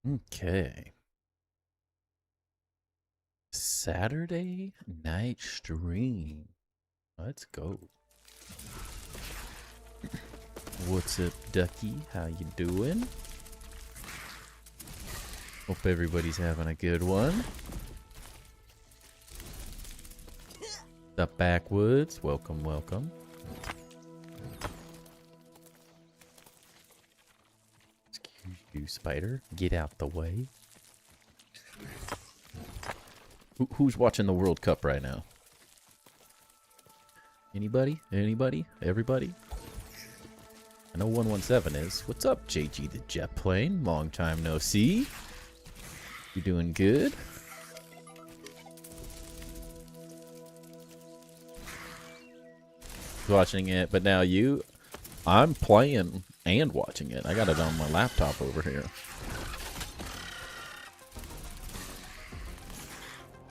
Okay. Saturday night stream. Let's go. What's up, Ducky? How you doing? Hope everybody's having a good one. The Backwoods. Welcome, welcome. Excuse you, spider. Get out the way. Who's watching the World Cup right now? Anybody? Anybody? Everybody? I know 117 is. What's up, JG the Jet Plane? Long time no see. You doing good? Watching it, but now I'm playing and watching it. I got it on my laptop over here.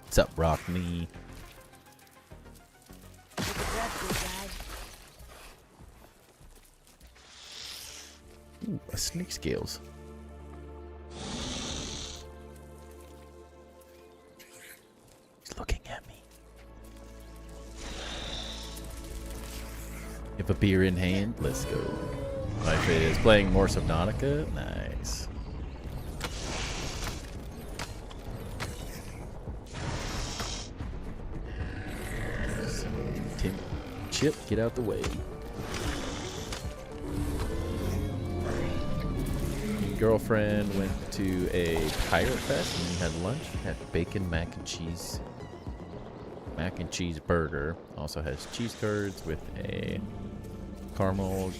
What's up, Rock Me? Ooh, a snake scales. He's looking at me. If a beer in hand, let's go. Life is playing more Subnautica. Nice. Tim, Chip, get out the way. My girlfriend went to a pirate fest and we had lunch. Had bacon mac and cheese burger. Also has cheese curds with a caramel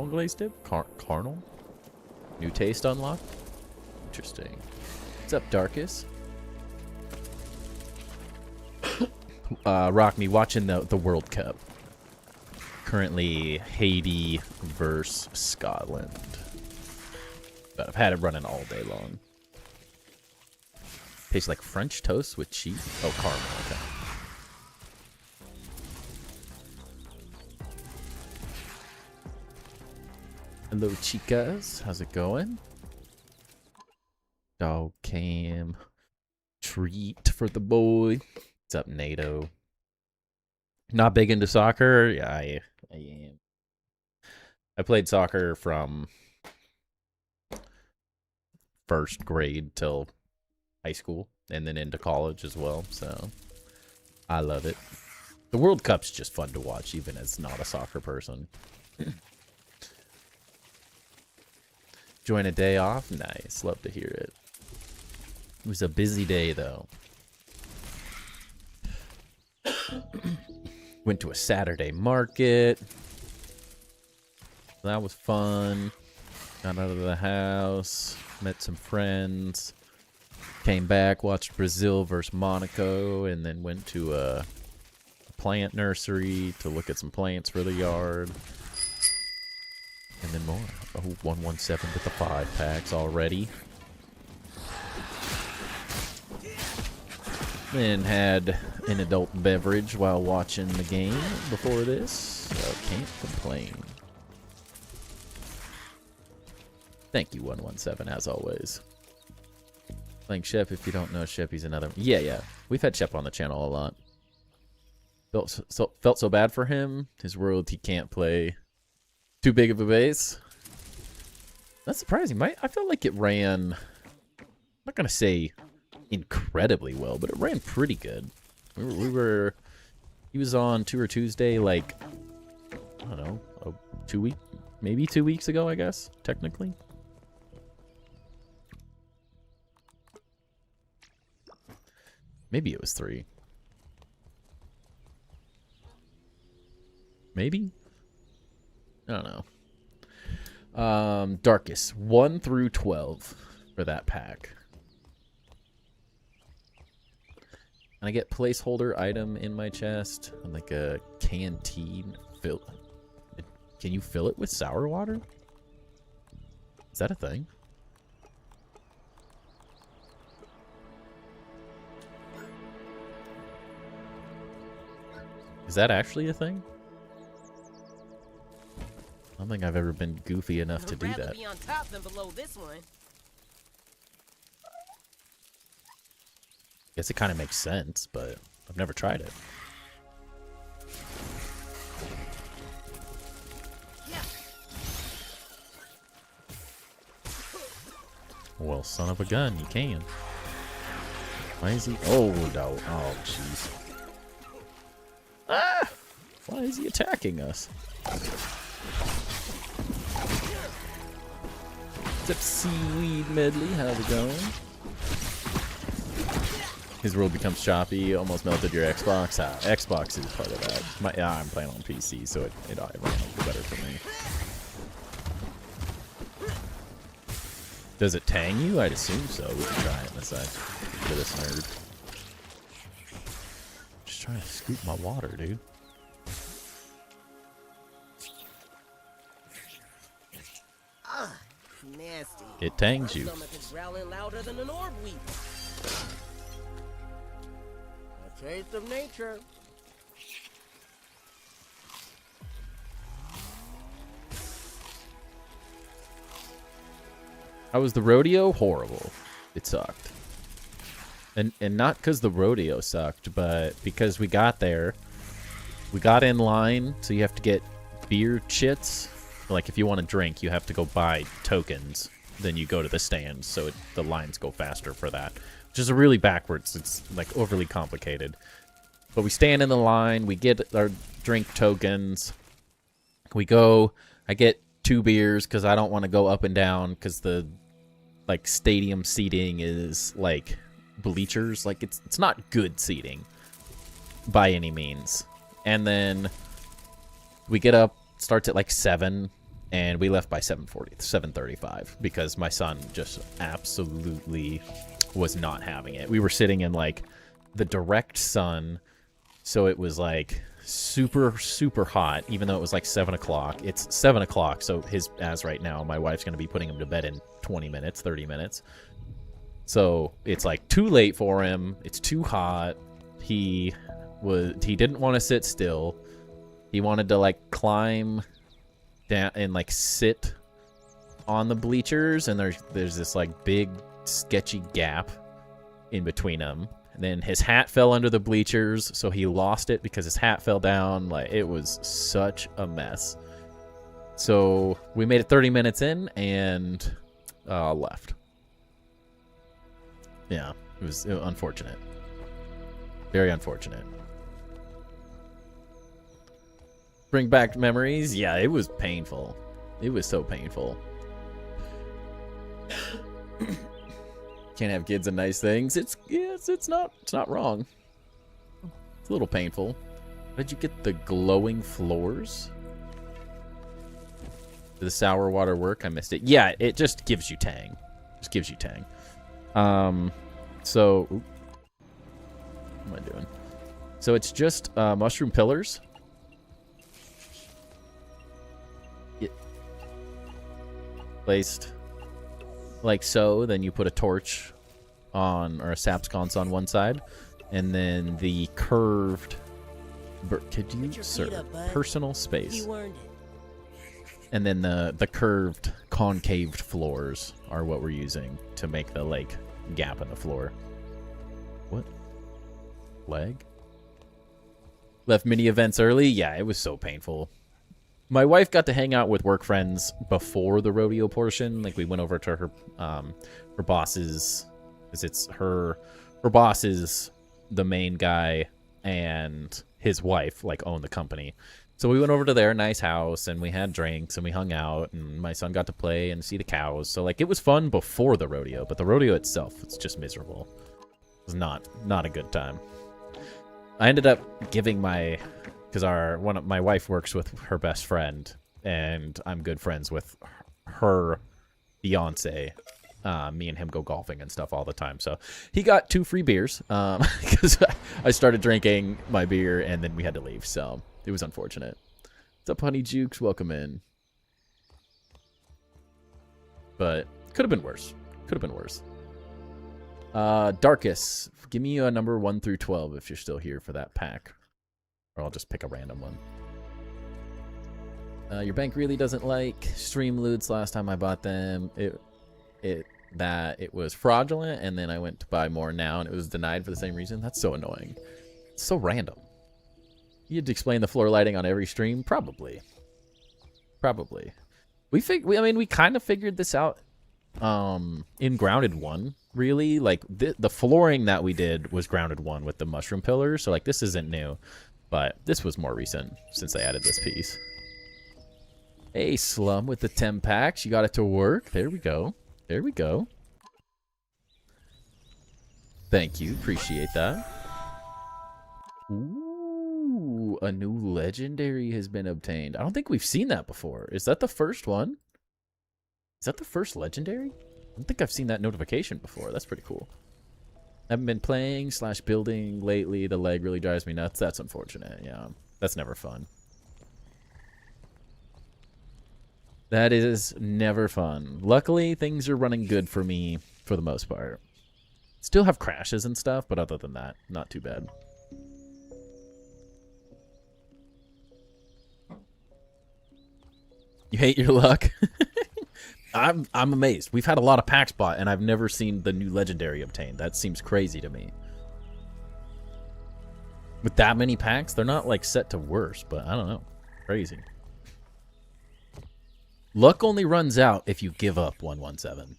glazed dip? Carnal? New taste unlocked? Interesting. What's up, Darkus? Rock Me, watching the World Cup. Currently Haiti versus Scotland. But I've had it running all day long. Tastes like French toast with cheese. Oh, caramel. Okay. Hello, chicas. How's it going? Dog cam. Treat for the boy. What's up, NATO? Not big into soccer? Yeah, I am. I played soccer from first grade till high school and then into college as well, so I love it. The World Cup's just fun to watch even as not a soccer person. Join a day off? Nice, love to hear it. It was a busy day though. Went to a Saturday market. That was fun. Got out of the house, met some friends. Came back, watched Brazil versus Monaco, and then went to a plant nursery to look at some plants for the yard. And then more. Oh, 117 with the 5 packs already. Then had an adult beverage while watching the game before this, so can't complain. Thank you, 117, as always. Playing Shep, if you don't know Shep, he's another... Yeah. We've had Shep on the channel a lot. Felt so bad for him. His world, he can't play too big of a base. That's surprising. I felt like it ran... I'm not going to say incredibly well, but it ran pretty good. He was on Tour Tuesday, like, I don't know, 2 weeks, maybe 2 weeks ago, I guess, technically. Maybe it was 3. Maybe? I don't know. Darkest, 1 through 12 for that pack. And I get placeholder item in my chest, like a canteen. Can you fill it with sour water? Is that a thing? Is that actually a thing? don't think I've ever been goofy enough to I'd do rather that. be on top than below this one. Guess it kind of makes sense, but I've never tried it. Well, son of a gun, you can. Why is he? Oh no! Oh jeez! Ah! Why is he attacking us? What's up, Seaweed Medley? How's it going? His world becomes choppy. Almost melted your Xbox. Xbox is part of that. I'm playing on PC, so it ran a little better for me. Does it tang you? I'd assume so. We can try it in a sec. For this nerd. Just trying to scoop my water, dude. Ah, nasty. It tangs you. My stomach is growling louder than an orb weep. A taste of nature. How was the rodeo? Horrible. It sucked. And not because the rodeo sucked, but because we got there. We got in line, so you have to get beer chits. Like, if you want to drink, you have to go buy tokens. Then you go to the stands, so the lines go faster for that. Which is really backwards. It's, like, overly complicated. But we stand in the line. We get our drink tokens. We go. I get 2 beers because I don't want to go up and down because the, like, stadium seating is, like, bleachers. Like, it's not good seating by any means. And then we get up, starts at like 7, and we left by 7:35 because my son just absolutely was not having it. We were sitting in like the direct sun, so it was like super, super hot, even though it was like 7 o'clock. It's 7 o'clock, so as right now, my wife's going to be putting him to bed in 20 minutes, 30 minutes. So it's like too late for him. It's too hot. He didn't want to sit still. He wanted to like climb down and like sit on the bleachers, and there's this like big sketchy gap in between them. And then his hat fell under the bleachers, so he lost it because his hat fell down. Like, it was such a mess. So we made it 30 minutes in and left. Yeah, it was unfortunate. Very unfortunate. Bring back memories? Yeah, it was painful. It was so painful. Can't have kids and nice things. It's not wrong. It's a little painful. How did you get the glowing floors? Did the sour water work? I missed it. Yeah, it just gives you tang. Just gives you tang. So, what am I doing? So it's just mushroom pillars. Placed like so, then you put a torch on, or a sap sconce on one side, and then the curved, could you, sir, personal space, and then the curved concaved floors are what we're using to make the like gap in the floor. What? Leg? Left mini events early? Yeah, it was so painful. My wife got to hang out with work friends before the rodeo portion. Like, we went over to her her boss's, because it's her boss is the main guy, and his wife like owned the company. So we went over to their nice house, and we had drinks, and we hung out, and my son got to play and see the cows. So like, it was fun before the rodeo, but the rodeo itself, it's just miserable. It was not a good time. I ended up giving because my wife works with her best friend, and I'm good friends with her fiance. Me and him go golfing and stuff all the time. So he got 2 free beers because I started drinking my beer, and then we had to leave. So it was unfortunate. What's up, Honey Jukes? Welcome in. But could have been worse. Could have been worse. Darkus, give me a number 1 through 12 if you're still here for that pack. Or I'll just pick a random one. Your bank really doesn't like stream loots. Last time I bought them, it was fraudulent, and then I went to buy more now, and it was denied for the same reason. That's so annoying. It's so random. You'd explain the floor lighting on every stream? Probably. Probably. We kind of figured this out in Grounded 1, really. Like, the flooring that we did was Grounded 1 with the mushroom pillars, so, like, this isn't new. But this was more recent since they added this piece. Hey, Slum with the 10 packs. You got it to work. There we go. There we go. Thank you. Appreciate that. Ooh, a new legendary has been obtained. I don't think we've seen that before. Is that the first one? Is that the first legendary? I don't think I've seen that notification before. That's pretty cool. Haven't been playing / building lately. The leg really drives me nuts. That's unfortunate. Yeah, that's never fun. That is never fun. Luckily, things are running good for me for the most part. Still have crashes and stuff, but other than that, not too bad. You hate your luck? I'm amazed. We've had a lot of packs bought, and I've never seen the new legendary obtained. That seems crazy to me. With that many packs, they're not like set to worse, but I don't know. Crazy. Luck only runs out if you give up 117.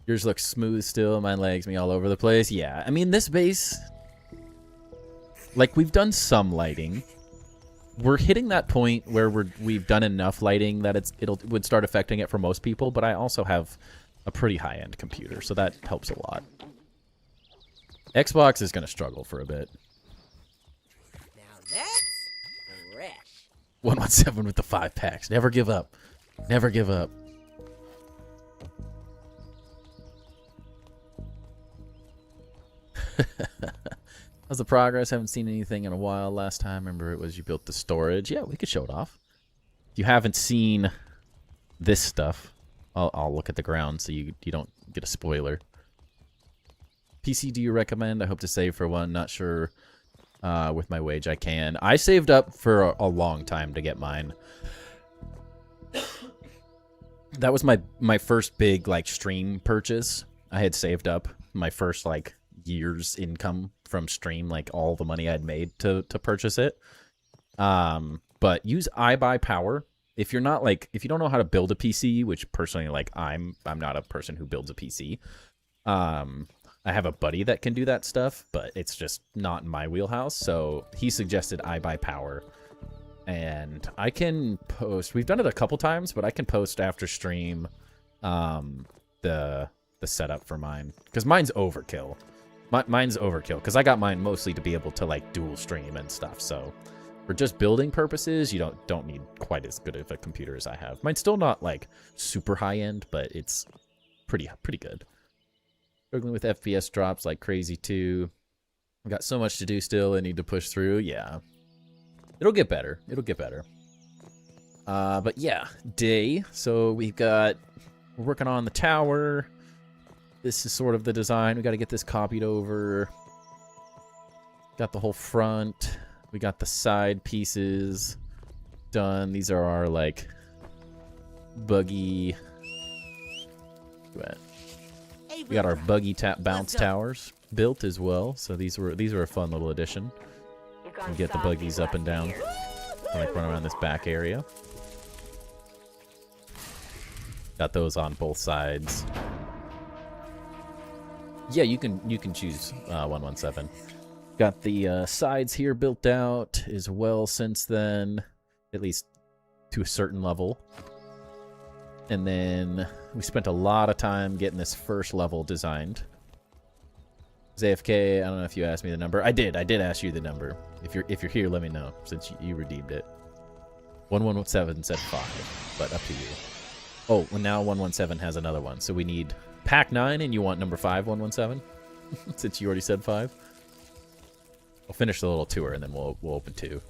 Yours looks smooth still. My legs me all over the place. Yeah, I mean, this base, like, we've done some lighting. We're hitting that point where we've done enough lighting that it would start affecting it for most people, but I also have a pretty high-end computer, so that helps a lot. Xbox is going to struggle for a bit. Now that's fresh. 117 with the 5 packs. Never give up. Never give up. How's the progress? Haven't seen anything in a while. Last time, remember, it was you built the storage. Yeah, we could show it off. If you haven't seen this stuff, I'll look at the ground so you don't get a spoiler. PC do you recommend? I hope to save for one. Not sure with my wage I can. I saved up for a long time to get mine. That was my first big like stream purchase. I had saved up my first like year's income from stream, like all the money I'd made to purchase it. But use iBuyPower. If you're not like, if you don't know how to build a PC, which personally, like I'm not a person who builds a PC. I have a buddy that can do that stuff, but it's just not in my wheelhouse. So he suggested iBuyPower, and I can post. We've done it a couple times, but I can post after stream the setup for mine, because mine's overkill. Mine's overkill because I got mine mostly to be able to like dual stream and stuff. So for just building purposes, you don't need quite as good of a computer as I have. Mine's still not like super high end, but it's pretty good. Struggling with FPS drops like crazy too. I've got so much to do still. I need to push through. Yeah, it'll get better. It'll get better. But yeah, day. So we're working on the tower. This is sort of the design. We got to get this copied over. Got the whole front. We got the side pieces done. These are our like buggy. We got our buggy bounce towers built as well. So these were a fun little addition. We get the buggies up and down. I like run around this back area. Got those on both sides. Yeah, you can choose 117. Got the sides here built out as well since then, at least to a certain level. And then we spent a lot of time getting this first level designed. AFK, I don't know if you asked me the number. I did ask you the number. If you're here, let me know, since you redeemed it. 1117 said 5, but up to you. Oh, well, now 117 has another one, so we need pack 9, and you want number 5, 117? Since you already said 5. I'll finish the little tour, and then we'll open 2.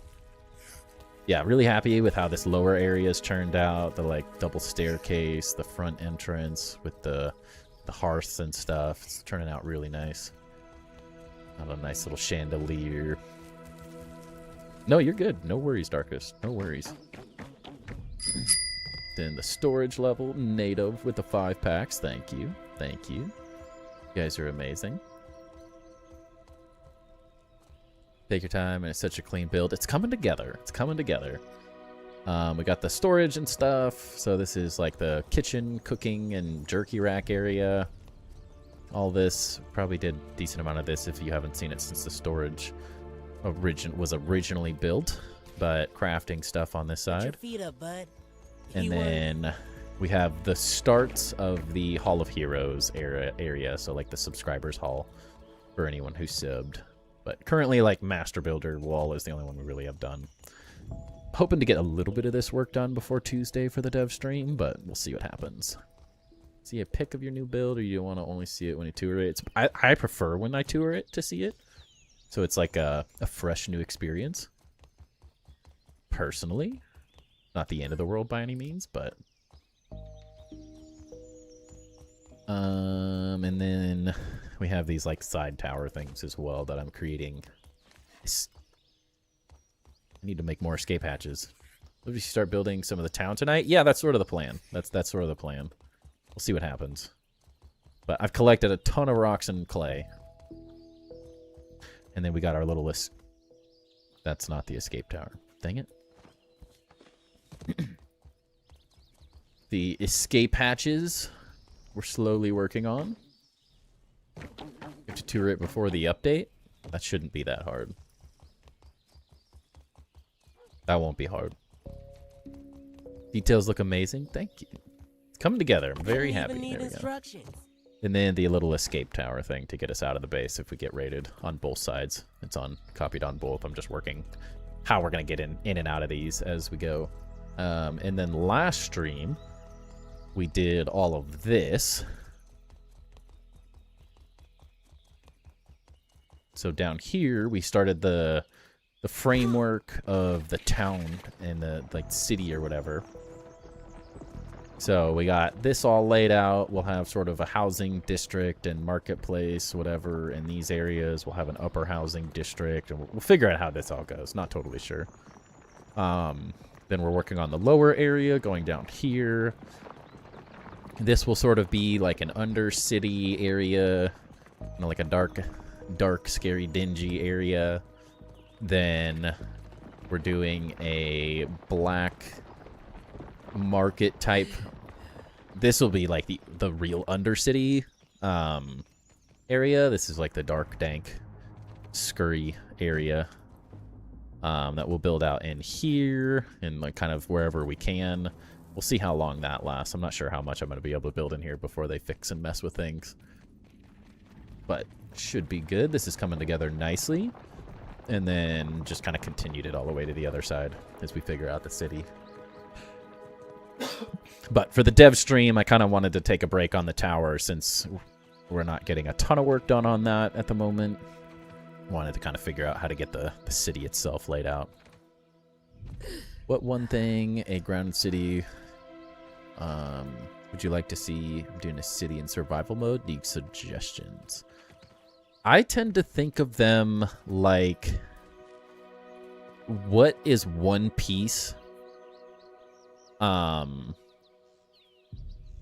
Yeah, really happy with how this lower area's turned out. The like double staircase, the front entrance with the hearths and stuff. It's turning out really nice. Got a nice little chandelier. No, you're good. No worries, Darkest. No worries. Then the storage level, native with the 5 packs. Thank you. Thank you. You guys are amazing. Take your time, and it's such a clean build. It's coming together. It's coming together. We got the storage and stuff. So this is like the kitchen, cooking, and jerky rack area. All this. Probably did a decent amount of this if you haven't seen it since the storage was originally built. But crafting stuff on this Put your side. feet up, bud. And then we have the starts of the Hall of Heroes area. So like the subscribers hall for anyone who subbed. But currently, like, Master Builder wall is the only one we really have done. Hoping to get a little bit of this work done before Tuesday for the dev stream, but we'll see what happens. See a pic of your new build, or you want to only see it when you tour it? I prefer when I tour it to see it. So it's like a fresh new experience. Personally. Not the end of the world by any means, but... and then we have these like side tower things as well that I'm creating. I need to make more escape hatches. Maybe we start building some of the town tonight. Yeah, that's sort of the plan. That's sort of the plan. We'll see what happens. But I've collected a ton of rocks and clay. And then we got our little list. That's not the escape tower. Dang it. The escape hatches we're slowly working on. We have to tour it before the update. That shouldn't be that hard. That won't be hard. Details look amazing. Thank you. It's coming together. I'm very happy. There we go. And then the little escape tower thing to get us out of the base if we get raided on both sides. It's copied on both. I'm just working how we're going to get in and out of these as we go. And then last stream, we did all of this. So down here, we started the framework of the town and the like city or whatever. So we got this all laid out. We'll have sort of a housing district and marketplace, whatever, in these areas. We'll have an upper housing district, and we'll figure out how this all goes. Not totally sure. Then we're working on the lower area, going down here. This will sort of be like an undercity area, you know, like a dark, scary, dingy area. Then we're doing a black market type. This will be like the real undercity area. This is like the dark, dank, scurry area that we'll build out in here and like kind of wherever we can. We'll see how long that lasts. I'm not sure how much I'm going to be able to build in here before they fix and mess with things. But should be good. This is coming together nicely. And then just kind of continued it all the way to the other side as we figure out the city. But for the dev stream, I kind of wanted to take a break on the tower since we're not getting a ton of work done on that at the moment. Wanted to kind of figure out how to get the city itself laid out. What one thing a grounded city would you like to see? I'm doing a city in survival mode. Need suggestions. I tend to think of them like, what is one piece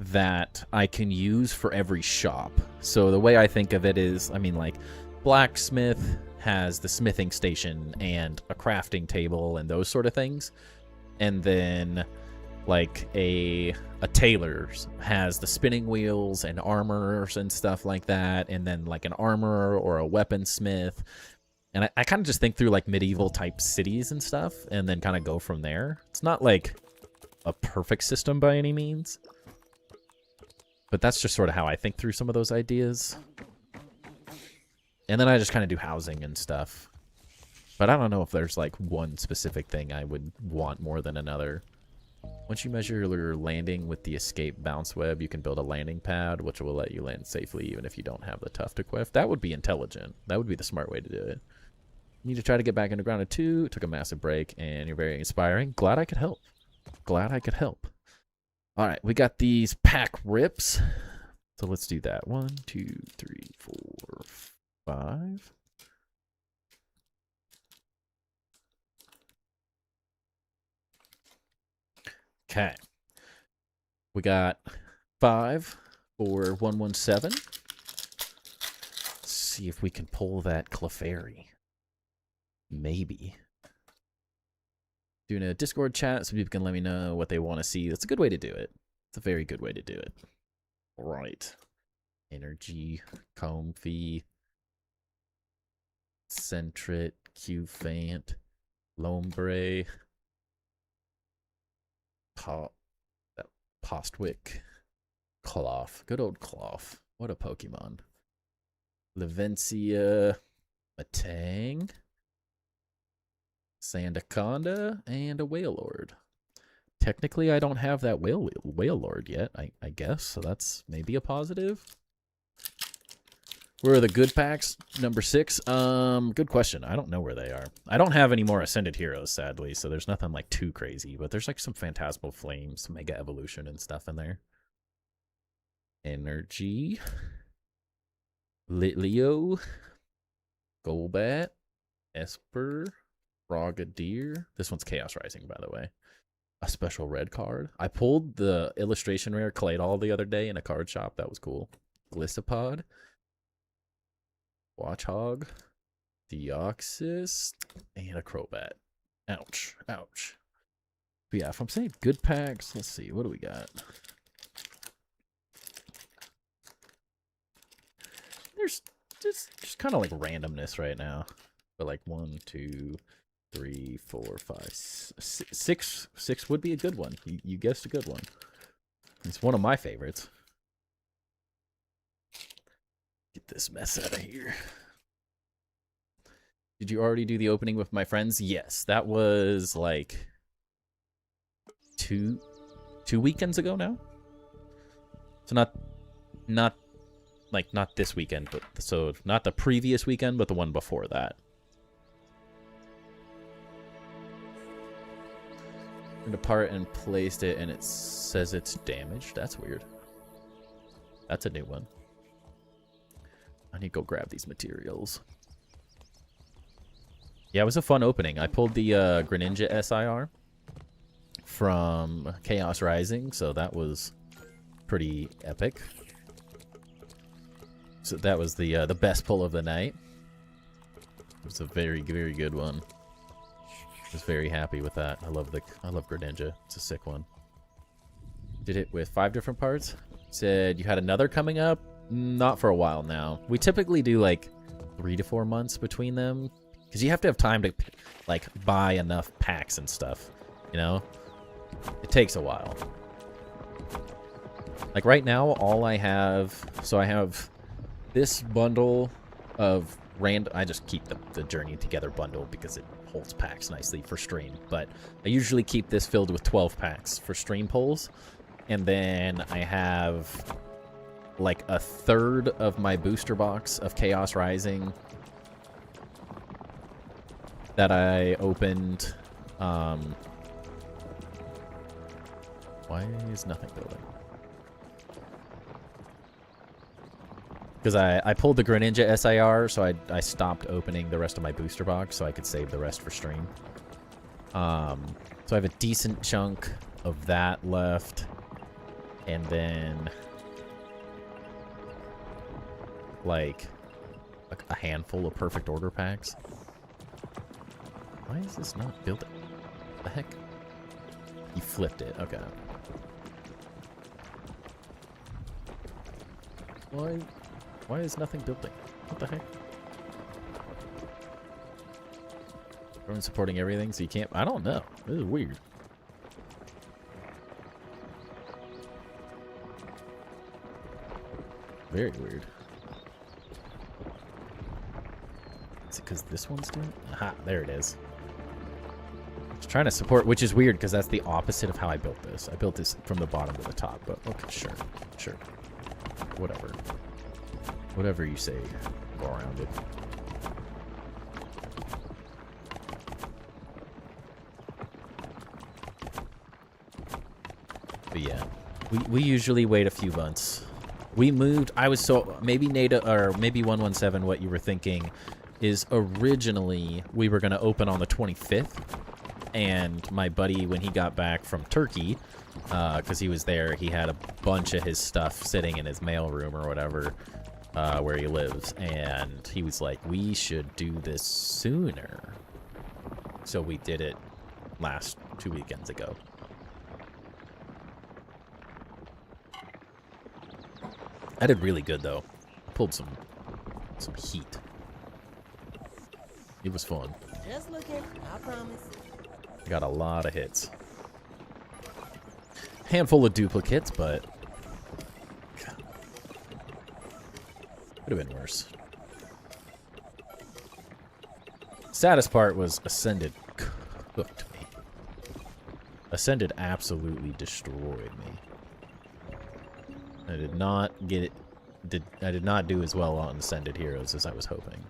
that I can use for every shop? So the way I think of it is, I mean, like, blacksmith has the smithing station and a crafting table and those sort of things. And then like a tailor's has the spinning wheels and armors and stuff like that, and then like an armorer or a weaponsmith. And I kind of just think through like medieval type cities and stuff and then kind of go from there. It's not like a perfect system by any means, but that's just sort of how I think through some of those ideas. And then I just kind of do housing and stuff. But I don't know if there's like one specific thing I would want more than another. Once you measure your landing with the escape bounce web, you can build a landing pad, which will let you land safely even if you don't have the tuft equipped. That would be intelligent. That would be the smart way to do it. You need to try to get back into Grounded 2. Took a massive break, and you're very inspiring. Glad I could help. Glad I could help. All right, we got these pack rips. So let's do that. 1, 2, 3, 4, 5. Okay. We got 5 for 117. Let's see if we can pull that Clefairy. Maybe. Doing a Discord chat so people can let me know what they want to see. That's a good way to do it. It's a very good way to do it. All right. Energy, Comfy, Centret, Q-Fant, Lombre, Postwick, Cloth. Good old Cloth. What a Pokemon. Levencia, Matang, Sandaconda, and a Wailord. Technically, I don't have that Wailord yet, I guess, so that's maybe a positive. Where are the good packs? Number 6. Good question. I don't know where they are. I don't have any more Ascended Heroes, sadly, so there's nothing like too crazy, but there's like some Phantasmal Flames, Mega Evolution, and stuff in there. Energy. Litleo. Golbat. Esper. Frogadier. This one's Chaos Rising, by the way. A special red card. I pulled the illustration rare Claydol the other day in a card shop. That was cool. Gliscopod. Watchhog. Deoxys. And a Crobat. Ouch. Ouch. But yeah, if I'm saying good packs, let's see. What do we got? There's just kind of like randomness right now. But like 1, 2, 3, 4, 5, 6. 6 would be a good one. You guessed a good one. It's one of my favorites. Get this mess out of here. Did you already do the opening with my friends? Yes, that was like two weekends ago now. So not this weekend, but so not the previous weekend, but the one before that. Turned apart and placed it, and it says it's damaged. That's weird. That's a new one. I need to go grab these materials. Yeah, it was a fun opening. I pulled the Greninja SIR from Chaos Rising, so that was pretty epic. So that was the best pull of the night. It was a very, very good one. I was very happy with that. I love Greninja. It's a sick one. Did it with 5 different parts. Said you had another coming up. Not for a while now. We typically do like 3 to 4 months between them because you have to have time to like buy enough packs and stuff. You know, it takes a while. Like right now, all I have. So I have this bundle of I just keep the Journey Together bundle because it holds packs nicely for stream. But I usually keep this filled with 12 packs for stream pulls, and then I have like a third of my booster box of Chaos Rising that I opened. Why is nothing building? Because I pulled the Greninja SIR, so I stopped opening the rest of my booster box so I could save the rest for stream. So I have a decent chunk of that left, and then like a handful of perfect order packs. Why is this not building? What the heck? You flipped it. Okay. Why is nothing building? What the heck? Everyone's supporting everything, so you can't. I don't know. This is weird. Very weird. Is it because this one's doing? Aha, there it is. Just trying to support, which is weird because that's the opposite of how I built this. I built this from the bottom to the top, but okay, sure. Whatever. Whatever you say, go around it. But yeah, we usually wait a few months. We moved. I was so maybe Nada or maybe 117. What you were thinking is originally we were going to open on the 25th, And my buddy, when he got back from Turkey, because he was there, he had a bunch of his stuff sitting in his mailroom or whatever, where he lives. And he was like, we should do this sooner. So we did it last 2 weekends ago. I did really good, though. Pulled some heat. It was fun. Just looking, I promise. Got a lot of hits. Handful of duplicates, but could have been worse. Saddest part was Ascended cooked me. Ascended absolutely destroyed me. I did not get it. I did not do as well on Ascended Heroes as I was hoping.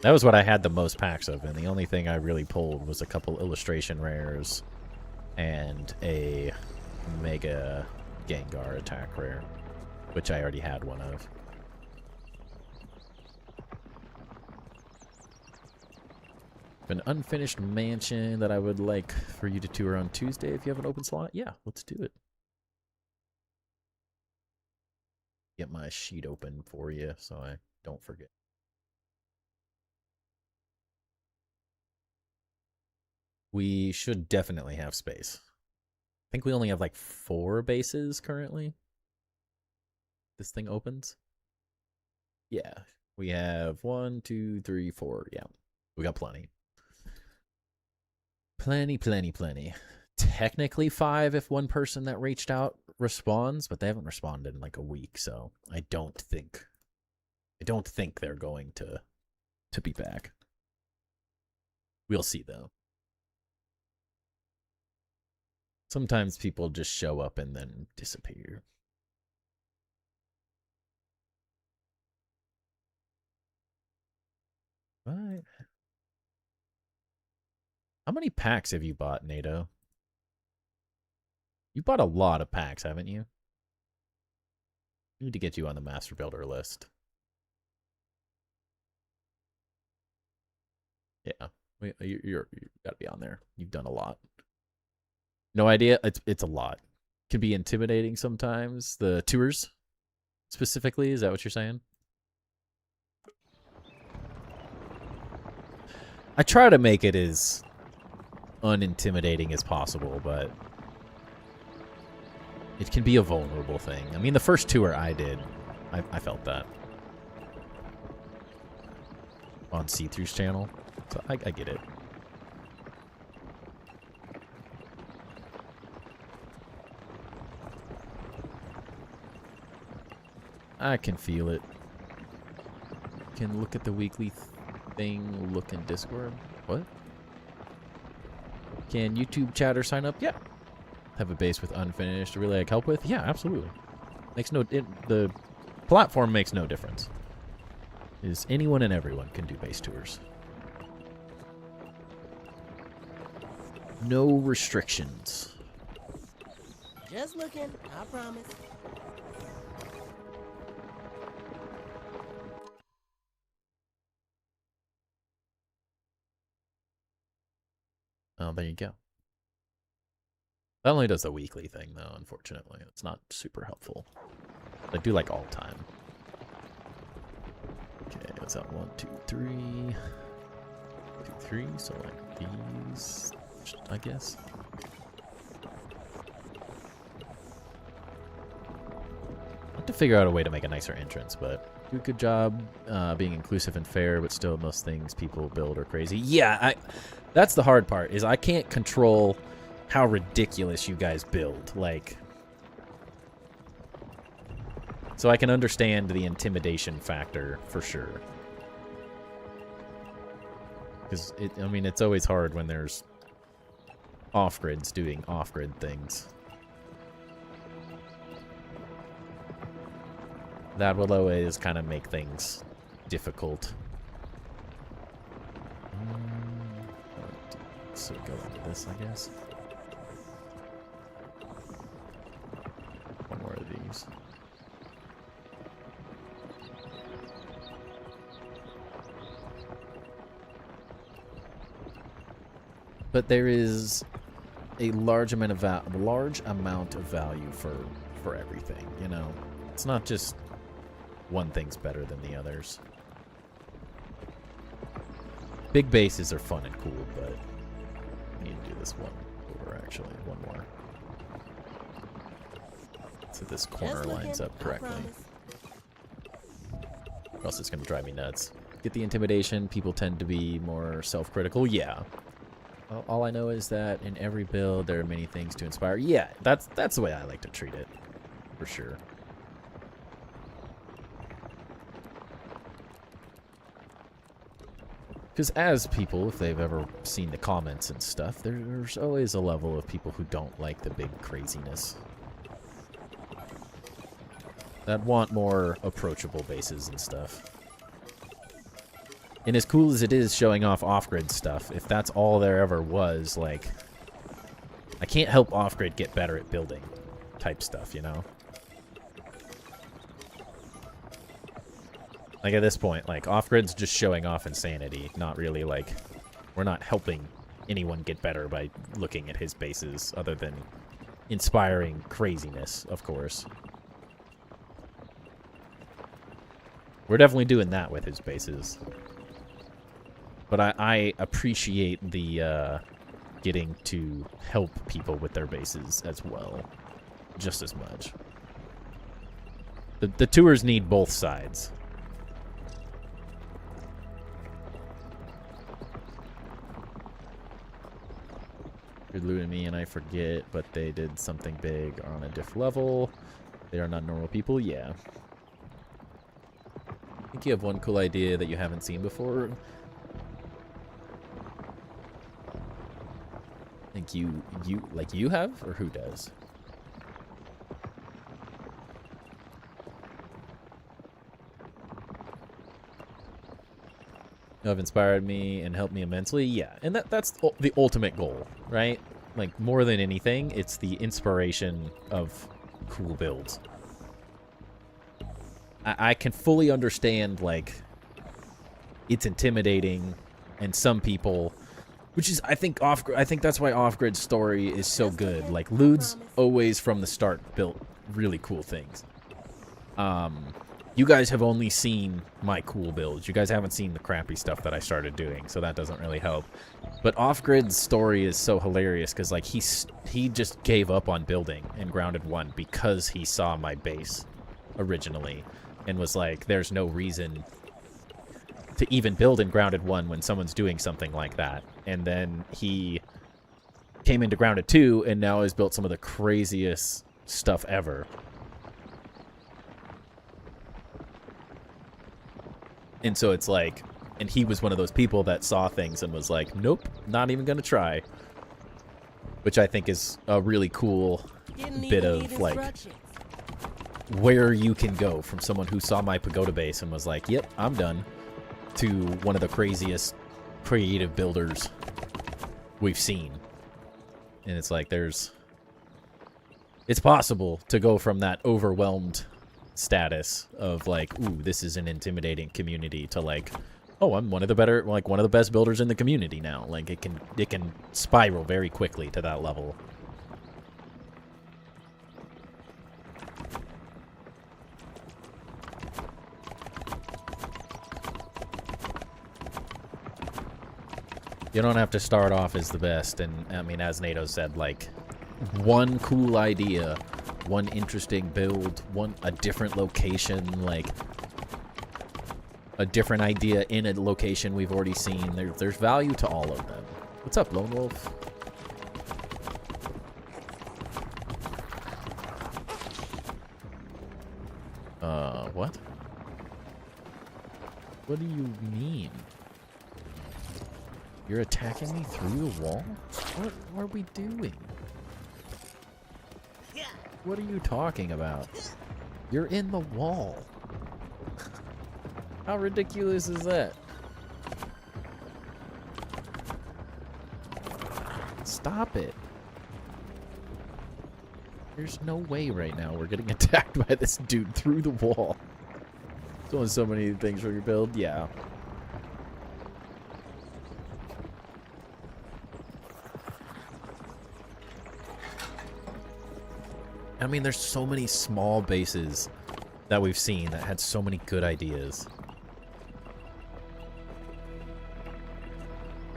That was what I had the most packs of, and the only thing I really pulled was a couple illustration rares and a Mega Gengar attack rare, which I already had one of. An unfinished mansion that I would like for you to tour on Tuesday if you have an open slot. Yeah, let's do it. Get my sheet open for you so I don't forget. We should definitely have space. I think we only have like 4 bases currently. This thing opens. Yeah, we have 1, 2, 3, 4. Yeah, we got plenty. Plenty. Technically 5 if one person that reached out responds, but they haven't responded in like a week, so I don't think they're going to be back. We'll see though. Sometimes people just show up and then disappear. Right. How many packs have you bought, NATO? You bought a lot of packs, haven't you? I need to get you on the Master Builder list. Yeah, you gotta be on there. You've done a lot. No idea. It's a lot. Can be intimidating sometimes. The tours, specifically, is that what you're saying? I try to make it as unintimidating as possible, but it can be a vulnerable thing. I mean, the first tour I did, I felt that on See-Through's channel, so I get it. I can feel it. Can look at the weekly thing, look in Discord. What? Can YouTube chatter sign up? Yeah. Have a base with unfinished to really like help with? Yeah, absolutely. Makes no the platform makes no difference. Is anyone and everyone can do base tours. No restrictions. Just looking, I promise. Oh, there you go. That only does the weekly thing, though, unfortunately. It's not super helpful. I do like all time. Okay, what's that? 1, 2, 3. 2, 3, so like these, I guess. I have to figure out a way to make a nicer entrance, but do a good job being inclusive and fair, but still most things people build are crazy. Yeah, that's the hard part, is I can't control how ridiculous you guys build. Like, so I can understand the intimidation factor for sure. Because, I mean, it's always hard when there's off-grids doing off-grid things. That will always kind of make things difficult. So go into this, I guess. One more of these. But there is a large amount of value for everything, you know. It's not just one thing's better than the others. Big bases are fun and cool, but I need to do this one over, actually. One more. So this corner lines up correctly. Or else it's going to drive me nuts. Get the intimidation. People tend to be more self-critical. Yeah. Well, all I know is that in every build there are many things to inspire. Yeah, that's the way I like to treat it. For sure. Because as people, if they've ever seen the comments and stuff, there's always a level of people who don't like the big craziness. That want more approachable bases and stuff. And as cool as it is showing off-grid stuff, if that's all there ever was, like, I can't help off-grid get better at building type stuff, you know? Like, at this point, like, off-grid's just showing off insanity, not really, like, we're not helping anyone get better by looking at his bases, other than inspiring craziness, of course. We're definitely doing that with his bases. But I appreciate the, getting to help people with their bases as well, just as much. The tours need both sides. You're looting me and I forget, but they did something big on a diff level. They are not normal people, yeah. I think you have one cool idea that you haven't seen before. I think you have, or who does? You have inspired me and helped me immensely. Yeah, and that's the ultimate goal, right? Like, more than anything, it's the inspiration of cool builds. I can fully understand, like, it's intimidating, and some people, which is, I think that's why Off-Grid's story is so good. Like, Lude's always from the start built really cool things. You guys have only seen my cool builds. You guys haven't seen the crappy stuff that I started doing, so that doesn't really help. But Off-Grid's story is so hilarious because, like, he just gave up on building in Grounded 1 because he saw my base originally and was like, there's no reason to even build in Grounded 1 when someone's doing something like that. And then he came into Grounded 2 and now has built some of the craziest stuff ever. And so it's like, and he was one of those people that saw things and was like, nope, not even going to try. Which I think is a really cool bit of, like, where you can go from someone who saw my pagoda base and was like, yep, I'm done, to one of the craziest creative builders we've seen. And it's like, it's possible to go from that overwhelmed status of like, ooh, this is an intimidating community, to like, oh, I'm one of the best builders in the community now. Like, it can spiral very quickly to that level. You don't have to start off as the best, and I mean, as NATO said, like, one cool idea, one interesting build, a different location, like a different idea in a location we've already seen. There's value to all of them. What's up, Lone Wolf? What? What do you mean? You're attacking me through the wall? What are we doing? What are you talking about? You're in the wall. How ridiculous is that? Stop it. There's no way right now we're getting attacked by this dude through the wall. Doing so many things for your build, yeah. I mean, there's so many small bases that we've seen that had so many good ideas.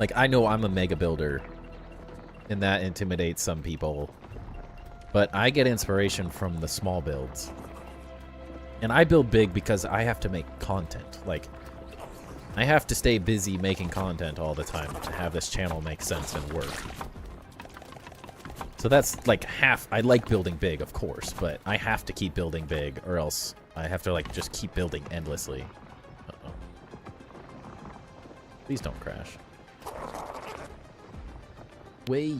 Like, I know I'm a mega builder, and that intimidates some people. But I get inspiration from the small builds. And I build big because I have to make content. Like, I have to stay busy making content all the time to have this channel make sense and work. So that's like half. I like building big, of course, but I have to keep building big or else I have to like just keep building endlessly. Uh-oh. Please don't crash. Wait.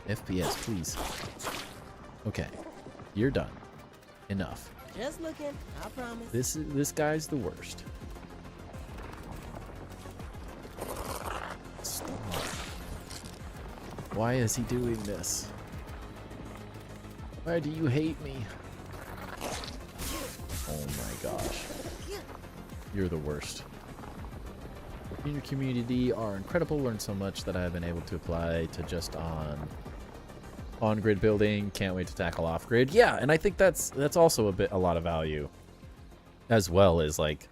FPS, please. Okay. You're done. Enough. Just looking, I promise. This guy's the worst. Stop. Why is he doing this? Why do you hate me? Oh my gosh. You're the worst. In your community are incredible. Learned so much that I've been able to apply to just on-grid building. Can't wait to tackle off-grid. Yeah, and I think that's also a lot of value, as well as like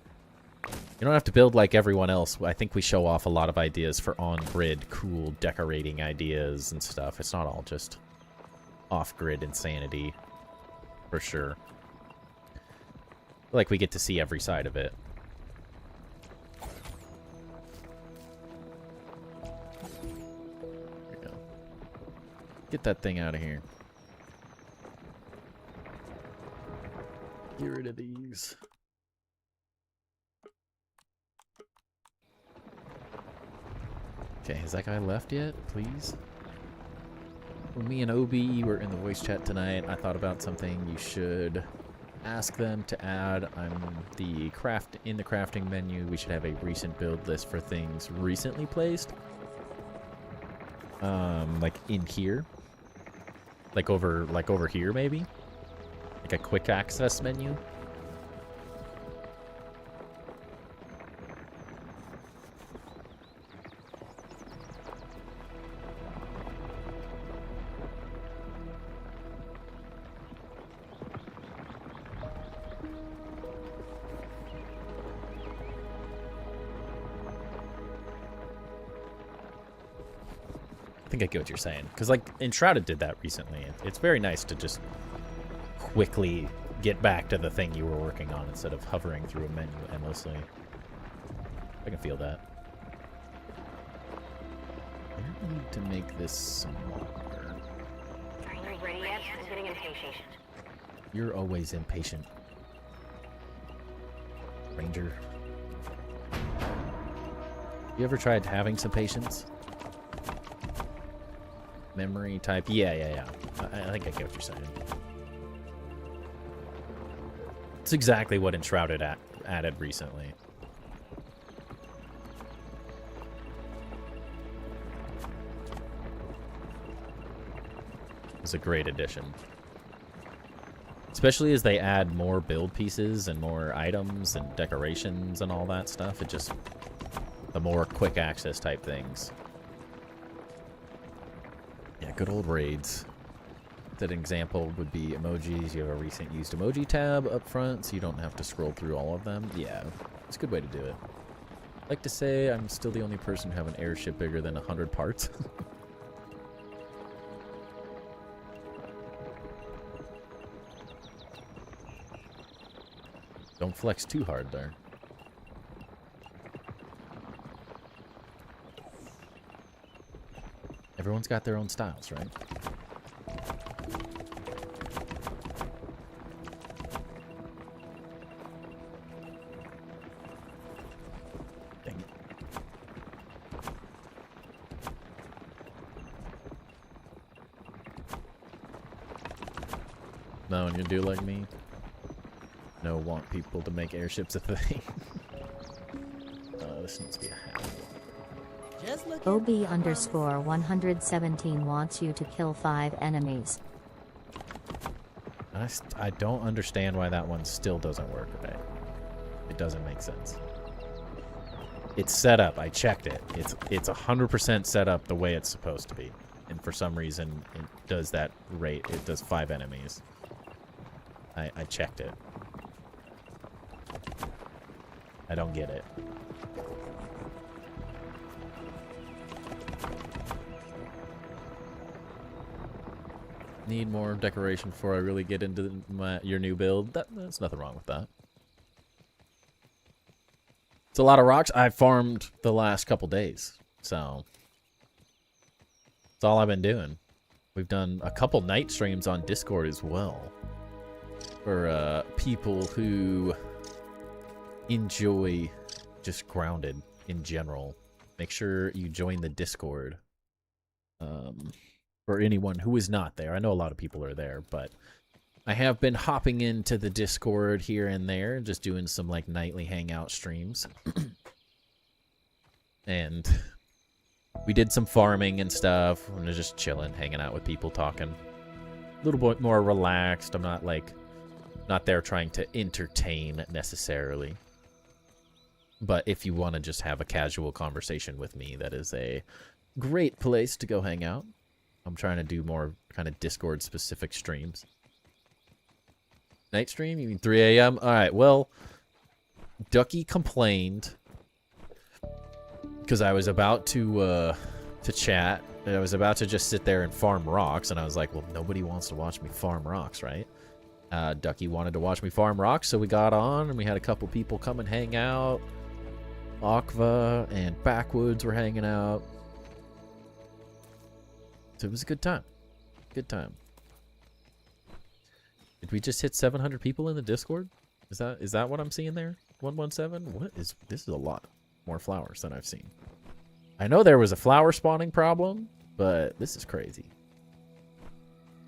you don't have to build like everyone else. I think we show off a lot of ideas for on-grid, cool decorating ideas and stuff. It's not all just off-grid insanity, for sure. Like we get to see every side of it. Get that thing out of here. Get rid of these. Okay, has that guy left yet? Please? When me and Obi were in the voice chat tonight, I thought about something you should ask them to add. In the crafting menu, we should have a recent build list for things recently placed. Like in here. Like over here, maybe? Like a quick access menu? I think I get what you're saying. Because, like, Enshrouded did that recently. It's very nice to just quickly get back to the thing you were working on instead of hovering through a menu endlessly. I can feel that. I need to make this smaller. Are you ready yet? I'm getting impatient. You're always impatient, Ranger. You ever tried having some patience? Memory type? Yeah. I think I get what you're saying. It's exactly what Enshrouded added recently. It's a great addition. Especially as they add more build pieces and more items and decorations and all that stuff. It just... the more quick access type things. Yeah, good old raids. That example would be emojis. You have a recent used emoji tab up front, so you don't have to scroll through all of them. Yeah, it's a good way to do it. I'd like to say I'm still the only person to have an airship bigger than 100 parts. Don't flex too hard there. Everyone's got their own styles, right? Dang it. No, and you do like me? No, want people to make airships a thing. This needs to be a hat. Just looking, OB_117 wants you to kill 5 enemies. I don't understand why that one still doesn't work right. It doesn't make sense. It's set up. I checked it. It's 100% set up the way it's supposed to be. and for some reason it does that rate. It does 5 enemies. I checked it. I don't get it. Need more decoration before I really get into your new build. There's nothing wrong with that. It's a lot of rocks. I farmed the last couple days, so that's all I've been doing. We've done a couple night streams on Discord as well for people who enjoy just Grounded in general. Make sure you join the Discord. For anyone who is not there, I know a lot of people are there, but I have been hopping into the Discord here and there, just doing some like nightly hangout streams. And we did some farming and stuff. I'm just chilling, hanging out with people, talking. A little bit more relaxed. I'm not like, not there trying to entertain necessarily. But if you want to just have a casual conversation with me, that is a great place to go hang out. I'm trying to do more kind of Discord-specific streams. Night stream? You mean 3 a.m.? Alright, well, Ducky complained because I was about to chat. And I was about to just sit there and farm rocks, and I was like, well, nobody wants to watch me farm rocks, right? Ducky wanted to watch me farm rocks, so we got on, and we had a couple people come and hang out. Aqua and Backwoods were hanging out. So it was a good time. Good time. Did we just hit 700 people in the Discord? Is that what I'm seeing there? 117? What is this? Is a lot more flowers than I've seen. I know there was a flower spawning problem, but this is crazy.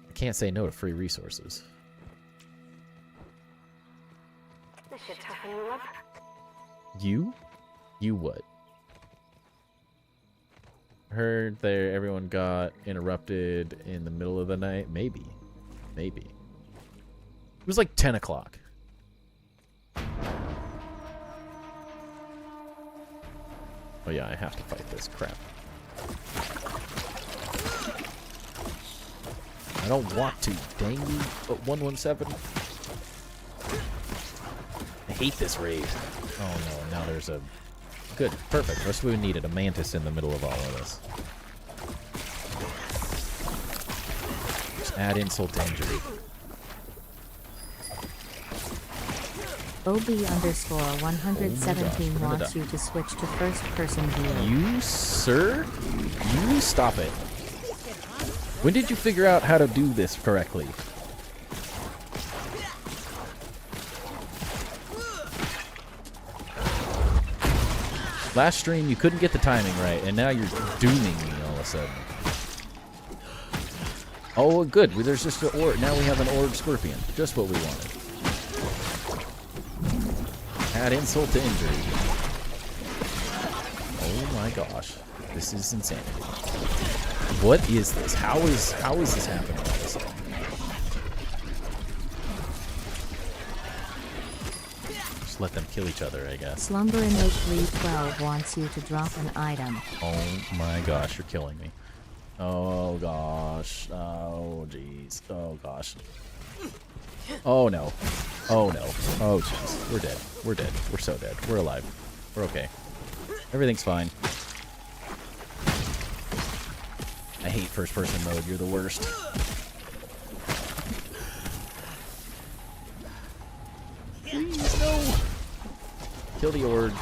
I can't say no to free resources. This should toughen you up. You? You what? Heard there everyone got interrupted in the middle of the night. Maybe. Maybe. It was like 10 o'clock. Oh yeah, I have to fight this crap. I don't want to, dang you, but 117. I hate this raid. Oh no, now there's a... Good, perfect. That's what we needed, a mantis in the middle of all of this. Just add insult to injury. OB_117 wants you to switch to first-person view. You, sir? You stop it. When did you figure out how to do this correctly? Last stream, you couldn't get the timing right, and now you're dooming me all of a sudden. Oh, good. Well, there's just an orb. Now we have an orb scorpion. Just what we wanted. Add insult to injury. Oh my gosh. This is insanity. What is this? How is this happening all of a sudden? Just let them kill each other, I guess. Slumber in Oak 312 wants you to drop an item. Oh my gosh, you're killing me. Oh gosh. Oh jeez. Oh gosh. Oh no. Oh no. Oh jeez. We're dead. We're dead. We're so dead. We're alive. We're okay. Everything's fine. I hate first person mode. You're the worst. Please, no. Kill the orb.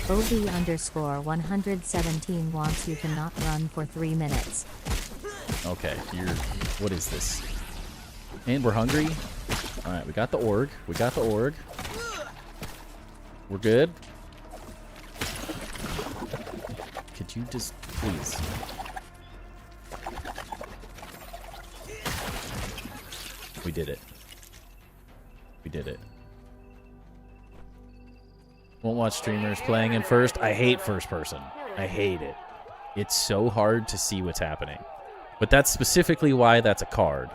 OB_117 wants you to not run for 3 minutes. Okay, what is this? And we're hungry. Alright, we got the org. We got the org. We're good. Could you just, please? We did it. We did it. Won't watch streamers playing in first. I hate first person. I hate it. It's so hard to see what's happening. But that's specifically why that's a card.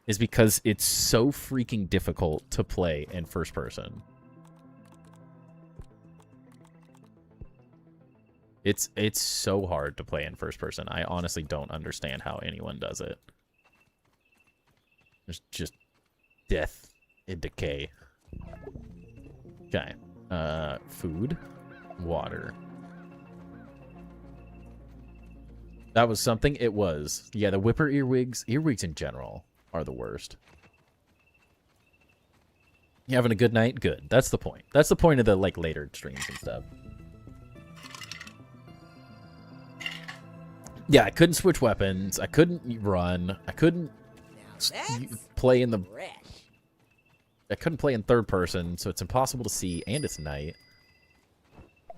is because it's so freaking difficult to play in first person. It's so hard to play in first person. I honestly don't understand how anyone does it. There's just death and decay. Okay. Food, water. That was something? It was. Yeah, the Whipper earwigs in general are the worst. You having a good night? Good. That's the point. That's the point of the, like, later streams and stuff. Yeah, I couldn't switch weapons. I couldn't run. I couldn't play in the... Fresh. I couldn't play in third person, so it's impossible to see, and it's night.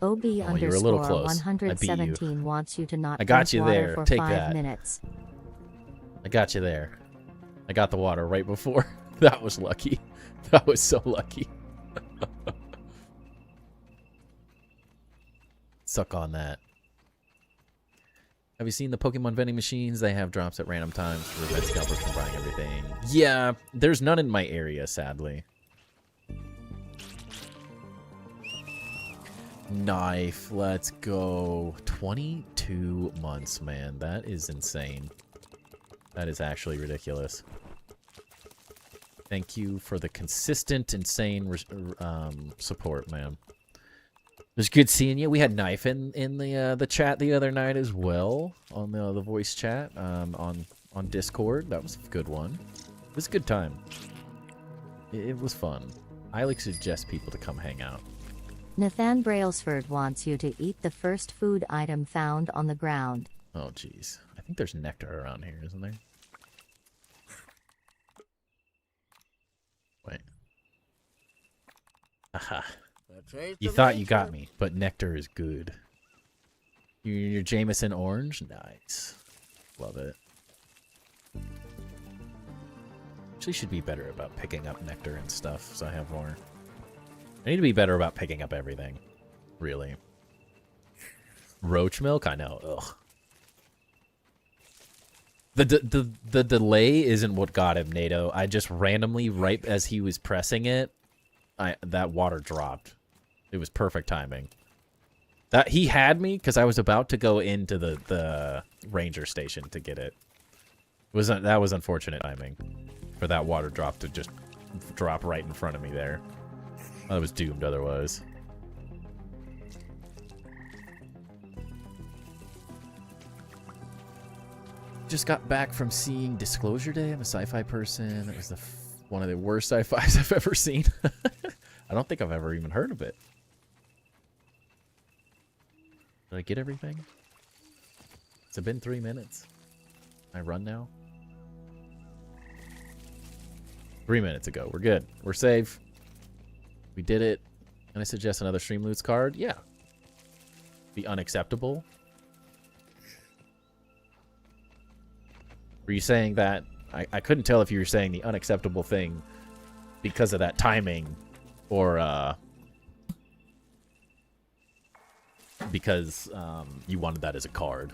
OB you were a little underscore close. I beat you. 117 wants you to not I got drink you water there. for Take 5 that. minutes. I got you there. I got the water right before. That was lucky. That was so lucky. Suck on that. Have you seen the Pokemon vending machines? They have drops at random times to prevent scalpers from buying everything. Yeah, there's none in my area, sadly. Knife, let's go. 22 months, man. That is insane. That is actually ridiculous. Thank you for the consistent, insane support, man. It was good seeing you. We had Knife in the chat the other night as well, on the voice chat on Discord. That was a good one. It was a good time. It was fun. I like to suggest people to come hang out. Nathan Brailsford wants you to eat the first food item found on the ground. Oh, jeez. I think there's nectar around here, isn't there? Wait. Aha. You thought you got me, but nectar is good. Your Jameson orange? Nice. Love it. Actually should be better about picking up nectar and stuff, so I have more. I need to be better about picking up everything. Really. Roach milk? I know. Ugh. The delay isn't what got him, NATO. I just randomly, right as he was pressing it, that water dropped. It was perfect timing. That he had me because I was about to go into the ranger station to get it. That was unfortunate timing for that water drop to just drop right in front of me there. I was doomed otherwise. Just got back from seeing Disclosure Day. I'm a sci-fi person. It was one of the worst sci-fis I've ever seen. I don't think I've ever even heard of it. Did I get everything? Has it been 3 minutes? I run now? 3 minutes ago. We're good. We're safe. We did it. Can I suggest another Stream Loots card? Yeah. Be unacceptable. Were you saying that? I couldn't tell if you were saying the unacceptable thing because of that timing or because you wanted that as a card.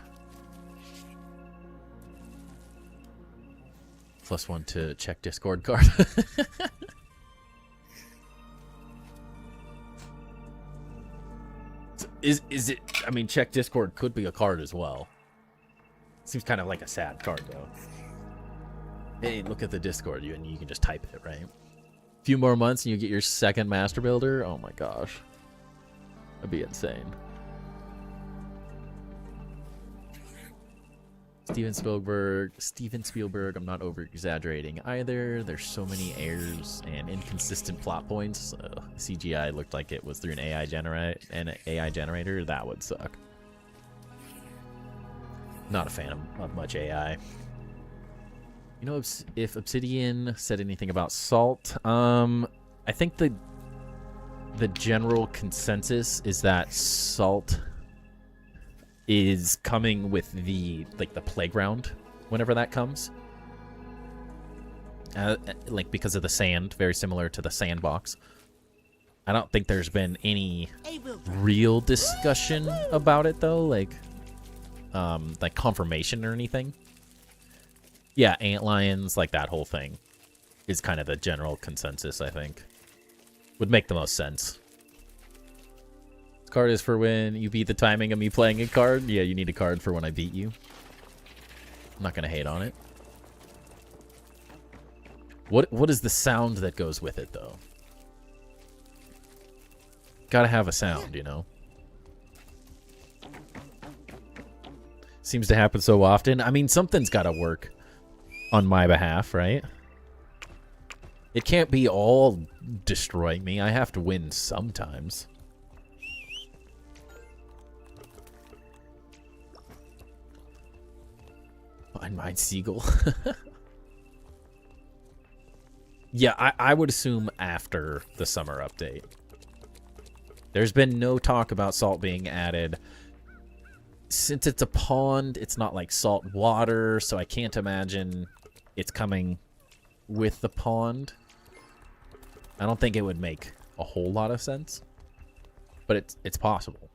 +1 to check Discord card. Is it? I mean, check Discord could be a card as well. Seems kind of like a sad card though. Hey, look at the Discord, and you can just type it, right? A few more months and you get your second Master Builder. Oh my gosh, that'd be insane. Steven Spielberg, I'm not over-exaggerating either. There's so many errors and inconsistent plot points. CGI looked like it was through an AI generator. That would suck. Not a fan of much AI. You know if Obsidian said anything about salt? I think the general consensus is that salt is coming with the playground whenever that comes, because of the sand, very similar to the sandbox. I don't think there's been any real discussion about it though, like confirmation or anything. Yeah, antlions, like that whole thing is kind of the general consensus, I think. Would make the most sense. This card is for when you beat the timing of me playing a card. Yeah, you need a card for when I beat you. I'm not going to hate on it. What is the sound that goes with it, though? Gotta have a sound, you know? Seems to happen so often. I mean, something's gotta work on my behalf, right? It can't be all destroy me. I have to win sometimes. Find my seagull. Yeah, I would assume after the summer update. There's been no talk about salt being added. Since it's a pond, it's not like salt water, so I can't imagine it's coming with the pond. I don't think it would make a whole lot of sense, but it's possible.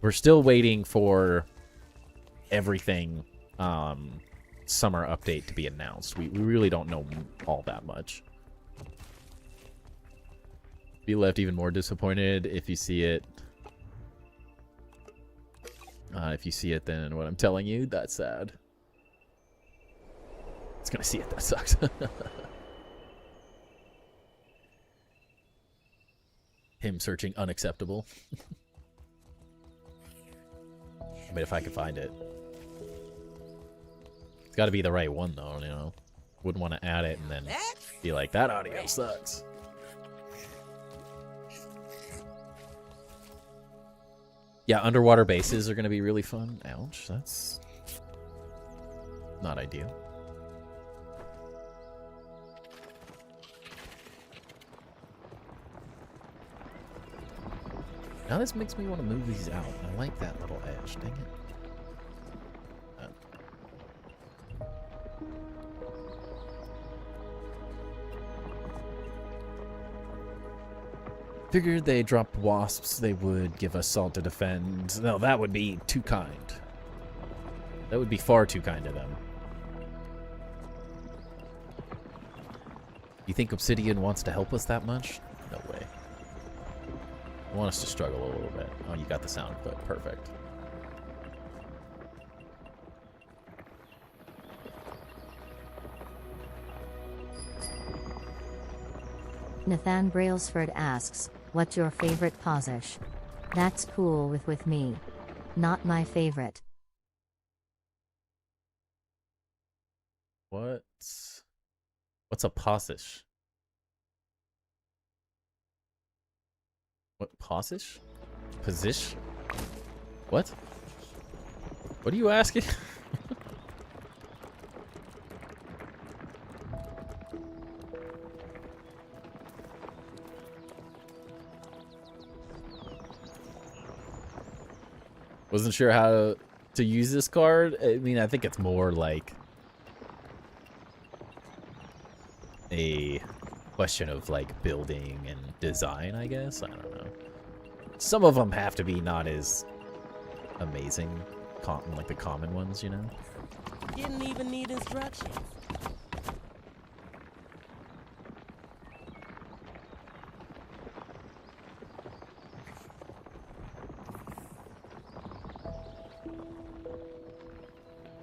We're still waiting for everything summer update to be announced. We really don't know all that much. Be left even more disappointed if you see it. If you see it, then what I'm telling you, that's sad. It's gonna see it, that sucks. Him searching unacceptable. I mean, if I could find it. It's gotta be the right one, though, you know? Wouldn't want to add it and then be like, that audio sucks. Yeah, underwater bases are going to be really fun. Ouch, that's not ideal. Now this makes me want to move these out. I like that little edge. Dang it. Figured they dropped wasps, they would give us salt to defend. No, that would be too kind. That would be far too kind of them. You think Obsidian wants to help us that much? No way. I want us to struggle a little bit. Oh, you got the sound clip. Perfect. Nathan Brailsford asks, what's your favorite posish? That's cool with me. Not my favorite. What's a posish? What posish? Posish? What? What are you asking? Wasn't sure how to use this card. I mean, I think it's more like a question of like building and design, I guess. I don't know. Some of them have to be not as amazing, like the common ones, you know? Didn't even need instructions.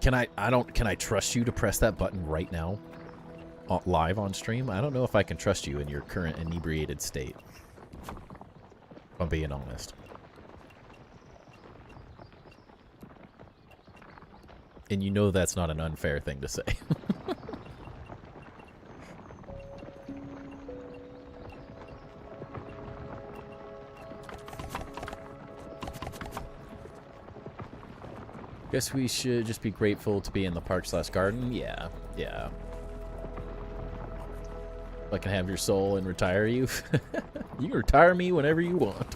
Can I trust you to press that button right now? Live on stream? I don't know if I can trust you in your current inebriated state. If I'm being honest. And you know that's not an unfair thing to say. Guess we should just be grateful to be in the park/garden. Yeah, yeah. If I can have your soul and retire you. You can retire me whenever you want.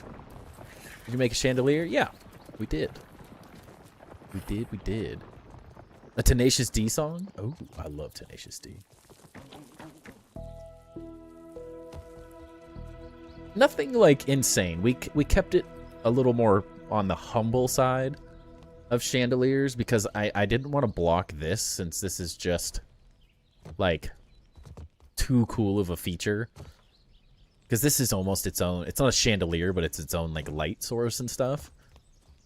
Did you make a chandelier? Yeah, we did. We did. A Tenacious D song? Oh, I love Tenacious D. Nothing like insane. We kept it a little more on the humble side of chandeliers because I didn't want to block this since this is just like, too cool of a feature. Because this is almost its own... It's not a chandelier, but it's its own, like, light source and stuff.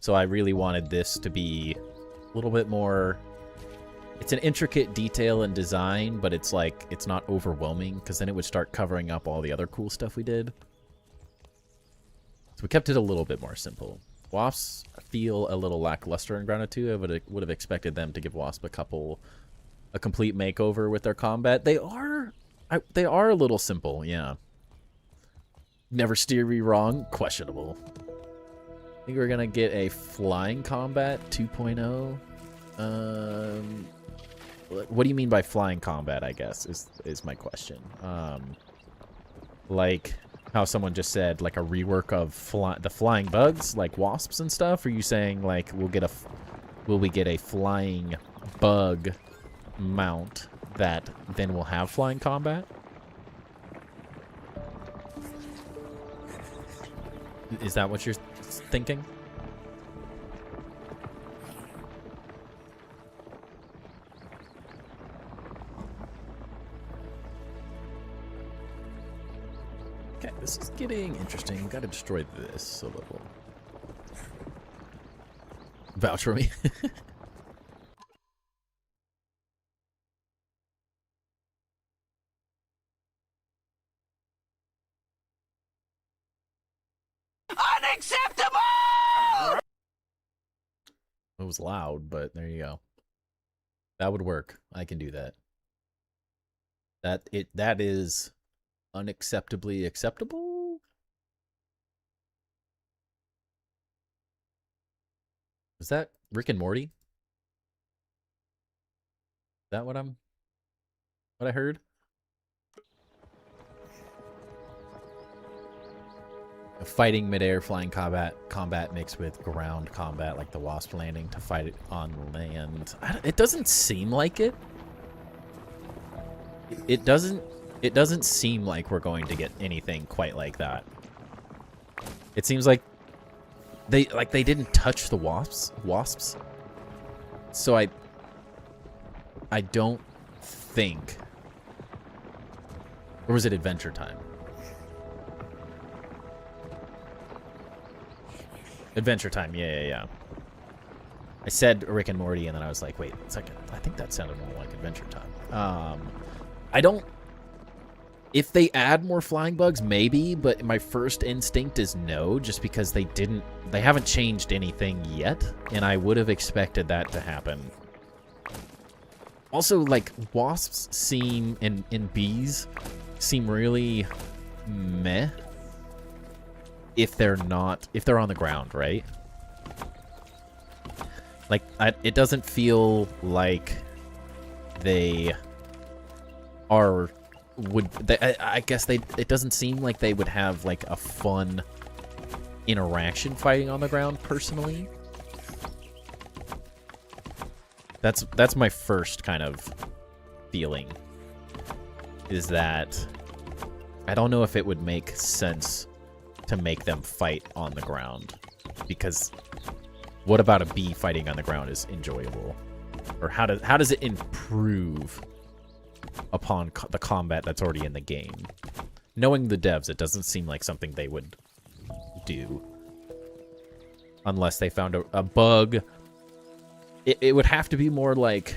So I really wanted this to be a little bit more... It's an intricate detail and design, but it's, like, it's not overwhelming, because then it would start covering up all the other cool stuff we did. So we kept it a little bit more simple. Wasps feel a little lackluster in Grounded 2. I would have expected them to give Wasp a complete makeover with their combat. They are a little simple, yeah. Never steer me wrong, questionable. I think we're gonna get a flying combat 2.0. What do you mean by flying combat, I guess, is my question. Like how someone just said, like a rework of the flying bugs, like wasps and stuff? Are you saying, like, will we get a flying bug mount that then will have flying combat? Is that what you're thinking? Okay, this is getting interesting. Gotta destroy this a little. Vouch for me. Unacceptable! It was loud, but there you go. That would work. I can do that. That is unacceptably acceptable? Is that Rick and Morty? Is that what I heard? Fighting midair flying combat mixed with ground combat, like the Wasp landing to fight it on land. It doesn't seem like it. It doesn't seem like we're going to get anything quite like that. It seems like they didn't touch the wasps. So I don't think. Or was it Adventure Time? Adventure Time, yeah. I said Rick and Morty, and then I was like, wait a second. I think that sounded more like Adventure Time. I don't... If they add more flying bugs, maybe, but my first instinct is no, just because they haven't changed anything yet, and I would have expected that to happen. Also, like, wasps seem, and bees seem really meh. If they're on the ground, right? Like, it doesn't feel like they are, I guess it doesn't seem like they would have, like, a fun interaction fighting on the ground, personally. That's my first kind of feeling, is that I don't know if it would make sense to make them fight on the ground, because what about a bee fighting on the ground is enjoyable? Or how does it improve upon the combat that's already in the game? Knowing the devs, it doesn't seem like something they would do unless they found a bug. It would have to be more like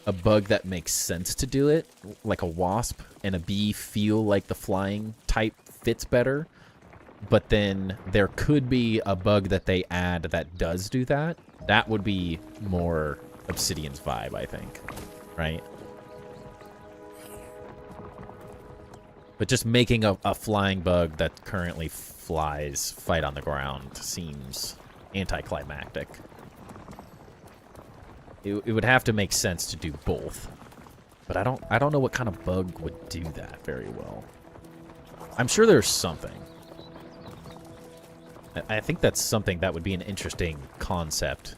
a bug that makes sense to do it, like a wasp and a bee feel like the flying type fits better. But then there could be a bug that they add that does do that. That would be more Obsidian's vibe, I think. Right? But just making a flying bug that currently flies fight on the ground seems anticlimactic. It would have to make sense to do both. But I don't know what kind of bug would do that very well. I'm sure there's something. I think that's something that would be an interesting concept.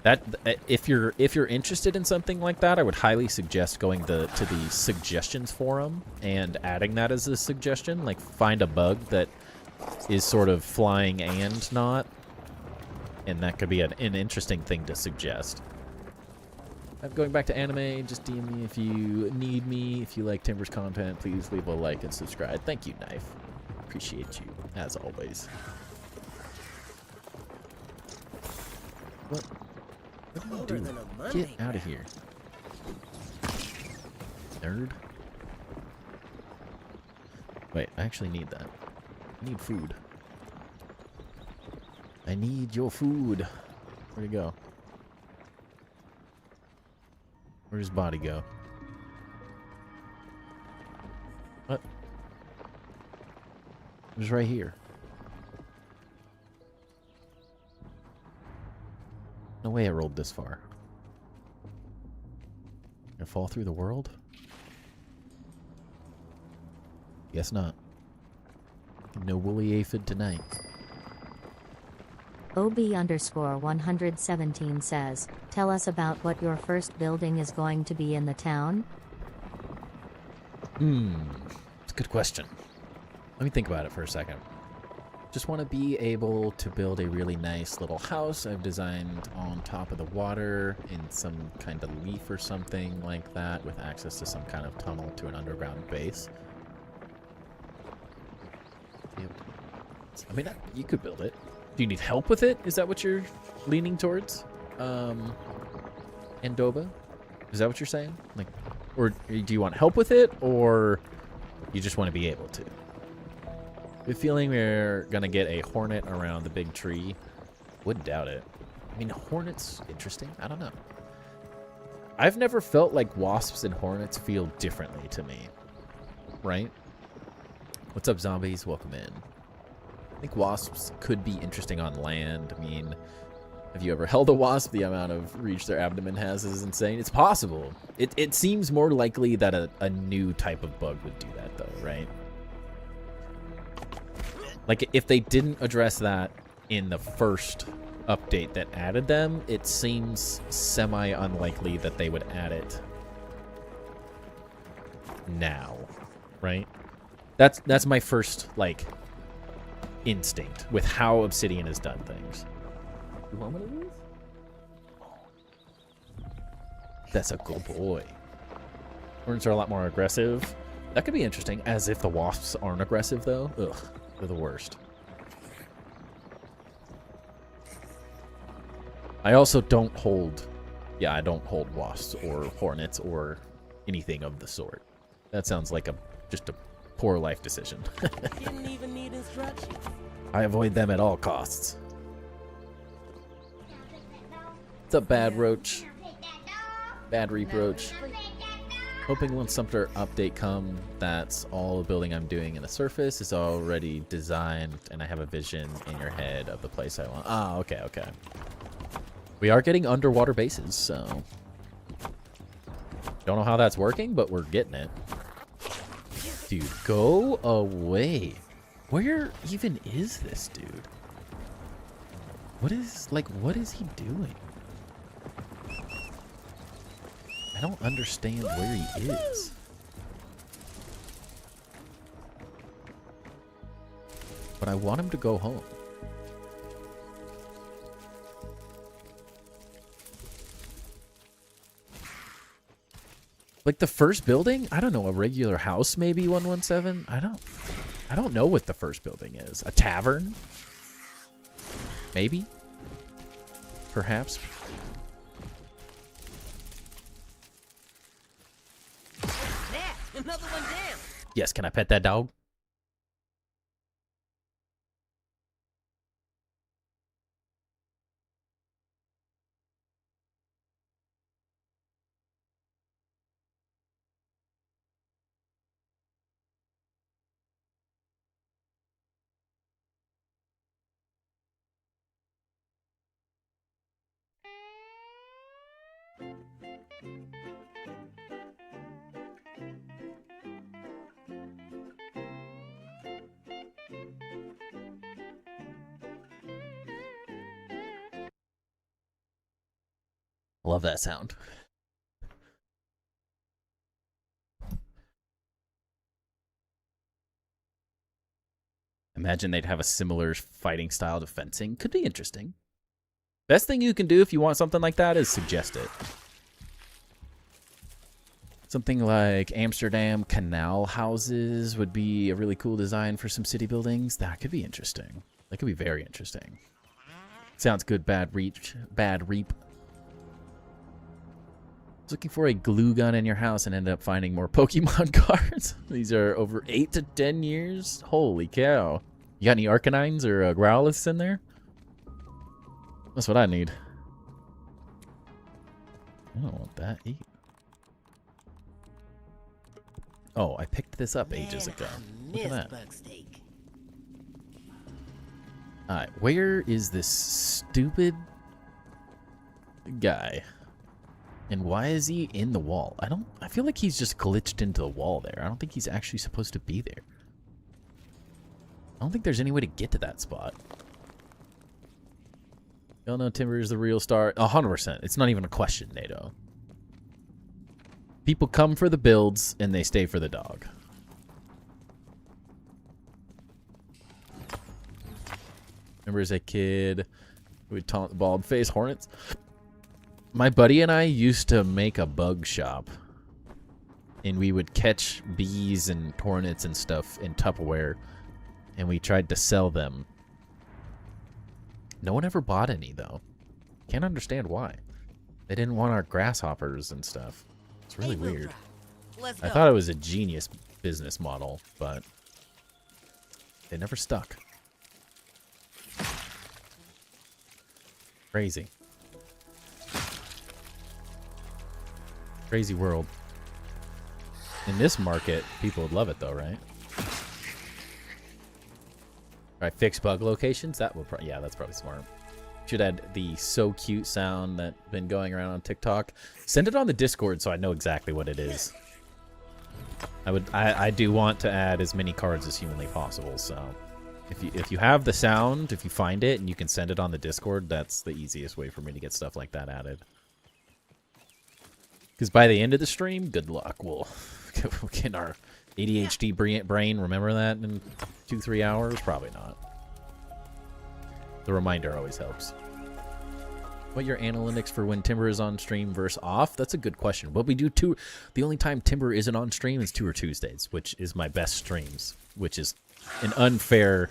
That if you're interested in something like that, I would highly suggest going to the suggestions forum and adding that as a suggestion. Like, find a bug that is sort of flying and not, and that could be an interesting thing to suggest. I'm going back to anime. Just DM me if you need me. If you like Timber's content, please leave a like and subscribe. Thank you, Knife. Appreciate you, as always. What? What are you Colder doing? than a Monday Get out of here. Nerd. Wait, I actually need that. I need food. I need your food. Where'd it go? Where'd his body go? What? It was right here. No way I rolled this far. Gonna fall through the world? Guess not. No woolly aphid tonight. OB_117 says, tell us about what your first building is going to be in the town. It's a good question. Let me think about it for a second. Just want to be able to build a really nice little house I've designed on top of the water in some kind of leaf or something like that with access to some kind of tunnel to an underground base. I mean, you could build it. Do you need help with it? Is that what you're leaning towards? Andoba? Is that what you're saying? Like, or do you want help with it, or you just want to be able to? The feeling we're gonna get a hornet around the big tree. Wouldn't doubt it. I mean, hornets, interesting. I don't know. I've never felt like wasps and hornets feel differently to me. Right? What's up, zombies? Welcome in. I think wasps could be interesting on land. I mean, have you ever held a wasp? The amount of reach their abdomen has is insane. It's possible. It seems more likely that a new type of bug would do that, though, right? Like, if they didn't address that in the first update that added them, it seems semi-unlikely that they would add it now, right? That's my first, like, instinct with how Obsidian has done things. You want one of these? That's a good boy. Hornets are a lot more aggressive. That could be interesting, as if the wasps aren't aggressive, though. Ugh, they're the worst. I also don't hold... Yeah, I don't hold wasps or hornets or anything of the sort. That sounds like just a poor life decision. Didn't even need instructions. I avoid them at all costs. What's up, Bad Roach? Bad Reap Roach. Hoping once Sumter update come, that's all the building I'm doing in the surface is already designed, and I have a vision in your head of the place I want. Ah, okay, okay. We are getting underwater bases, so... Don't know how that's working, but we're getting it. Dude, go away. Where even is this dude? What is he doing? I don't understand where he is. But I want him to go home. Like the first building? I don't know, a regular house maybe, 117? I don't know what the first building is. A tavern? Maybe? Perhaps? That, another one down. Yes, can I pet that dog? Love that sound. Imagine they'd have a similar fighting style to fencing. Could be interesting. Best thing you can do if you want something like that is suggest it. Something like Amsterdam canal houses would be a really cool design for some city buildings. That could be interesting. That could be very interesting. Sounds good, Bad Reap. Bad Reap. I was looking for a glue gun in your house and ended up finding more Pokemon cards. These are over 8 to 10 years. Holy cow. You got any Arcanines or Growliths in there? That's what I need. I don't want that. Eat. Oh, I picked this up ages ago. Look at that. Alright, where is this stupid guy? And why is he in the wall? I feel like he's just glitched into the wall there. I don't think he's actually supposed to be there. I don't think there's any way to get to that spot. Y'all know Timber is the real star. 100%. It's not even a question, NATO. People come for the builds, and they stay for the dog. Remember as a kid, we would taunt the bald-faced hornets? My buddy and I used to make a bug shop. And we would catch bees and hornets and stuff in Tupperware. And we tried to sell them. No one ever bought any, though. Can't understand why. They didn't want our grasshoppers and stuff. It's really weird. I thought it was a genius business model, but they never stuck. Crazy. Crazy world. In this market, people would love it though, right? Alright, fix bug locations. That would probably, yeah, that's probably smart. Should add the so cute sound that's been going around on TikTok. Send it on the Discord so I know exactly what it is. I do want to add as many cards as humanly possible, so if you have the sound, if you find it and you can send it on the Discord, that's the easiest way for me to get stuff like that added. Because by the end of the stream, good luck. We'll get our ADHD brain, remember that in 2-3 hours? Probably not. The reminder always helps. What your analytics for when Timber is on stream versus off? That's a good question. But we do the only time Timber isn't on stream is 2 or Tuesdays, which is my best streams, which is an unfair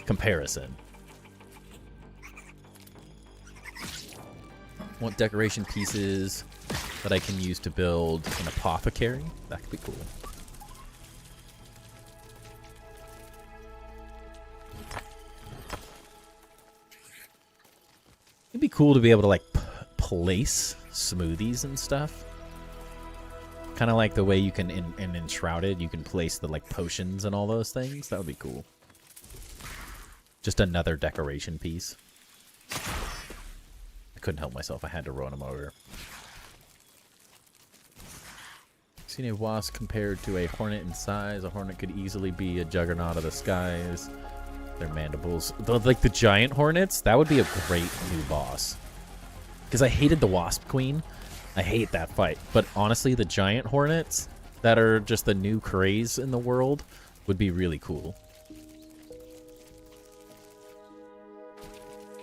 comparison. Want decoration pieces that I can use to build an apothecary? That could be cool. It'd be cool to be able to like place smoothies and stuff. Kind of like the way you can in Enshrouded, you can place the like potions and all those things. That would be cool. Just another decoration piece. I couldn't help myself. I had to run them over. Seen a wasp compared to a hornet in size. A hornet could easily be a juggernaut of the skies. Their mandibles. Like the giant hornets, that would be a great new boss. Because I hated the Wasp Queen. I hate that fight. But honestly, the giant hornets that are just the new craze in the world would be really cool.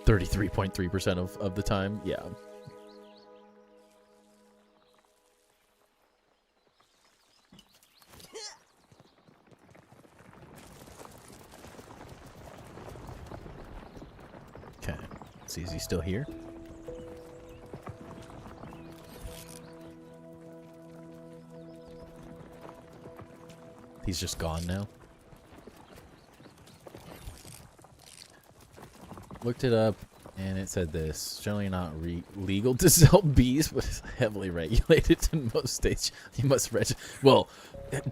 33.3% of the time, yeah. Okay, let's see, is he still here? He's just gone now. Looked it up, and it said this. Generally not legal to sell bees, but it's heavily regulated in most states. You must register. Well,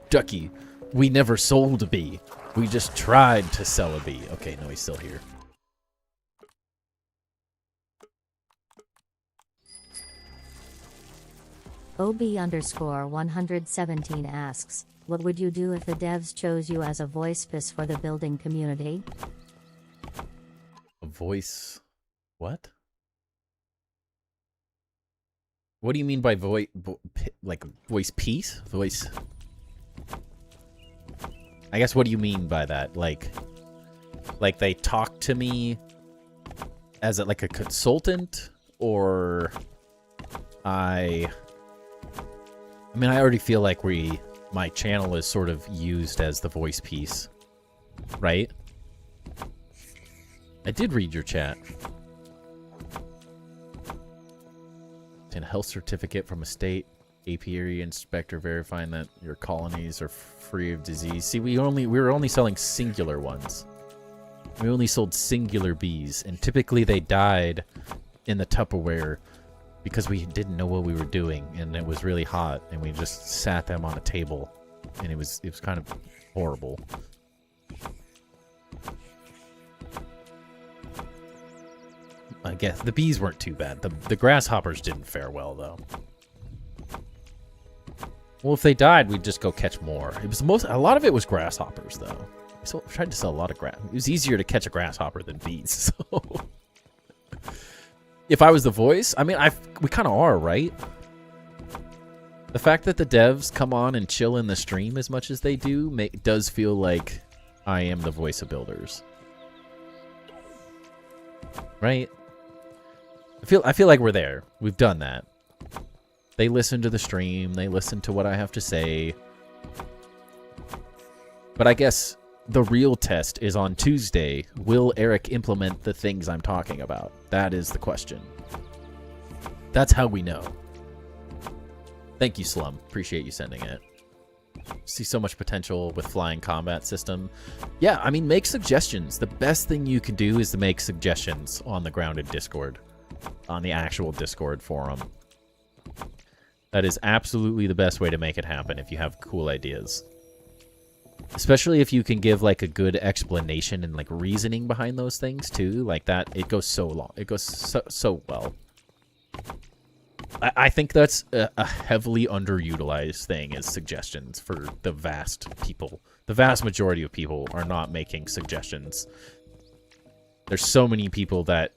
Ducky, we never sold a bee. We just tried to sell a bee. Okay, no, he's still here. OB_117 asks, what would you do if the devs chose you as a voice piece for the building community? A voice... What? What do you mean by like voice piece? Voice... I guess what do you mean by that? Like they talk to me as like a consultant, or I mean, I already feel like my channel is sort of used as the voice piece, right? I did read your chat. And a health certificate from a state apiary inspector verifying that your colonies are free of disease. See, we were only selling singular ones. We only sold singular bees, and typically they died in the Tupperware because we didn't know what we were doing, and it was really hot, and we just sat them on a table, and it was kind of horrible. I guess the bees weren't too bad. The grasshoppers didn't fare well, though. Well, if they died, we'd just go catch more. It was a lot of it was grasshoppers, though. We tried to sell a lot of grass. It was easier to catch a grasshopper than bees. So, if I was the voice, I mean, we kind of are, right? The fact that the devs come on and chill in the stream as much as they do does feel like I am the voice of builders, right? I feel like we're there. We've done that. They listen to the stream. They listen to what I have to say. But I guess the real test is on Tuesday. Will Eric implement the things I'm talking about? That is the question. That's how we know. Thank you, Slum. Appreciate you sending it. See so much potential with flying combat system. Yeah, I mean, make suggestions. The best thing you can do is to make suggestions on the Grounded Discord. On the actual Discord forum. That is absolutely the best way to make it happen if you have cool ideas. Especially if you can give like a good explanation and like reasoning behind those things too. Like that, it goes so long. It goes so well. I think that's a heavily underutilized thing is suggestions for the vast people. The vast majority of people are not making suggestions. There's so many people that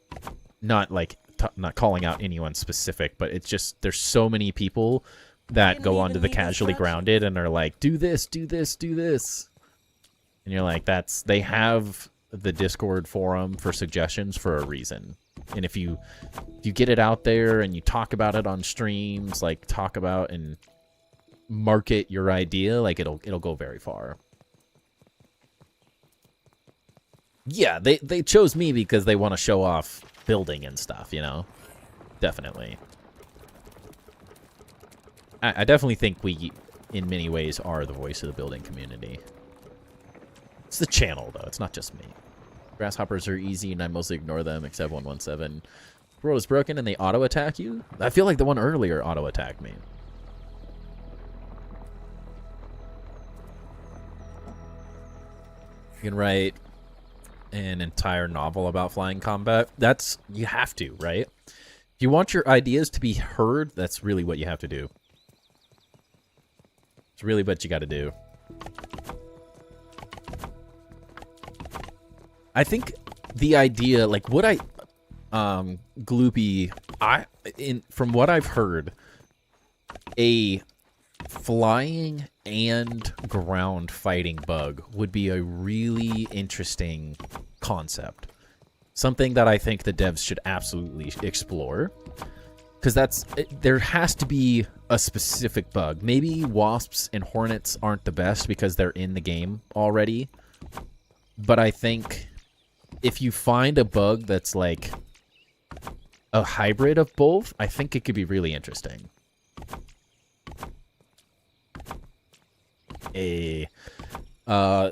not like not calling out anyone specific, but it's just there's so many people that go onto the Casually Grounded and are like, do this, do this, do this. And you're like, they have the Discord forum for suggestions for a reason. And if you get it out there and you talk about it on streams, like talk about and market your idea, like it'll go very far. Yeah, they chose me because they want to show off building and stuff, you know? Definitely. I definitely think we, in many ways, are the voice of the building community. It's the channel, though. It's not just me. Grasshoppers are easy, and I mostly ignore them, except 117. The world is broken, and they auto-attack you? I feel like the one earlier auto-attacked me. You can write an entire novel about flying combat. You have to, right? If you want your ideas to be heard, that's really what you have to do. It's really what you got to do. I think the idea, like what Gloopy, from what I've heard, a flying and ground fighting bug would be a really interesting concept. Something that I think the devs should absolutely explore. Because there has to be a specific bug. Maybe wasps and hornets aren't the best because they're in the game already. But I think if you find a bug that's like a hybrid of both, I think it could be really interesting.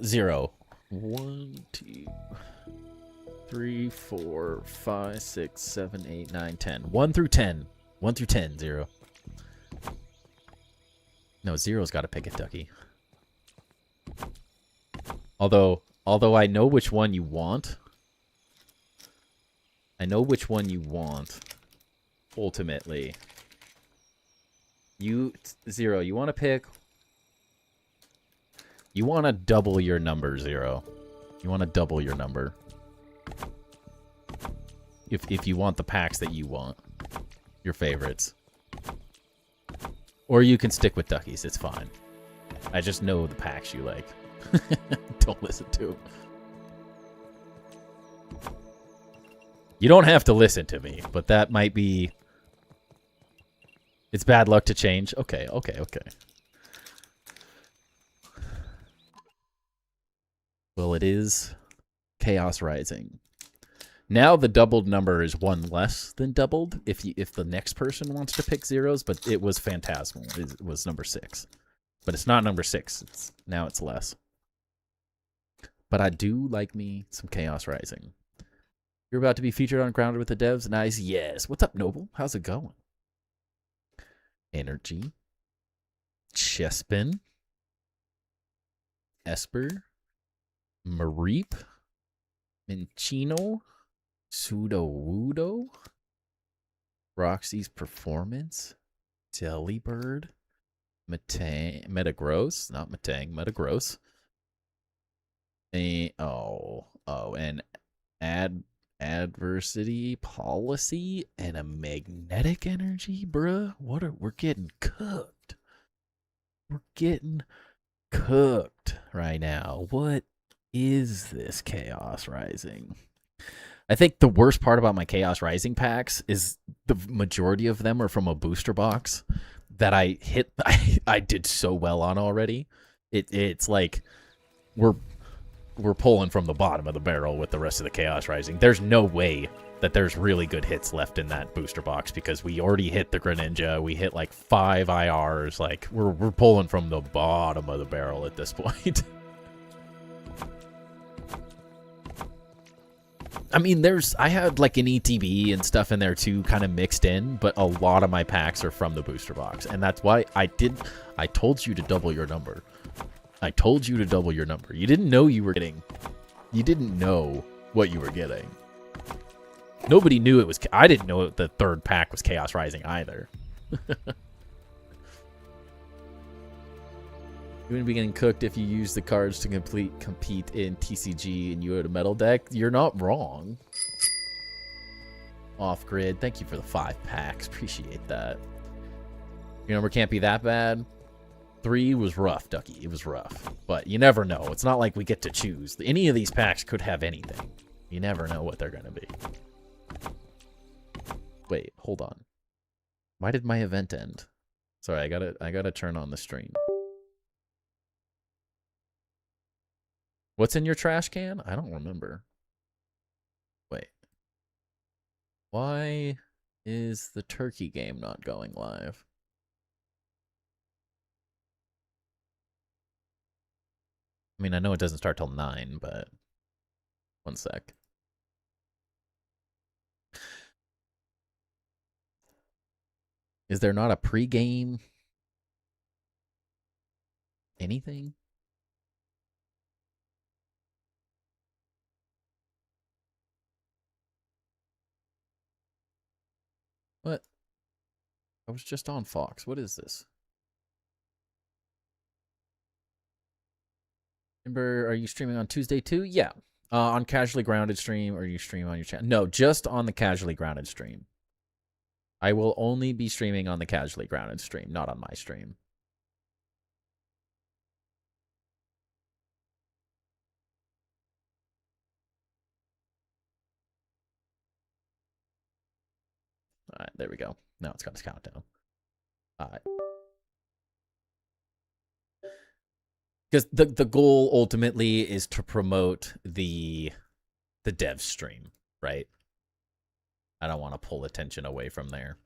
Zero. 1, 2, 3, 4, 5, 6, 7, 8, 9, 10. 1 through 10. 1 through 10, 0. No, 0's got to pick it, Ducky. Although I know which one you want. I know which one you want. Ultimately. 0, you want to pick... You want to double your number, 0. You want to double your number. If you want the packs that you want. Your favorites. Or you can stick with Duckies, it's fine. I just know the packs you like. Don't listen to them. You don't have to listen to me, but that might be It's bad luck to change. Okay, okay, okay. Well, it is Chaos Rising. Now the doubled number is one less than doubled if the next person wants to pick zeros, but it was Phantasmal. It was number 6. But it's not number 6. Now it's less. But I do like me some Chaos Rising. You're about to be featured on Grounded with the Devs. Nice. Yes. What's up, Noble? How's it going? Energy. Chespin. Esper. Mareep. Minchino. Pseudo-Wudo. Roxy's Performance. Delibird. Metagross. Not Metang. Metagross. And Adversity Policy and a Magnetic Energy, bruh. We're getting cooked. We're getting cooked right now. What is this Chaos Rising? I think the worst part about my Chaos Rising packs is the majority of them are from a booster box that I did so well on already. It's like we're pulling from the bottom of the barrel with the rest of the Chaos Rising. There's no way that there's really good hits left in that booster box because we already hit the Greninja. We hit like 5 IRs. Like we're pulling from the bottom of the barrel at this point. I mean, I had like an ETB and stuff in there too, kind of mixed in, but a lot of my packs are from the booster box, and that's why I told you to double your number. I told you to double your number. You didn't know you were getting. You didn't know what you were getting. Nobody knew it was. I didn't know the third pack was Chaos Rising either. You wouldn't be getting cooked if you use the cards to compete in TCG and you had a metal deck. You're not wrong. Off grid. Thank you for the 5 packs. Appreciate that. Your number can't be that bad. 3 was rough, Ducky. It was rough. But you never know. It's not like we get to choose. Any of these packs could have anything. You never know what they're going to be. Wait, hold on. Why did my event end? Sorry, I gotta turn on the stream. What's in your trash can? I don't remember. Wait. Why is the turkey game not going live? I mean, I know it doesn't start till 9, but one sec. Is there not a pre-game anything? What? I was just on Fox. What is this? Ember, are you streaming on Tuesday too? Yeah. On Casually Grounded stream, or you stream on your channel? No, just on the Casually Grounded stream. I will only be streaming on the Casually Grounded stream, not on my stream. All right, there we go. Now it's got its countdown. All right. Because the goal ultimately is to promote the dev stream, right? I don't want to pull attention away from there.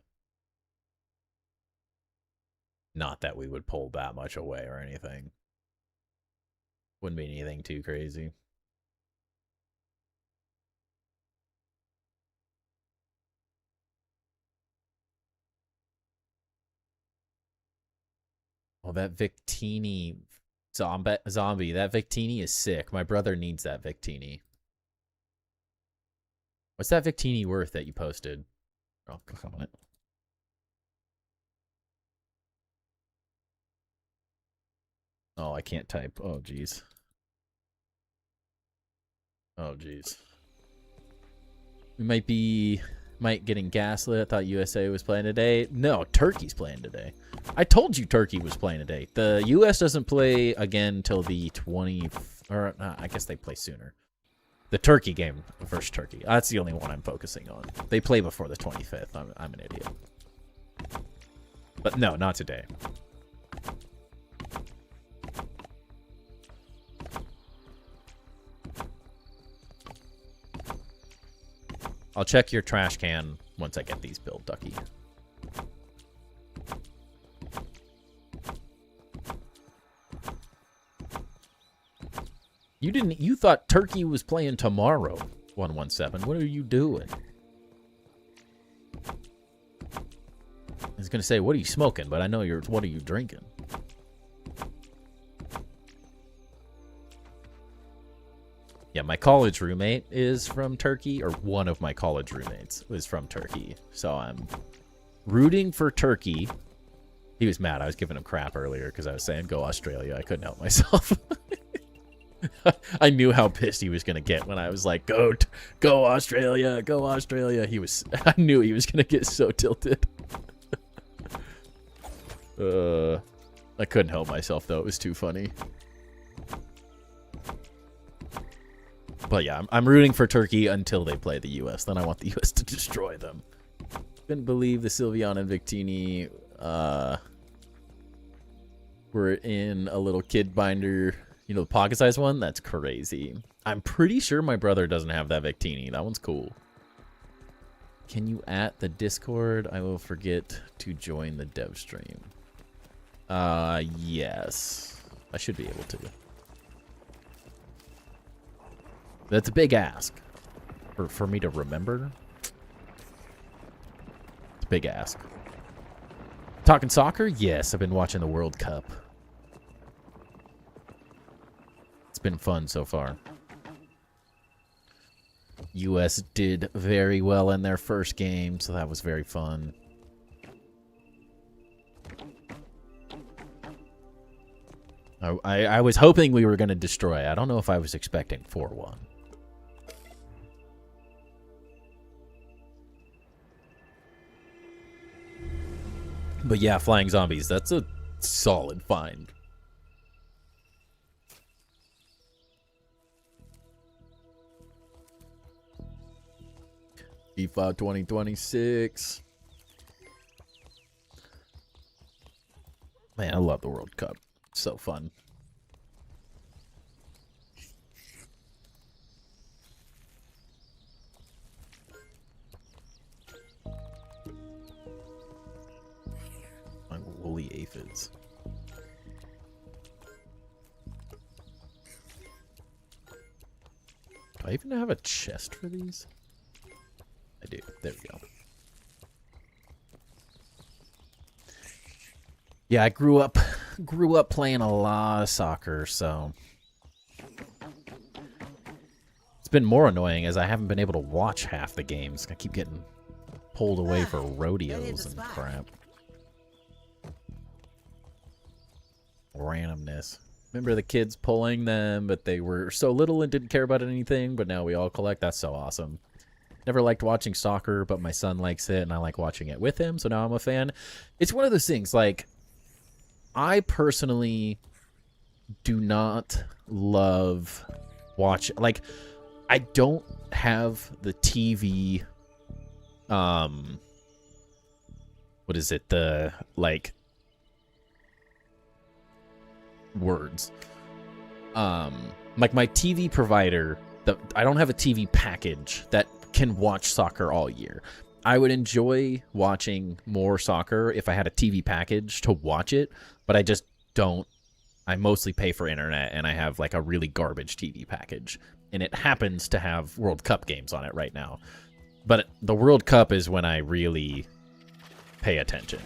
Not that we would pull that much away or anything. Wouldn't be anything too crazy. Oh, that Victini zombie. That Victini is sick. My brother needs that Victini. What's that Victini worth that you posted? Oh, click on it. Oh, I can't type. Oh, jeez. Oh, jeez. We might getting gaslit. I thought USA was playing today. No, Turkey's playing today. I told you Turkey was playing today. The US doesn't play again till the 20th, or I guess they play sooner. The Turkey game versus Turkey. That's the only one I'm focusing on. They play before the 25th. I'm an idiot. But no, not today. I'll check your trash can once I get these built, Ducky. You thought Turkey was playing tomorrow, 117. What are you doing? I was gonna say, what are you smoking? But I know what are you drinking? Yeah, my college roommate is from Turkey, or one of my college roommates was from Turkey. So I'm rooting for Turkey. He was mad. I was giving him crap earlier because I was saying go Australia. I couldn't help myself. I knew how pissed he was gonna get when I was like, go Australia, go Australia. I knew he was gonna get so tilted. I couldn't help myself though. It was too funny. But yeah, I'm rooting for Turkey until they play the U.S. Then I want the U.S. to destroy them. Couldn't believe the Sylveon and Victini were in a little kid binder. You know, the pocket-sized one? That's crazy. I'm pretty sure my brother doesn't have that Victini. That one's cool. Can you at the Discord? I will forget to join the dev stream. Yes. I should be able to. That's a big ask. For me to remember. It's a big ask. Talking soccer? Yes, I've been watching the World Cup. It's been fun so far. US did very well in their first game, so that was very fun. I was hoping we were going to destroy. I don't know if I was expecting 4-1. But yeah, flying zombies, that's a solid find. FIFA 2026. Man, I love the World Cup. It's so fun. My woolly aphids. Do I even have a chest for these? I do. There we go. Yeah, I grew up playing a lot of soccer, so it's been more annoying as I haven't been able to watch half the games. I keep getting pulled away for rodeos and crap. Randomness. Remember the kids pulling them, but they were so little and didn't care about anything, but now we all collect. That's so awesome. Never liked watching soccer, but my son likes it, and I like watching it with him, so now I'm a fan. It's one of those things, like, I personally do not love like, I don't have the TV, what is it, the, like, words. Like, my TV provider, I don't have a TV package that can watch soccer all year. I would enjoy watching more soccer if I had a TV package to watch it, but I just don't. I mostly pay for internet, and I have like a really garbage TV package, and it happens to have World Cup games on it right now. But the World Cup is when I really pay attention.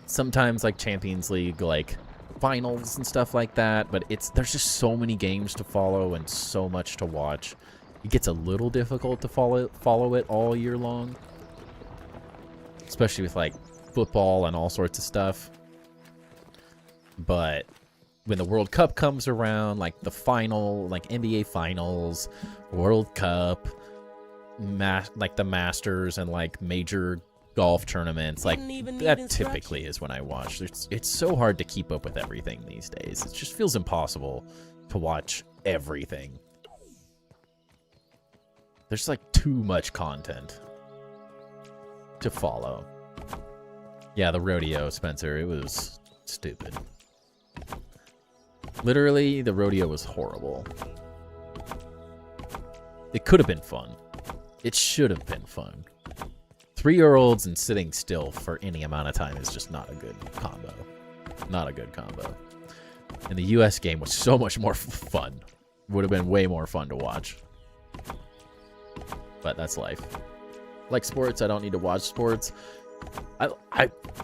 Sometimes like Champions League, like finals and stuff like that, but there's just so many games to follow and so much to watch. It gets a little difficult to follow it all year long, especially with like football and all sorts of stuff. But when the World Cup comes around, like the final, like NBA Finals, World Cup, like the Masters and like major golf tournaments, like that typically is when I watch. It's so hard to keep up with everything these days. It just feels impossible to watch everything. There's like too much content to follow. Yeah, the rodeo, Spencer. It was stupid. Literally, the rodeo was horrible. It could have been fun. It should have been fun. 3-year-olds and sitting still for any amount of time is just not a good combo. Not a good combo. And the US game was so much more fun. Would have been way more fun to watch. But that's life. Like sports, I don't need to watch sports.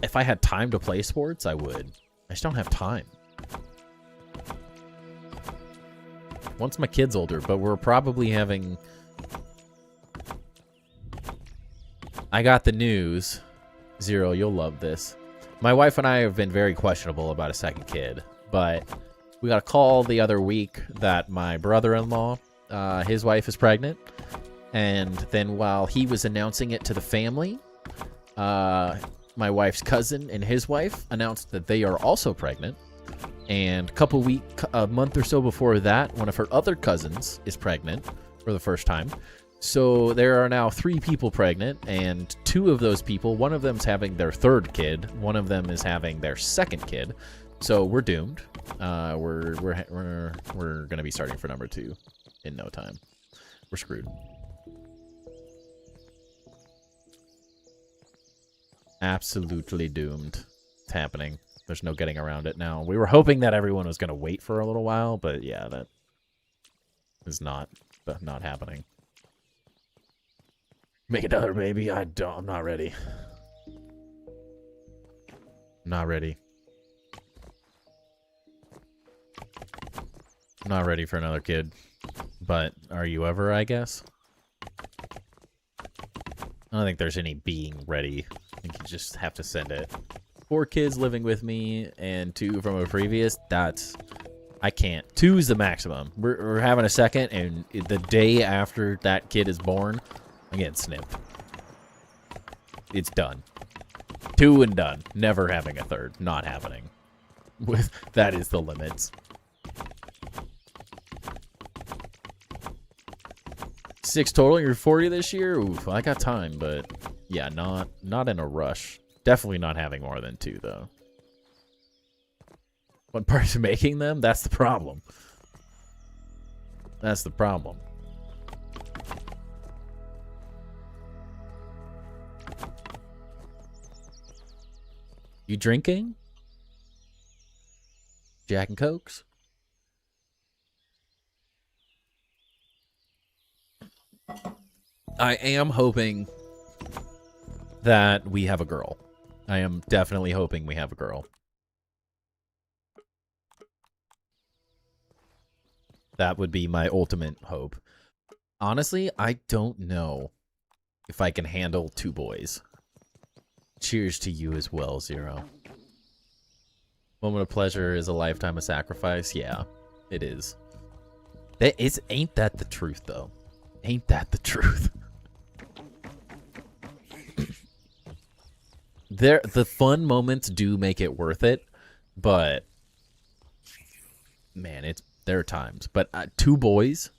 If I had time to play sports, I would. I just don't have time. Once my kid's older, but we're probably having... I got the news. Zero, you'll love this. My wife and I have been very questionable about a second kid, but we got a call the other week that my brother-in-law, his wife is pregnant, and then while he was announcing it to the family, my wife's cousin and his wife announced that they are also pregnant. And a month or so before that, one of her other cousins is pregnant for the first time. So there are now 3 people pregnant, and 2 of those people, one of them's having their 3rd kid, one of them is having their 2nd kid. So we're doomed. We're gonna be starting for number 2 in no time. We're screwed. Absolutely doomed. It's happening. There's no getting around it now. We were hoping that everyone was going to wait for a little while, but yeah, that is not happening. Make another baby? I'm not ready. Not ready. Not ready for another kid. But are you ever, I guess? I don't think there's any being ready. I think you just have to send it. 4 kids living with me and 2 from a previous, I can't. 2 is the maximum. We're having a second, and the day after that kid is born, I'm getting snipped. It's done. 2 and done. Never having a 3rd. Not happening. That is the limits. 6 total. You're 40 this year? Oof, I got time, but yeah, not in a rush. Definitely not having more than 2, though. What part's making them? That's the problem. That's the problem. You drinking? Jack and Cokes? I am hoping that we have a girl. I am definitely hoping we have a girl. That would be my ultimate hope. Honestly, I don't know if I can handle 2 boys. Cheers to you as well, Zero. Moment of pleasure is a lifetime of sacrifice. Yeah, it is. Ain't that the truth, though? Ain't that the truth? The fun moments do make it worth it, but man, there are times. But 2 boys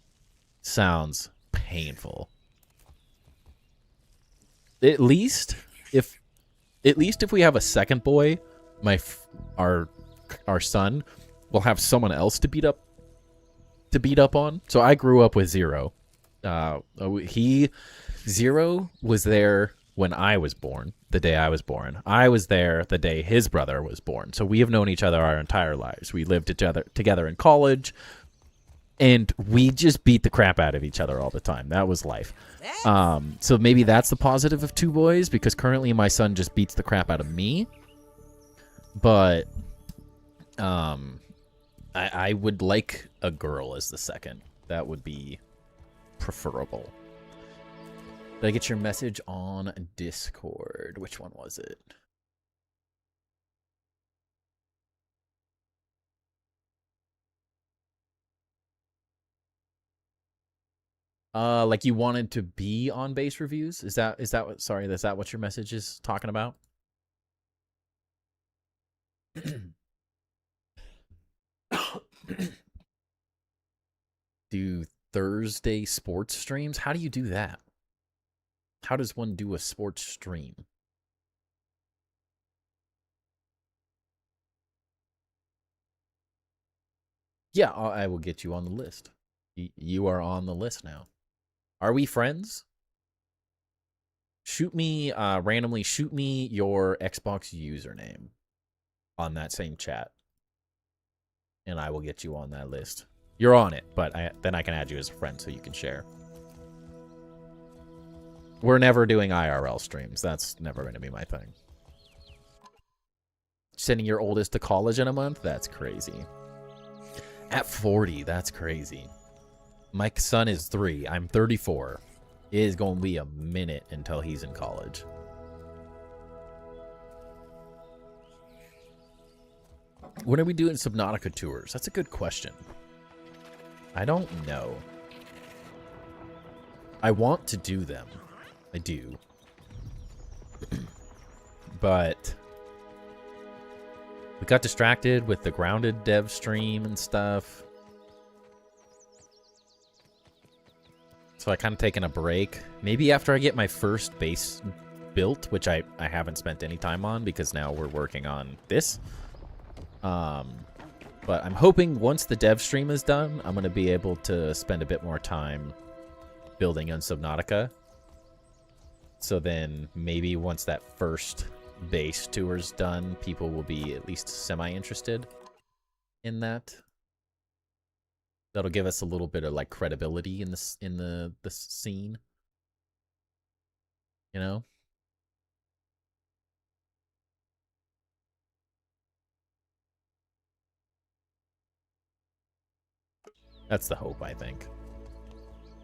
sounds painful. At least if we have a second boy, our son will have someone else to beat up on. So I grew up with Zero. Zero was there when I was born, the day I was born. I was there the day his brother was born. So we have known each other our entire lives. We lived together in college, and we just beat the crap out of each other all the time. That was life. So maybe that's the positive of 2 boys, because currently my son just beats the crap out of me. But I would like a girl as the second. That would be preferable. Did I get your message on Discord? Which one was it? Like you wanted to be on base reviews? Is that what, sorry, is that what your message is talking about? Do Thursday sports streams? How do you do that? How does one do a sports stream? Yeah, I will get you on the list. You are on the list now. Are we friends? Shoot me, randomly shoot me your Xbox username on that same chat. And I will get you on that list. You're on it, but then I can add you as a friend so you can share. We're never doing IRL streams. That's never going to be my thing. Sending your oldest to college in a month? That's crazy. At 40, that's crazy. My son is 3. I'm 34. It is going to be a minute until he's in college. When are we doing Subnautica tours? That's a good question. I don't know. I want to do them. I do. But we got distracted with the Grounded dev stream and stuff. So I kind of taken a break. Maybe after I get my first base built, which I haven't spent any time on because now we're working on this. But I'm hoping once the dev stream is done, I'm going to be able to spend a bit more time building on Subnautica. So then maybe once that first base tour's done, people will be at least semi-interested in that. That'll give us a little bit of like credibility in the scene. You know? That's the hope, I think.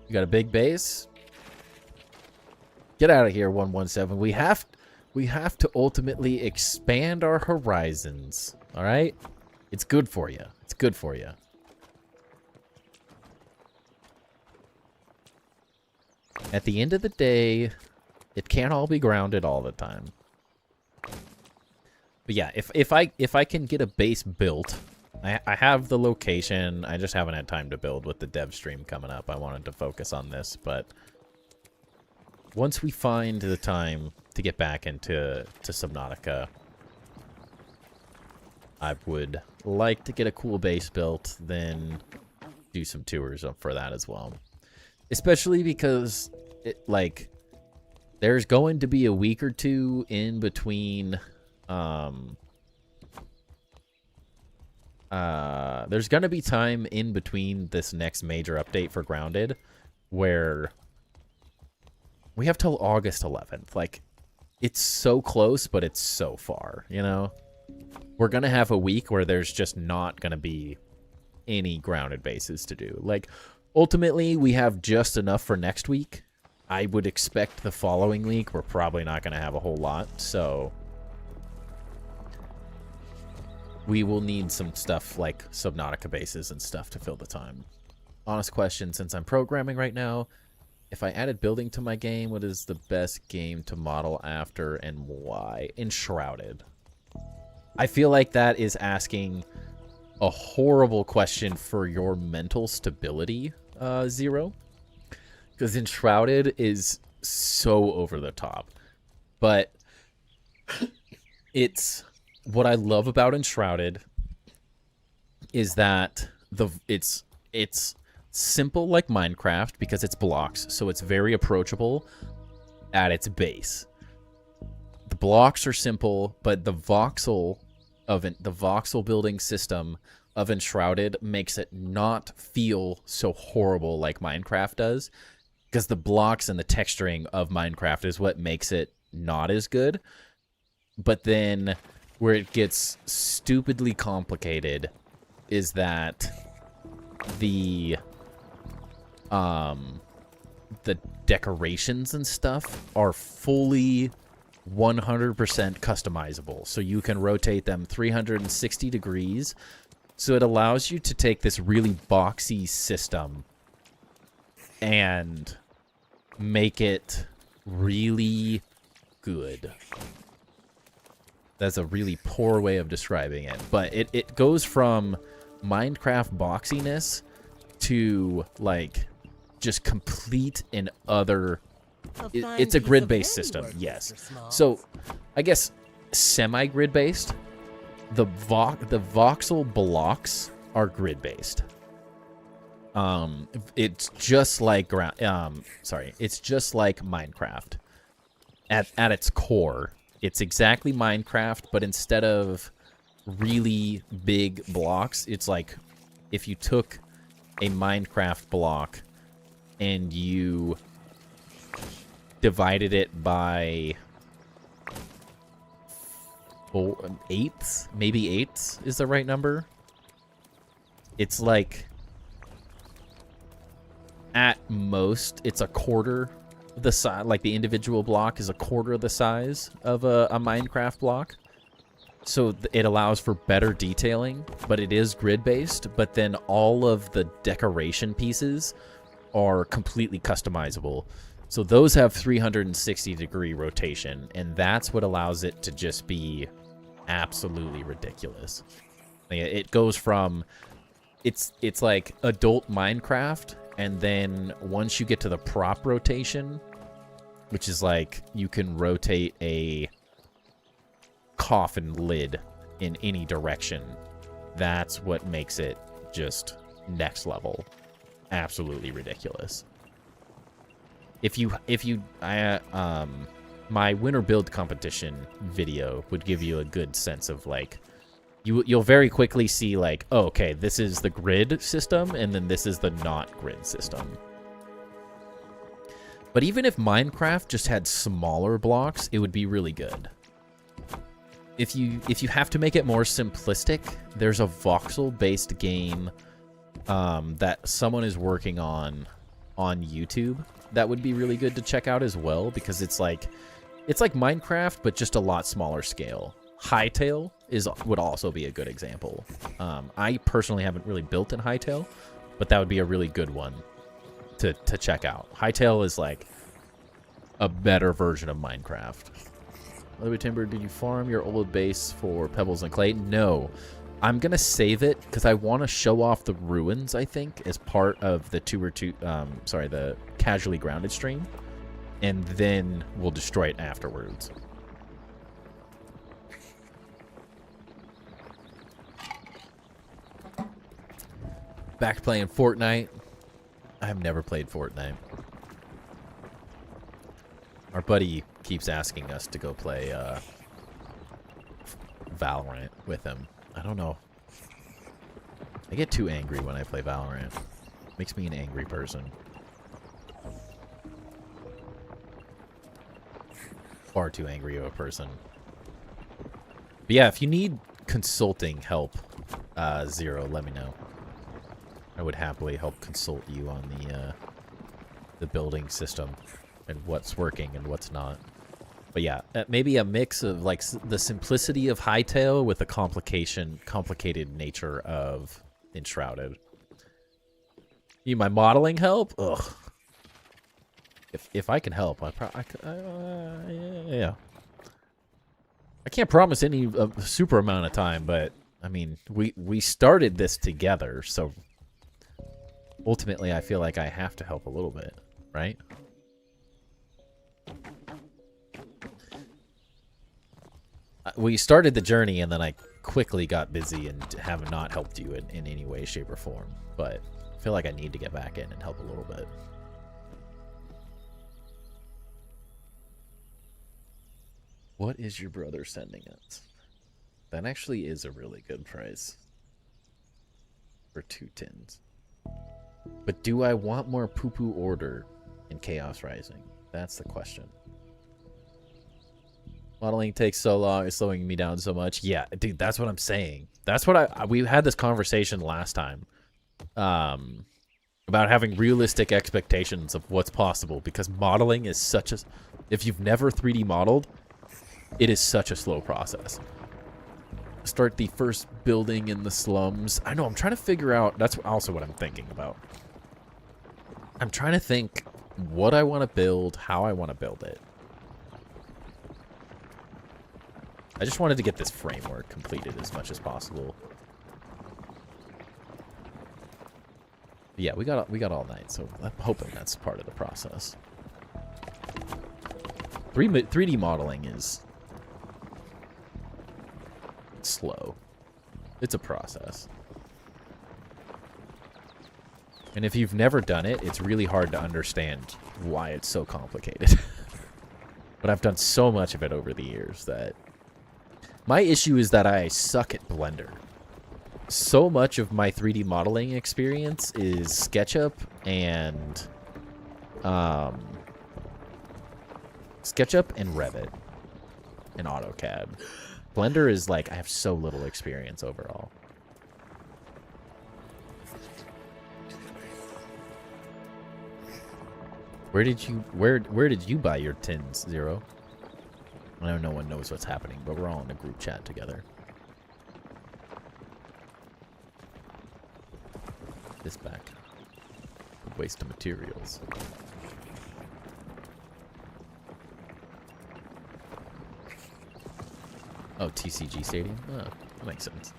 You got a big base? Get out of here, 117. We have to ultimately expand our horizons. All right? It's good for you. It's good for you. At the end of the day, it can't all be grounded all the time. But yeah, if I can get a base built, I have the location. I just haven't had time to build with the dev stream coming up. I wanted to focus on this, but once we find the time to get back into Subnautica, I would like to get a cool base built, then do some tours up for that as well. Especially because, there's going to be a week or two in between, there's going to be time in between this next major update for Grounded where we have till August 11th. Like, it's so close, but it's so far, you know? We're going to have a week where there's just not going to be any Grounded bases to do. Like, ultimately, we have just enough for next week. I would expect the following week we're probably not going to have a whole lot, so we will need some stuff like Subnautica bases and stuff to fill the time. Honest question, since I'm programming right now, if I added building to my game, what is the best game to model after and why? Enshrouded. I feel like that is asking a horrible question for your mental stability, Zero. Because Enshrouded is so over the top. But it's what I love about Enshrouded is that it's simple like Minecraft because it's blocks, so it's very approachable at its base. The blocks are simple, but the voxel building system of Enshrouded makes it not feel so horrible like Minecraft does, because the blocks and the texturing of Minecraft is what makes it not as good. But then where it gets stupidly complicated is that the decorations and stuff are fully 100% customizable. So you can rotate them 360 degrees. So it allows you to take this really boxy system and make it really good. That's a really poor way of describing it. But it goes from Minecraft boxiness to, like, just complete and other... It's a grid-based system, yes. So, I guess semi-grid-based. The voxel blocks are grid based. It's just like it's just like Minecraft. At its core, it's exactly Minecraft, but instead of really big blocks, it's like if you took a Minecraft block and you divided it by 8, maybe 8 is the right number. It's like at most it's a quarter the size, like the individual block is a quarter of the size of a Minecraft block. So it allows for better detailing, but it is grid based, but then all of the decoration pieces are completely customizable. So those have 360-degree rotation, and that's what allows it to just be absolutely ridiculous. It goes from it's like adult Minecraft, and then once you get to the prop rotation, which is like you can rotate a coffin lid in any direction, that's what makes it just next level, absolutely ridiculous. My winter build competition video would give you a good sense of like, you'll very quickly see like, oh, okay, this is the grid system, and then this is the not grid system. But even if Minecraft just had smaller blocks, it would be really good. If you have to make it more simplistic, there's a voxel-based game that someone is working on YouTube that would be really good to check out as well, because it's like Minecraft but just a lot smaller scale. Hytale would also be a good example. I personally haven't really built in Hytale, but that would be a really good one to check out. Hytale is like a better version of Minecraft. Lily Timber, did you farm your old base for pebbles and clay? No. I'm going to save it because I want to show off the ruins, I think, as part of the the Casually Grounded stream. And then we'll destroy it afterwards. Back to playing Fortnite. I've never played Fortnite. Our buddy keeps asking us to go play Valorant with him. I don't know. I get too angry when I play Valorant. Makes me an angry person. Far too angry of a person. But yeah, if you need consulting help, Zero, let me know. I would happily help consult you on the building system and what's working and what's not. But yeah, maybe a mix of like the simplicity of Hytale with the complicated nature of Enshrouded. Need my modeling help? Ugh. If I can help, yeah. I can't promise any super amount of time, but I mean, we started this together, so ultimately I feel like I have to help a little bit, right? We started the journey, and then I quickly got busy and have not helped you in any way, shape, or form. But I feel like I need to get back in and help a little bit. What is your brother sending us? That actually is a really good price. For 2 tins. But do I want more poo-poo order in Chaos Rising? That's the question. Modeling takes so long, it's slowing me down so much. Yeah, dude, that's what I'm saying. That's what we had this conversation last time. About having realistic expectations of what's possible, because modeling is such a... If you've never 3D modeled, it is such a slow process. Start the first building in the slums. I know, I'm trying to figure out... That's also what I'm thinking about. I'm trying to think what I want to build, how I want to build it. I just wanted to get this framework completed as much as possible. But yeah, we got all night, so I'm hoping that's part of the process. 3D modeling is slow. It's a process. And if you've never done it, it's really hard to understand why it's so complicated. But I've done so much of it over the years that... My issue is that I suck at Blender. So much of my 3D modeling experience is SketchUp and... SketchUp and Revit. And AutoCAD. Blender is like, I have so little experience overall. Where did you buy your tins, Zero? I know no one knows what's happening, but we're all in a group chat together. This back. Waste of materials. Oh, TCG Stadium? Oh, that makes sense.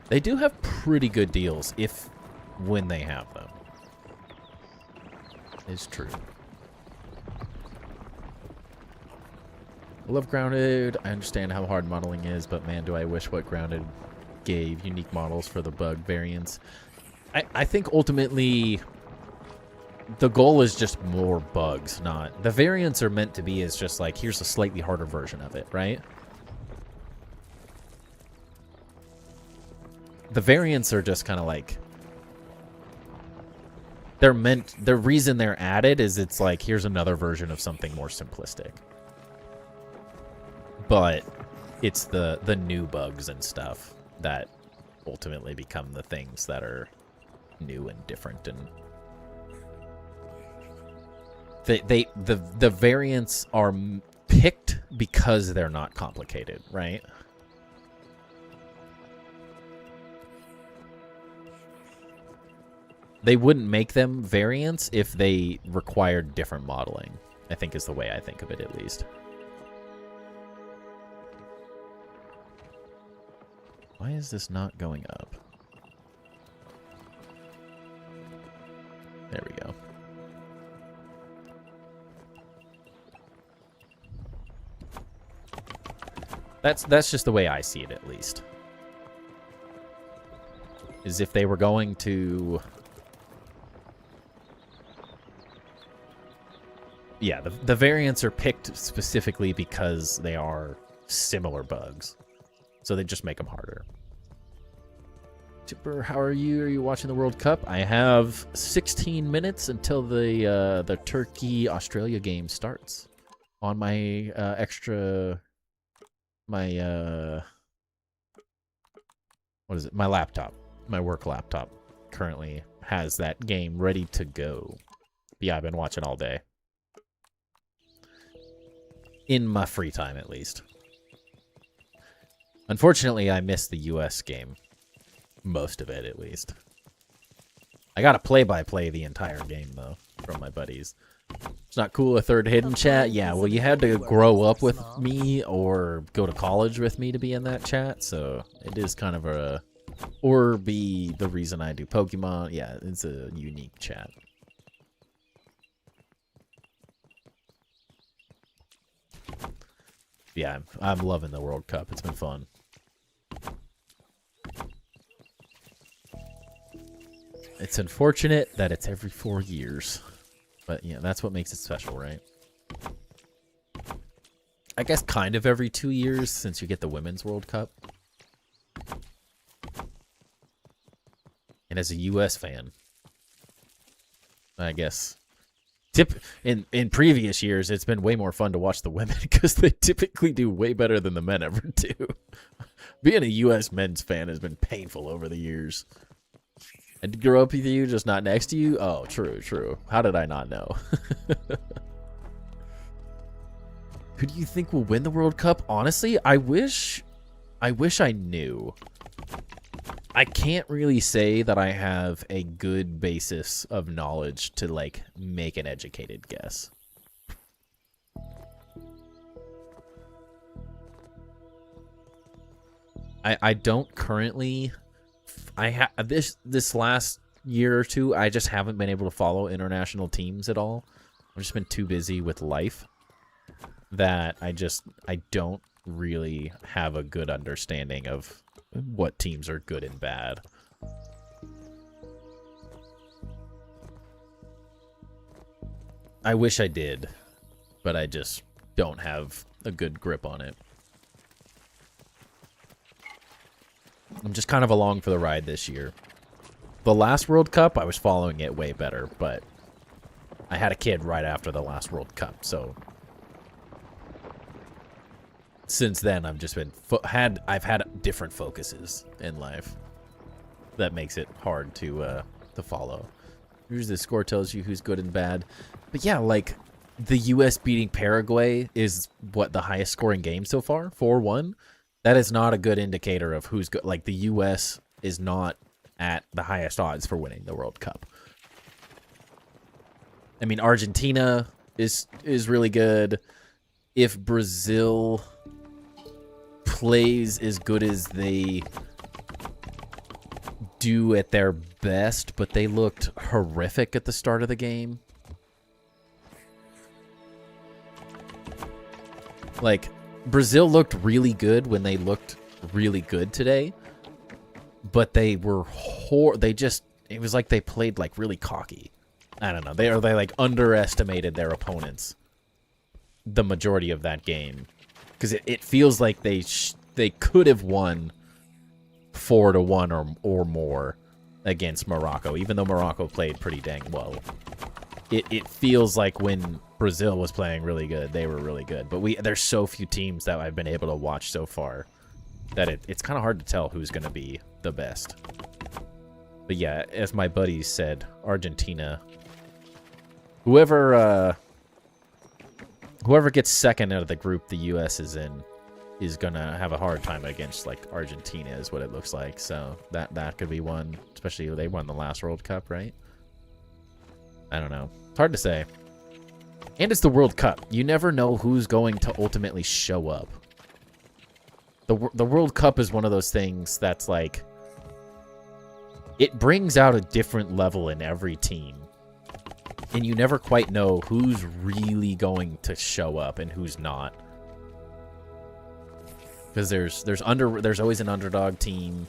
They do have pretty good deals when they have them. It's true. I love Grounded. I understand how hard modeling is, but man, do I wish what Grounded gave unique models for the bug variants. I think ultimately the goal is just more bugs, not... The variants are meant to be as just like, here's a slightly harder version of it, right? The variants are just kind of like... They're meant... The reason they're added is it's like, here's another version of something more simplistic. But it's the new bugs and stuff that ultimately become the things that are new and different, and the variants are picked because they're not complicated, right? They wouldn't make them variants if they required different modeling, I think is the way I think of it, at least. Why is this not going up? There we go. That's just the way I see it, at least. Is if they were going to... Yeah, the variants are picked specifically because they are similar bugs. So they just make them harder. Chipper, how are you? Are you watching the World Cup? I have 16 minutes until the Turkey-Australia game starts. On my what is it? My laptop. My work laptop currently has that game ready to go. Yeah, I've been watching all day. In my free time, at least. Unfortunately, I missed the US game. Most of it, at least. I got a play-by-play the entire game, though, from my buddies. It's not cool, a third hidden chat? Yeah, well, you had to grow up with me or go to college with me to be in that chat, so it is kind of a... Or be the reason I do Pokemon. Yeah, it's a unique chat. Yeah, I'm loving the World Cup. It's been fun. It's unfortunate that it's every 4 years. But, yeah, that's what makes it special, right? I guess kind of every 2 years since you get the Women's World Cup. And as a U.S. fan, I guess... In previous years, it's been way more fun to watch the women because they typically do way better than the men ever do. Being a U.S. men's fan has been painful over the years. And to grow up with you, just not next to you? Oh, true, true. How did I not know? Who do you think will win the World Cup? Honestly, I wish I knew. I can't really say that I have a good basis of knowledge to, like, make an educated guess. I don't currently... This last year or two, I just haven't been able to follow international teams at all. I've just been too busy with life that I don't really have a good understanding of what teams are good and bad. I wish I did, but I just don't have a good grip on it. I'm just kind of along for the ride this year. The last World Cup, I was following it way better, but I had a kid right after the last World Cup, so since then I've just been I've had different focuses in life. That makes it hard to follow. Usually the score tells you who's good and bad, but yeah, like the U.S. beating Paraguay is what the highest scoring game so far, 4-1. That is not a good indicator of who's good. Like the U.S. is not at the highest odds for winning the World Cup. I mean, Argentina is really good. If Brazil plays as good as they do at their best, but they looked horrific at the start of the game. Like, Brazil looked really good when they looked really good today, but they were it was like they played like really cocky. I don't know. They like underestimated their opponents the majority of that game, because it feels like they could have won 4-1 or more against Morocco, even though Morocco played pretty dang well. It feels like when Brazil was playing really good, they were really good. But there's so few teams that I've been able to watch so far that it's kind of hard to tell who's going to be the best. But yeah, as my buddies said, Argentina. Whoever gets second out of the group the U.S. is in is going to have a hard time against, like, Argentina is what it looks like. So that could be one, especially if they won the last World Cup, right? I don't know. It's hard to say. And it's the World Cup. You never know who's going to ultimately show up. The World Cup is one of those things that's like, it brings out a different level in every team. And you never quite know who's really going to show up and who's not. Because there's always an underdog team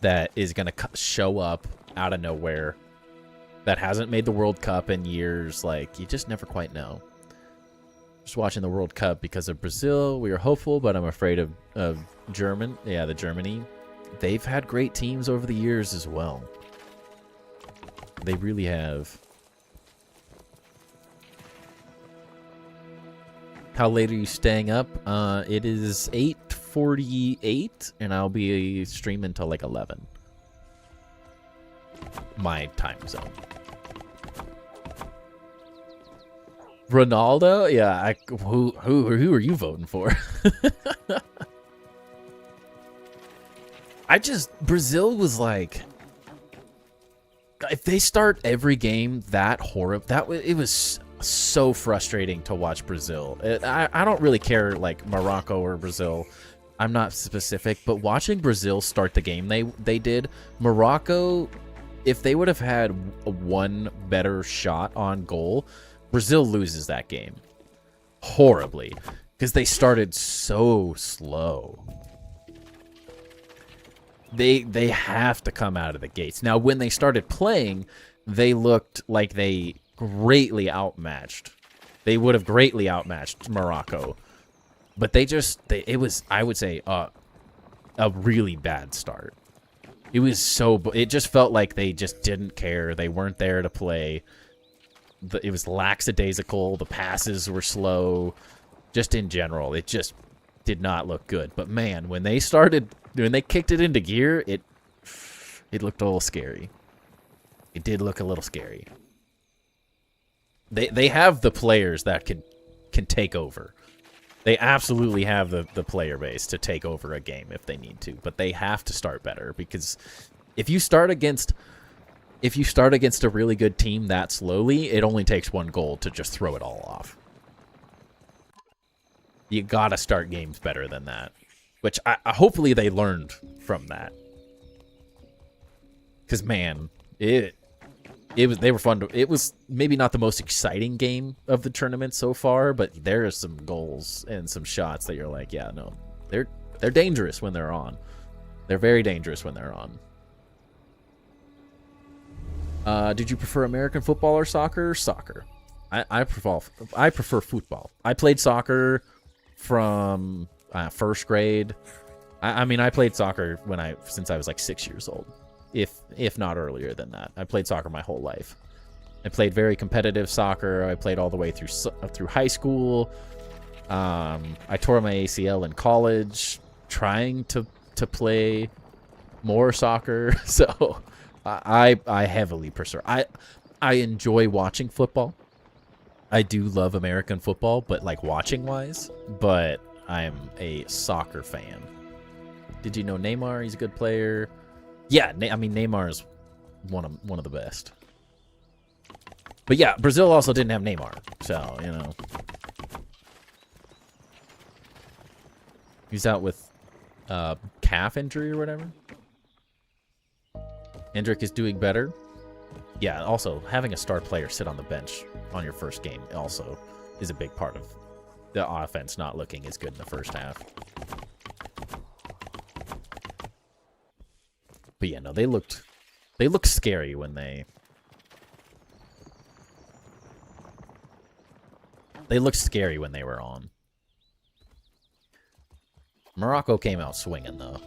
that is going to show up out of nowhere that hasn't made the World Cup in years. Like, you just never quite know. Just watching the World Cup because of Brazil, we were hopeful, but I'm afraid of Germany. They've had great teams over the years as well. They really have. How late are you staying up? It is 8:48, and I'll be streaming till like 11. My time zone. Ronaldo? Yeah, who are you voting for? Brazil was like, if they start every game that horrible, it was so frustrating to watch Brazil. I don't really care like Morocco or Brazil. I'm not specific, but watching Brazil start the game they did, Morocco, if they would have had one better shot on goal, Brazil loses that game horribly because they started so slow. They have to come out of the gates. Now, when they started playing, they looked like they greatly outmatched. They would have greatly outmatched Morocco. But it was, I would say, a really bad start. It just felt like they just didn't care. They weren't there to play. It was lackadaisical. The passes were slow. Just in general, it just did not look good. But man, when they kicked it into gear, it looked a little scary. It did look a little scary. They have the players that can take over. They absolutely have the player base to take over a game if they need to, but they have to start better, because if you start against a really good team that slowly, it only takes one goal to just throw it all off. You gotta start games better than that, which hopefully they learned from that. Because man, they were fun. It was maybe not the most exciting game of the tournament so far, but there are some goals and some shots that you're like, yeah, no, they're dangerous when they're on. They're very dangerous when they're on. Did you prefer American football or soccer? Soccer. I prefer football. I played soccer from first grade. I mean, I played soccer since I was like 6 years old, if not earlier than that. I played soccer my whole life. I played very competitive soccer. I played all the way through high school. I tore my ACL in college trying to play more soccer. So I heavily prefer. I enjoy watching football. I do love American football, but like watching wise. But I'm a soccer fan. Did you know Neymar? He's a good player. Yeah, I mean Neymar is one of the best. But yeah, Brazil also didn't have Neymar, so you know he's out with calf injury or whatever. Hendrick is doing better. Yeah, also having a star player sit on the bench on your first game also is a big part of the offense not looking as good in the first half. But yeah, no, they looked scary when they looked scary when they were on. Morocco came out swinging though.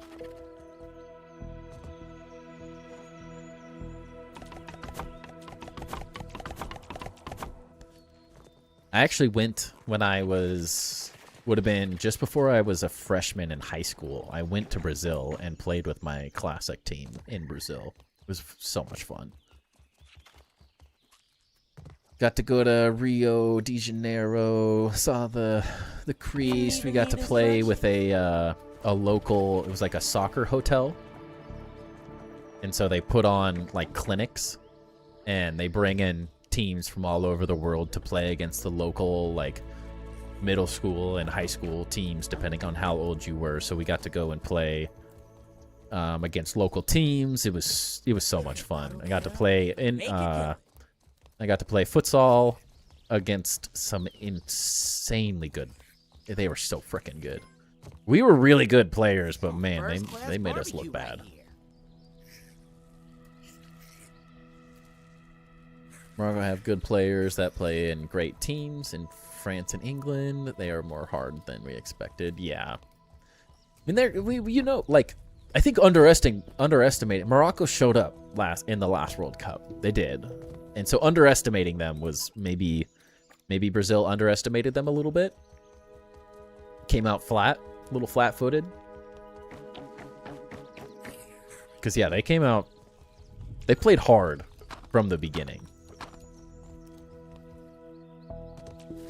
I actually went when I would have been just before I was a freshman in high school. I went to Brazil and played with my classic team in Brazil. It was so much fun. Got to go to Rio de Janeiro, saw the Christ. We got to play with a local, it was like a soccer hotel. And so they put on like clinics and they bring in teams from all over the world to play against the local like middle school and high school teams depending on how old you were. So we got to go and play against local teams. It was so much fun. I got to play futsal against some insanely good. They were so freaking good. We were really good players, but man, they made us look bad. Morocco have good players that play in great teams in France and England. They are more hard than we expected. Yeah, I mean, I think underestimating Morocco showed up in the last World Cup. They did, and so underestimating them was maybe Brazil underestimated them a little bit. Came out flat, a little flat-footed. Because yeah, they played hard from the beginning.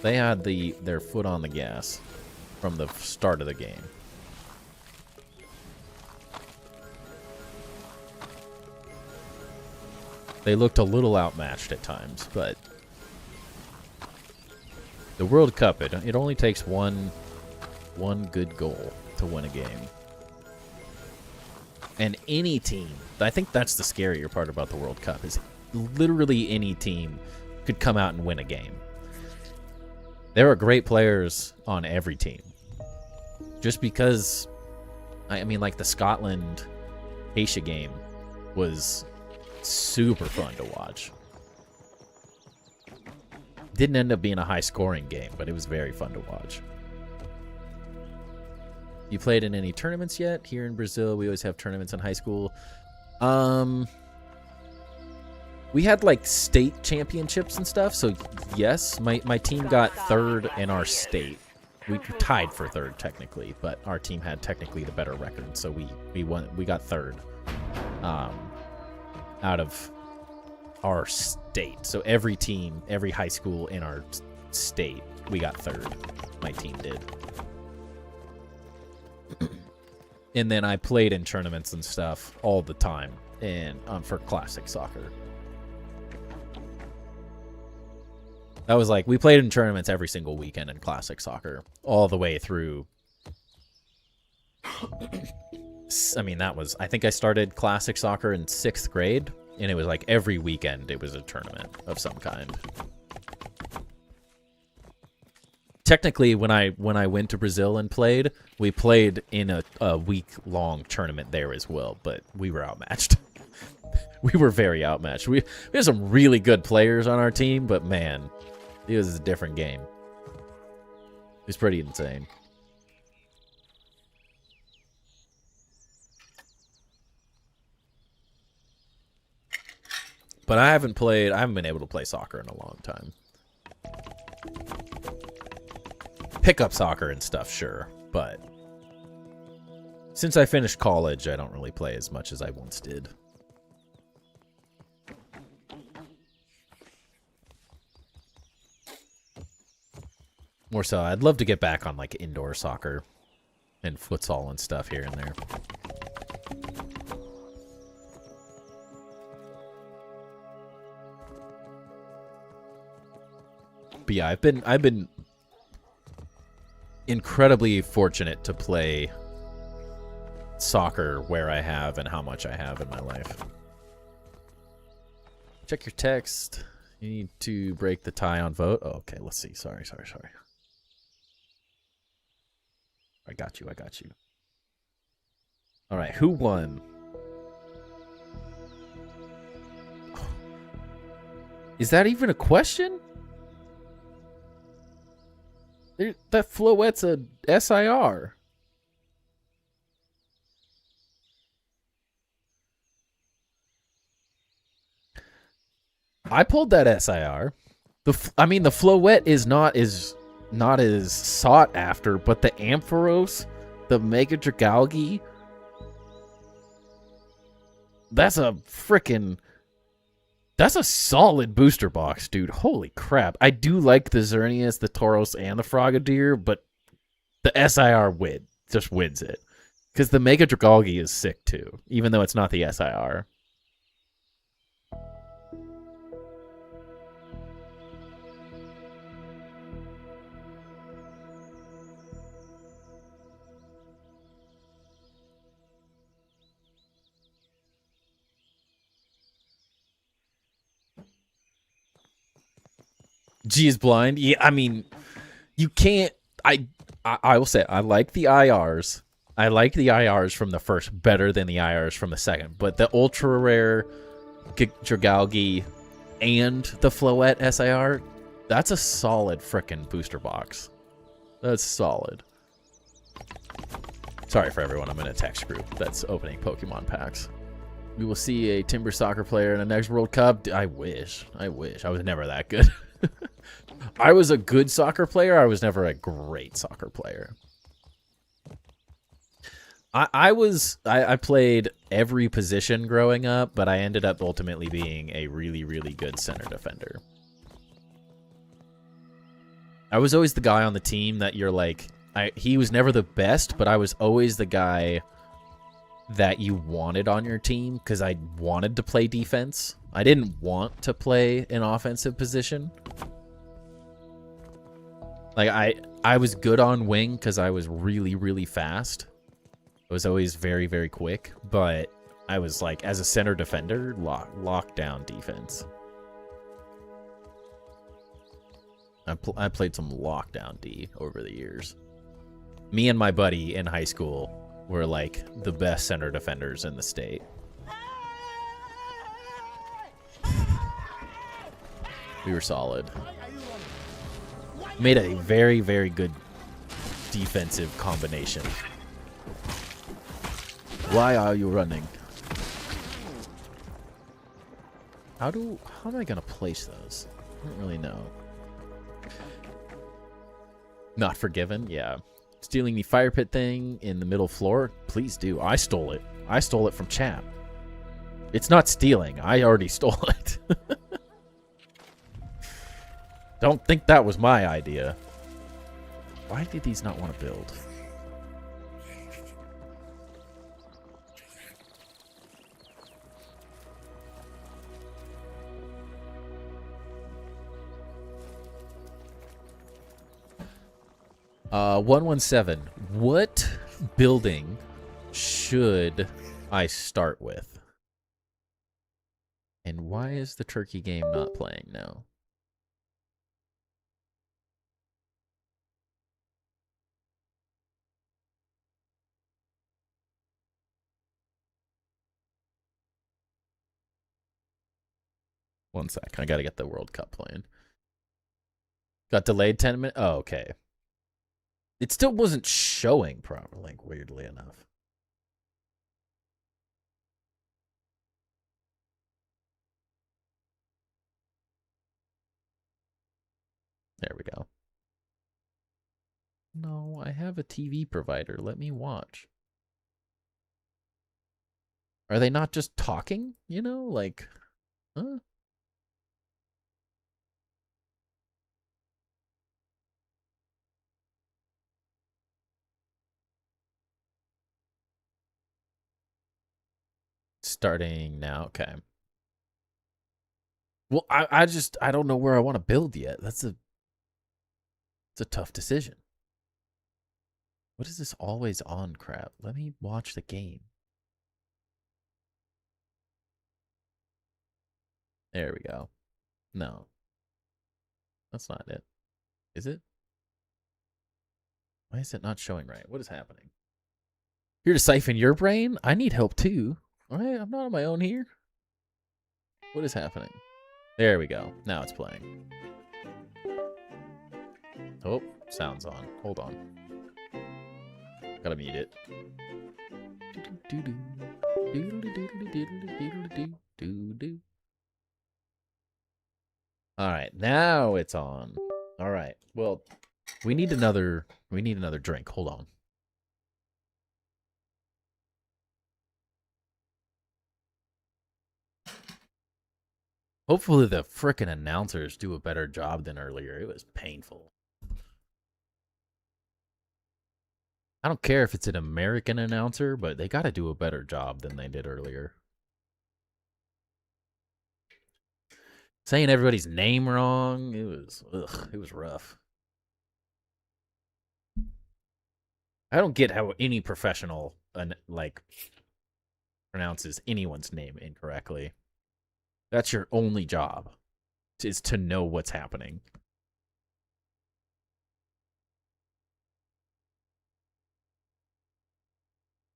They had their foot on the gas from the start of the game. They looked a little outmatched at times, but the World Cup, it only takes one good goal to win a game. And any team, I think that's the scarier part about the World Cup, is literally any team could come out and win a game. There are great players on every team. Just because, I mean, like the Scotland-Asia game was super fun to watch. Didn't end up being a high-scoring game, but it was very fun to watch. You played in any tournaments yet? Here in Brazil, we always have tournaments in high school. We had like state championships and stuff, so yes, my team got third in our state. We tied for third technically, but our team had technically the better record, so we won. We got third out of our state. So every team, every high school in our state, we got third. My team did. And then I played in tournaments and stuff all the time and for classic soccer. That was like, we played in tournaments every single weekend in classic soccer, all the way through. I mean, I think I started classic soccer in 6th grade, and it was like every weekend it was a tournament of some kind. Technically, when I went to Brazil and played, we played in a week-long tournament there as well, but we were outmatched. We were very outmatched. We had some really good players on our team, but man, It was a different game. It was pretty insane. But I haven't been able to play soccer in a long time. Pickup soccer and stuff, sure, but since I finished college, I don't really play as much as I once did. More so, I'd love to get back on like indoor soccer and futsal and stuff here and there. But yeah, I've been incredibly fortunate to play soccer where I have and how much I have in my life. Check your text. You need to break the tie on vote. Oh, okay, let's see. Sorry. I got you. All right, who won? Is that even a question? That Floette's a SIR. I pulled that SIR. The Floette is not as sought after, but the Ampharos, the Mega Dragalge, that's a solid booster box, dude. Holy crap. I do like the Xerneas, the Tauros, and the Frogadier, but the SIR just wins it. Because the Mega Dragalge is sick too, even though it's not the SIR. G is blind. Yeah, I mean, you can't. I will say I like the IRs. I like the IRs from the first better than the IRs from the second. But the ultra rare Dragalge and the Floette SIR, that's a solid frickin' booster box. That's solid. Sorry for everyone. I'm in a text group that's opening Pokemon packs. We will see a Timber soccer player in the next World Cup. I wish. I was never that good. I was a good soccer player. I was never a great soccer player. I played every position growing up, but I ended up ultimately being a really, really good center defender. I was always the guy on the team that you're like, he was never the best, but I was always the guy that you wanted on your team because I wanted to play defense. I didn't want to play an offensive position. Like, I was good on wing because I was really, really fast. I was always very, very quick, but I was like, as a center defender, lockdown defense. I played some lockdown D over the years. Me and my buddy in high school were like the best center defenders in the state. We were solid. Made a very, very good defensive combination. Why are you running? How am I gonna place those? I don't really know. Not forgiven? Yeah. Stealing the fire pit thing in the middle floor? Please do. I stole it. I stole it from chat. It's not stealing. I already stole it. Don't think that was my idea. Why did these not want to build? Uh, 117. What building should I start with? And why is the turkey game not playing now? One sec. I gotta get the World Cup playing. Got delayed 10 minutes. Oh, okay. It still wasn't showing properly, like, weirdly enough. There we go. No, I have a TV provider. Let me watch. Are they not just talking? You know, like, huh? Starting now. Okay. Well, I don't know where I want to build yet. It's a tough decision. What is this always on crap? Let me watch the game. There we go. No. That's not it. Is it? Why is it not showing right? What is happening? Here to siphon your brain? I need help too. All right, I'm not on my own here. What is happening? There we go. Now it's playing. Oh, sound's on. Hold on. Gotta mute it. All right, now it's on. All right. Well, we need another drink. Hold on. Hopefully the frickin' announcers do a better job than earlier. It was painful. I don't care if it's an American announcer, but they got to do a better job than they did earlier. Saying everybody's name wrong, it was rough. I don't get how any professional like pronounces anyone's name incorrectly. That's your only job, is to know what's happening.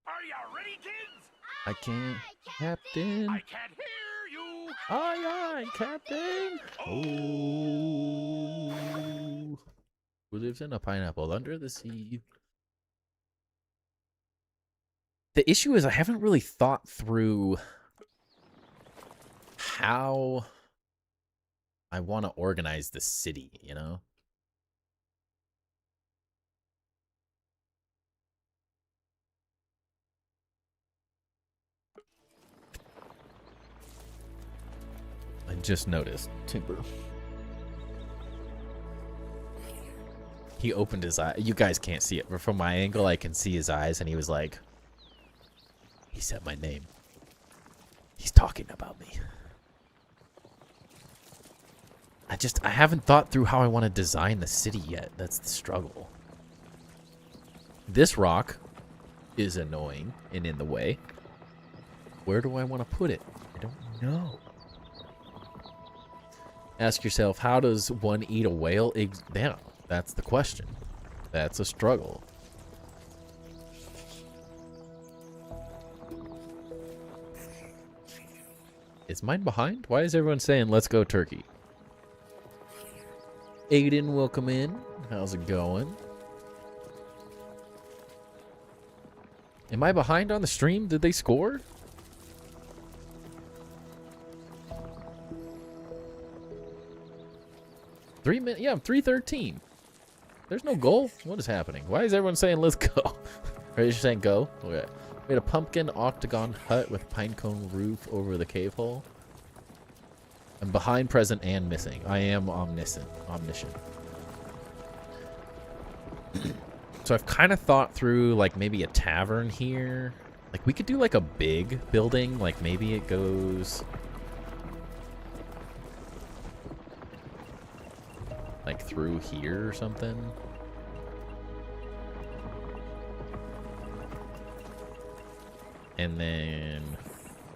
Are you ready, kids? I can't, Captain. I can't hear you. Aye, aye, Captain. Oh. Who lives in a pineapple under the sea? The issue is I haven't really thought through how I want to organize the city, you know? I just noticed Timber. He opened his eye. You guys can't see it, but from my angle, I can see his eyes, and he was like, he said my name. He's talking about me. I haven't thought through how I want to design the city yet. That's the struggle. This rock is annoying and in the way. Where do I want to put it? I don't know. Ask yourself, how does one eat a whale? Yeah, that's the question. That's a struggle. Is mine behind? Why is everyone saying, let's go turkey? Aiden, welcome in. How's it going? Am I behind on the stream? Did they score? Yeah, I'm 3-13. There's no goal. What is happening? Why is everyone saying let's go? Are you saying go? Okay. Made a pumpkin octagon hut with pinecone roof over the cave hole. I'm behind, present, and missing. I am omniscient. So I've kind of thought through, like, maybe a tavern here. Like, we could do, like, a big building. Like, maybe it goes... like, through here or something. And then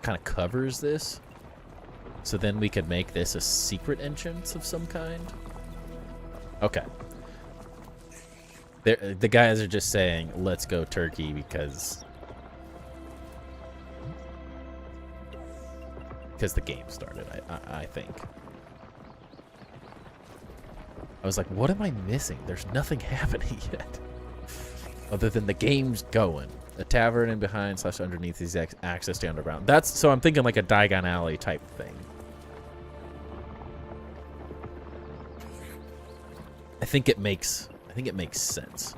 kind of covers this. So then we could make this a secret entrance of some kind. Okay. The guys are just saying, let's go turkey because the game started, I think. I was like, what am I missing? There's nothing happening yet. Other than the game's going. A tavern and behind / underneath is access to underground. That's so I'm thinking like a Diagon Alley type thing. I think it makes sense.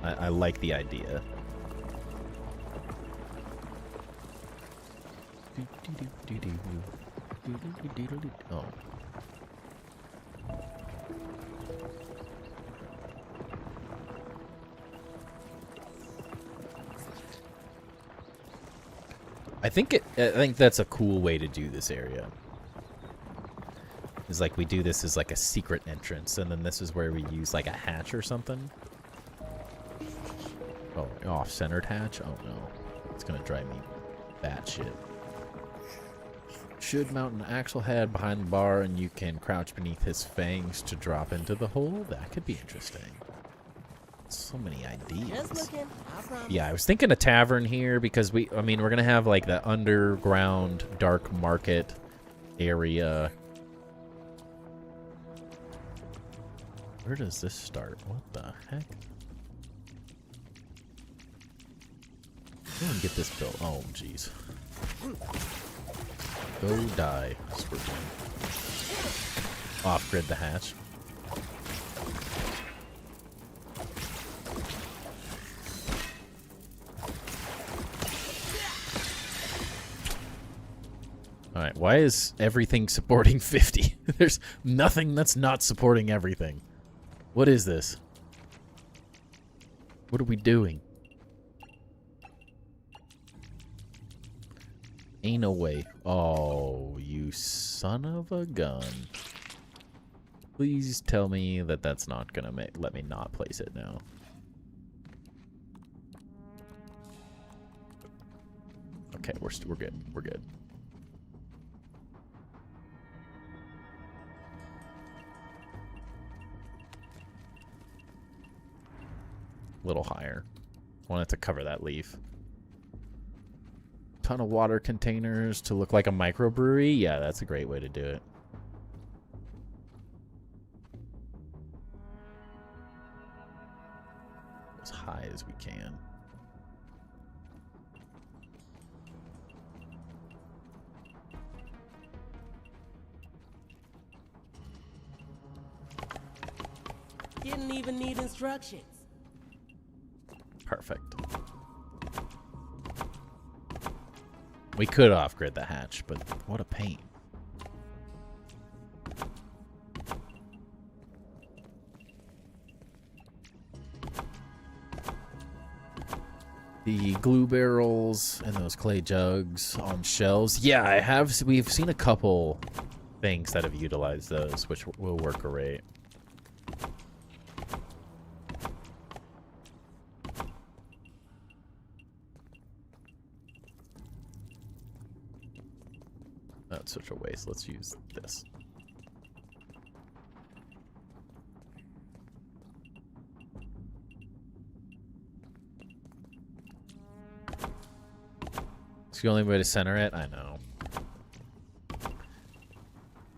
I like the idea. Oh. I think that's a cool way to do this area. Is like we do this as like a secret entrance, and then this is where we use like a hatch or something. Oh, off-centered hatch? Oh no. It's gonna drive me batshit. Should mount an axle head behind the bar and you can crouch beneath his fangs to drop into the hole? That could be interesting. So many ideas. Just looking. I promise. Yeah, I was thinking a tavern here because we're gonna have like the underground dark market area. Where does this start? What the heck? Go and get this built. Oh, jeez. Go die, Scorpion. Off-grid the hatch. Alright, why is everything supporting 50? There's nothing that's not supporting everything. What is this? What are we doing? Ain't no way. Oh, you son of a gun. Please tell me that that's not gonna let me not place it now. Okay, we're good. We're good. A little higher. Wanted to cover that leaf. Ton of water containers to look like a microbrewery. Yeah, that's a great way to do it. As high as we can. Didn't even need instructions. Perfect. We could off-grid the hatch, but what a pain. The glue barrels and those clay jugs on shelves. Yeah, we've seen a couple things that have utilized those, which will work great. That's such a waste. Let's use this. It's the only way to center it? I know.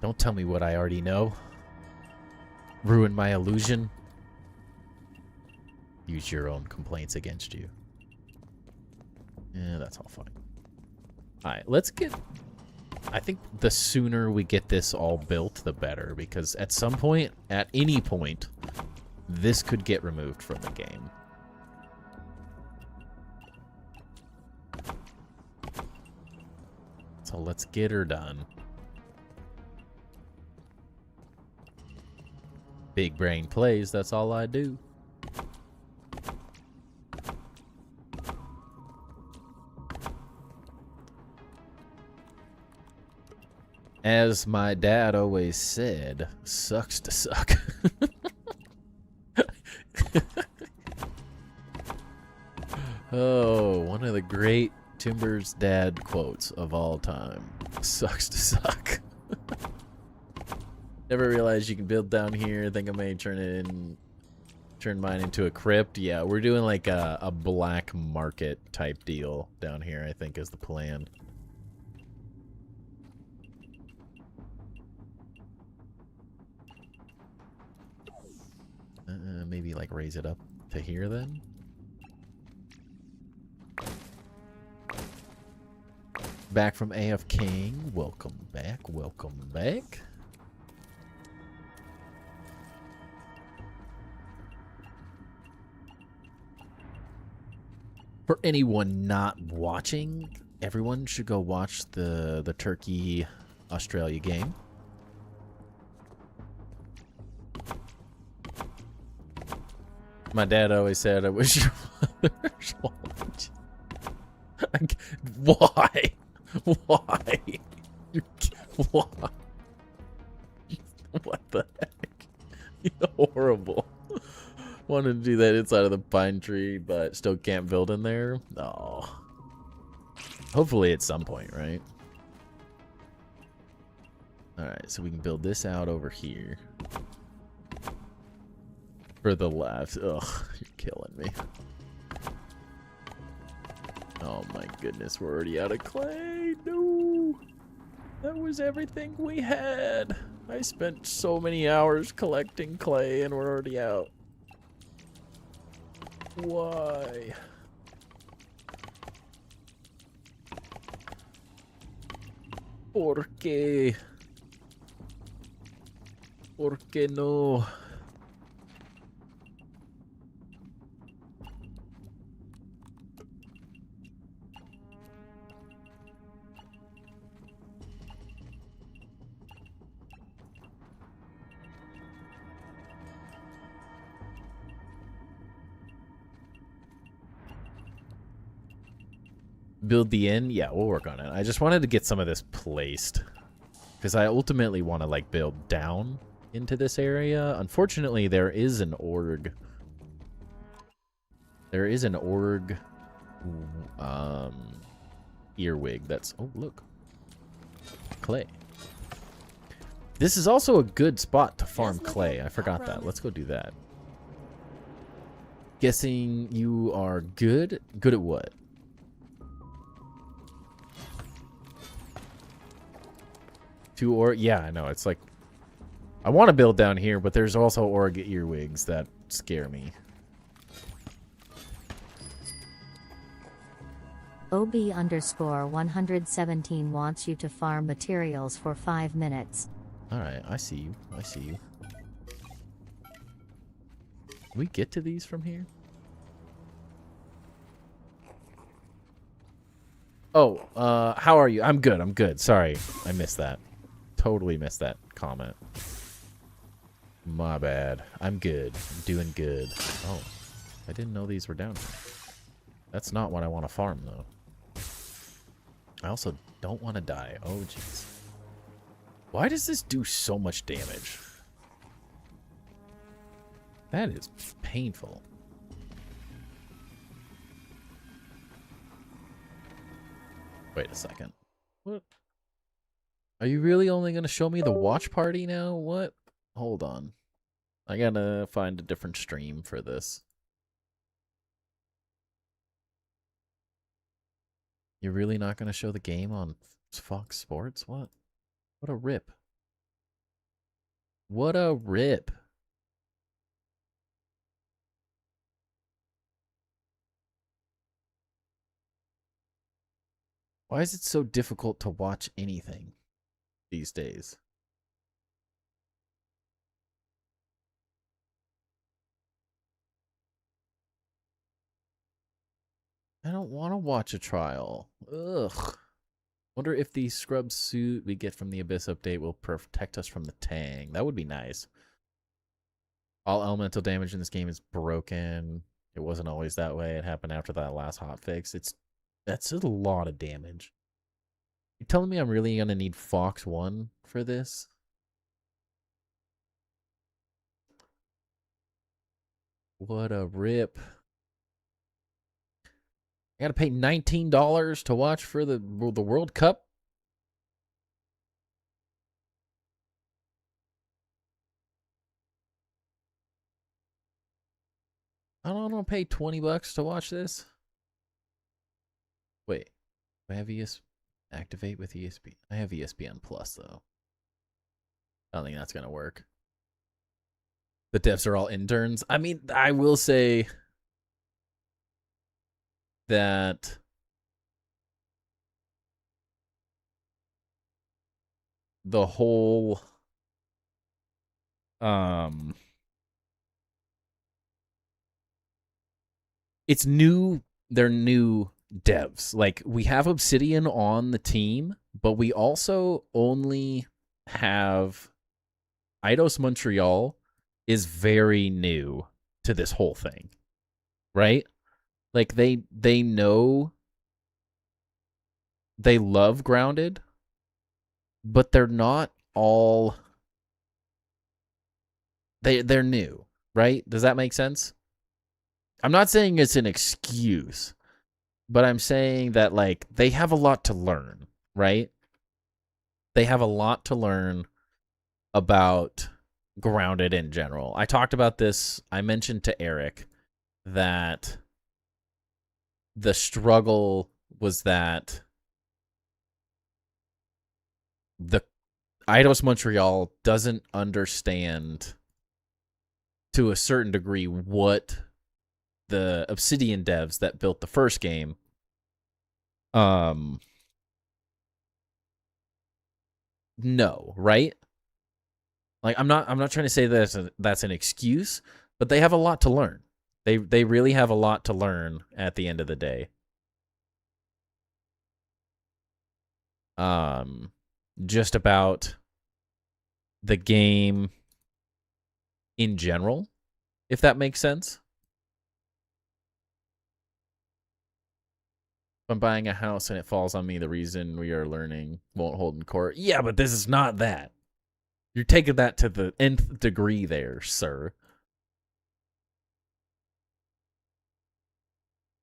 Don't tell me what I already know. Ruin my illusion. Use your own complaints against you. Yeah, that's all fine. Alright, let's get... I think the sooner we get this all built, the better. Because at some point, at any point, this could get removed from the game. So let's get her done. Big brain plays, that's all I do. As my dad always said, sucks to suck. Oh, one of the great Timber's dad quotes of all time. Sucks to suck. Never realized you can build down here. Think I may turn mine into a crypt. Yeah, we're doing like a black market type deal down here, I think is the plan. like raise it up to here then. Back from AF King. Welcome back. Welcome back. For anyone not watching, everyone should go watch the Turkey Australia game. My dad always said, I wish your mother's watching. Why? Why? Why? What the heck? Horrible. Wanted to do that inside of the pine tree, but still can't build in there. Oh. Hopefully at some point, right? Alright, so we can build this out over here. For the left. Ugh, you're killing me. Oh my goodness, we're already out of clay. No. That was everything we had. I spent so many hours collecting clay and we're already out. Why? ¿Por qué? ¿Por qué no? Build the inn? Yeah, we'll work on it. I just wanted to get some of this placed. Because I ultimately want to, like, build down into this area. Unfortunately, there is an org. There is an org earwig that's... Oh, look. Clay. This is also a good spot to farm clay. I forgot that. Let's go do that. Guessing you are good? Good at what? Yeah, I know. It's like I want to build down here, but there's also org earwigs that scare me. OB_117 wants you to farm materials for 5 minutes. Alright, I see you. I see you. Can we get to these from here? Oh, how are you? I'm good, I'm good. Sorry, I missed that. Totally missed that comment. My bad. I'm good. I'm doing good. Oh, I didn't know these were down here. That's not what I want to farm, though. I also don't want to die. Oh, jeez. Why does this do so much damage? That is painful. Wait a second. What? Are you really only going to show me the watch party now? What? Hold on. I gotta find a different stream for this. You're really not going to show the game on Fox Sports? What? What a rip. What a rip. Why is it so difficult to watch anything these days? I don't want to watch a trial. Ugh. Wonder if the scrub suit we get from the Abyss update will protect us from the Tang. That would be nice. All elemental damage in this game is broken. It wasn't always that way. It happened after that last hotfix. That's a lot of damage. You telling me I'm really gonna need Fox 1 for this? What a rip. I gotta pay $19 to watch for the World Cup? I don't want to pay $20 to watch this. Wait, do I have activate with ESPN? I have ESPN Plus though. I don't think that's gonna work. The devs are all interns. I mean, I will say that the whole it's new. They're new devs. Like, we have Obsidian on the team, but we also only have Eidos Montreal is very new to this whole thing, right? Like, they know, they love Grounded, but they're not all, they're new, right? Does that make sense? I'm not saying it's an excuse, but I'm saying that, like, they have a lot to learn, right? They have a lot to learn about Grounded in general. I talked about this. I mentioned to Eric that the struggle was that the Eidos Montreal doesn't understand to a certain degree what the Obsidian devs that built the first game no, right? Like, I'm not trying to say that that's an excuse, but they have a lot to learn. They really have a lot to learn at the end of the day. Just about the game in general, if that makes sense. If I'm buying a house and it falls on me, the reason we are learning won't hold in court. Yeah, but this is not that. You're taking that to the nth degree there, sir.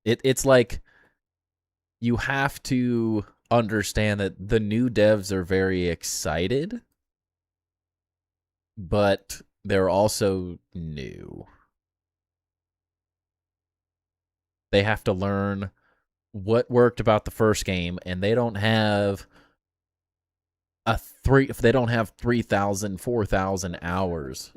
It's like you have to understand that the new devs are very excited, but they're also new. They have to learn what worked about the first game, and they don't have if they don't have 3,000, 4,000 hours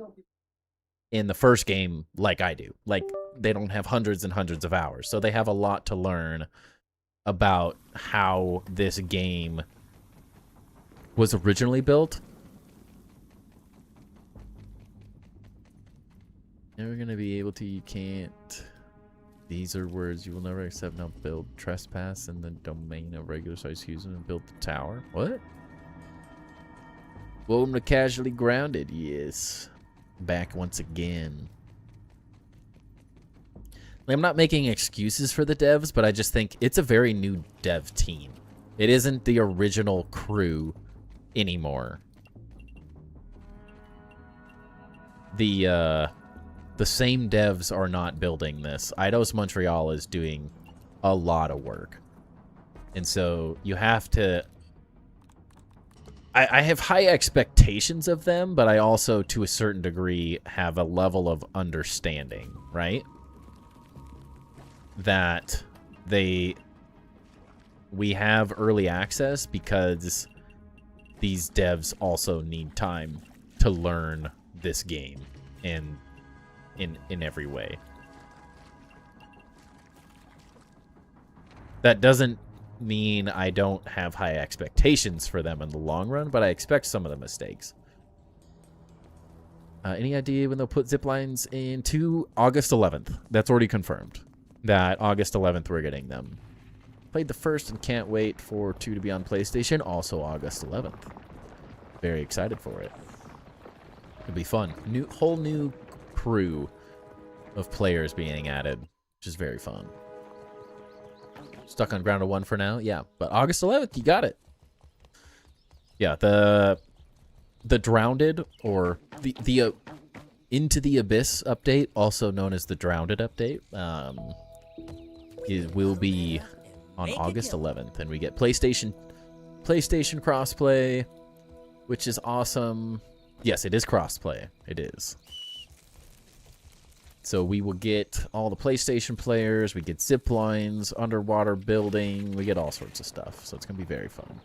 in the first game like I do. Like, they don't have hundreds and hundreds of hours. So they have a lot to learn about how this game was originally built. Never gonna be able to, you can't. These are words you will never accept. Now build trespass in the domain of regular size human and build the tower. What? Welcome to Casually Grounded. Yes. Back once again. Like, I'm not making excuses for the devs, but I just think it's a very new dev team. It isn't the original crew anymore. The same devs are not building this. Eidos Montreal is doing a lot of work. And so you have to... I have high expectations of them, but I also, to a certain degree, have a level of understanding, right? That we have early access because these devs also need time to learn this game in every way. That doesn't mean I don't have high expectations for them in the long run, but I expect some of the mistakes. Any idea when they'll put zip lines into August 11th? That's already confirmed. That August 11th we're getting them. Played the first and can't wait for 2 to be on PlayStation. Also August 11th. Very excited for it. It'll be fun. Whole new crew of players being added, which is very fun. Stuck on Grounded 1 for now, yeah. But August 11th, you got it. Yeah, the Drowned, or the Into the Abyss update, also known as the Drowned update, it will be on August 11th, and we get PlayStation crossplay, which is awesome. Yes, it is crossplay. It is. So we will get all the PlayStation players, we get zip lines, underwater building, we get all sorts of stuff. So it's going to be very fun.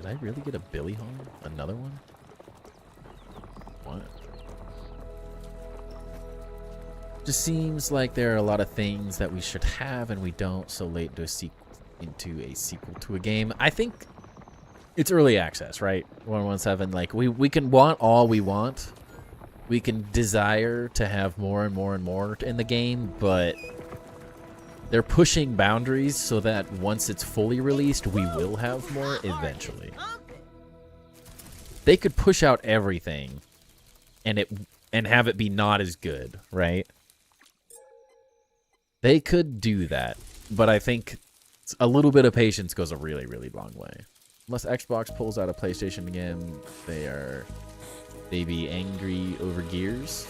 Did I really get a Billy Hong? Another one? What? Just seems like there are a lot of things that we should have and we don't so late into a sequel to a game. I think it's early access, right? 117, like we can want all we want. We can desire to have more and more and more in the game, but they're pushing boundaries so that once it's fully released, we will have more eventually. They could push out everything and have it be not as good, right? They could do that, but I think a little bit of patience goes a really, really long way. Unless Xbox pulls out a PlayStation again, they be angry over Gears.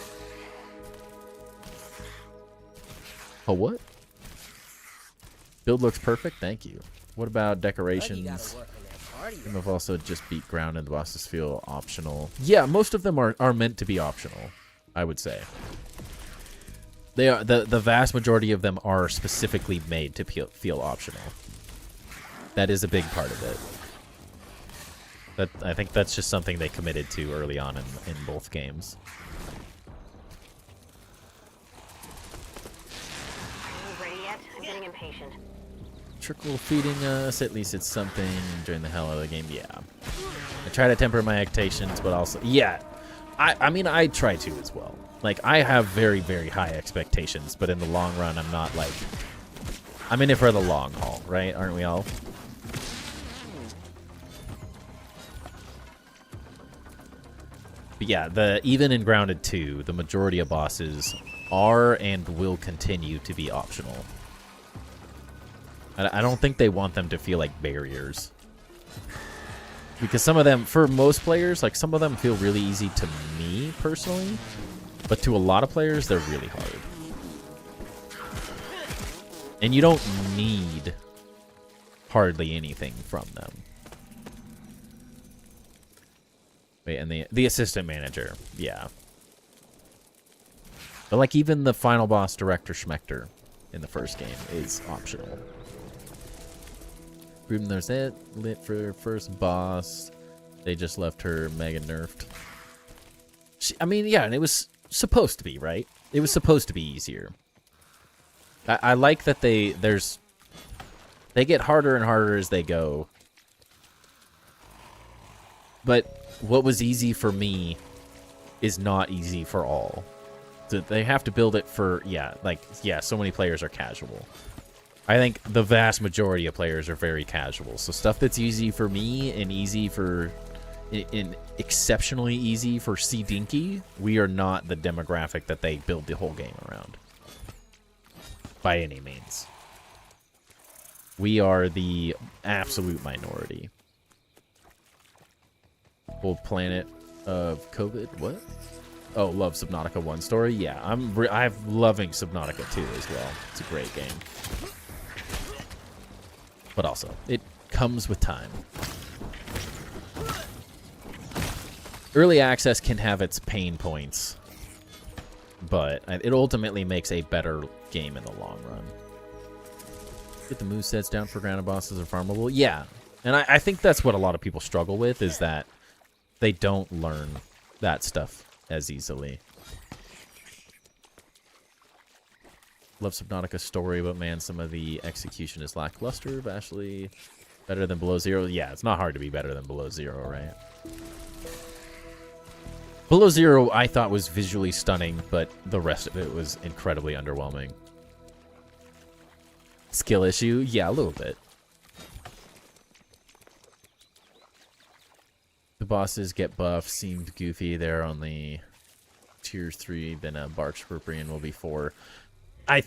Oh, what? Build looks perfect, thank you. What about decorations? Some have also just beat ground and the bosses feel optional. Yeah, most of them are meant to be optional, I would say. They are the vast majority of them are specifically made to feel optional. That is a big part of it. I think that's just something they committed to early on in both games. Are you ready yet? I'm getting impatient. Trickle feeding us, at least it's something during the hell of the game. Yeah. I try to temper my expectations, but also, yeah. I mean, I try to as well. Like, I have very, very high expectations, but in the long run, I'm not like... I'm in it for the long haul, right? Aren't we all? But yeah, even in Grounded 2, the majority of bosses are and will continue to be optional. I don't think they want them to feel like barriers. Because some of them, for most players, like some of them feel really easy to me personally, but to a lot of players, they're really hard. And you don't need hardly anything from them. Wait, and the assistant manager, yeah. But like even the final boss, Director Schmechter, in the first game is optional. Ruben, there's it. Lit for first boss. They just left her mega nerfed. I mean, yeah, and it was supposed to be, right? It was supposed to be easier. I like that they get harder and harder as they go. But what was easy for me is not easy for all. So they have to build it for, so many players are casual. I think the vast majority of players are very casual. So stuff that's easy for me and easy for, exceptionally easy for C Dinky, we are not the demographic that they build the whole game around. By any means. We are the absolute minority. Whole planet of COVID, what? Oh, love Subnautica 1 story? Yeah, I'm loving Subnautica 2 as well. It's a great game. But also, it comes with time. Early access can have its pain points, but it ultimately makes a better game in the long run. Get the movesets down for grounded bosses are farmable. Yeah, and I think that's what a lot of people struggle with, is that they don't learn that stuff as easily. Love Subnautica's story, but man, some of the execution is lackluster. Vastly better than Below Zero. Yeah, it's not hard to be better than Below Zero, right? Below Zero, I thought was visually stunning, but the rest of it was incredibly underwhelming. Skill issue? Yeah, a little bit. The bosses get buffed, seemed goofy. They're only tier 3, then Bark Scorpion will be 4. I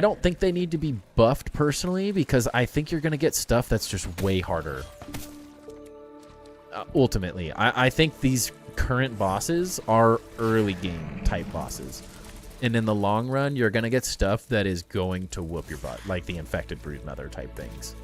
don't think they need to be buffed personally, because I think you're going to get stuff that's just way harder. Ultimately, I think these current bosses are early game type bosses. And in the long run, you're going to get stuff that is going to whoop your butt, like the Infected Broodmother type things.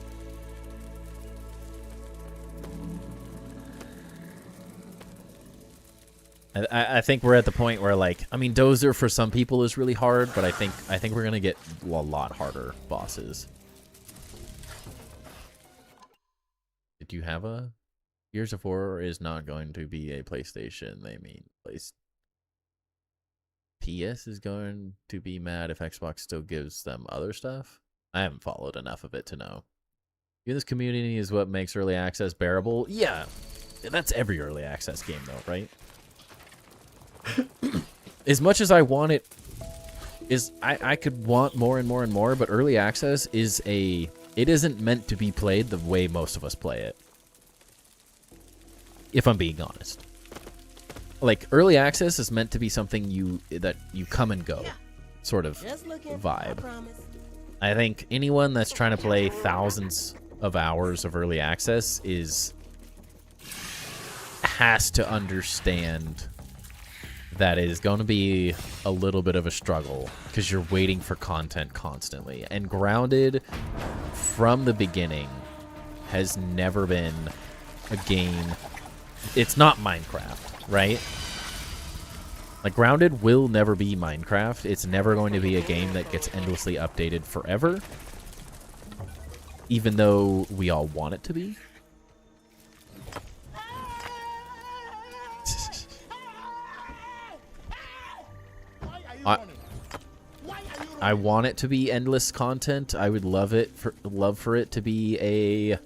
I think we're at the point where, like, I mean, Dozer for some people is really hard, but I think we're gonna get a lot harder bosses. Did you have a Gears of War is not going to be a PlayStation. They mean PS is going to be mad if Xbox still gives them other stuff. I haven't followed enough of it to know. This community is what makes early access bearable. Yeah, that's every early access game though, right? As much as I want it, I could want more and more and more, but early access it isn't meant to be played the way most of us play it. If I'm being honest. Like, early access is meant to be something that you come and go sort of Just looking. vibe. I promise. I think anyone that's trying to play thousands of hours of early access has to understand that it is going to be a little bit of a struggle because you're waiting for content constantly. And Grounded, from the beginning, has never been a game. It's not Minecraft, right? Like, Grounded will never be Minecraft. It's never going to be a game that gets endlessly updated forever, even though we all want it to be. I want it to be endless content. I would love for it to be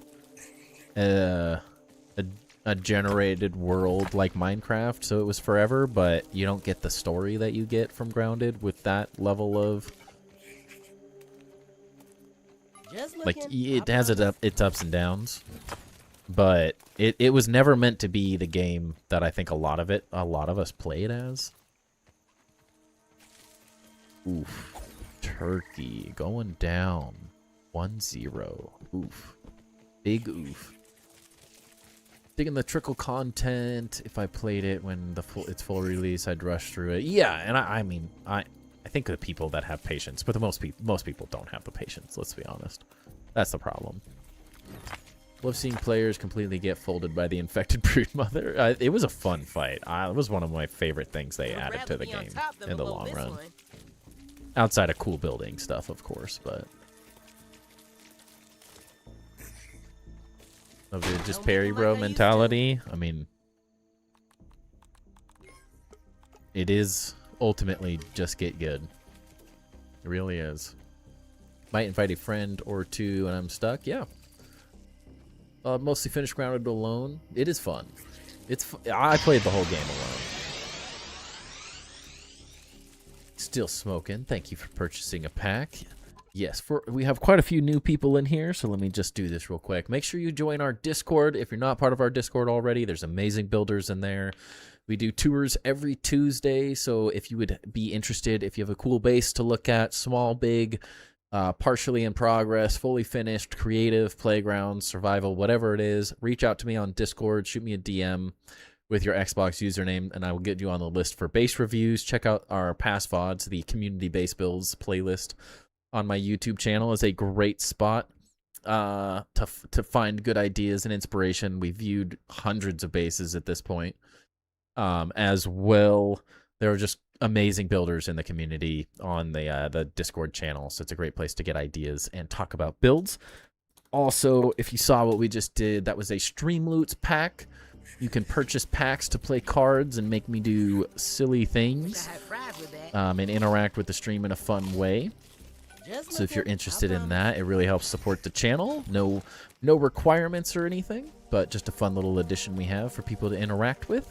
a generated world like Minecraft, so it was forever, but you don't get the story that you get from Grounded with that level of Just like looking. it has its ups and downs, but it was never meant to be the game that I think a lot of us play it as. Oof. Turkey going down 1-0. Oof. Big oof. Digging the trickle content. If I played it when its full release, I'd rush through it. Yeah, and I mean, I think the people that have patience, but most people don't have the patience, let's be honest. That's the problem. Love seeing players completely get folded by the infected brood mother. It was a fun fight. It was one of my favorite things they I'd added to rather the be on game top than in the below long this run. one. Outside of cool building stuff, of course, but of the just parry bro mentality. I mean, it is ultimately just get good. It really is. Might invite a friend or two and I'm stuck. Yeah. Mostly finished Grounded alone. It is fun. I played the whole game alone. Still smoking. Thank you for purchasing a pack. Yes, we have quite a few new people in here, so let me just do this real quick. Make sure you join our Discord. If you're not part of our Discord already, there's amazing builders in there. We do tours every Tuesday, so if you would be interested, if you have a cool base to look at, small, big, partially in progress, fully finished, creative, playground, survival, whatever it is, reach out to me on Discord, shoot me a DM with your Xbox username, and I will get you on the list for base reviews. Check out our past VODs. The Community Base Builds playlist on my YouTube channel is a great spot to find good ideas and inspiration. We viewed hundreds of bases at this point. As well, there are just amazing builders in the community on the Discord channel, so it's a great place to get ideas and talk about builds. Also, if you saw what we just did, that was a Streamloots pack. You can purchase packs to play cards and make me do silly things and interact with the stream in a fun way. So if you're interested in that, it really helps support the channel. No requirements or anything, but just a fun little addition we have for people to interact with.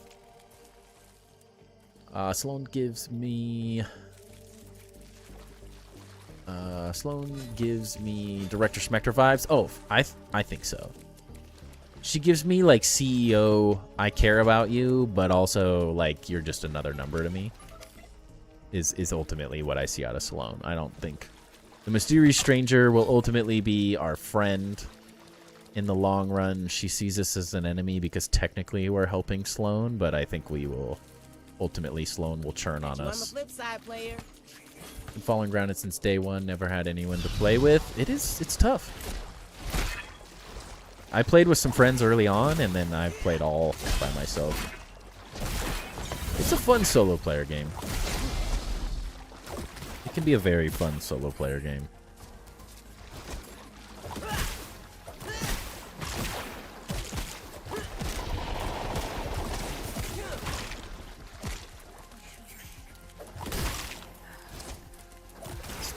Sloan gives me Director Smector vibes. Oh, I think so. She gives me like CEO, I care about you, but also like you're just another number to me. Is ultimately what I see out of Sloan. I don't think the mysterious stranger will ultimately be our friend in the long run. She sees us as an enemy because technically we're helping Sloan, but I think we will ultimately Sloan will churn on us. On the flip side, player. Been Fallen Grounded since day one, never had anyone to play with. It's tough. I played with some friends early on, and then I've played all by myself. It's a fun solo player game. It can be a very fun solo player game.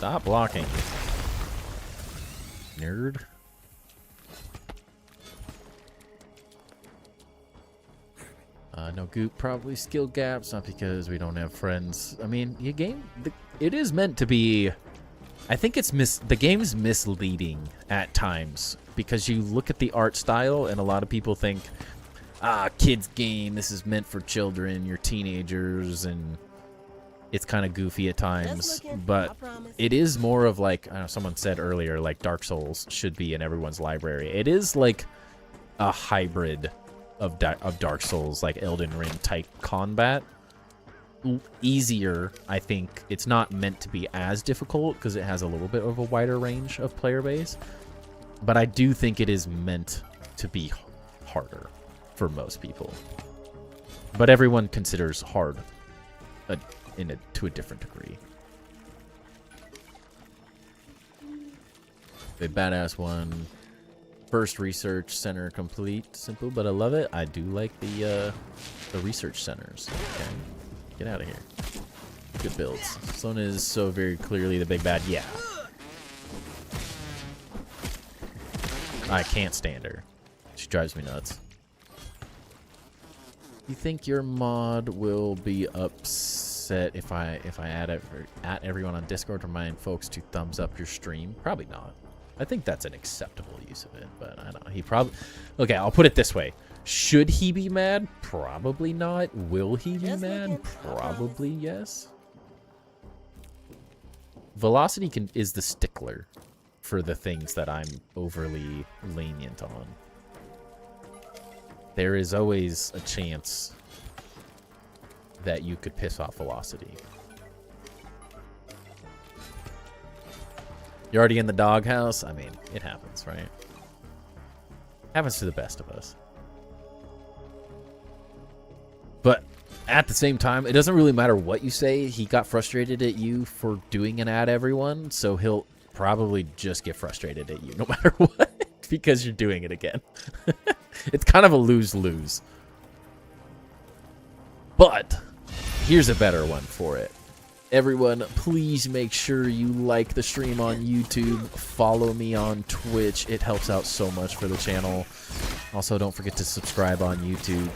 Stop blocking. Nerd. No goop, probably skill gaps, not because we don't have friends. I mean, it is meant to be. I think the game's misleading at times because you look at the art style and a lot of people think, kids game, this is meant for children, you're teenagers, and it's kind of goofy at times. But it is more of like, I know someone said earlier, like Dark Souls should be in everyone's library. It is like a hybrid of Dark Souls, like Elden Ring type combat. Easier, I think. It's not meant to be as difficult because it has a little bit of a wider range of player base, but I do think it is meant to be harder for most people. But everyone considers hard to a different degree. A badass one. First research center complete. Simple, but I love it. I do like the research centers. Okay. Get out of here. Good builds. Sloan is so very clearly the big bad. Yeah. I can't stand her. She drives me nuts. You think your mod will be upset if I at everyone on Discord, remind folks to thumbs up your stream? Probably not. I think that's an acceptable use of it, but I don't know. He probably... Okay, I'll put it this way. Should he be mad? Probably not. Will he be mad? Probably yes. Velocity is the stickler for the things that I'm overly lenient on. There is always a chance that you could piss off Velocity. You're already in the doghouse? I mean, it happens, right? Happens to the best of us. But at the same time, it doesn't really matter what you say. He got frustrated at you for doing an ad everyone, so he'll probably just get frustrated at you no matter what because you're doing it again. It's kind of a lose-lose. But here's a better one for it. Everyone, please make sure you like the stream on YouTube. Follow me on Twitch. It helps out so much for the channel. Also, don't forget to subscribe on YouTube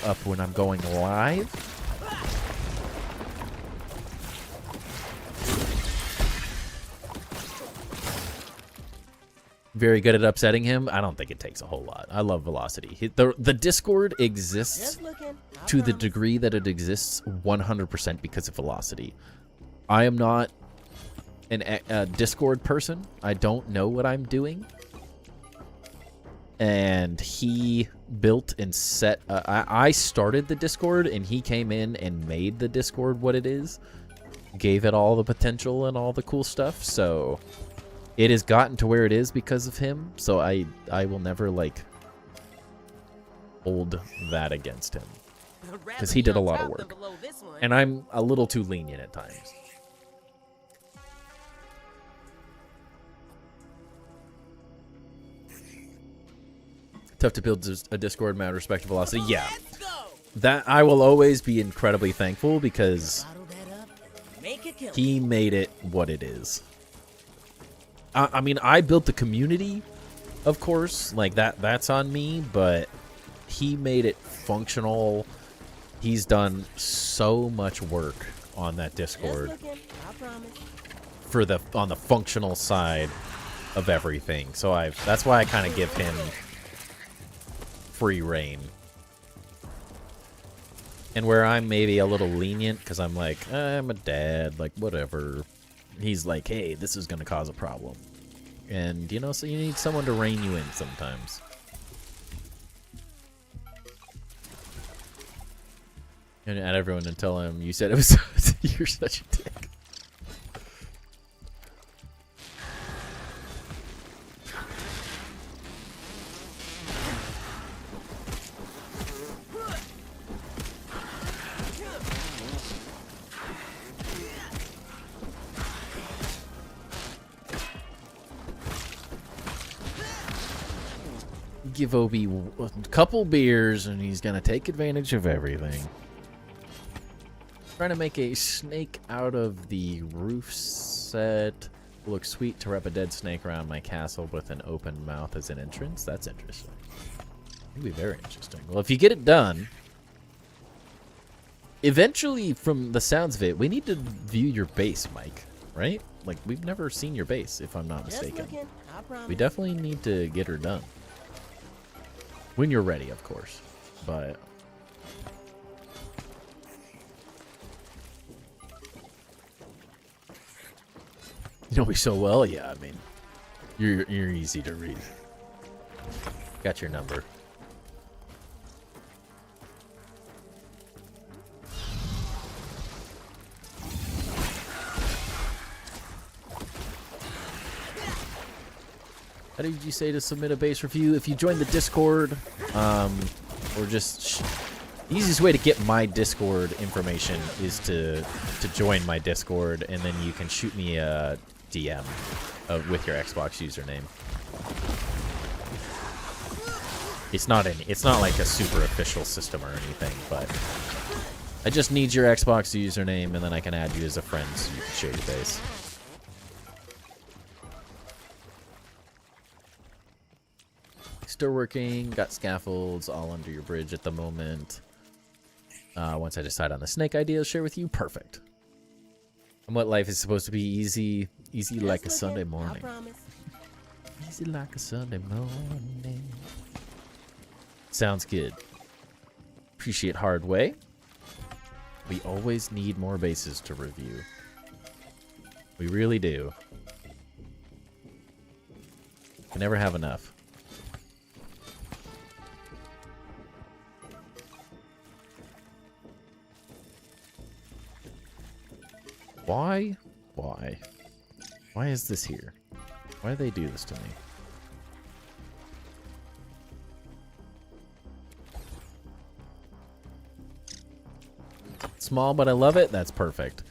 up when I'm going live. Very good at upsetting him. I don't think it takes a whole lot. I love Velocity. The Discord exists to the degree that it exists 100% because of Velocity. I am not a Discord person. I don't know what I'm doing. And he built and set... I started the Discord, and he came in and made the Discord what it is. Gave it all the potential and all the cool stuff. So it has gotten to where it is because of him. So I will never, like, hold that against him. Because he did a lot of work. And I'm a little too lenient at times. Tough to build a Discord mad respect to Velocity. Yeah. That I will always be incredibly thankful because he made it what it is. I mean, I built the community, of course. Like, that's on me, but he made it functional. He's done so much work on that Discord on the functional side of everything. So that's why I kind of give him free reign. And where I'm maybe a little lenient because I'm like, I'm a dad, like whatever. He's like, hey, this is going to cause a problem. And, you know, so you need someone to rein you in sometimes. And at everyone and tell him you said it was you're such a dick. Give Obi a couple beers and he's gonna take advantage of everything. Trying to make a snake out of the roof set. Will look sweet to wrap a dead snake around my castle with an open mouth as an entrance. That's interesting. It'll be very interesting. Well, if you get it done, eventually, from the sounds of it, we need to view your base, Mike. Right? Like, we've never seen your base, if I'm not Just mistaken. looking, I promise. We definitely need to get her done. When you're ready, of course. But you know me so well, yeah, I mean, you're easy to read. Got your number. How did you say to submit a base review? If you join the Discord, or just the easiest way to get my Discord information is to join my Discord, and then you can shoot me a DM with your Xbox username. It's not like a super official system or anything, but I just need your Xbox username, and then I can add you as a friend so you can share your base. Still working, got scaffolds all under your bridge at the moment. Once I decide on the snake idea, I'll share with you. Perfect. And what life is supposed to be easy like a Sunday I morning. promise. Easy like a Sunday morning. Sounds good. Appreciate hard way. We always need more bases to review. We really do. We never have enough. Why? Why? Why is this here? Why do they do this to me? Small, but I love it. That's perfect.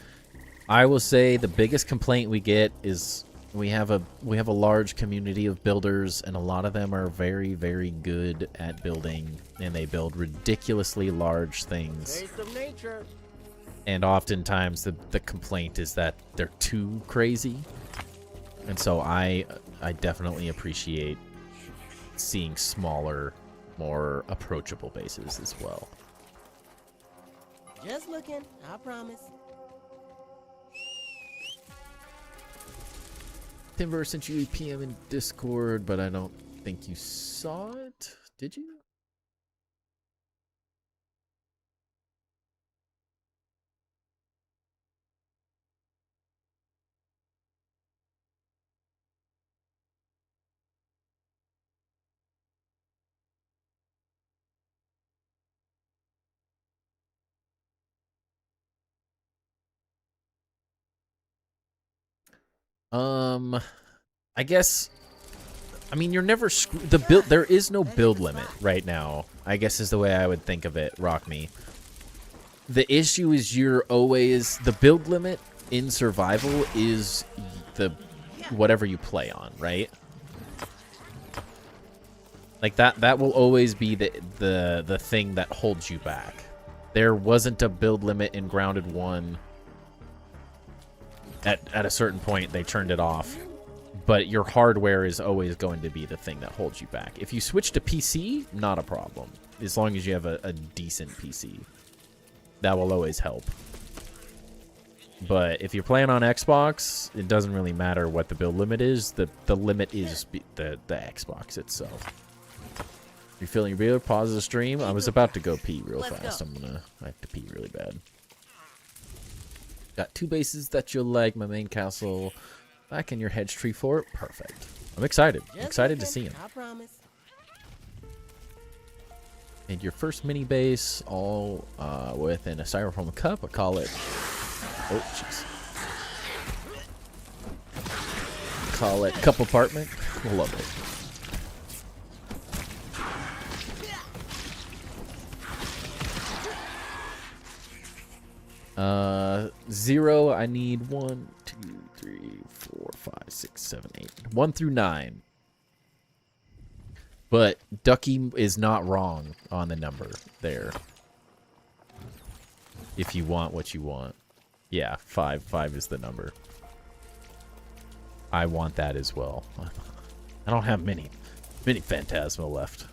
I will say the biggest complaint we get is we have a large community of builders, and a lot of them are very, very good at building, and they build ridiculously large things. Taste of nature. And oftentimes the complaint is that they're too crazy. And so I definitely appreciate seeing smaller, more approachable bases as well. Just looking, I promise. Timber sent you a PM in Discord, but I don't think you saw it. Did you? I guess, I mean, you're never the build. There is no build limit right now, I guess is the way I would think of it, Rock Me. The issue is you're always, the build limit in survival is the whatever you play on, right? Like that will always be the thing that holds you back. There wasn't a build limit in Grounded 1. At a certain point, they turned it off. But your hardware is always going to be the thing that holds you back. If you switch to PC, not a problem. As long as you have a decent PC. That will always help. But if you're playing on Xbox, it doesn't really matter what the build limit is. The limit is the Xbox itself. You're feeling your beer? Pause the stream. I was about to go pee real fast. I have to pee really bad. Got 2 bases that you'll like. My main castle back in your hedge tree fort. Perfect. I'm excited. Just Excited to looking, see him. I promise. And your first mini base, all within a styrofoam cup. I call it. Oh, jeez. Call it cup apartment. Love it. Zero. I need 1, 2, 3, 4, 5, 6, 7, 8. 1 through 9. But Ducky is not wrong on the number there. If you want what you want. Yeah, 5. 5 is the number. I want that as well. I don't have many Phantasma left.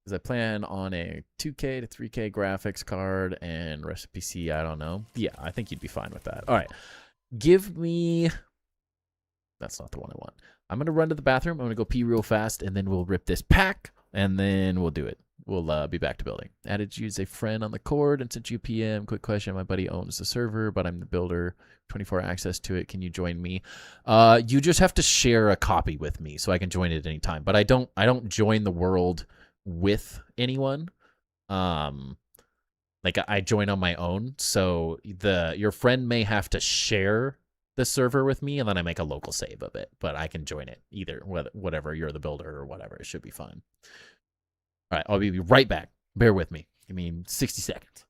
Because I plan on a 2K to 3K graphics card and rest of PC, I don't know. Yeah, I think you'd be fine with that. All right. Give me... That's not the one I want. I'm going to run to the bathroom. I'm going to go pee real fast, and then we'll rip this pack, and then we'll do it. We'll be back to building. Added you as a friend on the Cord and sent you a PM. Quick question. My buddy owns the server, but I'm the builder. 24 access to it. Can you join me? You just have to share a copy with me so I can join it at any time. But I don't join the world with anyone. Like I join on my own. So your friend may have to share the server with me, and then I make a local save of it. But I can join it either, whatever, you're the builder or whatever. It should be fine. All right, I'll be right back. Bear with me. Give me 60 seconds.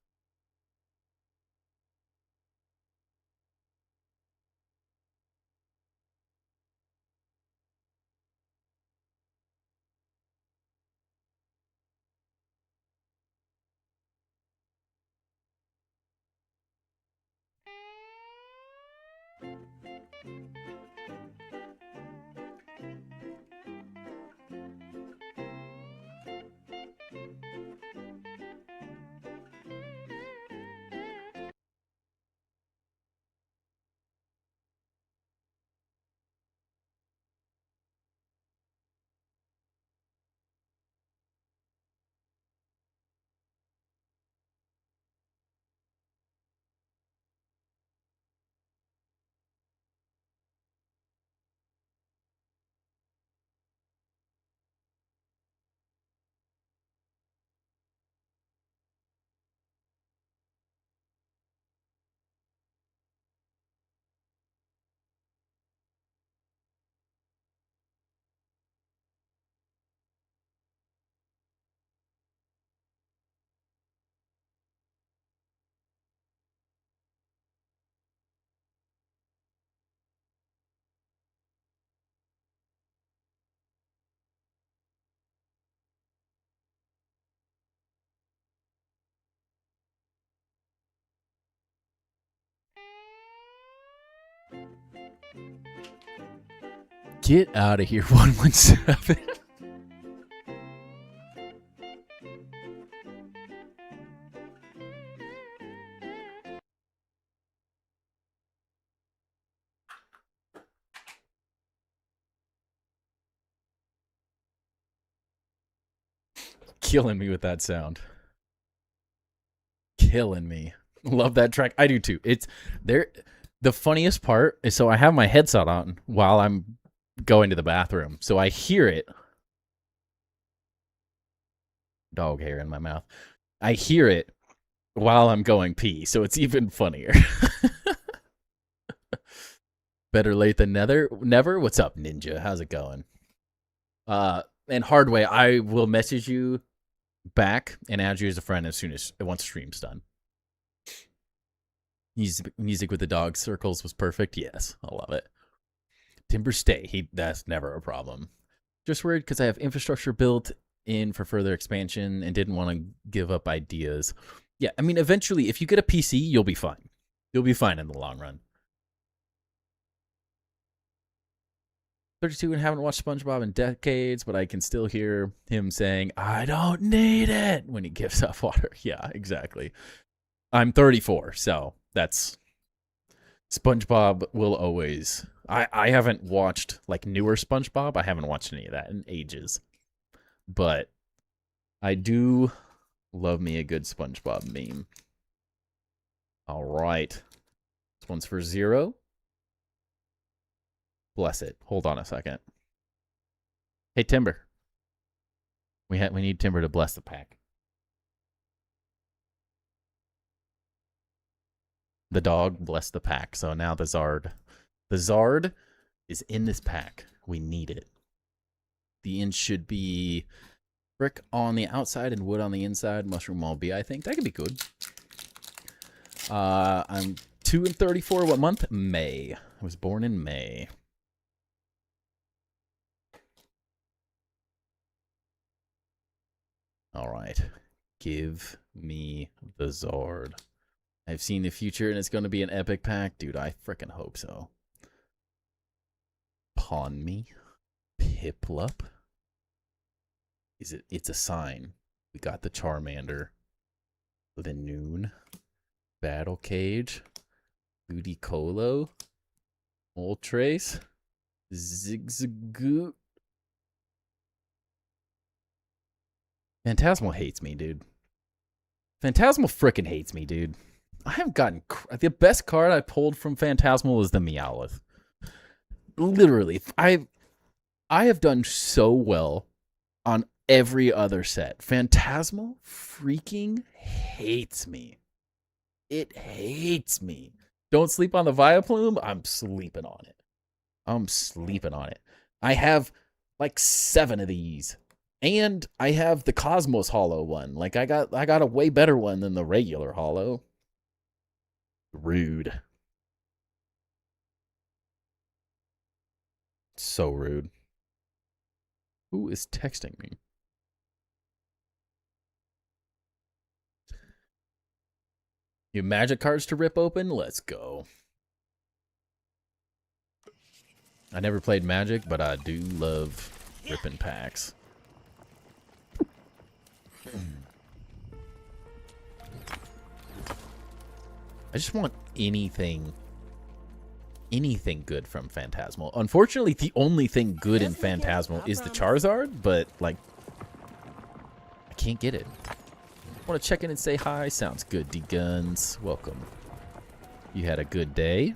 Get out of here, 117. Killing me with that sound. Killing me. Love that track. I do too. It's there. The funniest part is, so I have my headset on while I'm going to the bathroom, so I hear it. Dog hair in my mouth. I hear it while I'm going pee, so it's even funnier. Better late than never. What's up, Ninja? How's it going? And Hardway, I will message you back and add you as a friend as soon as once stream's done. Music with the dog circles was perfect. Yes, I love it. Timber stay. That's never a problem. Just worried because I have infrastructure built in for further expansion and didn't want to give up ideas. Yeah, I mean, eventually, if you get a PC, you'll be fine. You'll be fine in the long run. 32 and haven't watched SpongeBob in decades, but I can still hear him saying, "I don't need it," when he gives up water. Yeah, exactly. I'm 34, so that's... SpongeBob will always... I haven't watched, like, newer SpongeBob. I haven't watched any of that in ages. But I do love me a good SpongeBob meme. All right. This one's for Zero. Bless it. Hold on a second. Hey, Timber. We need Timber to bless the pack. The dog blessed the pack. So now the Zard. The Zard is in this pack. We need it. The inn should be brick on the outside and wood on the inside. Mushroom wall B, I think. That could be good. I'm 2 and 34. What month? May. I was born in May. All right. Give me the Zard. I've seen the future and it's going to be an epic pack. Dude, I freaking hope so. Pawn me. Piplup. It's a sign. We got the Charmander. The Noon. Battle Cage. Ludicolo. Moltres. Zigzagoot. Phantasmal hates me, dude. Phantasmal frickin' hates me, dude. I haven't gotten... The best card I pulled from Phantasmal was the Meowth. Literally. I have done so well on every other set. Phantasmal freaking hates me. It hates me. Don't sleep on the Vileplume? I'm sleeping on it. I'm sleeping on it. I have like 7 of these. And I have the Cosmos Hollow one. Like I got a way better one than the regular Hollow. Rude. So rude. Who is texting me? You have magic cards to rip open? Let's go. I never played Magic, but I do love ripping packs. I just want anything good from Phantasmal. Unfortunately, the only thing good in Phantasmal is the Charizard, but, like, I can't get it. Want to check in and say hi? Sounds good, D-Guns. Welcome. You had a good day?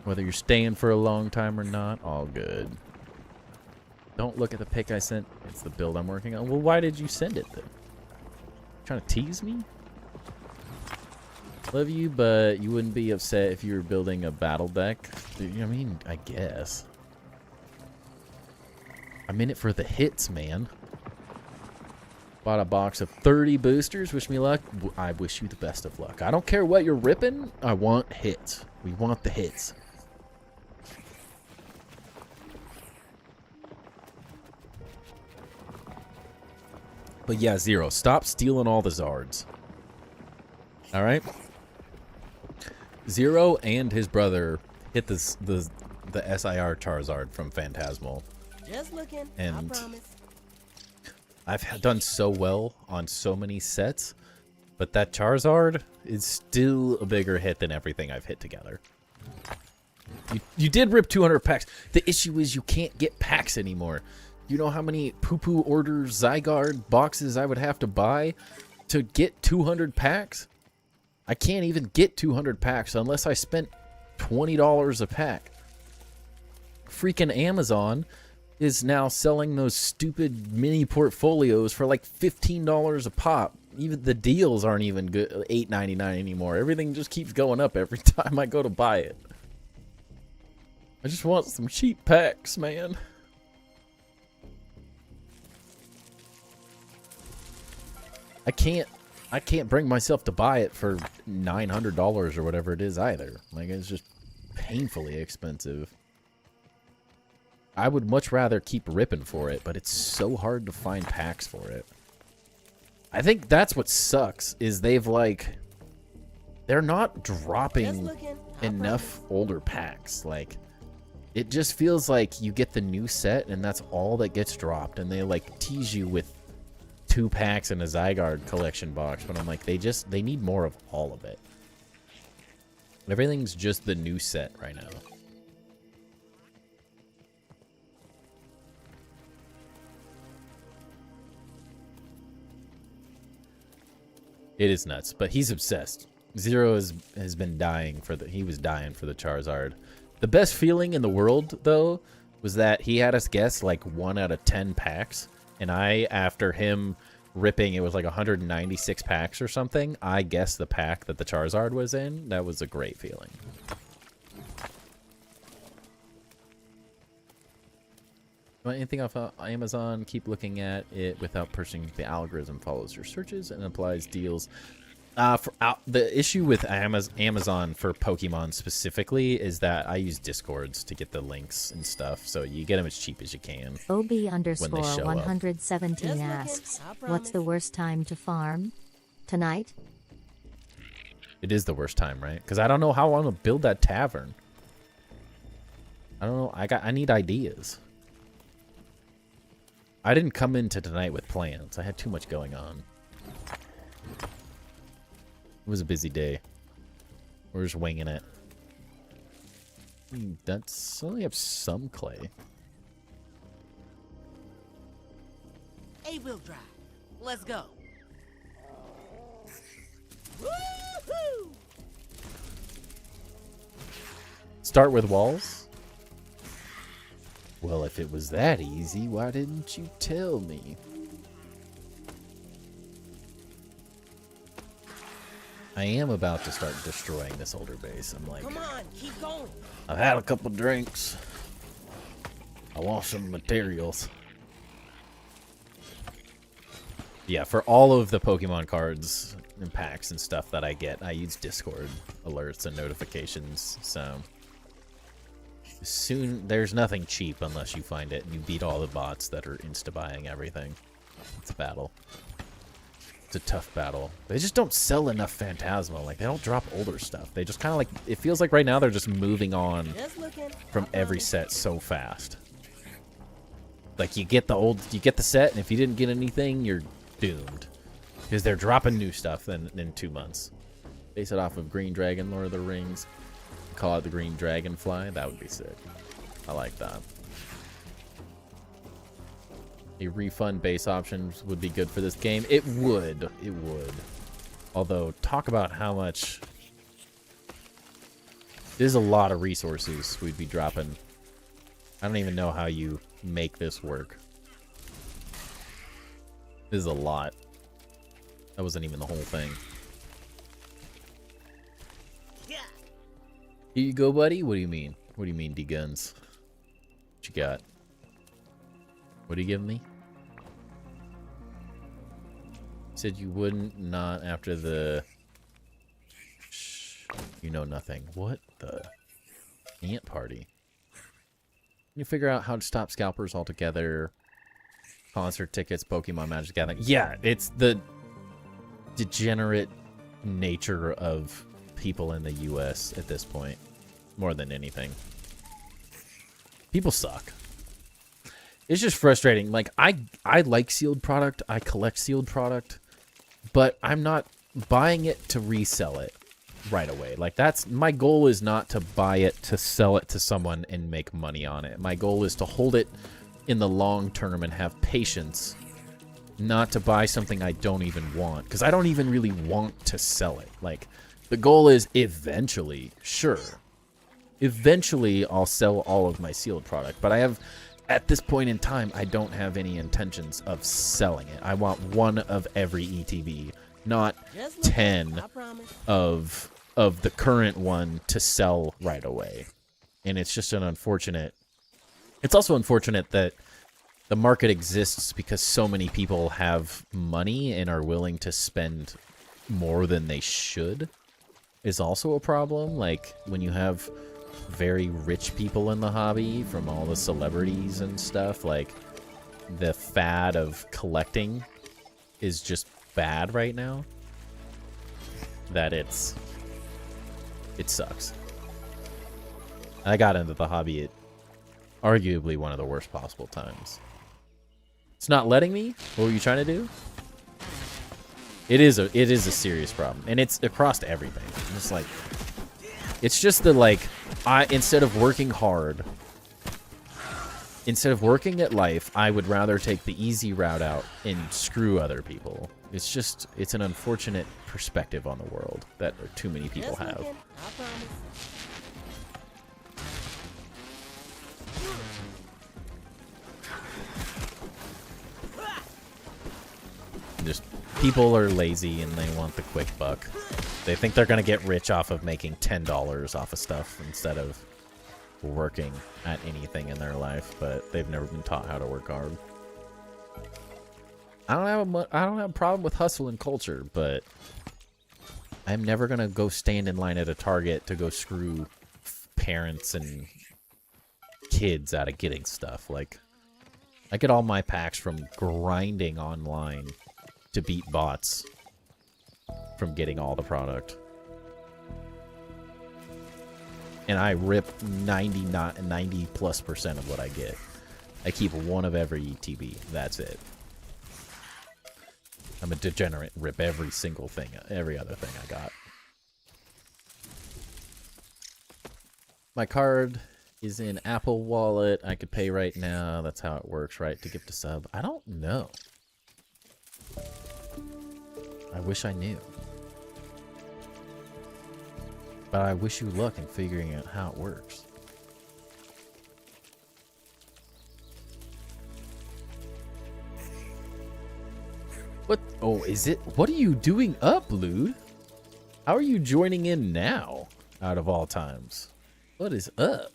Whether you're staying for a long time or not, all good. Don't look at the pic I sent. It's the build I'm working on. Well, why did you send it, then? Trying to tease me? Love you, but you wouldn't be upset if you were building a battle deck. I mean, I guess. I'm in it for the hits, man. Bought a box of 30 boosters. Wish me luck. I wish you the best of luck. I don't care what you're ripping. I want hits. We want the hits. But yeah, Zero, stop stealing all the Zards. Alright? Zero and his brother hit the SIR Charizard from Phantasmal. Just looking. I And promise. I've done so well on so many sets, but that Charizard is still a bigger hit than everything I've hit together. You did rip 200 packs. The issue is you can't get packs anymore. You know how many poo-poo order Zygarde boxes I would have to buy to get 200 packs? I can't even get 200 packs unless I spent $20 a pack. Freaking Amazon is now selling those stupid mini portfolios for like $15 a pop. Even the deals aren't even good, $8.99 anymore. Everything just keeps going up every time I go to buy it. I just want some cheap packs, man. I can't bring myself to buy it for $900 or whatever it is either. Like, it's just painfully expensive. I would much rather keep ripping for it, but it's so hard to find packs for it. I think that's what sucks, is they're not dropping enough older packs. Like, it just feels like you get the new set and that's all that gets dropped, and they like tease you with 2 packs in a Zygarde collection box, but I'm like, they need more of all of it. Everything's just the new set right now. It is nuts, but he's obsessed. Zero has been dying for he was dying for the Charizard. The best feeling in the world, though, was that he had us guess like 1 out of 10 packs. And after him ripping, it was like 196 packs or something, I guessed the pack that the Charizard was in. That was a great feeling. Want anything off Amazon? Keep looking at it without purchasing. The algorithm follows your searches and applies deals. The issue with Amazon for Pokemon specifically is that I use Discords to get the links and stuff, so you get them as cheap as you can. OB_117 asks, I what's the worst time to farm? Tonight? It is the worst time, right? Because I don't know how I'm gonna build that tavern. I don't know. I need ideas. I didn't come into tonight with plans. I had too much going on. It was a busy day. We're just winging it. That's only have some clay. A-wheel drive. Let's go. Woo-hoo! Start with walls? Well, if it was that easy, why didn't you tell me? I am about to start destroying this older base. I'm like, Come on, keep going. I've had a couple drinks. I want some materials. Yeah, for all of the Pokemon cards and packs and stuff that I get, I use Discord alerts and notifications, so... Soon, there's nothing cheap unless you find it and you beat all the bots that are insta-buying everything. It's a battle. It's a tough battle. They just don't sell enough Phantasma. Like, they don't drop older stuff. They just kind of like... It feels like right now they're just moving on Just looking. from every set so fast. Like, you get the set, and if you didn't get anything, you're doomed. Because they're dropping new stuff in 2 months. Base it off of Green Dragon, Lord of the Rings. Call it the Green Dragonfly. That would be sick. I like that. A refund base options would be good for this game. It would. It would. Although, talk about how much... There's a lot of resources we'd be dropping. I don't even know how you make this work. This is a lot. That wasn't even the whole thing. Here you go, buddy. What do you mean? What do you mean, D-Guns? What you got? What are you giving me? Said you wouldn't, not after the... Shh. You know nothing. What the... Ant party? You figure out how to stop scalpers altogether. Concert tickets, Pokemon Magic Gathering. Yeah, it's the degenerate nature of people in the US at this point. More than anything. People suck. It's just frustrating. Like, I like sealed product. I collect sealed product. But I'm not buying it to resell it right away. Like, that's... My goal is not to buy it to sell it to someone and make money on it. My goal is to hold it in the long term and have patience. Not to buy something I don't even want. Because I don't even really want to sell it. Like, the goal is eventually, sure. Eventually, I'll sell all of my sealed product. But I have... At this point in time, I don't have any intentions of selling it. I want one of every ETB, not Just looking. 10 I promise. of the current one to sell right away. And it's just an unfortunate... It's also unfortunate that the market exists because so many people have money and are willing to spend more than they should is also a problem. Like, when you have very rich people in the hobby from all the celebrities and stuff, like, the fad of collecting is just bad right now. That it sucks. I got into the hobby at arguably one of the worst possible times. It's not letting me? What were you trying to do? It is a serious problem. And it's across everything. It's like, it's just the, like, instead of working hard, instead of working at life, I would rather take the easy route out and screw other people. It's just, it's an unfortunate perspective on the world that too many people Just have. looking. I promise. Just, people are lazy and they want the quick buck. They think they're going to get rich off of making $10 off of stuff instead of working at anything in their life, but they've never been taught how to work hard. I don't have a problem with hustle and culture, but I'm never going to go stand in line at a Target to go screw parents and kids out of getting stuff. Like, I get all my packs from grinding online to beat bots. from getting all the product. And I rip 90+ % of what I get. I keep one of every ETB. That's it. I'm a degenerate. Rip every single thing, every other thing I got. My card is in Apple Wallet. I could pay right now. That's how it works, right? To gift a sub. I don't know. I wish I knew. But I wish you luck in figuring out how it works. What? Oh, is it? What are you doing up, Lude? How are you joining in now, out of all times? What is up?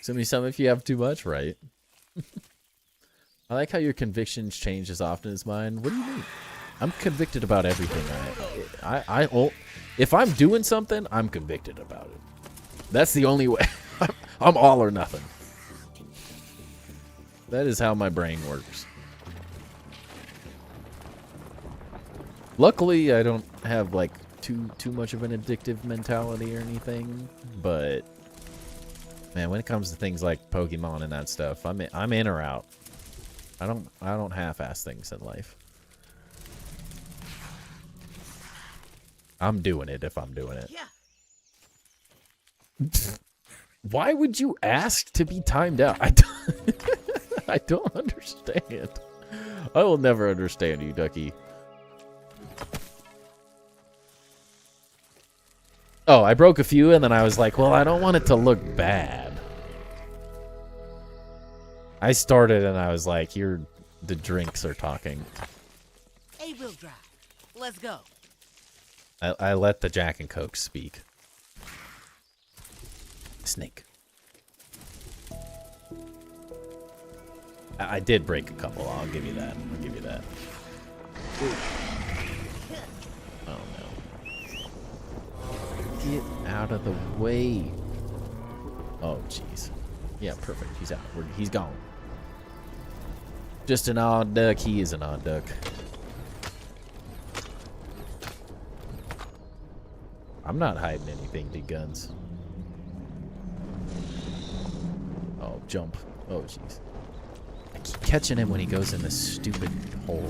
Send me some if you have too much, right? I like how your convictions change as often as mine. What do you mean? I'm convicted about everything. If I'm doing something, I'm convicted about it. That's the only way. I'm all or nothing. That is how my brain works. Luckily, I don't have like too much of an addictive mentality or anything, but man, when it comes to things like Pokemon and that stuff, I'm in or out. I don't half-ass things in life. I'm doing it if I'm doing it. Yeah. Why would you ask to be timed out? I don't understand. I will never understand you, Ducky. Oh, I broke a few and then I was like, well, I don't want it to look bad. I started and I was like, the drinks are talking. A will drive. Let's go. I let the Jack and Coke speak. Snake. I did break a couple. I'll give you that. I'll give you that. Oh no. Get out of the way. Oh jeez. Yeah, perfect. He's out. He's gone. Just an odd duck. He is an odd duck. I'm not hiding anything, big guns. Oh, jump. Oh, jeez. I keep catching him when he goes in this stupid hole.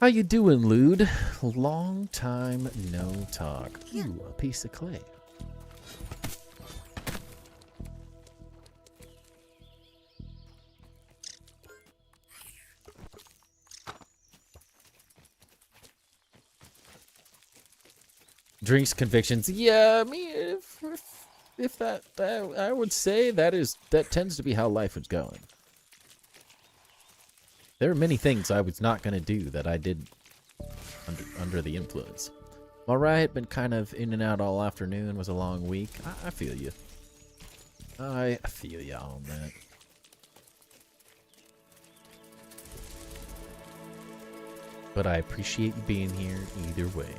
How you doing, Lude? Long time no talk. Ooh, a piece of clay. Drinks convictions. Yeah, I mean, if that I would say that tends to be how life is going. There are many things I was not gonna do that I did under the influence. All right, been kind of in and out all afternoon. Was a long week. I feel you. I feel you on that. But I appreciate you being here either way.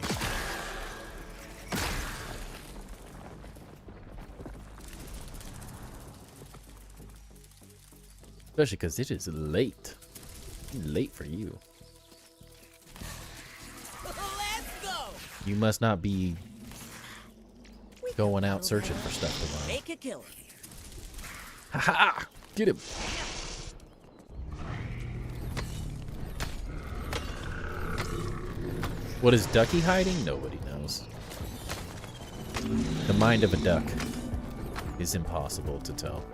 Especially because it is late. Late for you. Let's go. You must not be going out searching for stuff tomorrow. Make a killer. Ha ha! Get him! What is Ducky hiding? Nobody knows. The mind of a duck is impossible to tell.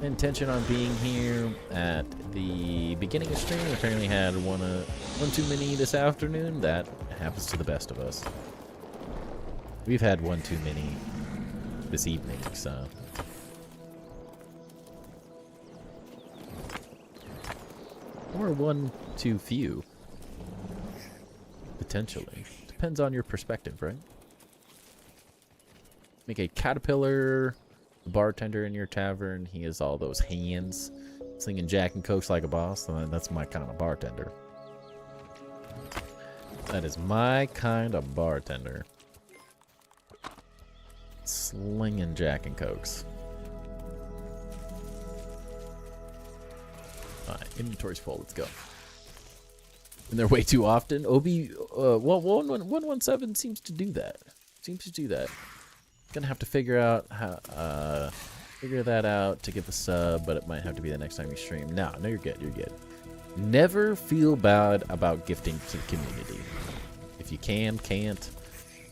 Intention on being here at the beginning of stream. Apparently had one too many this afternoon. That happens to the best of us. We've had one too many this evening, so. Or one too few. Potentially. Depends on your perspective, right? Make a caterpillar bartender in your tavern. He has all those hands. Slinging Jack and Cokes like a boss. That's my kind of bartender. That is my kind of bartender. Slinging Jack and Cokes. Alright, inventory's full. Let's go. And they're way too often. OB117 seems to do that. Gonna have to figure out how figure that out to get the sub, but it might have to be the next time you stream. No, you're good. You're good. Never feel bad about gifting to the community. If you can't.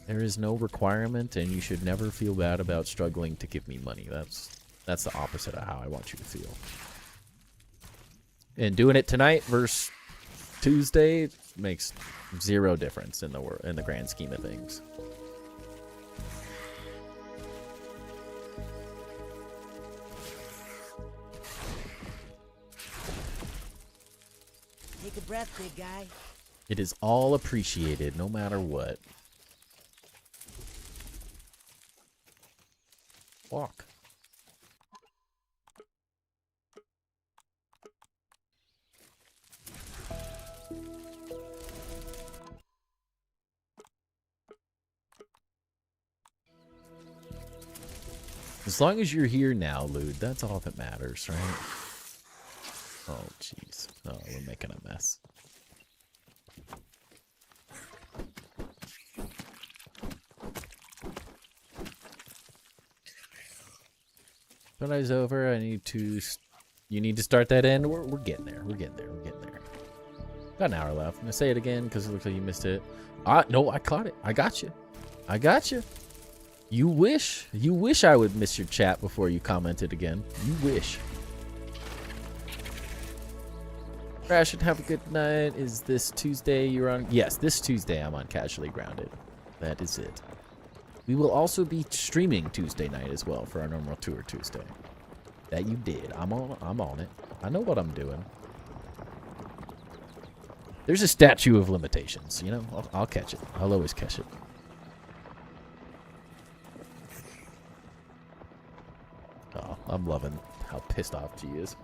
There is no requirement, and you should never feel bad about struggling to give me money. That's the opposite of how I want you to feel. And doing it tonight versus Tuesday makes zero difference in the grand scheme of things. Take a breath, big guy. It is all appreciated, no matter what. Walk. As long as you're here now, Lude, that's all that matters, right? Oh, jeez. Oh, we're making a mess. Tonight's over. You need to start that in. We're getting there. We're getting there. Got an hour left. I'm gonna say it again because it looks like you missed it. No, I caught it. I got you. You wish I would miss your chat before you commented again. You wish. Crash and have a good night. Is this Tuesday you're on? Yes, this Tuesday I'm on Casually Grounded. That is it. We will also be streaming Tuesday night as well for our normal tour Tuesday. That you did. I'm on it. I know what I'm doing. There's a statute of limitations, you know? I'll catch it. I'll always catch it. Oh, I'm loving how pissed off G is.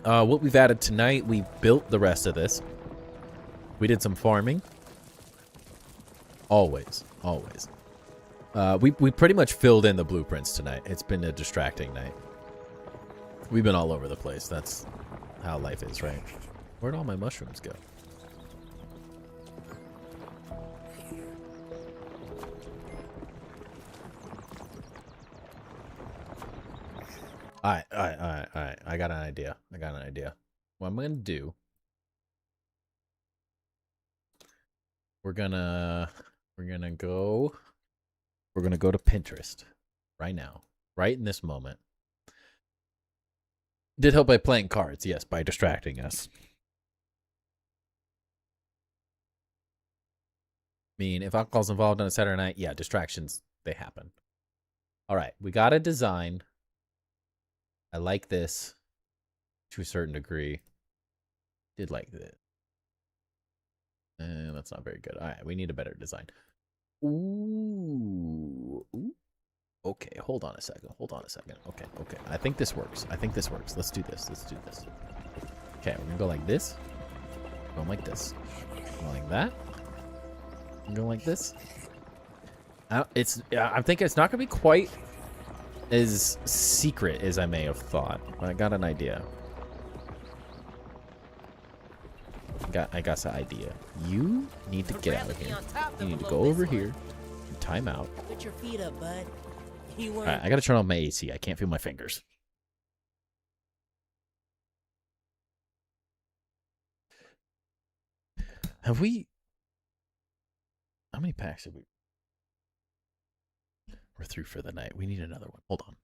What we've added tonight, we built the rest of this. We did some farming. Always. We pretty much filled in the blueprints tonight. It's been a distracting night. We've been all over the place. That's how life is, right? Where'd all my mushrooms go? Alright. I got an idea. What I'm gonna do, we're gonna go to Pinterest right now, right in this moment. Did help by playing cards, yes, by distracting us. I mean, if alcohol's involved on a Saturday night, yeah, distractions, they happen. All right, we got a design. I like this to a certain degree. Did like this. And that's not very good. All right, we need a better design. Ooh. Okay, hold on a second. Okay. I think this works. Let's do this. Okay, we're gonna go like this. Going like this. Going like that. Going like this. I think it's not gonna be quite as secret as I may have thought. But I got an idea. I got an idea. You need to get out of here. You need to go over here and time out. Put your feet up, bud. Alright, I gotta turn on my AC. I can't feel my fingers. Have we... How many packs have we... We're through for the night. We need another one. Hold on.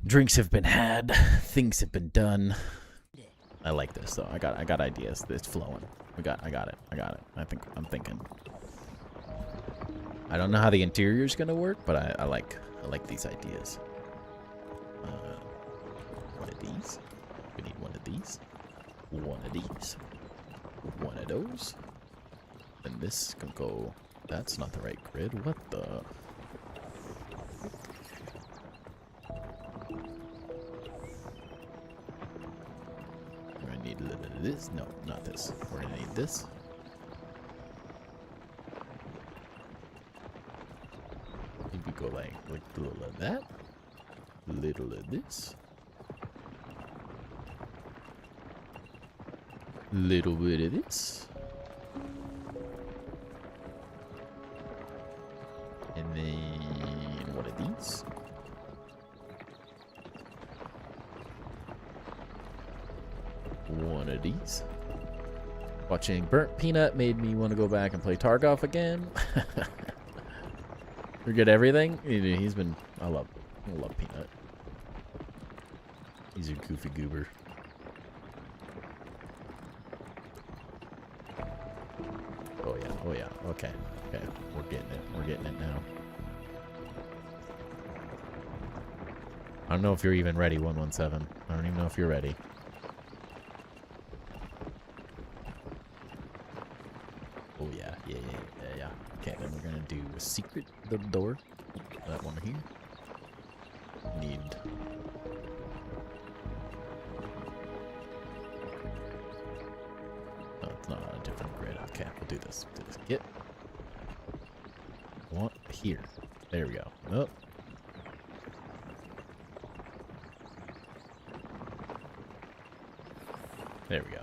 Drinks have been had. Things have been done. I like this though. I got ideas. It's flowing. I got it. I'm thinking. I don't know how the interior is gonna work, but I like these ideas. One of these. We need one of these. One of these. One of those. And this can go. That's not the right grid. What the? of this. No, not this. We're gonna need this. Maybe go like a little of that. A little of this. Little bit of this. And then one of these. One of these. Watching Burnt Peanut made me want to go back and play Tarkov again. Forget everything. He's been. I love Peanut. He's a goofy goober. Oh yeah. Oh yeah. Okay. Okay. We're getting it. We're getting it now. I don't know if you're even ready, 117. I don't even know if you're ready. Oh yeah, yeah. Okay, then we're gonna do a secret little door. That one here. Need. No, it's not on a different grid. Okay, we'll do this. Do this. Get. One here. There we go. Nope. There we go.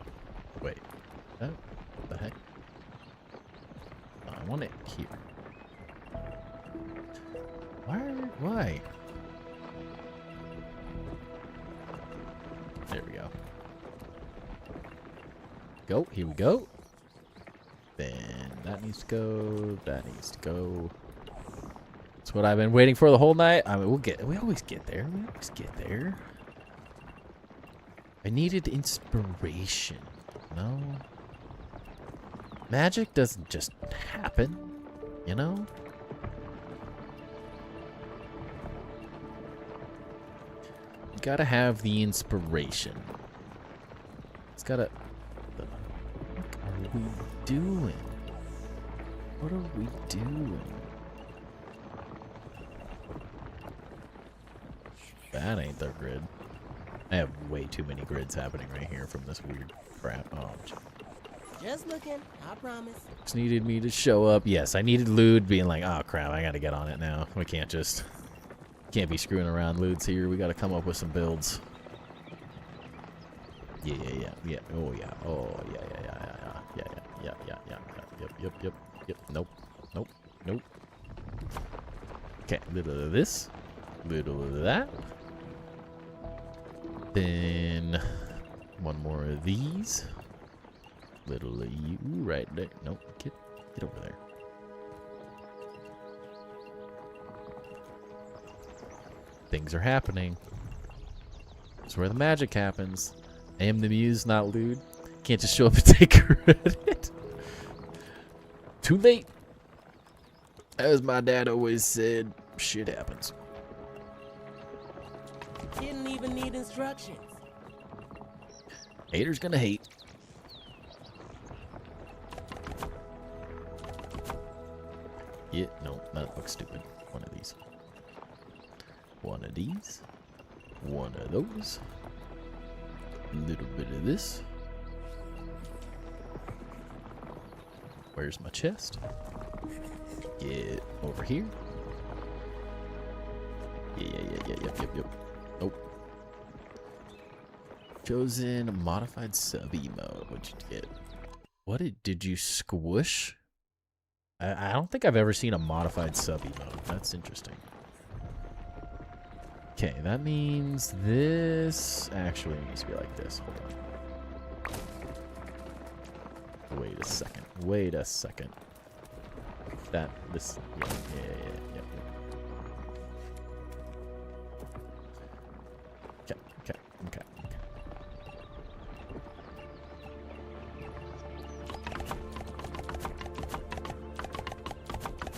Wait. Oh, what the heck? I want it here. Why? There we go. Go. Here we go. Then that needs to go. That needs to go. That's what I've been waiting for the whole night. I mean, we always get there. We always get there. I needed inspiration. No. Magic doesn't just happen, you know? You gotta have the inspiration. It's gotta... What are we doing? What are we doing? That ain't the grid. I have way too many grids happening right here from this weird crap. Oh, Just looking, I promise. just needed me to show up. Yes, I needed Lude being like, oh crap, I gotta get on it now. We can't be screwing around. Lude's here. We gotta come up with some builds. Yeah. Oh yeah. Oh yeah. Yep. Nope. Okay, little of this, little of that. Then one more of these. Little of you right there. Nope, get over there. Things are happening. That's where the magic happens. I am the muse, not lewd. Can't just show up and take credit. Too late. As my dad always said, shit happens. Didn't even need instructions. Haters gonna hate. Yeah, no, that looks stupid. One of these. One of these. One of those. A little bit of this. Where's my chest? Get over here. Yep. Nope. Chosen modified sub emote. What'd you get? What did you squish? I don't think I've ever seen a modified sub emote. That's interesting. Okay, that means this actually needs to be like this. Hold on. Wait a second. Yeah. Okay.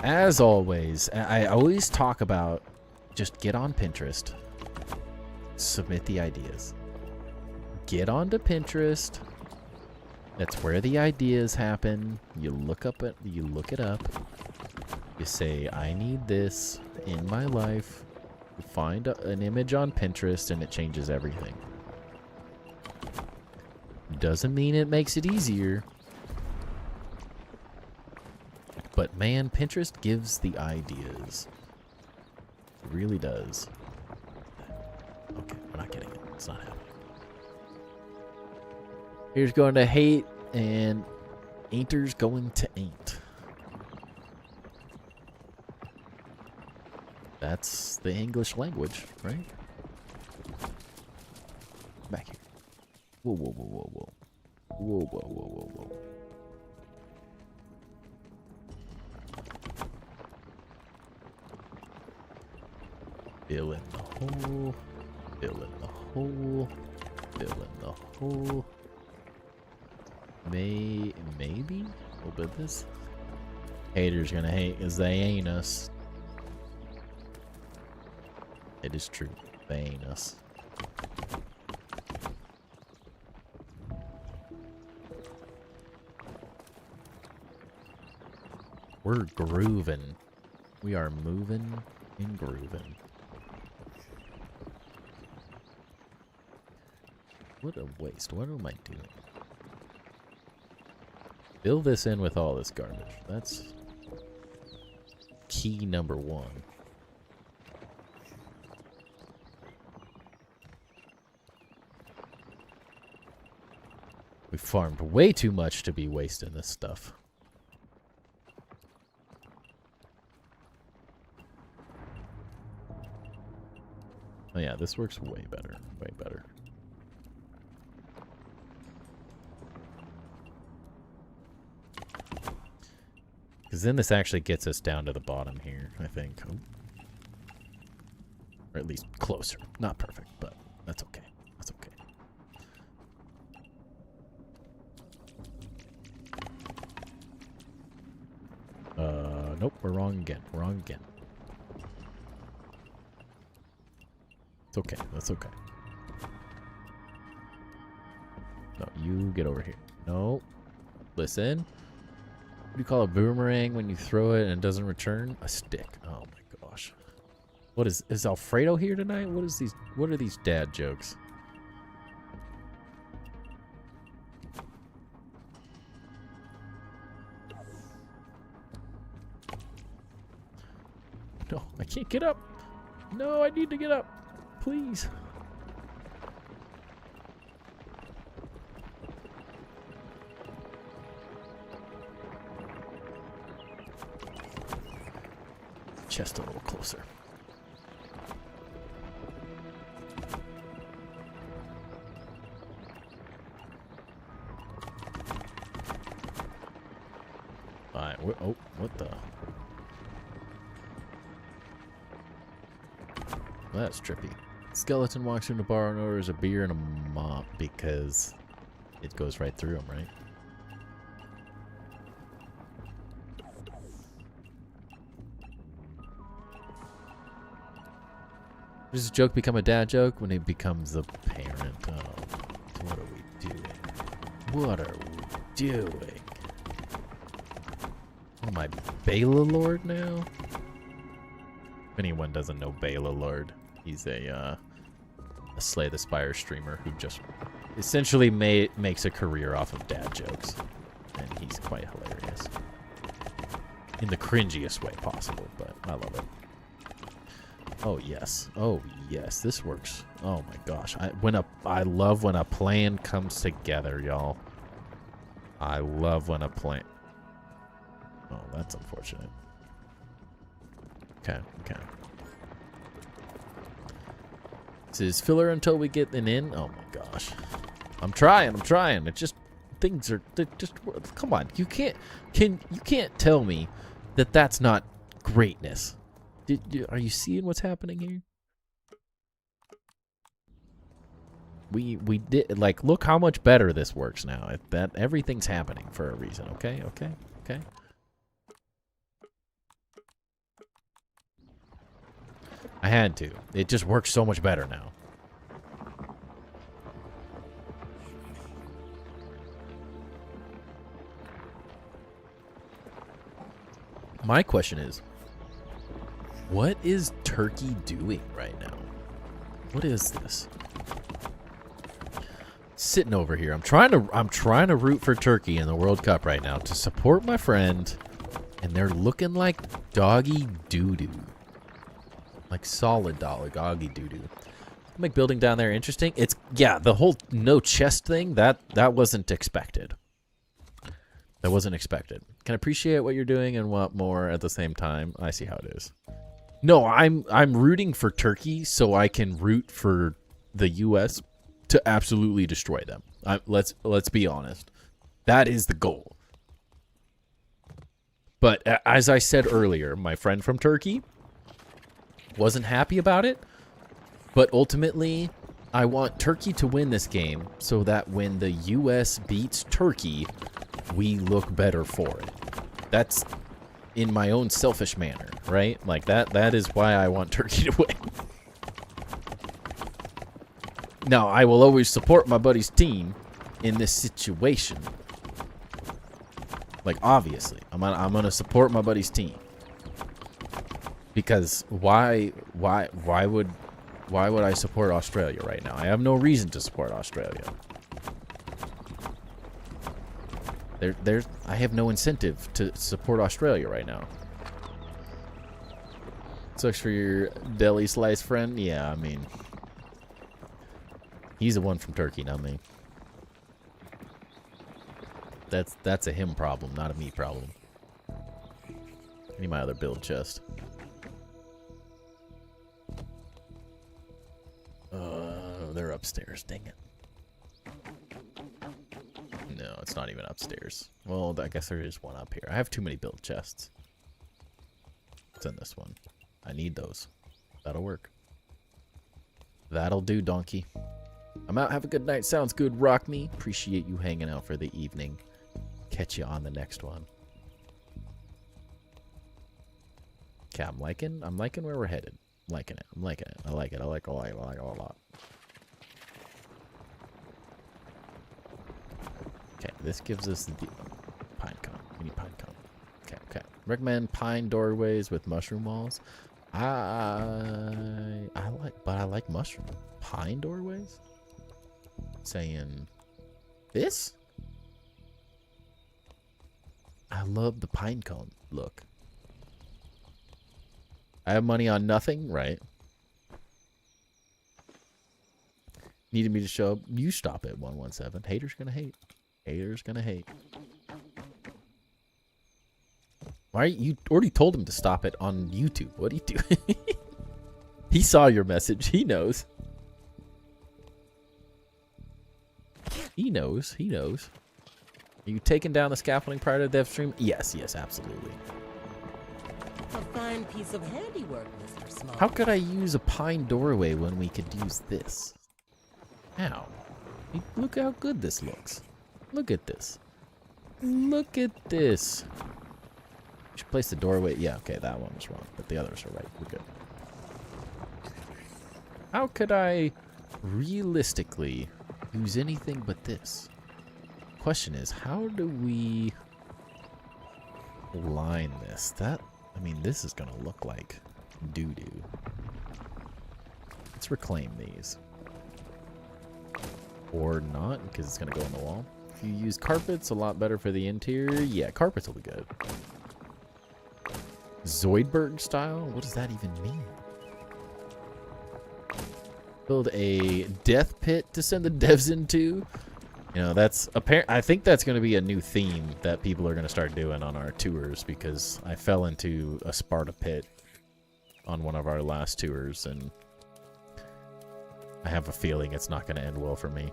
As always, I always talk about just get on Pinterest, submit the ideas. Get onto Pinterest. That's where the ideas happen. You look it up. You say, I need this in my life. You find an image on Pinterest and it changes everything. Doesn't mean it makes it easier. But man, Pinterest gives the ideas. It really does. Okay, we're not getting it. It's not happening. Here's going to hate, and ainter's going to ain't. That's the English language, right? Back here. Whoa, whoa, whoa, whoa, whoa. Whoa, whoa, whoa, whoa, whoa. Fill in the hole. Fill in the hole. Fill in the hole. Maybe? A little bit of this. Haters gonna hate because they ain't us. It is true. They ain't us. We're grooving. We are moving and grooving. What a waste. What am I doing? Fill this in with all this garbage. That's key number one. We farmed way too much to be wasting this stuff. Oh yeah, this works way better. Way better. Because then this actually gets us down to the bottom here, I think. Oh. Or at least closer. Not perfect, but that's okay. That's okay. Nope, we're wrong again. We're wrong again. It's okay. That's okay. No, you get over here. No. Listen. What do you call a boomerang when you throw it and it doesn't return? A stick. Oh my gosh. What is Alfredo here tonight? What are these dad jokes? No, I can't get up. No, I need to get up. Please. Chest a little closer. Alright, oh, what the? Well, that's trippy. Skeleton walks into the bar and orders a beer and a mop because it goes right through him, right? Does this joke become a dad joke when it becomes a parent? Oh, what are we doing? What are we doing? Oh, my Bela Lord now? If anyone doesn't know Bela Lord, he's a Slay the Spire streamer who just essentially makes a career off of dad jokes. And he's quite hilarious. In the cringiest way possible, but I love it. Oh yes, oh yes, this works. Oh my gosh, I love when a plan comes together, y'all. I love when a plan. Oh, that's unfortunate. Okay, okay. This is filler until we get an in. Oh my gosh, I'm trying. It just they're just come on. You can't tell me that that's not greatness. Are you seeing what's happening here? We did, like, look how much better this works now. That everything's happening for a reason. Okay. I had to. It just works so much better now. My question is, what is Turkey doing right now? What is this? Sitting over here. I'm trying to root for Turkey in the World Cup right now to support my friend, and they're looking like doggy doo-doo. Like solid doggy doo-doo. Make building down there interesting. It's the whole no chest thing, that wasn't expected. That wasn't expected. Can appreciate what you're doing and want more at the same time. I see how it is. No, I'm rooting for Turkey so I can root for the US to absolutely destroy them. Let's be honest. That is the goal. But as I said earlier, my friend from Turkey wasn't happy about it. But ultimately, I want Turkey to win this game so that when the US beats Turkey, we look better for it. That's in my own selfish manner, right? Like that is why I want Turkey to win. Now, I will always support my buddy's team in this situation. Like, obviously, I'm gonna support my buddy's team. Because why would I support Australia right now? I have no reason to support Australia. I have no incentive to support Australia right now. Sucks for your deli slice friend. Yeah, I mean, he's the one from Turkey, not me. That's a him problem, not a me problem. I need my other build chest. They're upstairs, dang it. No, it's not even upstairs. Well, I guess there is one up here. I have too many build chests. It's in this one. I need those. That'll work. That'll do, donkey. I'm out. Have a good night. Sounds good, Rock Me. Appreciate you hanging out for the evening. Catch you on the next one. Okay, I'm liking where we're headed. I'm liking it. I like it a lot. Okay, this gives us the pine cone. We need pine cone. Okay. Recommend pine doorways with mushroom walls. I like mushroom. Pine doorways? Saying this? I love the pine cone look. I have money on nothing, right? Needed me to show up. You stop at 117. Haters gonna hate. Haters gonna hate. Why you already told him to stop it on YouTube? What are you doing? He saw your message. He knows. He knows. Are you taking down the scaffolding prior to the dev stream? Yes, absolutely. A fine piece of handiwork, Mr. Small. How could I use a pine doorway when we could use this? How? Look how good this looks. Look at this. Look at this. We should place the doorway. Yeah, okay, that one was wrong, but the others are right. We're good. How could I realistically use anything but this? Question is, how do we line this? I mean, this is gonna look like doo-doo. Let's reclaim these. Or not, because it's gonna go on the wall. If you use carpets, a lot better for the interior. Yeah, carpets will be good. Zoidberg style? What does that even mean? Build a death pit to send the devs into. You know, that's apparent. I think that's going to be a new theme that people are going to start doing on our tours, because I fell into a Sparta pit on one of our last tours, and I have a feeling it's not going to end well for me.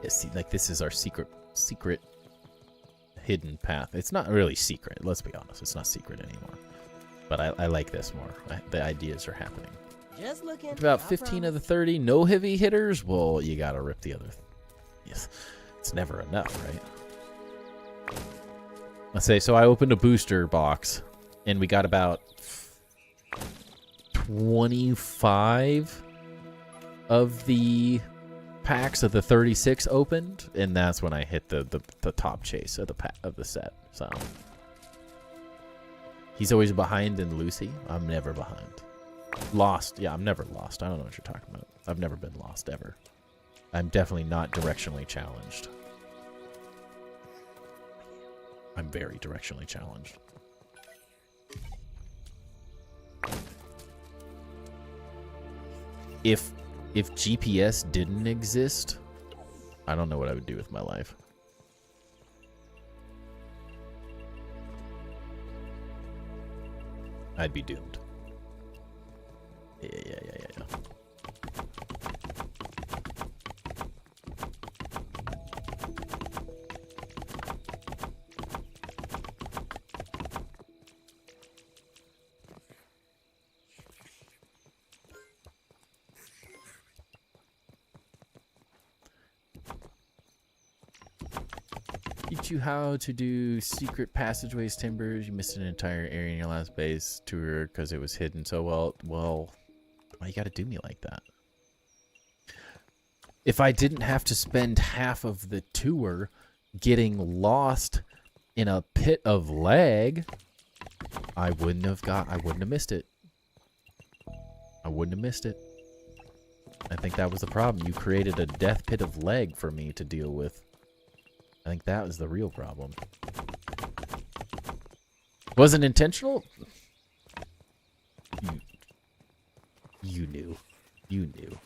Yeah, see, like, this is our secret hidden path. It's not really secret. Let's be honest. It's not secret anymore. But I like this more. The ideas are happening. Just looking. About 15 of the 30 no heavy hitters. Well, you gotta rip the other. Yes, it's never enough, right? Let's say so. I opened a booster box, and we got about 25 of the packs of the 36 opened, and that's when I hit the top chase of the set. So He's always behind in Lucy. I'm never behind. Lost. Yeah, I'm never lost. I don't know what you're talking about. I've never been lost, ever. I'm definitely not directionally challenged. I'm very directionally challenged. If GPS didn't exist, I don't know what I would do with my life. I'd be doomed. Yeah. Teach you how to do secret passageways, timbers. You missed an entire area in your last base tour because it was hidden so well. Well, why you gotta do me like that? If I didn't have to spend half of the tour getting lost in a pit of lag, I wouldn't have missed it. I wouldn't have missed it. I think that was the problem. You created a death pit of lag for me to deal with. I think that was the real problem. Wasn't intentional? You knew. You knew.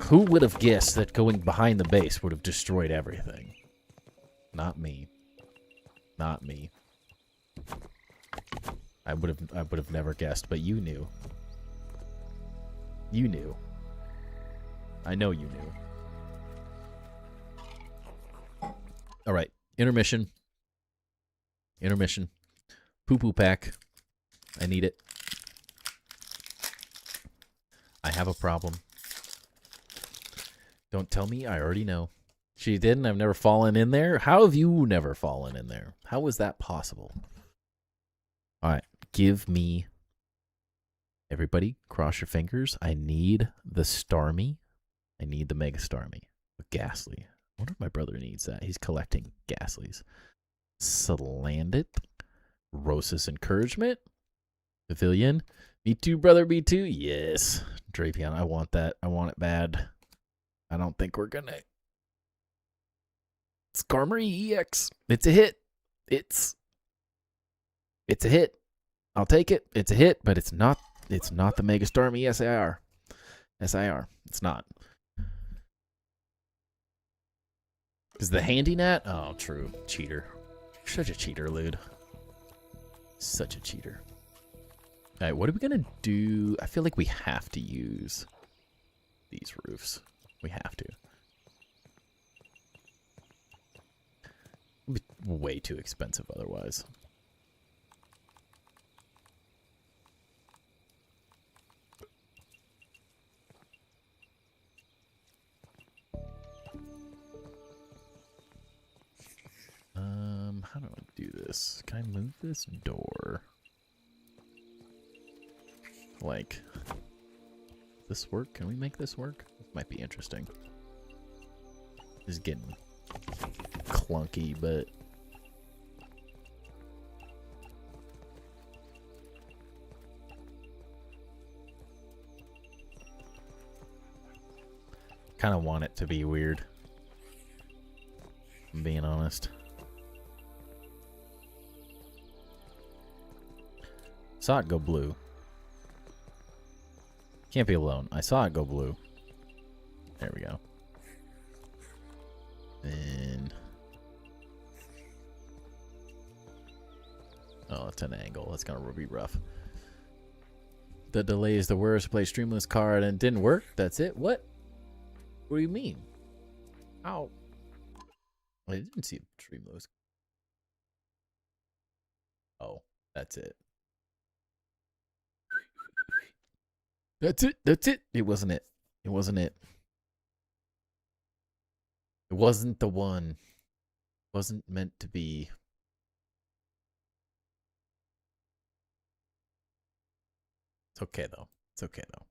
Who would have guessed that going behind the base would have destroyed everything? Not me. Not me. I would have never guessed, but you knew. You knew. I know you knew. All right, intermission. Intermission. Poo-poo pack. I need it. I have a problem. Don't tell me, I already know. She didn't? I've never fallen in there? How have you never fallen in there? How is that possible? All right, give me... Everybody, cross your fingers. I need the Starmie. I need the Mega Starmie. Ghastly. I wonder if my brother needs that. He's collecting Ghastlies. Salandit. Rosa's Encouragement. Pavilion. Me too, brother, me too. Yes. Drapion, I want that. I want it bad. I don't think we're gonna... Skarmory EX. It's a hit. It's a hit. I'll take it. It's a hit, but it's not the Mega Starmie SIR. SIR. It's not. Is the Handy Nat? Oh, true. Cheater. Such a cheater, Lude. Such a cheater. All right, what are we going to do? I feel like we have to use these roofs. We have to. It'll be way too expensive otherwise. How do I do this? Can I move this door? Like, does this work? Can we make this work? This might be interesting. This is getting clunky, but kind of want it to be weird. I'm being honest. Saw it go blue. Can't be alone. I saw it go blue. There we go. Then... oh, it's an angle. That's gonna be rough. The delay is the worst. Play Streamless card and didn't work. That's it? What? What do you mean? How? I didn't see Streamless. Oh, that's it. That's it. That's it. It wasn't it. It wasn't it. It wasn't the one. It wasn't meant to be. It's okay though. It's okay though.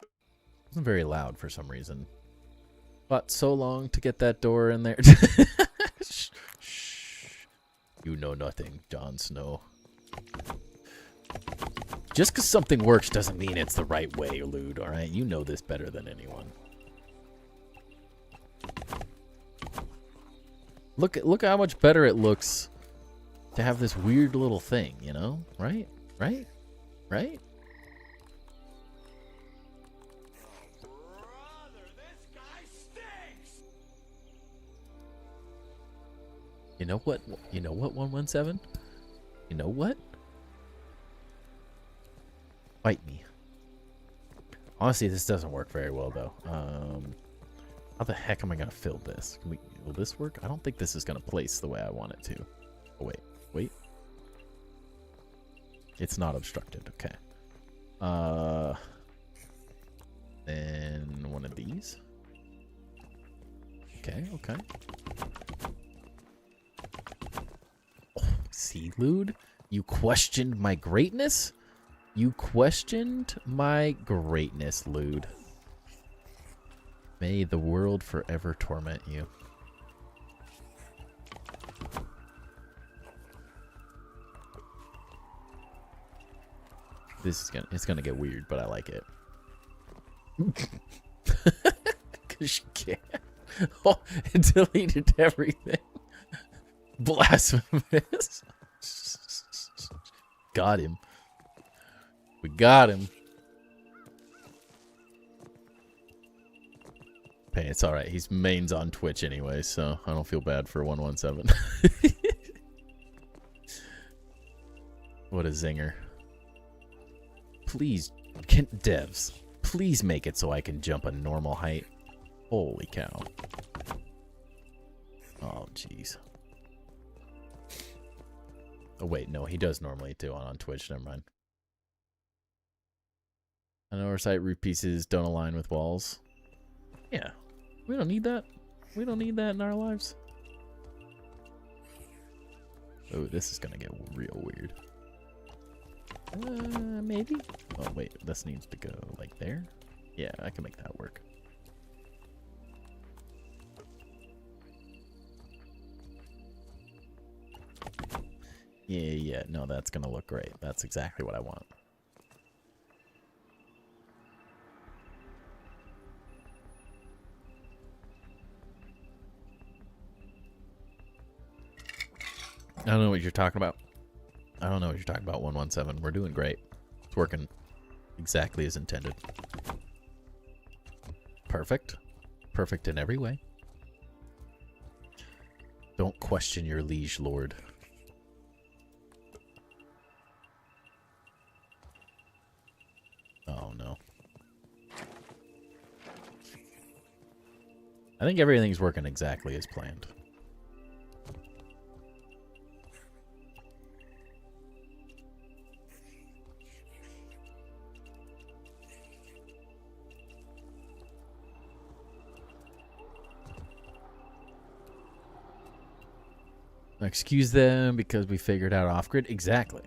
It wasn't very loud for some reason. Fought so long to get that door in there. Shh. You know nothing, Jon Snow. Just because something works doesn't mean it's the right way, Lude, alright? You know this better than anyone. Look how much better it looks to have this weird little thing, you know? Right? Right? Right? Brother, this guy stinks! You know what? You know what, 117? You know what? Fight me. Honestly, this doesn't work very well, though. How the heck am I going to fill this? Will this work? I don't think this is going to place the way I want it to. Oh, wait. It's not obstructed. Okay. Then one of these. Okay. Oh, see, Lude? You questioned my greatness? You questioned my greatness, Lude. May the world forever torment you. It's gonna get weird, but I like it. Cause you can't. Oh, it deleted everything. Blasphemous. Got him. We got him. Hey, it's alright. He's mains on Twitch anyway, so I don't feel bad for 117. What a zinger. Please, devs, please make it so I can jump a normal height. Holy cow. Oh, jeez. Oh, wait, no, he does normally too on Twitch. Never mind. I know our site roof pieces don't align with walls. Yeah, we don't need that. We don't need that in our lives. Oh, this is gonna get real weird. Maybe? Oh, wait, this needs to go like there? Yeah, I can make that work. Yeah, no, that's gonna look great. That's exactly what I want. I don't know what you're talking about. I don't know what you're talking about, 117. We're doing great. It's working exactly as intended. Perfect. Perfect in every way. Don't question your liege lord. Oh, no. I think everything's working exactly as planned. Excuse them because we figured out off-grid. Exactly.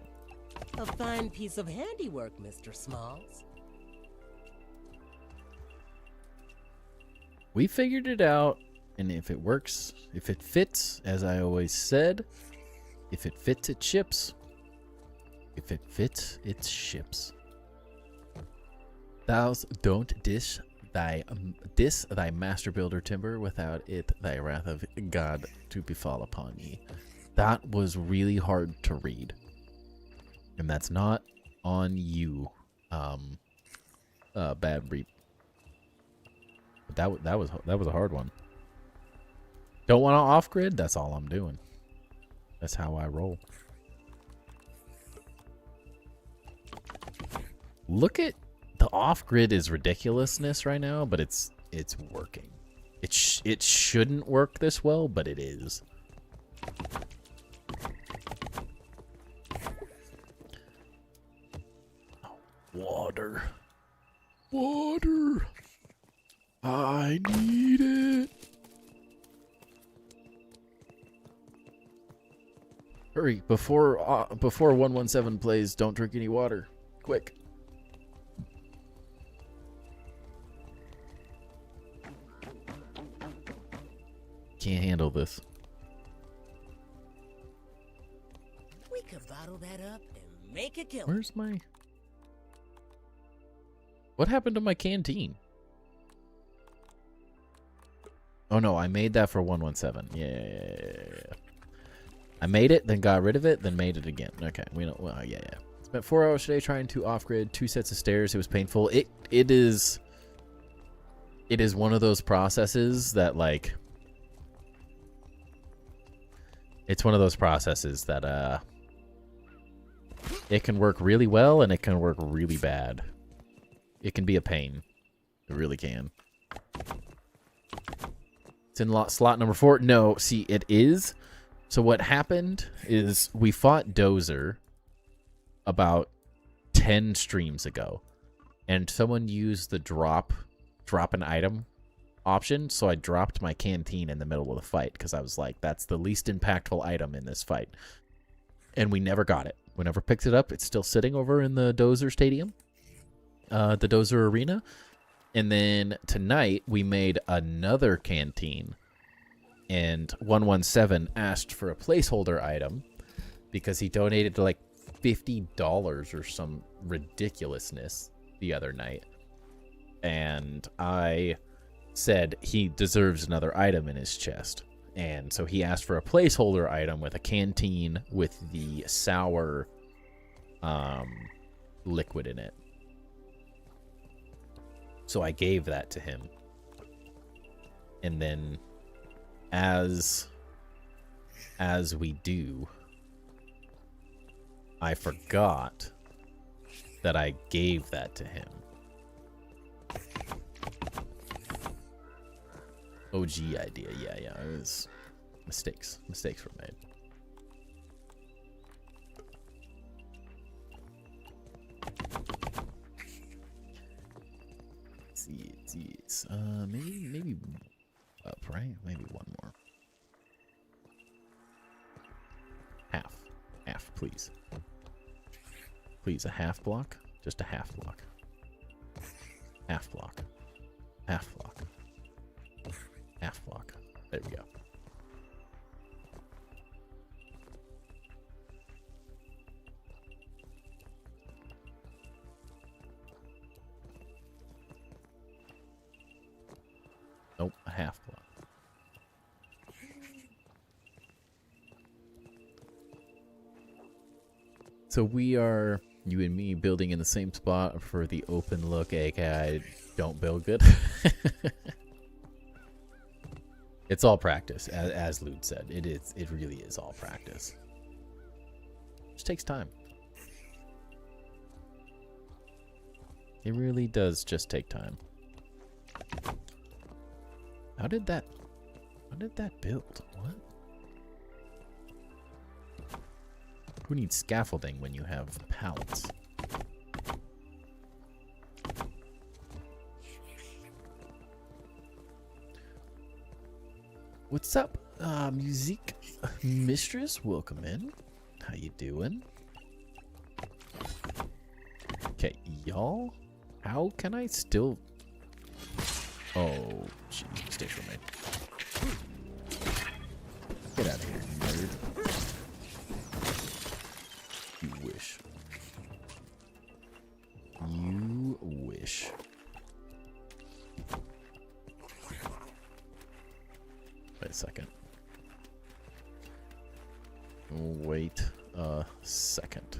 A fine piece of handiwork, Mr. Smalls. We figured it out, and if it works, if it fits, as I always said, if it fits, it ships. If it fits, it ships. Thou don't diss thy master builder timber, without it thy wrath of God to befall upon ye. That was really hard to read, and that's not on you, bad read. But that was a hard one. Don't want to off grid? That's all I'm doing. That's how I roll. Look at the off grid is ridiculousness right now, but it's working. It shouldn't work this well, but it is. Oh, water. Water. I need it. Hurry, before 117 plays, don't drink any water. Quick. can't handle this. We could bottle that up and make a killing. Where's my... What happened to my canteen? Oh no, I made that for 117. Yeah. I made it, then got rid of it, then made it again. Okay, we don't... Well, yeah. Spent 4 hours today trying to off-grid 2 sets of stairs. It was painful. It is one of those processes that, like... It's one of those processes that, it can work really well and it can work really bad. It can be a pain. It really can. It's in slot number 4. No, see, it is. So what happened is we fought Dozer about 10 streams ago. And someone used the drop an item option. So I dropped my canteen in the middle of the fight because I was like, that's the least impactful item in this fight. And we never got it. We never picked it up. It's still sitting over in the Dozer Stadium. The Dozer Arena. And then tonight we made another canteen. And 117 asked for a placeholder item because he donated like $50 or some ridiculousness the other night. And I said he deserves another item in his chest. And so he asked for a placeholder item with a canteen with the sour liquid in it. So I gave that to him. And then as we do, I forgot that I gave that to him. OG idea, yeah, it was mistakes were made. Let's see, maybe up, right? Maybe one more. Half, please. Please, a half block, just a half block. Half block. Half block. Half block. There we go. Nope, a half block. So we are, you and me, building in the same spot for the open look, aka don't build good. It's all practice, as Lude said. It really is all practice. It just takes time. It really does just take time. How did that build? What? Who needs scaffolding when you have pallets? What's up, music mistress? Welcome in. How you doing? Okay, y'all. How can I still? Oh, jeez, mistakes were made. Get out of here, nerd. You wish. You wish. Wait a second. Wait a second.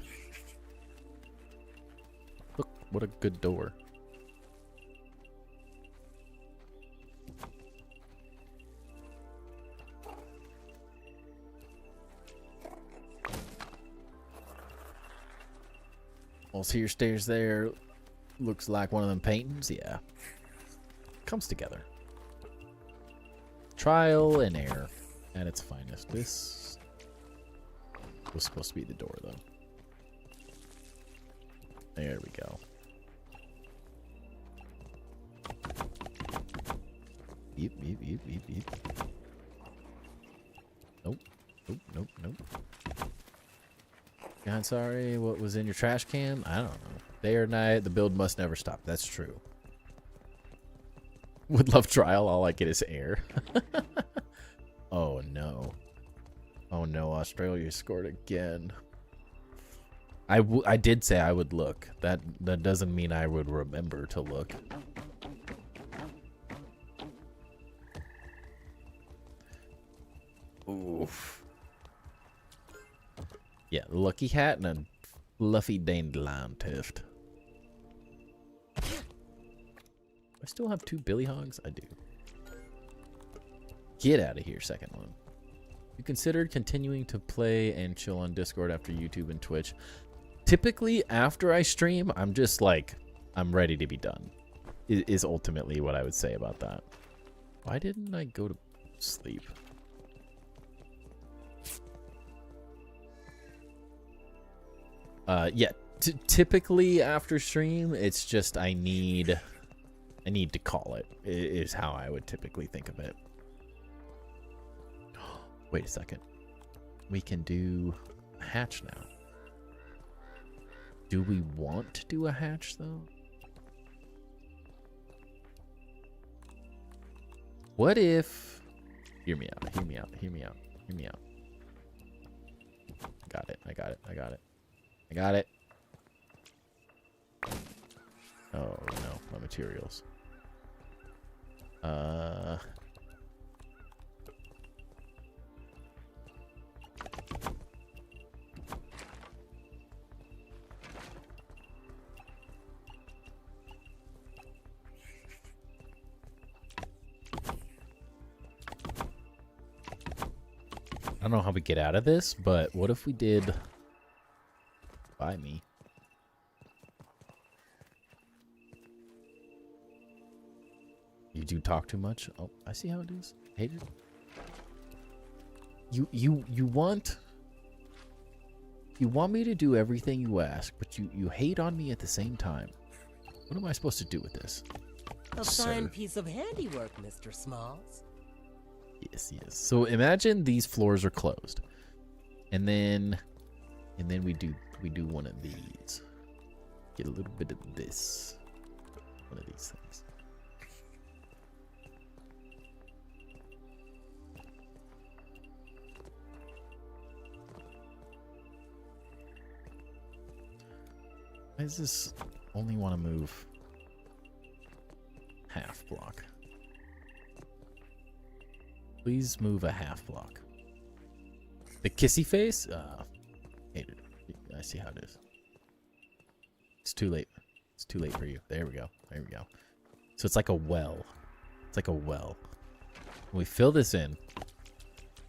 Look, what a good door. Well, see your stairs there. Looks like one of them paintings. Yeah. Comes together. Trial and error at its finest. This was supposed to be the door, though. There we go. Yep. Nope. God, sorry, what was in your trash can? I don't know. Day or night, the build must never stop. That's true. Would love trial. All I get is air. Oh no. Oh no, Australia scored again. I did say I would look. That doesn't mean I would remember to look. Oof. Yeah, lucky hat and a fluffy dandelion tuft. I still have 2 Billy Hogs? I do. Get out of here, second one. You considered continuing to play and chill on Discord after YouTube and Twitch? Typically, after I stream, I'm just like, I'm ready to be done. Is ultimately what I would say about that. Why didn't I go to sleep? Yeah, typically after stream, it's just I need to call it, is how I would typically think of it. Wait a second. We can do a hatch now. Do we want to do a hatch, though? What if... Hear me out, hear me out, hear me out, hear me out. Got it, I got it, I got it. I got it. Oh, no, my materials. I don't know how we get out of this, but what if we did buy me? You do talk too much? Oh, I see how it is. Hate it. You want me to do everything you ask, but you hate on me at the same time. What am I supposed to do with this? A Sir. fine piece of handiwork, Mr. Smalls. Yes, yes. So imagine these floors are closed. And then we do one of these. Get a little bit of this. One of these things. Why does this only want to move half block? Please move a half block. The kissy face? Hate it. I see how it is. It's too late. It's too late for you. There we go. There we go. So it's like a well. It's like a well. We fill this in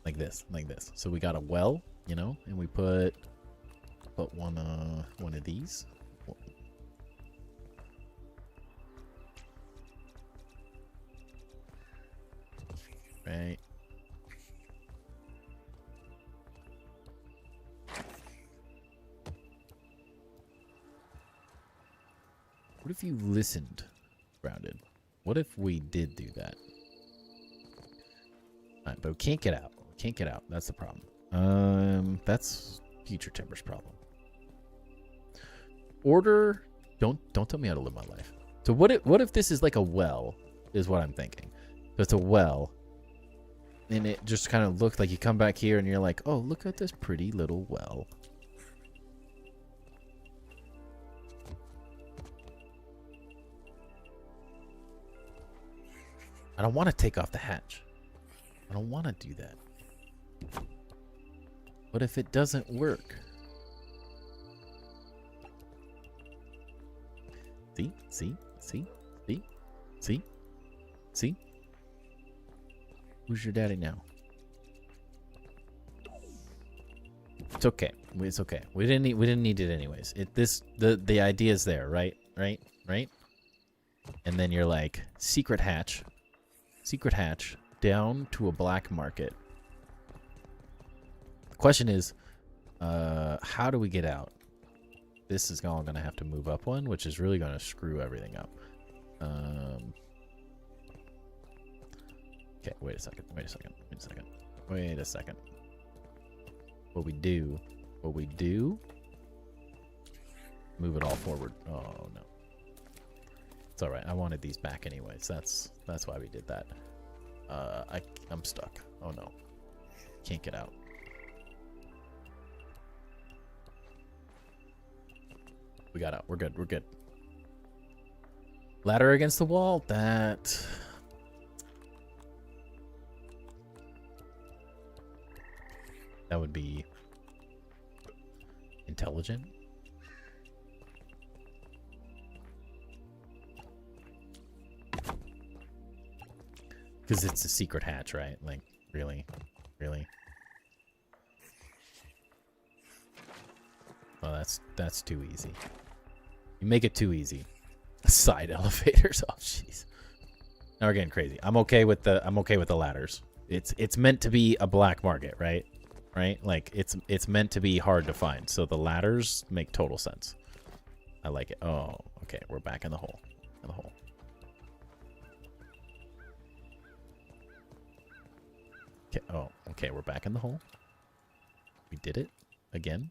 like this, like this. So we got a well, you know, and we put one of these. Right. What if you listened, Grounded? What if we did do that? Alright, but we can't get out. We can't get out. That's the problem. That's Future Timber's problem. Order. Don't tell me how to live my life. So what if this is like a well? Is what I'm thinking. So it's a well. And it just kind of looked like you come back here and you're like, oh, look at this pretty little well. I don't want to take off the hatch. I don't want to do that. What if it doesn't work? See? See? See? See? See? See? Who's your daddy now? It's okay. It's okay. We didn't need it anyways. The idea is there, right? Right? And then you're like, secret hatch down to a black market. The question is, how do we get out? This is all gonna have to move up one, which is really gonna screw everything up. Okay, wait a second. What we do, move it all forward. Oh no. It's alright, I wanted these back anyways. That's why we did that. I'm stuck. Oh no. can't get out. We got out. We're good. We're good. Ladder against the wall. That would be intelligent. Because it's a secret hatch, right? Like, really? Really? Oh, that's too easy. You make it too easy. Side elevators. Oh, jeez. Now we're getting crazy. I'm okay with the ladders. It's meant to be a black market, right? Right? Like it's meant to be hard to find. So the ladders make total sense. I like it. Oh, okay. We're back in the hole. In the hole. Okay. Oh, okay. We're back in the hole. We did it again.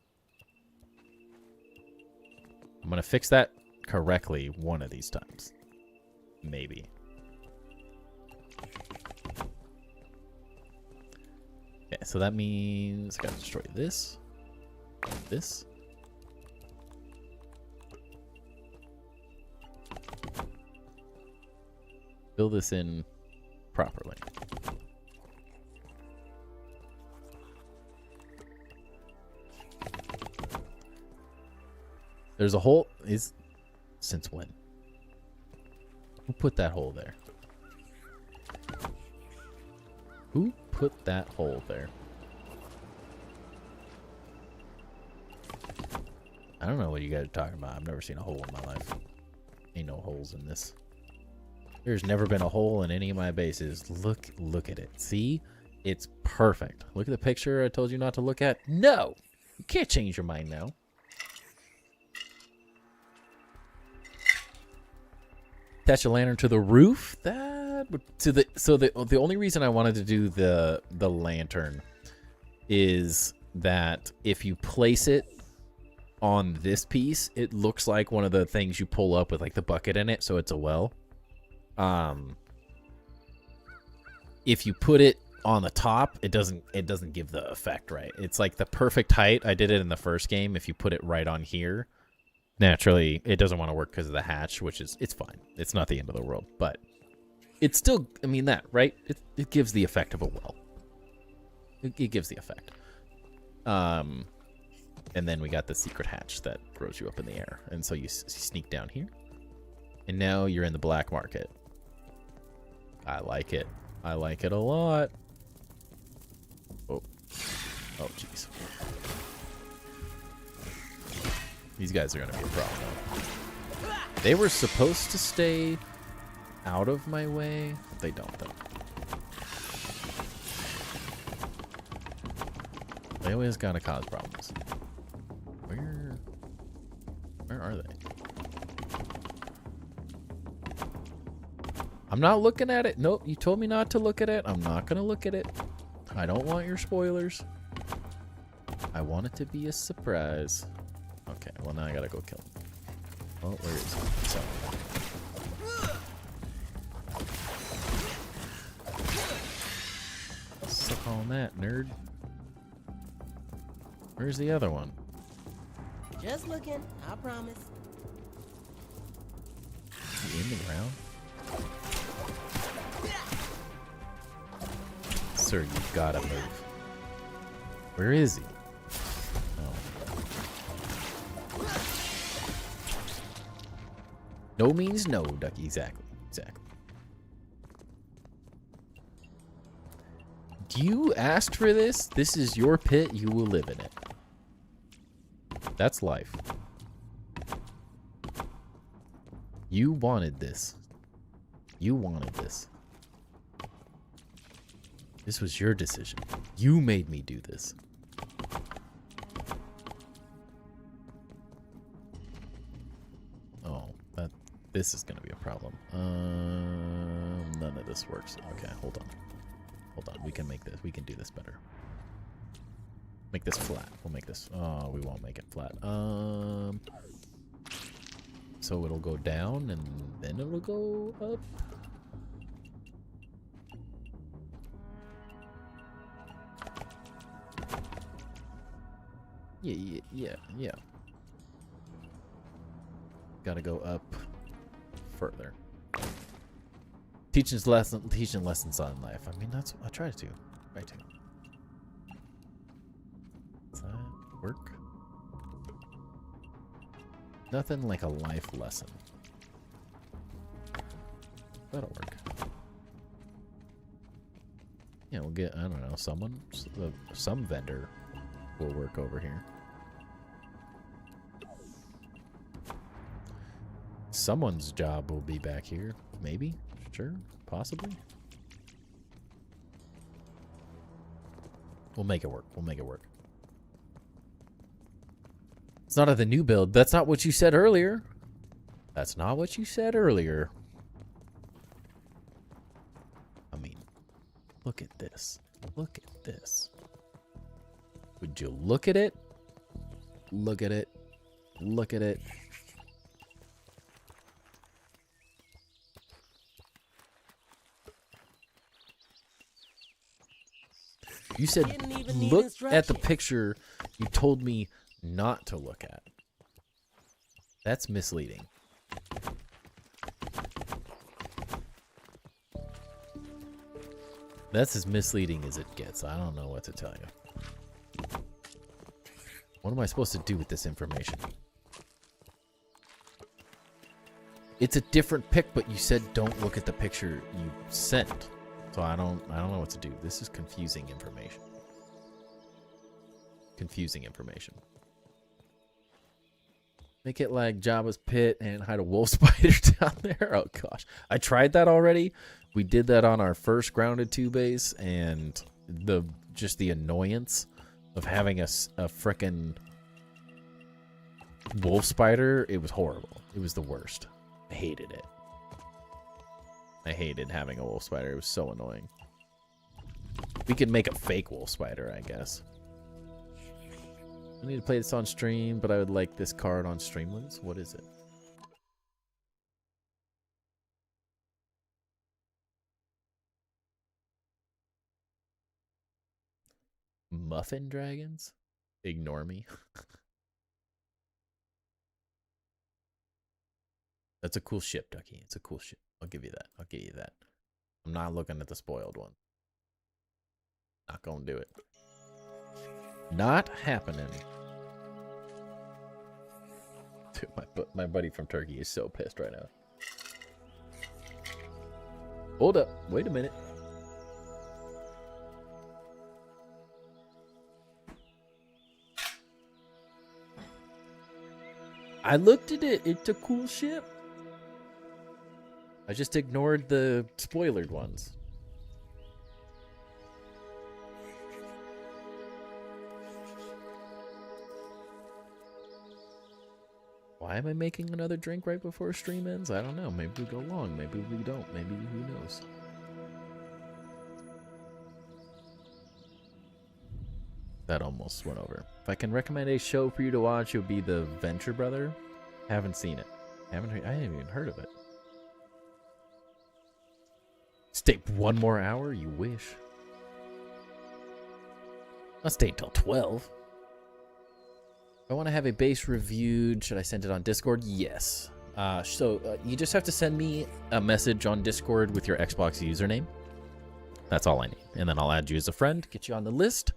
I'm gonna fix that correctly one of these times. Maybe. Okay, so that means I gotta destroy this. This. Fill this in properly. There's a hole. Since when? Who put that hole there? Who put that hole there? I don't know what you guys are talking about. I've never seen a hole in my life. Ain't no holes in this. There's never been a hole in any of my bases. Look at it. See? It's perfect. Look at the picture I told you not to look at. No! You can't change your mind now. Attach a lantern to the roof. That would the only reason I wanted to do the lantern is that if you place it on this piece, it looks like one of the things you pull up with like the bucket in it, so it's a well. If you put it on the top, it doesn't give the effect right. It's like the perfect height. I did it in the first game. If you put it right on here, naturally, it doesn't want to work because of the hatch, which is, it's fine. It's not the end of the world, but it's still, I mean, that, right? It gives the effect of a well. It gives the effect. And then we got the secret hatch that throws you up in the air. And so you sneak down here. And now you're in the black market. I like it. I like it a lot. Oh. Oh, jeez. These guys are going to be a problem. They were supposed to stay out of my way. They don't, though. They always got to cause problems. Where are they? I'm not looking at it. Nope, you told me not to look at it. I'm not going to look at it. I don't want your spoilers. I want it to be a surprise. Okay, well now I gotta go kill him. Oh, where is he? So. Suck on that, nerd. Where's the other one? Just looking, I promise. Is he in the ground? Sir, you've gotta move. Where is he? No means no, Ducky. Exactly. Exactly. You asked for this. This is your pit. You will live in it. That's life. You wanted this. You wanted this. This was your decision. You made me do this. Oh, this is gonna be a problem. None of this works. Okay, hold on. Hold on. We can make this. We can do this better. Make this flat. We'll make this. Oh, we won't make it flat. So it'll go down and then it'll go up. Yeah. Gotta go up further. Teaching lessons on life. I mean, that's I try to. Does that work? Nothing like a life lesson. That'll work. Yeah, we'll get, I don't know, some vendor will work over here. Someone's job will be back here. Maybe? Sure? Possibly? We'll make it work. We'll make it work. It's not at the new build. That's not what you said earlier. That's not what you said earlier. I mean, look at this. Look at this. Would you look at it? Look at it. Look at it. You said Didn't even need look at the instructions. picture you told me not to look at. That's misleading. That's as misleading as it gets. I don't know what to tell you. What am I supposed to do with this information? It's a different pic, but you said don't look at the picture you sent. So I don't know what to do. This is confusing information. Confusing information. Make it like Jabba's pit and hide a wolf spider down there. Oh gosh. I tried that already. We did that on our first Grounded 2 base, and just the annoyance of having a frickin' wolf spider, it was horrible. It was the worst. I hated it. I hated having a wolf spider. It was so annoying. We could make a fake wolf spider, I guess. I need to play this on stream, but I would like this card on Streamlabs. What is it? Muffin dragons? Ignore me. That's a cool ship, Ducky. It's a cool ship. I'll give you that. I'll give you that. I'm not looking at the spoiled one. Not gonna do it. Not happening. Dude, my buddy from Turkey is so pissed right now. Hold up. Wait a minute. I looked at it. It's a cool ship. I just ignored the spoilered ones. Why am I making another drink right before stream ends? I don't know. Maybe we go long. Maybe we don't. Maybe who knows? That almost went over. If I can recommend a show for you to watch, it would be The Venture Brother. Haven't seen it. I haven't even heard of it. Stay one more hour? You wish. I'll stay till 12. If I want to have a base reviewed, should I send it on Discord? Yes. You just have to send me a message on Discord with your Xbox username. That's all I need. And then I'll add you as a friend, get you on the list,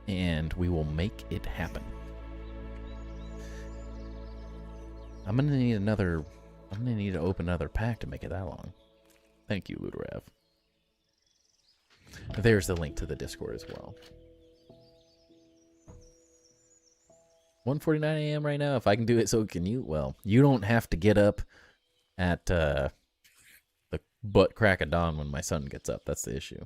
and we will make it happen. I'm gonna need to open another pack to make it that long. Thank you, Ludorev. There's the link to the Discord as well. 1:49 a.m. right now. If I can do it, so can you. Well, you don't have to get up at the butt crack of dawn when my son gets up. That's the issue.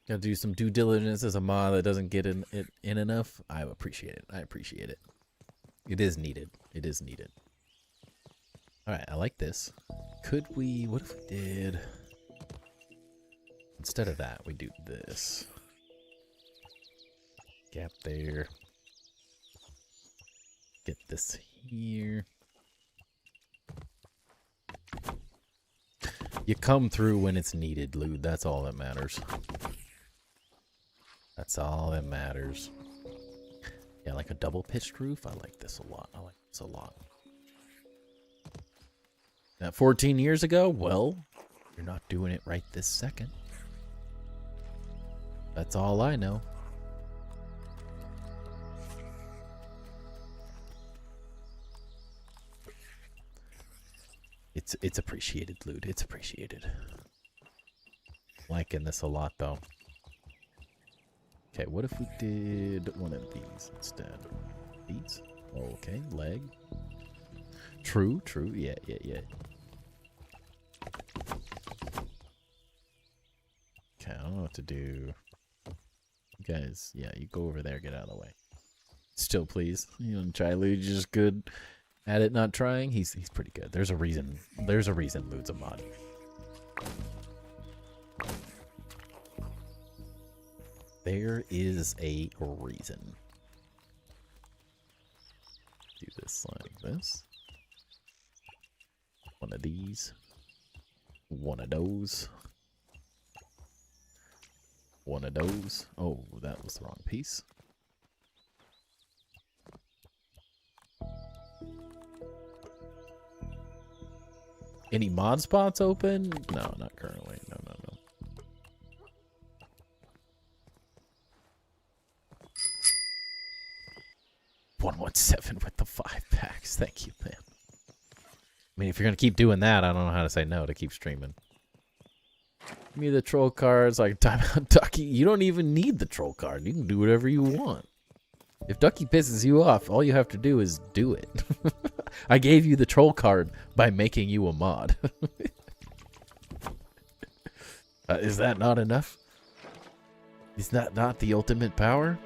Gotta do some due diligence as a mod that doesn't get in enough. I appreciate it. I appreciate it. It is needed. It is needed. Alright, I like this. Could we... What if we did... Instead of that, we do this. Gap there. get this here. You come through when it's needed, Lude. That's all that matters. That's all that matters. Yeah, like a double pitched roof. I like this a lot. I like this a lot. That 14 years ago? Well, you're not doing it right this second. That's all I know. It's appreciated, Lude. It's appreciated. Liking this a lot, though. Okay, what if we did one of these instead? These? Okay, leg. True, true. Yeah. Okay, I don't know what to do. You guys, yeah, you go over there, get out of the way. Still, please. You know, Chai-Lude just good at it, not trying. He's pretty good. There's a reason. There's a reason Lude's a mod. There is a reason. Do this like this. One of these. One of those. One of those. Oh, that was the wrong piece. Any mod spots open? No, not currently. No. 117 with the 5 packs. Thank you, man. I mean, if you're going to keep doing that, I don't know how to say no to keep streaming. Give me the troll cards like Timeout Ducky. You don't even need the troll card. You can do whatever you want. If Ducky pisses you off, all you have to do is do it. I gave you the troll card by making you a mod. Is that not enough? Is that not the ultimate power?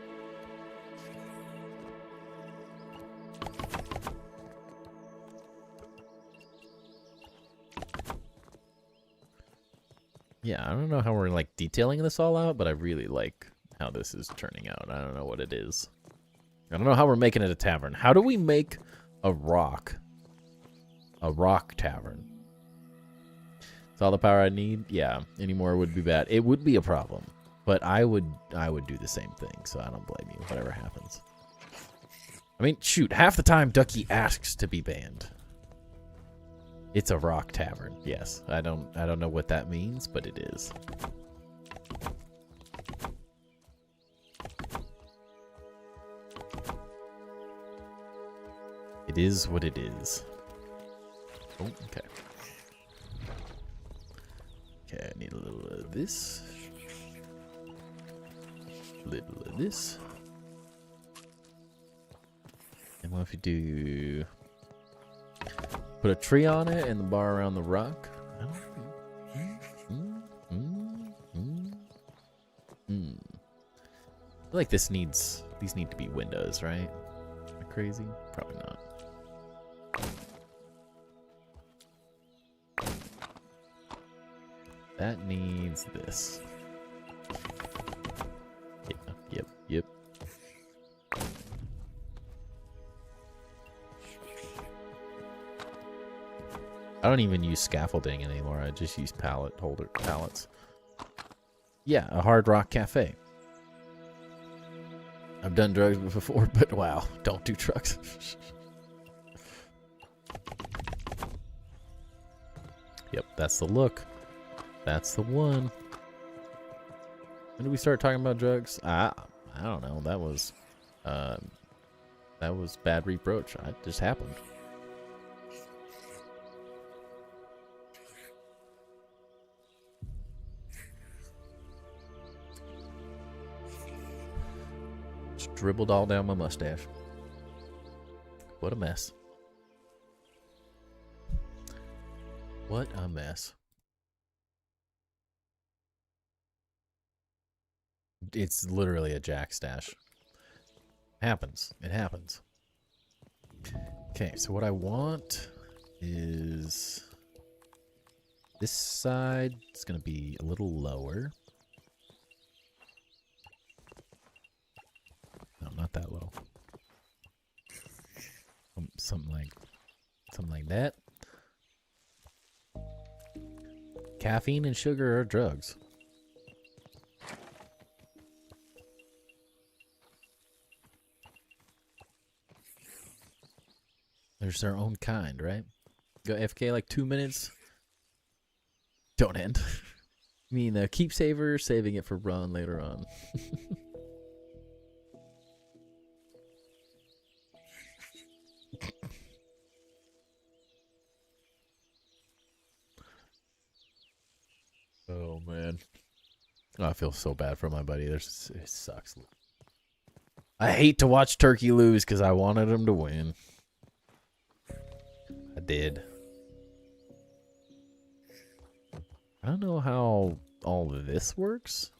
Yeah, I don't know how we're like detailing this all out, but I really like how this is turning out. I don't know what it is. I don't know how we're making it a tavern. How do we make a rock tavern? It's all the power I need. Yeah, any more would be bad. It would be a problem, but I would do the same thing. So I don't blame you. Whatever happens. I mean, shoot, half the time Ducky asks to be banned. It's a rock tavern. Yes, I don't know what that means, but it is. It is what it is. Oh, okay. Okay, I need a little of this. A little of this. And what if you do... Put a tree on it and the bar around the rock? I don't know. I feel like these need to be windows, right? Am I crazy? Probably not. That needs this. Yeah, yep. I don't even use scaffolding anymore. I just use pallets. Yeah, a Hard Rock Cafe. I've done drugs before, but wow, don't do drugs. Yep, that's the look. That's the one. When did we start talking about drugs? I don't know. That was bad reproach. It just happened. Just dribbled all down my mustache. What a mess. What a mess. It's literally a jack stash. Happens. It happens. Okay, so what I want is this side is going to be a little lower. No, not that low. Something like that. Caffeine and sugar are drugs. There's their own kind, right? Go FK like 2 minutes. Don't end. I mean, keep saver, saving it for run later on. Oh man, I feel so bad for my buddy. It sucks. I hate to watch Turkey lose because I wanted him to win. I did. I don't know how all of this works.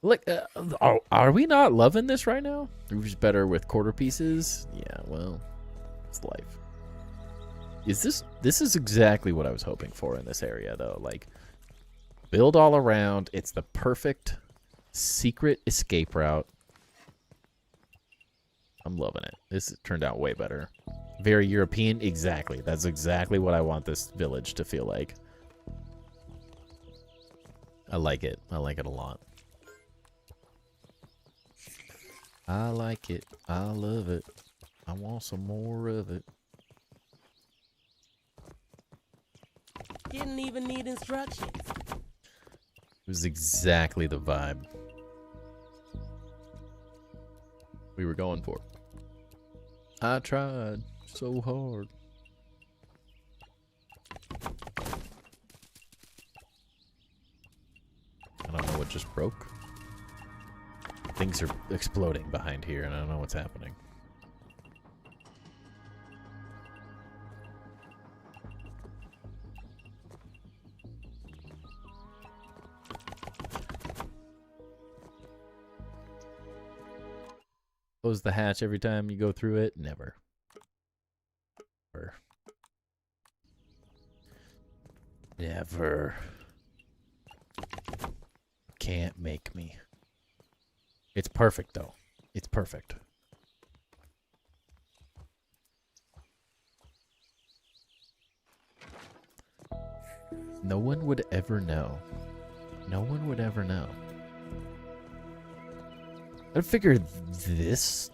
Like, are we not loving this right now? Who's better with quarter pieces? Yeah, well, it's life. This is exactly what I was hoping for in this area, though. Like, build all around. It's the perfect secret escape route. I'm loving it. This turned out way better. Very European. Exactly. That's exactly what I want this village to feel like. I like it. I like it a lot. I like it. I love it. I want some more of it. Didn't even need instructions. It was exactly the vibe we were going for. I tried so hard. I don't know what just broke. Things are exploding behind here, and I don't know what's happening. Close the hatch every time you go through it? Never. Never. Can't make me. It's perfect, though. It's perfect. No one would ever know. No one would ever know. I figured this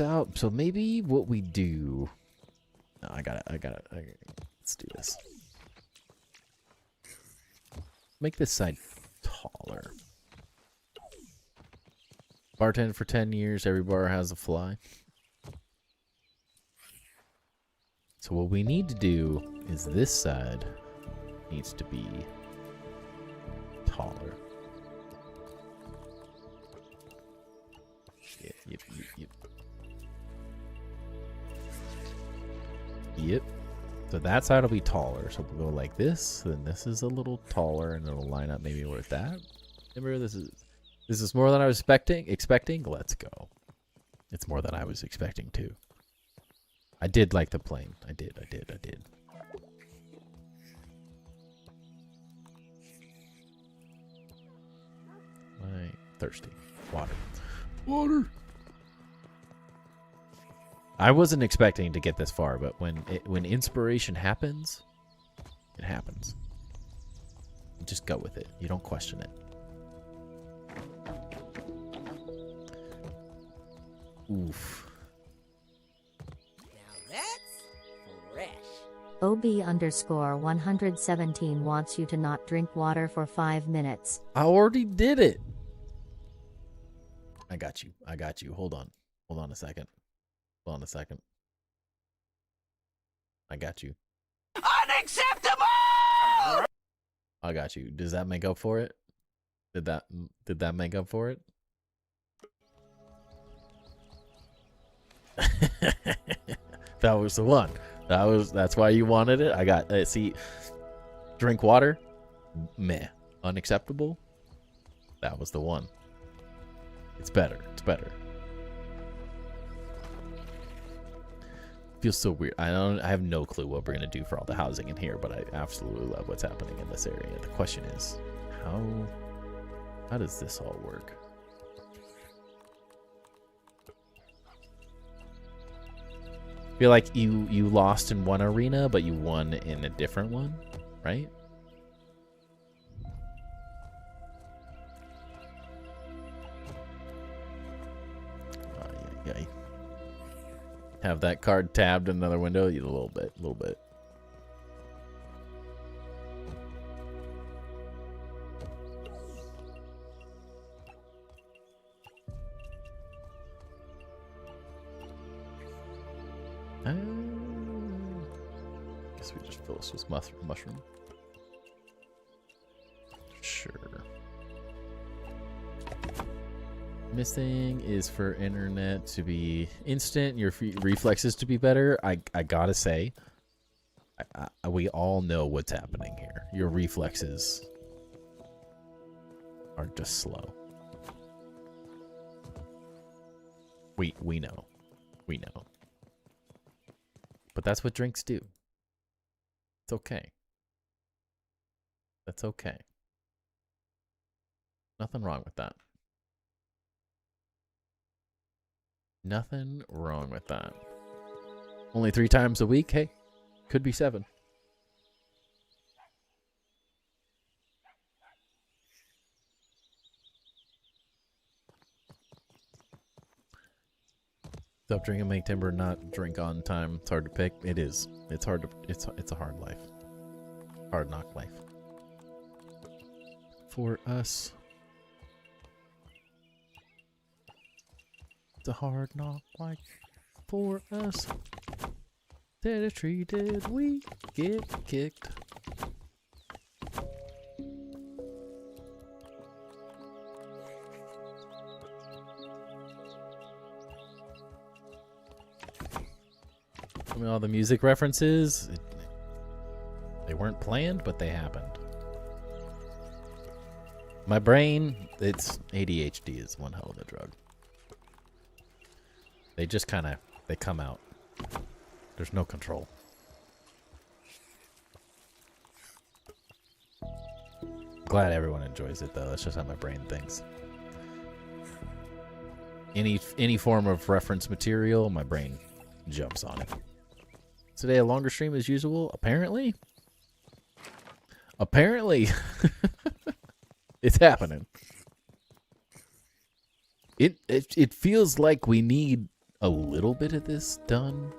out. So maybe what we do. No, I got it. Let's do this. Make this side taller. Bartended for 10 years. Every bar has a fly. So what we need to do is this side needs to be taller. Yep. So that side will be taller. So we'll go like this. Then this is a little taller, and it'll line up maybe with that. Remember, this is more than I was expecting. Let's go. It's more than I was expecting too. I did like the plane. I did. I'm thirsty. Water. I wasn't expecting to get this far, but when inspiration happens, it happens. You just go with it. You don't question it. Oof. Now that's fresh. OB_117 wants you to not drink water for 5 minutes. I already did it. I got you. Hold on a second. I got you. Unacceptable! I got you. Does that make up for it? Did that make up for it? That was the one. That's why you wanted it. I got see. Drink water. Meh. Unacceptable. That was the one. It's better. Feels so weird. I have no clue what we're gonna do for all the housing in here, but I absolutely love what's happening in this area. The question is, how does this all work? feel like you lost in one arena, but you won in a different one, right? Yeah. Have that card tabbed in another window. You a little bit. Guess we just fill this with mushroom. Sure. Missing is for internet to be instant, your reflexes to be better. I gotta say, we all know what's happening here. Your reflexes are just slow. We know. We know. But that's what drinks do. It's okay. That's okay. Nothing wrong with that. Nothing wrong with that. Only 3 times a week? Hey, could be 7. Stop drinking, make timber, not drink on time. It's hard to pick. It is. It's hard to. It's a hard life. Hard knock life. For us. It's a hard knock life for us. Dead is treated, we get kicked. I mean, all the music references, they weren't planned, but they happened. My brain, it's ADHD is one hell of a drug. They just kind of, they come out. There's no control. Glad everyone enjoys it, though. That's just how my brain thinks. Any form of reference material, my brain jumps on it. Today, a longer stream as usual, apparently. Apparently. It's happening. It feels like we need a little bit of this done.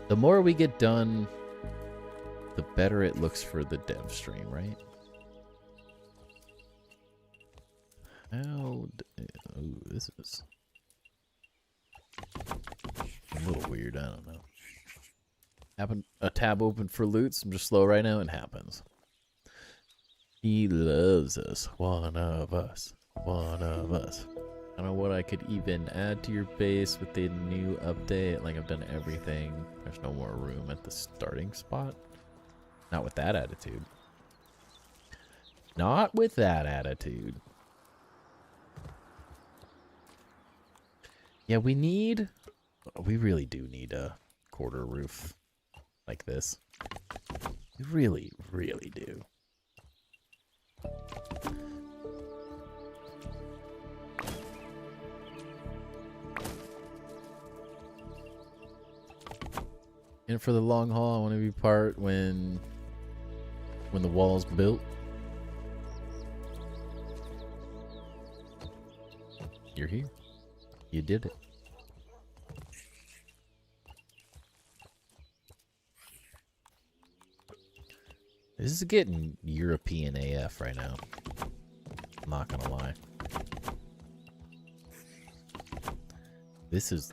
The more we get done, the better it looks for the dev stream, right? Ooh, this is a little weird. I don't know. Happen a tab open for loots. I'm just slow right now. It happens. He loves us. One of us. One of us. I don't know what I could even add to your base with the new update. Like, I've done everything. There's no more room at the starting spot. Not with that attitude. Not with that attitude. Yeah, we really do need a quarter roof like this. We really, really do. And for the long haul, I want to be part when the wall's built. You're here. You did it. This is getting European AF right now. I'm not gonna lie. This is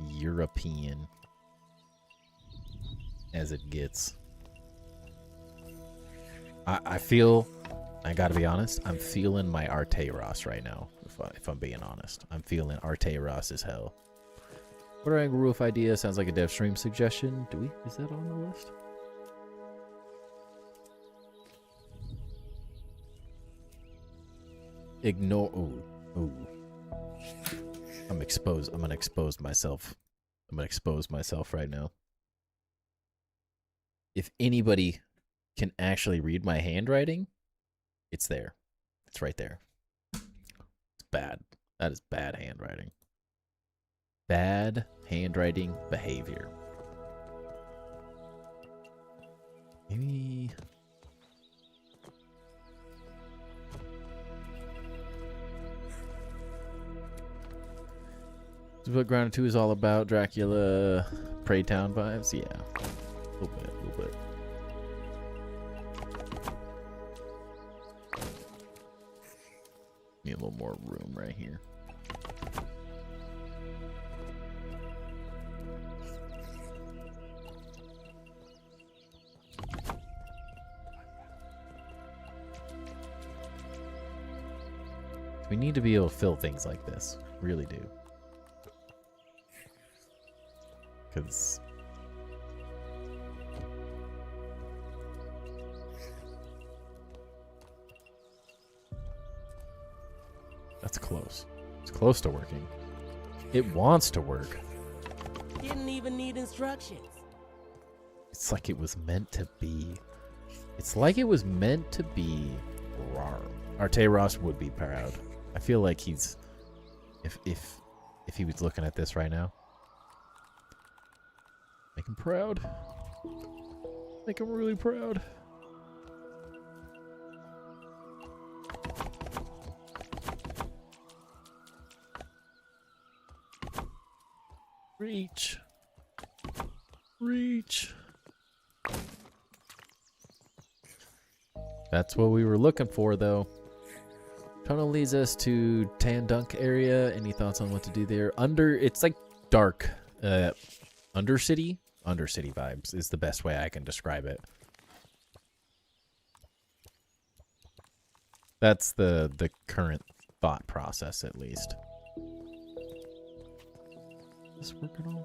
European as it gets. I feel, I gotta be honest, I'm feeling my Arteiros right now, if I'm being honest. I'm feeling Arteiros as hell. Ordering a roof idea sounds like a dev stream suggestion. Is that on the list? Ignore, ooh. I'm exposed. I'm gonna expose myself. I'm gonna expose myself right now. If anybody can actually read my handwriting, It's there. It's right there. It's bad. That is bad handwriting. Bad handwriting behavior. Maybe... This is what Grounded 2 is all about. Dracula, Prey Town vibes. Yeah. A little bit, a little bit. Need a little more room right here. We need to be able to fill things like this. Really do. Because... That's close. It's close to working. It wants to work. Didn't even need instructions. It's like it was meant to be. It's like it was meant to be. Rawr. Arteiros would be proud. I feel like he's... If he was looking at this right now. Make him proud. Make him really proud. Reach. Reach. That's what we were looking for, though. Tunnel leads us to Tandunk area. Any thoughts on what to do there? It's like dark. Undercity? Undercity vibes is the best way I can describe it. That's the current thought process, at least. Is this working all?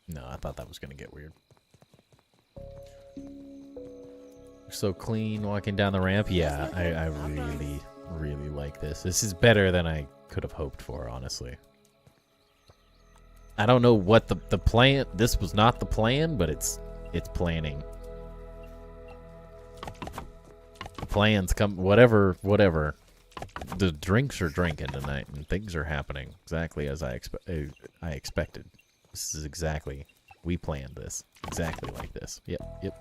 No, I thought that was going to get weird. So clean walking down the ramp. Yeah, I really, really like this. This is better than I could have hoped for, honestly. I don't know what the plan... This was not the plan, but it's planning. The plans come... Whatever. The drinks are drinking tonight, and things are happening exactly as I expected. This is exactly... We planned this. Exactly like this. Yep.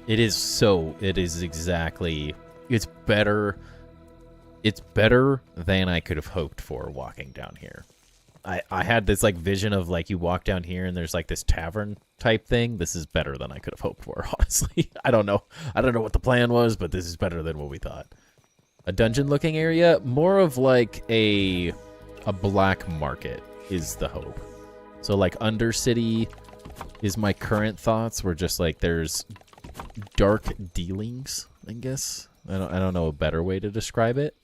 It is exactly... It's better than I could have hoped for walking down here. I had this like vision of like you walk down here and there's like this tavern type thing. This is better than I could have hoped for, honestly. I don't know what the plan was, but this is better than what we thought. A dungeon looking area, more of like a black market is the hope. So like Undercity is my current thoughts. Where just like there's dark dealings, I guess. I don't know a better way to describe it.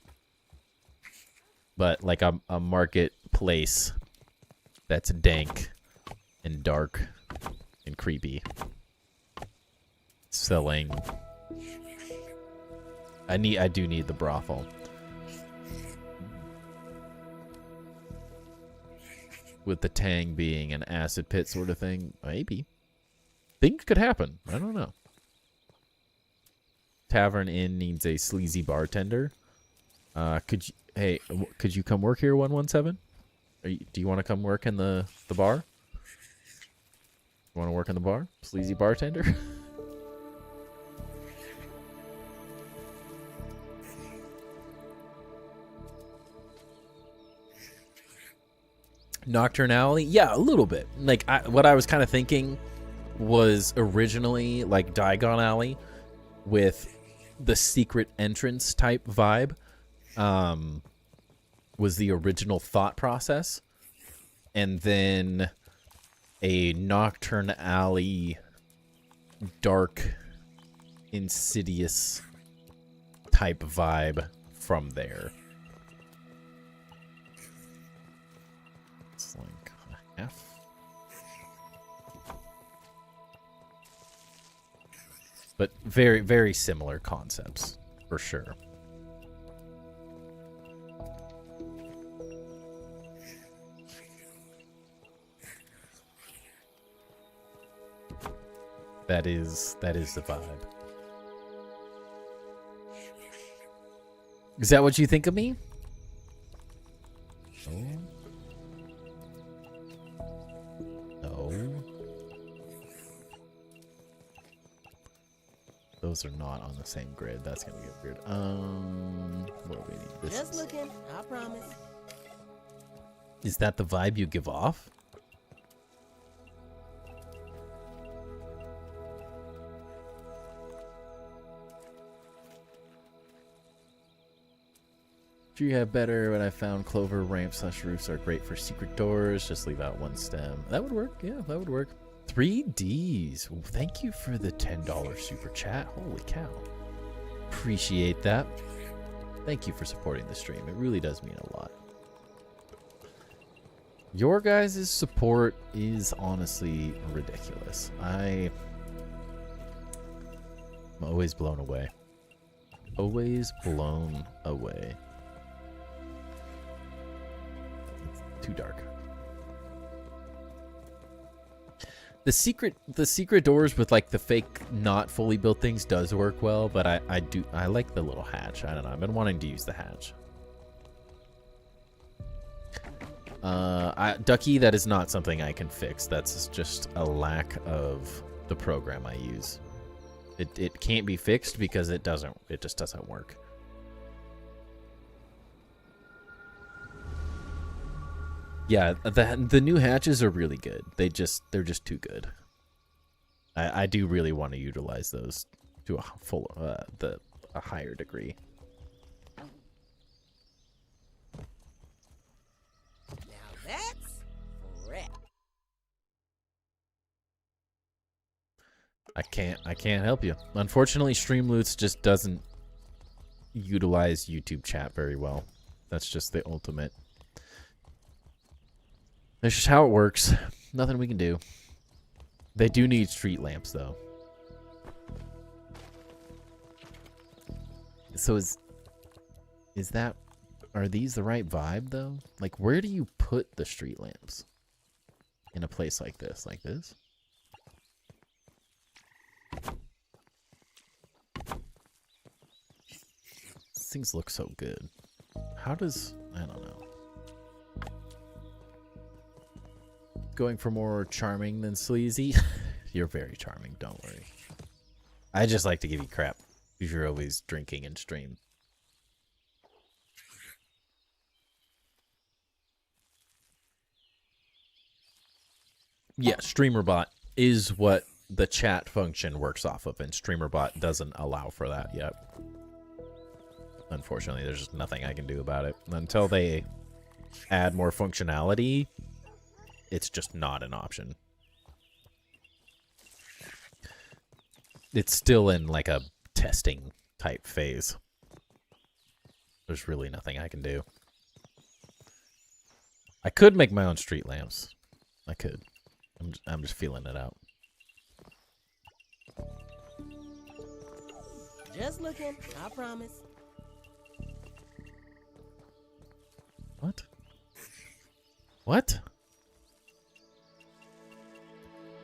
But like a marketplace that's dank and dark and creepy. Selling. I do need the brothel. With the Tang being an acid pit sort of thing. Maybe. Things could happen. I don't know. Tavern Inn needs a sleazy bartender. Could you come work here, 117? Do you want to come work in the bar? You want to work in the bar? Sleazy bartender? Nocturne Alley? Yeah, a little bit. Like, what I was kind of thinking was originally like Diagon Alley with the secret entrance type vibe. Was the original thought process. And then a Nocturne Alley, dark, insidious type vibe from there. It's like a half. But very, very similar concepts, for sure. That is the vibe. Is that what you think of me? No. No. Those are not on the same grid. That's gonna get weird. What do we need? This Just is- looking, I promise. Is that the vibe you give off? Do you have better when I found clover ramp / roofs are great for secret doors? Just leave out one stem. That would work. Yeah, that would work. 3Ds. Well, thank you for the $10 super chat. Holy cow. Appreciate that. Thank you for supporting the stream. It really does mean a lot. Your guys' support is honestly ridiculous. I'm always blown away. Always blown away. It's too dark. The secret doors with like the fake not fully built things does work well, but I like the little hatch. I don't know. I've been wanting to use the hatch. Ducky, that is not something I can fix. That's just a lack of the program I use. It can't be fixed because it just doesn't work. Yeah, the new hatches are really good. They're just too good. I do really want to utilize those to a higher degree. Now that's correct. I can't help you. Unfortunately, Streamloots just doesn't utilize YouTube chat very well. That's just the ultimate. That's just how it works. Nothing we can do. They do need street lamps, though. So is that... Are these the right vibe, though? Like, where do you put the street lamps? In a place like this? Like this? These things look so good. How does... I don't know. Going for more charming than sleazy? You're very charming, don't worry. I just like to give you crap because you're always drinking and stream. Yeah, StreamerBot is what the chat function works off of, and StreamerBot doesn't allow for that yet. Unfortunately, there's just nothing I can do about it. Until they add more functionality, it's just not an option. It's still in like a testing type phase. There's really nothing I can do. I could make my own street lamps. I could. I'm just feeling it out. Just looking, I promise. What? What?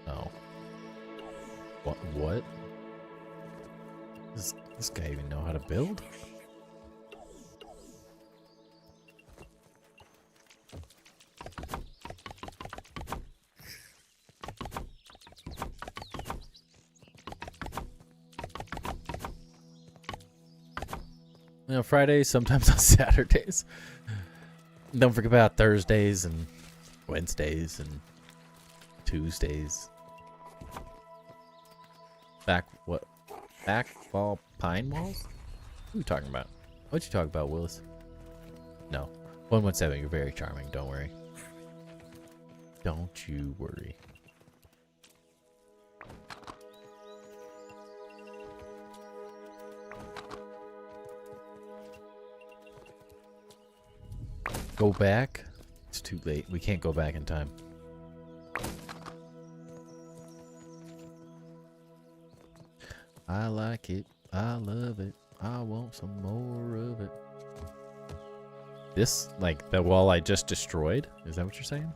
Oh. What? Does this guy even know how to build? You know, Fridays, sometimes on Saturdays. Don't forget about Thursdays and Wednesdays and Tuesdays. Backfall Pine Walls? What are you talking about? What you talking about, Willis? No. 117, you're very charming, don't worry. Don't you worry. Go back? It's too late. We can't go back in time. I like it. I love it. I want some more of it. This, like, the wall I just destroyed? Is that what you're saying?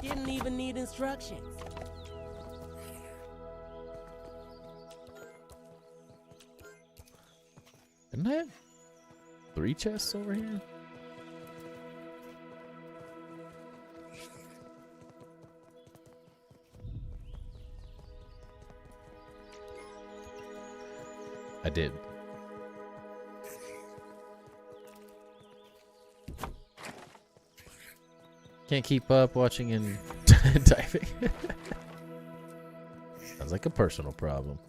Didn't even need instructions. Didn't I have 3 chests over here? I did. Can't keep up watching and typing. Sounds like a personal problem.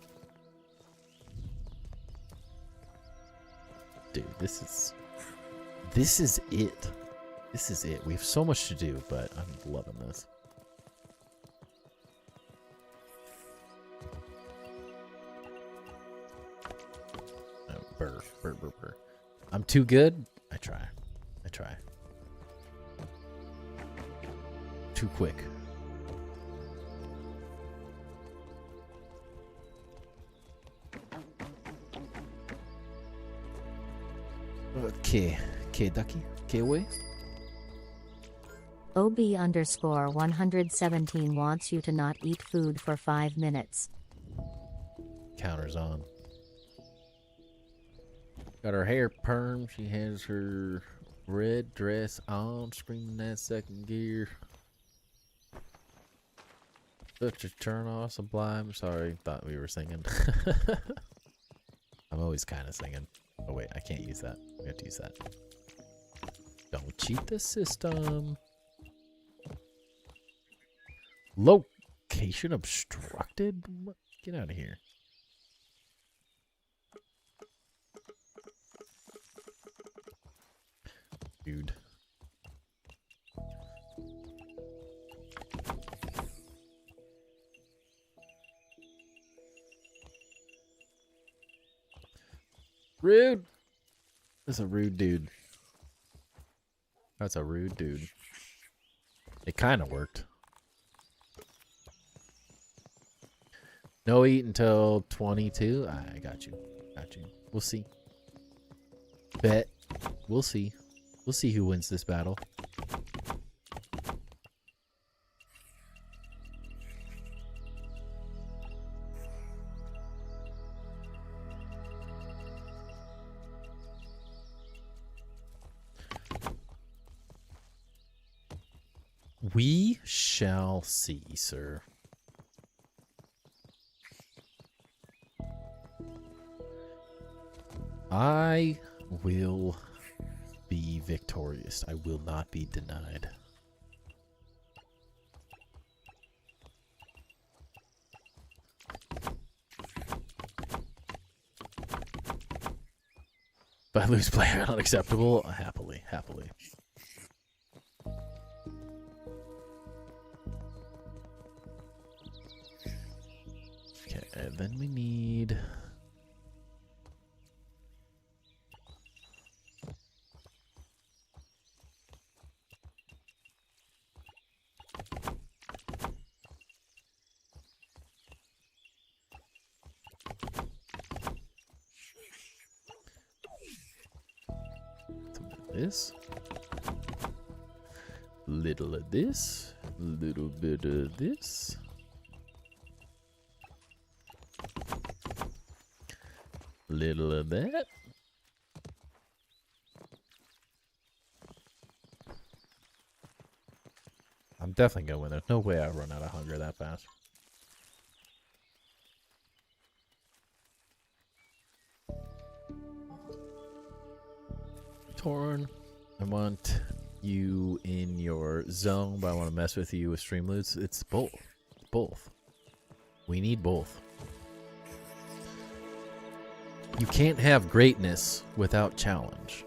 Dude, this is it. This is it. We have so much to do, but I'm loving this. Oh, burr. I'm too good. I try. Too quick. Okay, ducky, away. OB_117 wants you to not eat food for 5 minutes. Counter's on. Got her hair perm. She has her red dress on, screaming that second gear. Such a turn off, Sublime. Sorry, thought we were singing. I'm always kind of singing. Oh wait, I can't use that. We have to use that. Don't cheat the system. Location obstructed? What? Get out of here. Dude. Rude. That's a rude dude. That's a rude dude. It kind of worked. No eat until 22. I got you. We'll see. Bet. We'll see. We'll see who wins this battle. We shall see, sir. I will be victorious. I will not be denied. If I lose player unacceptable, happily. Okay, and then we need... this, little of this, little bit of this, little of that. I'm definitely gonna win. There's no way I run out of hunger that fast. Torn, I want you in your zone, but I want to mess with you with stream loots. It's both. Both. We need both. You can't have greatness without challenge.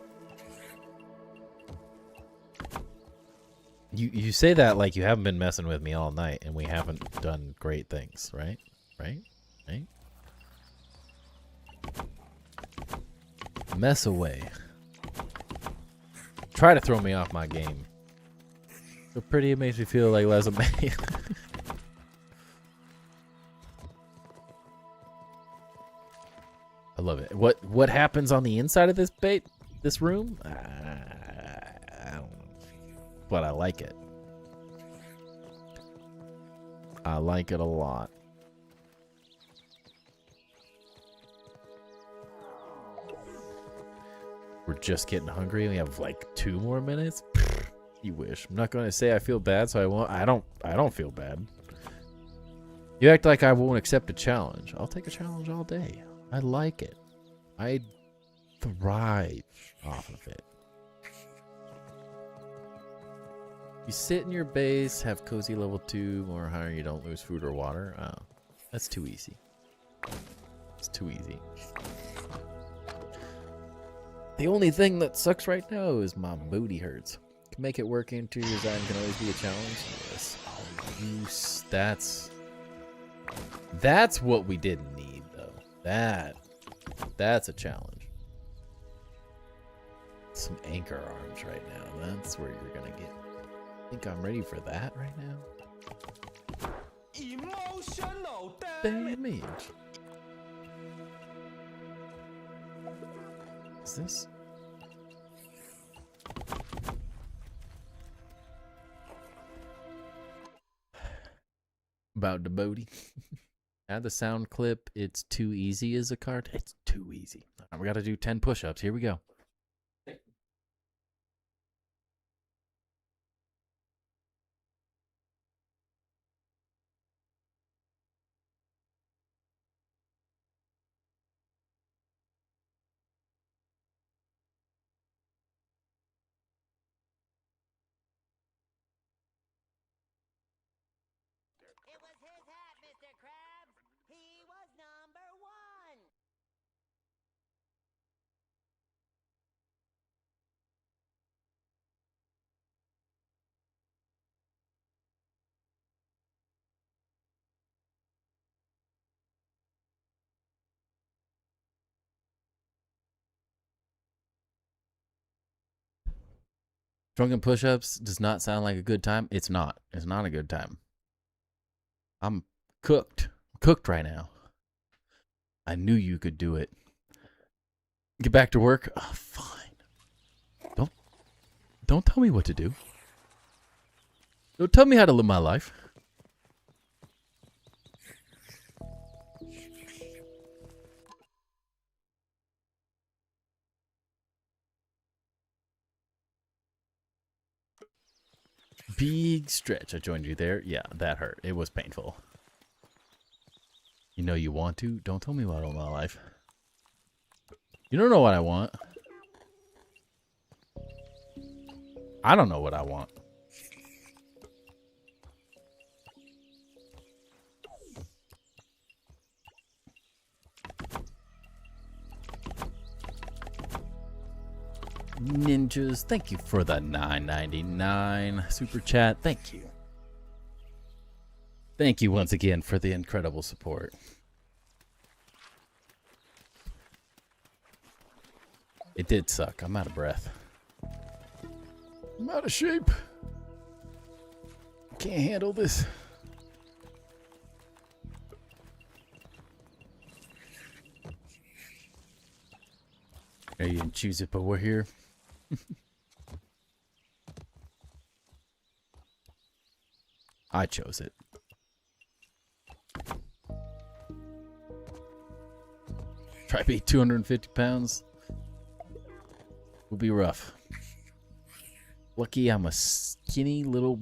You say that like you haven't been messing with me all night and we haven't done great things, right? Right? Mess away. Try to throw me off my game. So pretty, it makes me feel like less of me. happens on the inside of this room, I don't know. But I like it. I like it a lot. We're just getting hungry. We have like 2 more minutes. You wish. I'm not gonna say I feel bad, so I won't. I don't feel bad. You act like I won't accept a challenge. I'll take a challenge all day. I like it. I thrive off of it. You sit in your base, have cozy level 2 or higher, you don't lose food or water. Oh, that's too easy. It's too easy. The only thing that sucks right now is my booty hurts. Can make it work into your design can always be a challenge. Yes. Oh, that's what we didn't need though. That's a challenge. Some anchor arms right now. That's where you're gonna get. I think I'm ready for that right now. Emotional Damage. Is this? About the booty. Add the sound clip. It's too easy as a card. It's too easy. We got to do 10 push-ups. Here we go. It was his hat, Mr. Krabs. He was number 1. Drunken push-ups does not sound like a good time. It's not. It's not a good time. I'm cooked. I'm cooked right now. I knew you could do it. Get back to work. Oh, fine. Don't tell me what to do. Don't tell me how to live my life. Big stretch. I joined you there. Yeah, that hurt. It was painful. You know you want to. Don't tell me what I want in my life. You don't know what I want. I don't know what I want. Ninjas, thank you for the $9.99 super chat. Thank you. Thank you once again for the incredible support. It did suck. I'm out of breath. I'm out of shape. Can't handle this. You didn't choose it, but we're here. I chose it. Try to be 250 pounds. Will be rough. Lucky I'm a skinny little...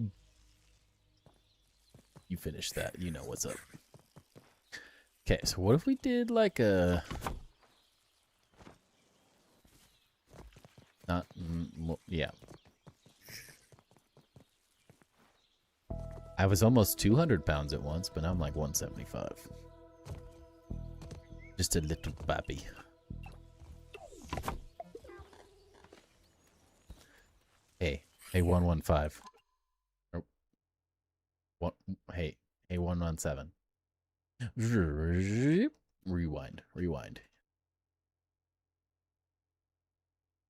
You finished that. You know what's up. Okay, so what if we did like a... Not... yeah. I was almost 200 pounds at once, but now I'm like 175. Just a little baby. Hey, 115. Or, what? Hey, 117. Rewind.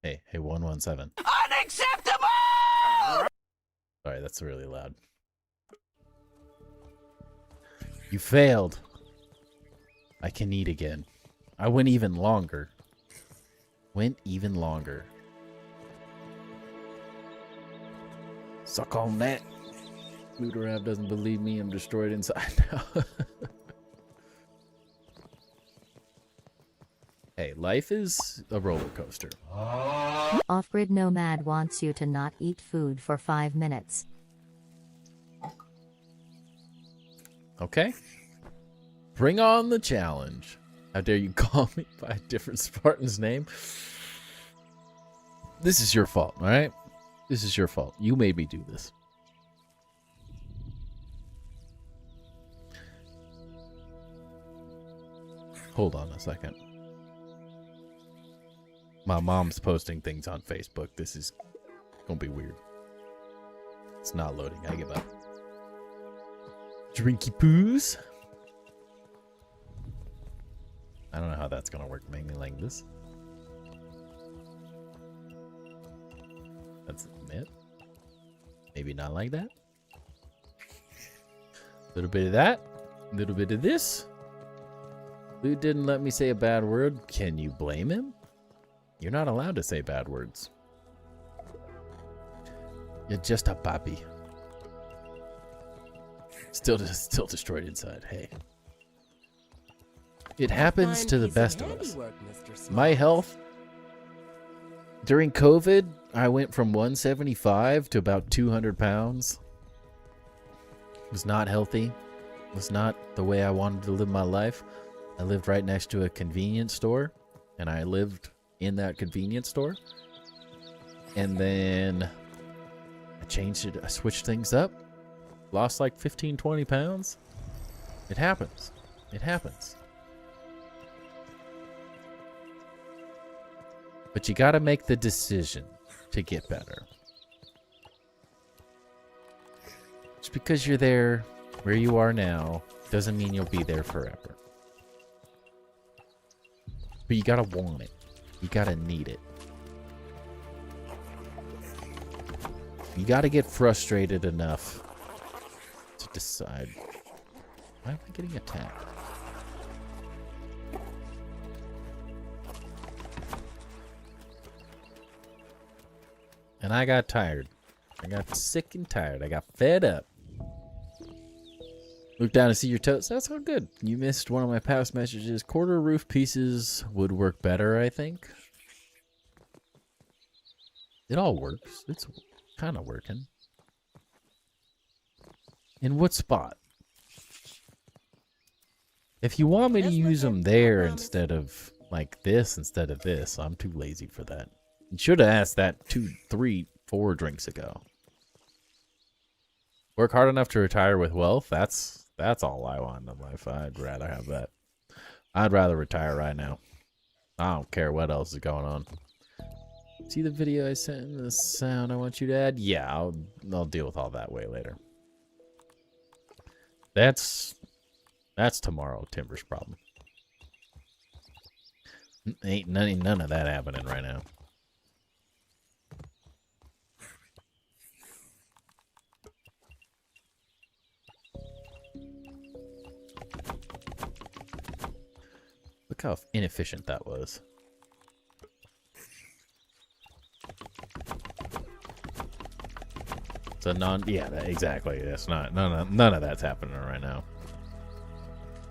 Hey, 117. Unacceptable! Sorry, that's really loud. You failed. I can eat again. I went even longer. Went even longer. Suck on that. Ludorav doesn't believe me. I'm destroyed inside now. Hey, life is a roller coaster. Off-grid nomad wants you to not eat food for 5 minutes. Okay. Bring on the challenge. How dare you call me by a different Spartan's name? This is your fault, all right? This is your fault. You made me do this. Hold on a second. My mom's posting things on Facebook. This is gonna be weird. It's not loading. I give up. Drinky poos. I don't know how that's gonna work. Make me like this. That's it. Maybe not like that. A little bit of that. A little bit of this. Lou didn't let me say a bad word. Can you blame him? You're not allowed to say bad words. You're just a puppy. Still destroyed inside. Hey. It happens to the best of us. My health during COVID, I went from 175 to about 200 pounds. It was not healthy. It was not the way I wanted to live my life. I lived right next to a convenience store, and I lived in that convenience store. And then I changed it. I switched things up. Lost like 15, 20 pounds. It happens. It happens. But you got to make the decision to get better. Just because you're there where you are now doesn't mean you'll be there forever. But you got to want it. You got to need it. You got to get frustrated enough to decide, why am I getting attacked? And I got tired. I got sick and tired. I got fed up. Look down to see your toes. That's all good. You missed one of my past messages. Quarter roof pieces would work better, I think. It all works. It's kind of working. In what spot? If you want me to use them there instead of like this, instead of this, I'm too lazy for that. You should have asked that 2, 3, 4 drinks ago. Work hard enough to retire with wealth. That's all I want in life. I'd rather have that. I'd rather retire right now. I don't care what else is going on. See the video I sent in the sound I want you to add? Yeah, I'll deal with all that way later. That's tomorrow, Timber's problem. Ain't none of that happening right now. Look how inefficient that was. So exactly. That's not none of that's happening right now.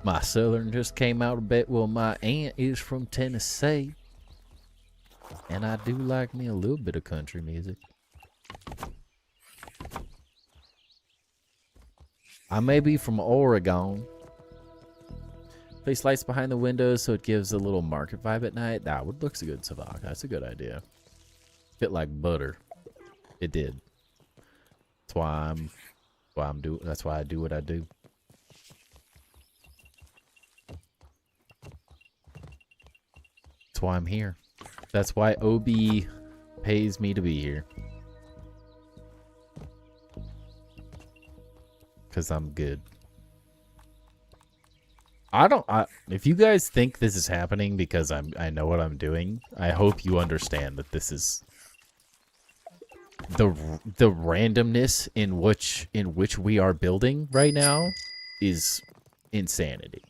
My southern just came out a bit. Well, my aunt is from Tennessee, and I do like me a little bit of country music. I may be from Oregon. Place lights behind the windows so it gives a little market vibe at night. That would look good, Savak. That's a good idea. Fit like butter. It did. That's why that's why I do what I do. That's why I'm here. That's why OB pays me to be here. Cause I'm good. If you guys think this is happening because I know what I'm doing, I hope you understand that this is the randomness in which we are building right now is insanity.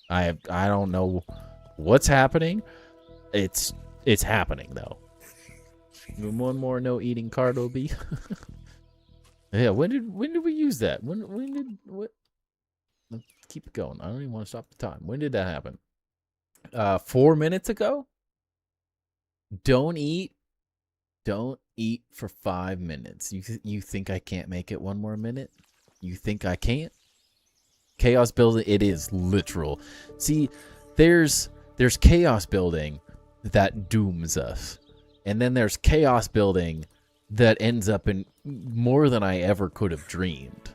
I don't know what's happening. It's It's happening though. One more no eating card will be. Yeah, when did we use that? When did what? Let's keep it going. I don't even want to stop the time. When did that happen? 4 minutes ago. Don't eat for 5 minutes. You think I can't make it one more minute? You think I can't? Chaos building, it is literal. See, there's chaos building that dooms us. And then there's chaos building that ends up in more than I ever could have dreamed.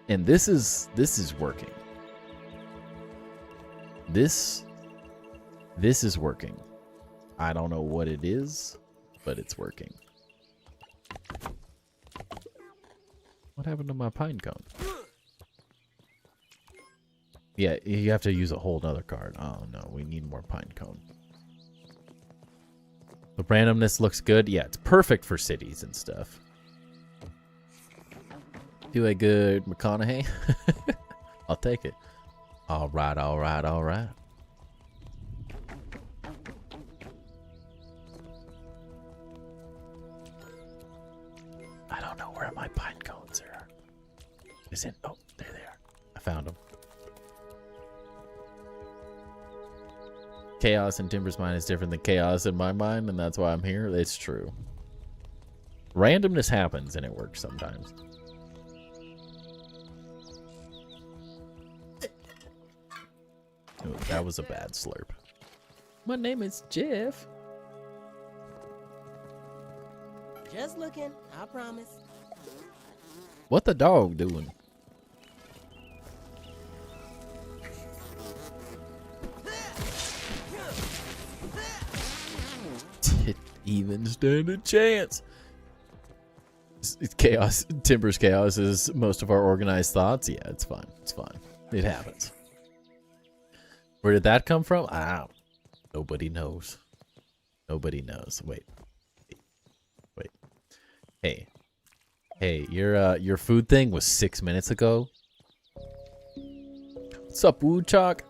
And this is working. This is working. I don't know what it is, but it's working. What happened to my pine cone? Yeah, you have to use a whole nother card. Oh no, we need more pine cone. The randomness looks good. Yeah, it's perfect for cities and stuff. Do a good McConaughey. I'll take it. All right, all right, all right. I don't know where my pine cones are. Is it? Oh, there they are. I found them. Chaos in Timber's mind is different than chaos in my mind, and that's why I'm here. It's true. Randomness happens, and it works sometimes. Ooh, that was a bad slurp. My name is Jeff. Just looking, I promise. What the dog doing? Didn't even stand a chance. It's chaos. Timber's chaos is most of our organized thoughts. Yeah, it's fine. It's fine. It happens. Where did that come from? Nobody knows. Nobody knows. Wait. Hey, your food thing was 6 minutes ago. What's up, Woodchuck?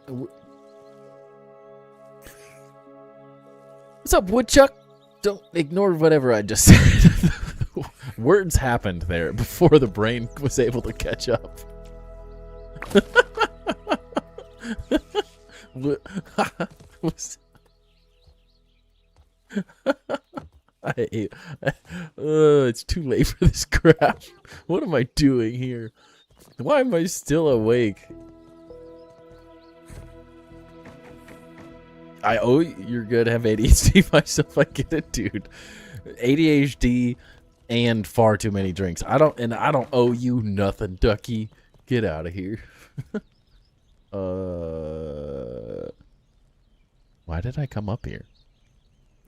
What's up, Woodchuck? Don't ignore whatever I just said. Words happened there before the brain was able to catch up. It's too late for this crap. What am I doing here? Why am I still awake? You're good. Have ADHD myself. I get it, dude. ADHD and far too many drinks. I don't owe you nothing, Ducky. Get out of here. Why did I come up here?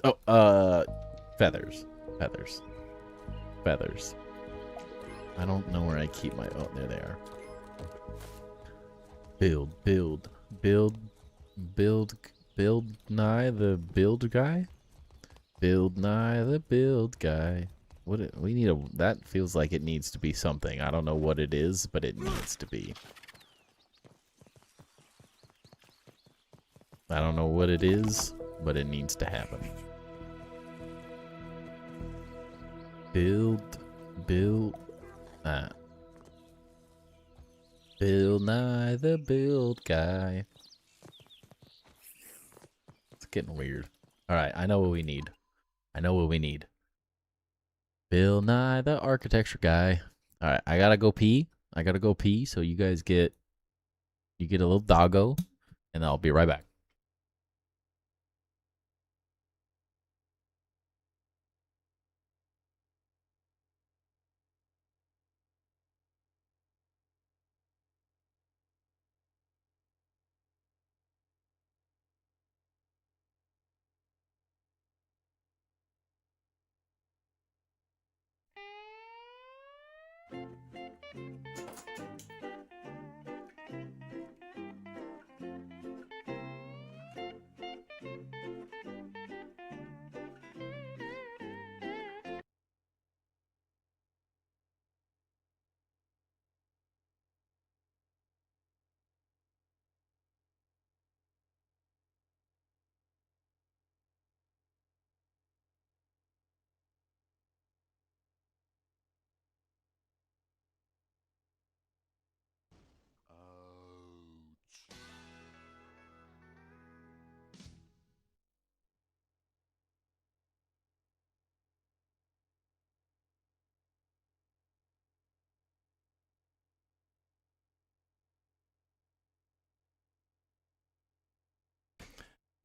Oh, feathers. I don't know where I keep my, oh, there they are. Build nigh the build guy. Build nigh the build guy. We need that feels like it needs to be something. I don't know what it is, but it needs to be. I don't know what it is, but it needs to happen. Build nigh the build guy. It's getting weird. Alright, I know what we need. Bill Nye the architecture guy. Alright, I gotta go pee. So you guys get a little doggo, and I'll be right back.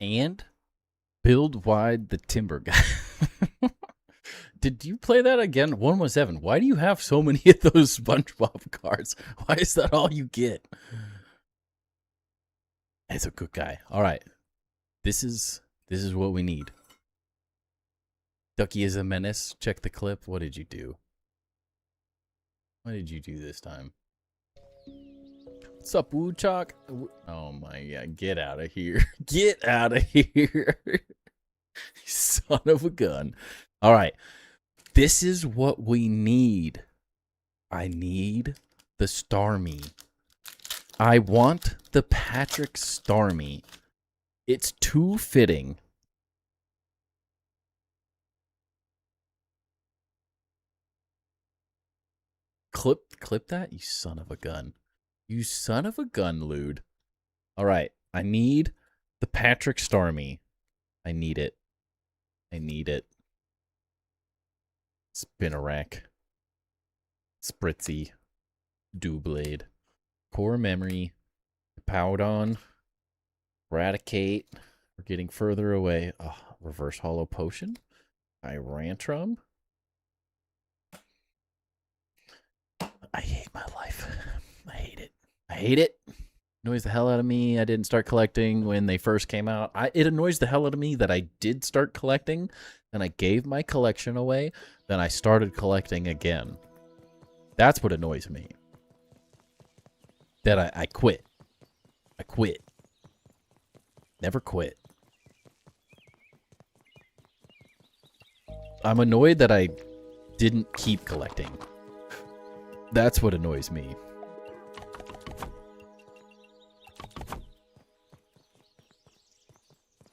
And build wide the timber guy. Did you play that again? 117. Why do you have so many of those SpongeBob cards? Why is that all you get? He's a good guy. All right. This is what we need. Ducky is a menace. Check the clip. What did you do? What did you do this time? What's up, Woodchuck? Oh my god, get out of here. Get out of here. Son of a gun. All right. This is what we need. I need the Starmie. I want the Patrick Starmie. It's too fitting. Clip that, you son of a gun. You son of a gun, Lude. All right, I need the Patrick Starmie. I need it. I need it. Spinnerack. Spritzy. Doublade. Core Memory. Powdon. Eradicate. We're getting further away. Oh, Reverse Hollow Potion. Tyrantrum. I hate my life. I hate it. I hate it. Annoys the hell out of me. I didn't start collecting when they first came out. It annoys the hell out of me that I did start collecting, then I gave my collection away, then I started collecting again. That's what annoys me. That I quit. I quit. Never quit. I'm annoyed that I didn't keep collecting. That's what annoys me.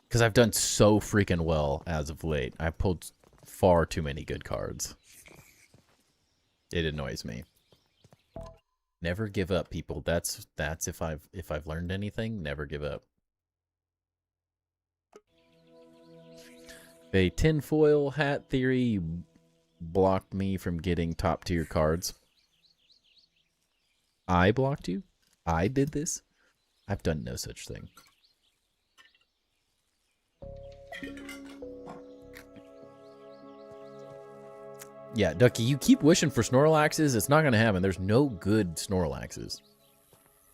Because I've done so freaking well as of late. I've pulled far too many good cards. It annoys me. Never give up, people. That's if I've learned anything, never give up. A tinfoil hat theory, you blocked me from getting top tier cards. I blocked you? I did this? I've done no such thing. Yeah, Ducky, you keep wishing for Snorlaxes. It's not going to happen. There's no good Snorlaxes.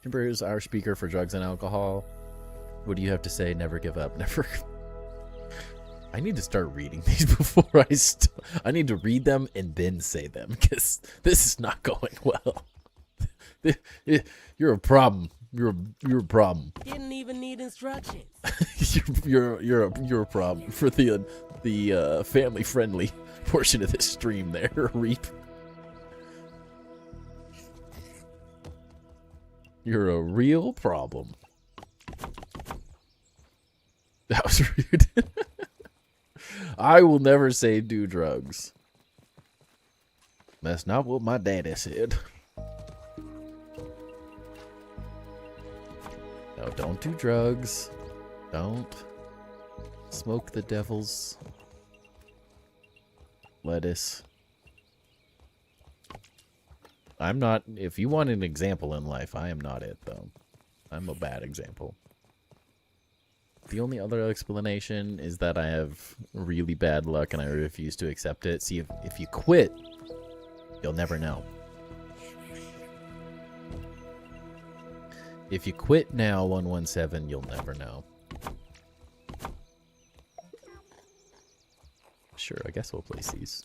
Timber is our speaker for drugs and alcohol. What do you have to say? Never give up. Never. I need to start reading these before I need to read them and then say them, because this is not going well. You're a problem. You're a problem. Didn't even need instructions. you're a problem for the family friendly portion of this stream there, Reap. You're a real problem. That was rude. I will never say do drugs. That's not what my daddy said. No, don't do drugs. Don't smoke the devil's lettuce. I'm not, if you want an example in life, I am not it, though. I'm a bad example. The only other explanation is that I have really bad luck and I refuse to accept it. See, if you quit, you'll never know. If you quit now, 117, you'll never know. Sure, I guess we'll place these.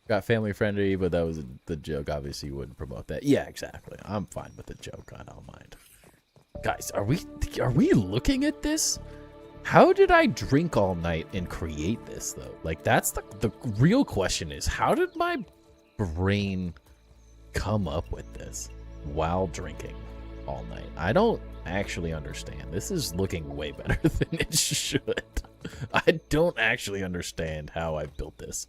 Got family friendly, but that was the joke. Obviously, you wouldn't promote that. Yeah, exactly. I'm fine with the joke. I don't mind. Guys, are we looking at this? How did I drink all night and create this, though? Like, that's the real question is, how did my brain come up with this while drinking all night? I don't actually understand. This is looking way better than it should. I don't actually understand how I built this.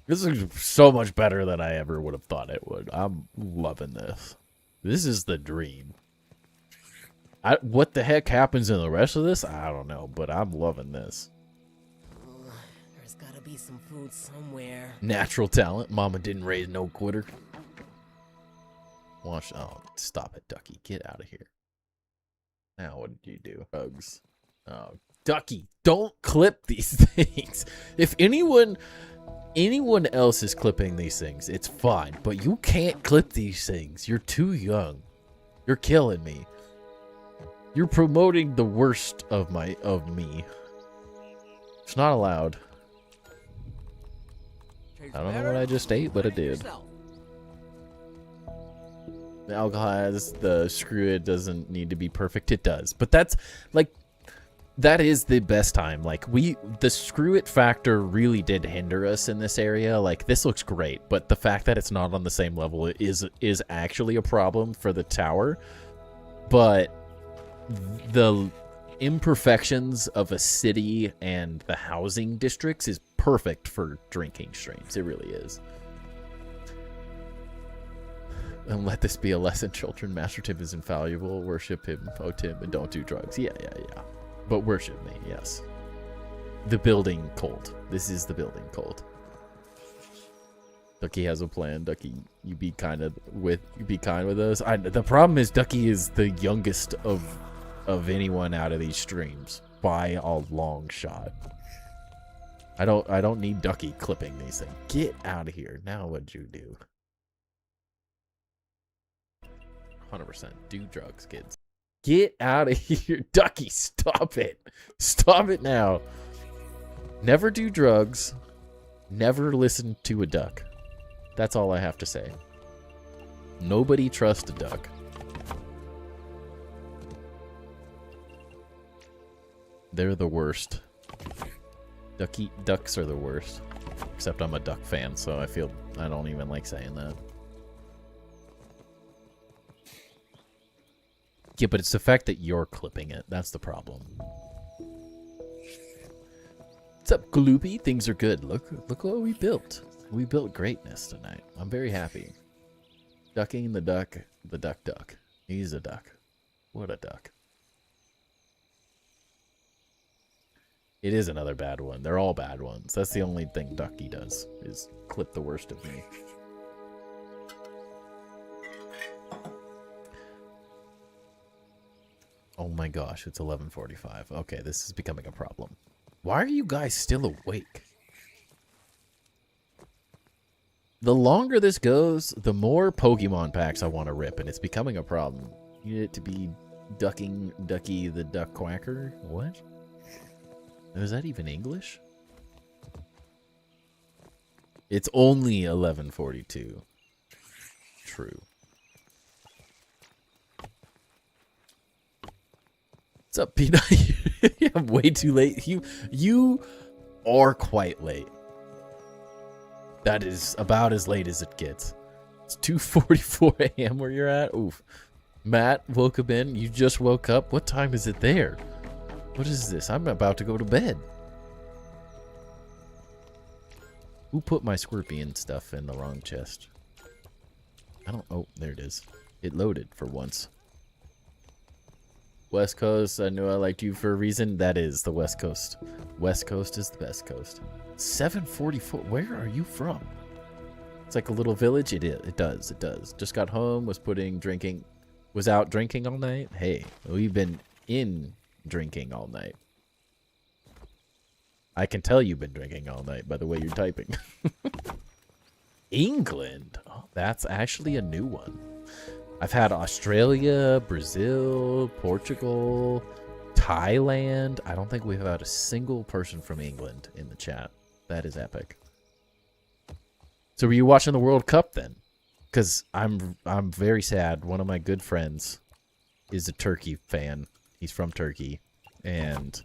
This is so much better than I ever would have thought it would. I'm loving this. This is the dream. What the heck happens in the rest of this? I don't know, but I'm loving this. There's gotta be some food somewhere. Natural talent. Mama didn't raise no quitter. Watch. Oh, stop it, Ducky. Get out of here. Now, what did you do? Drugs. Oh, Ducky, don't clip these things. If anyone else is clipping these things, it's fine. But you can't clip these things. You're too young. You're killing me. You're promoting the worst of me. It's not allowed. I don't know what I just ate, but it did. The alcohol has the screw it doesn't need to be perfect. It does. But that's like that is the best time. Like the screw it factor really did hinder us in this area. Like this looks great, but the fact that it's not on the same level is actually a problem for the tower. But the imperfections of a city and the housing districts is perfect for drinking streams. It really is. And let this be a lesson, children. Master Tim is infallible. Worship him, oh Tim, and don't do drugs. Yeah. But worship me, yes. The building cult. This is the building cult. Ducky has a plan. Ducky, you be kind with us. The problem is Ducky is the youngest of anyone out of these streams by a long shot. I don't need Ducky clipping these things. Get out of here. Now what'd you do? 100%. Do drugs, kids. Get out of here. Ducky, stop it. Stop it now. Never do drugs. Never listen to a duck. That's all I have to say. Nobody trusts a duck. They're the worst. Ducks are the worst. Except I'm a duck fan, so I don't even like saying that. Yeah, but it's the fact that you're clipping it. That's the problem. What's up, Gloopy? Things are good. Look what we built. We built greatness tonight. I'm very happy. Ducking the duck. The duck. He's a duck. What a duck. It is another bad one. They're all bad ones. That's the only thing Ducky does, is clip the worst of me. Oh my gosh, it's 11:45. Okay, this is becoming a problem. Why are you guys still awake? The longer this goes, the more Pokemon packs I want to rip, and it's becoming a problem. You need it to be Ducky the Duck Quacker? What? Is that even English? It's only 11:42. True. What's up, Peanut? I'm way too late. You are quite late. That is about as late as it gets. It's 2:44 a.m. where you're at. Oof. Matt woke up in. You just woke up. What time is it there? What is this? I'm about to go to bed. Who put my Scorpion stuff in the wrong chest? I don't... Oh, there it is. It loaded for once. West Coast, I knew I liked you for a reason. That is the West Coast. West Coast is the best coast. 7:44. Where are you from? It's like a little village. It is. It does. It does. Just got home. Was out drinking all night. Hey, we've been in drinking all night. I can tell you've been drinking all night by the way you're typing. England. Oh, that's actually a new one. I've had Australia, Brazil, Portugal, Thailand. I don't think we've had a single person from England in the chat. That is epic. So were you watching the World Cup then? Because I'm very sad. One of my good friends is a Turkey fan. He's from Turkey. And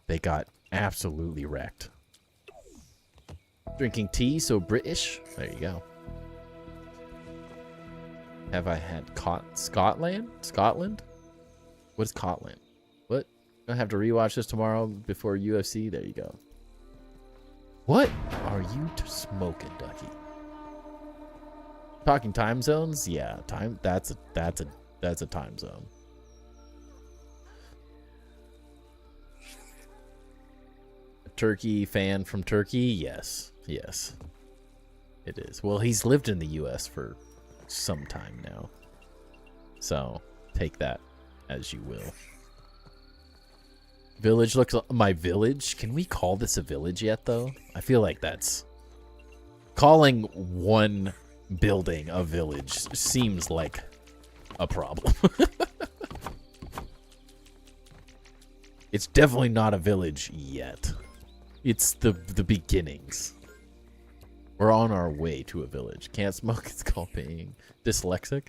they got absolutely wrecked. Drinking tea, so British. There you go. Have I had Scotland? Scotland? What is Scotland? What? I have to rewatch this tomorrow before UFC. There you go. What are you smoking, Ducky? Talking time zones? Yeah, time. That's a time zone. A Turkey fan from Turkey? Yes, yes, it is. Well, he's lived in the U.S. for some time now. So take that as you will. Village looks like my village. Can we call this a village yet, though? I feel like that's calling one building a village seems like a problem. It's definitely not a village yet. It's the beginnings. We're on our way to a village. Can't smoke. It's called being dyslexic.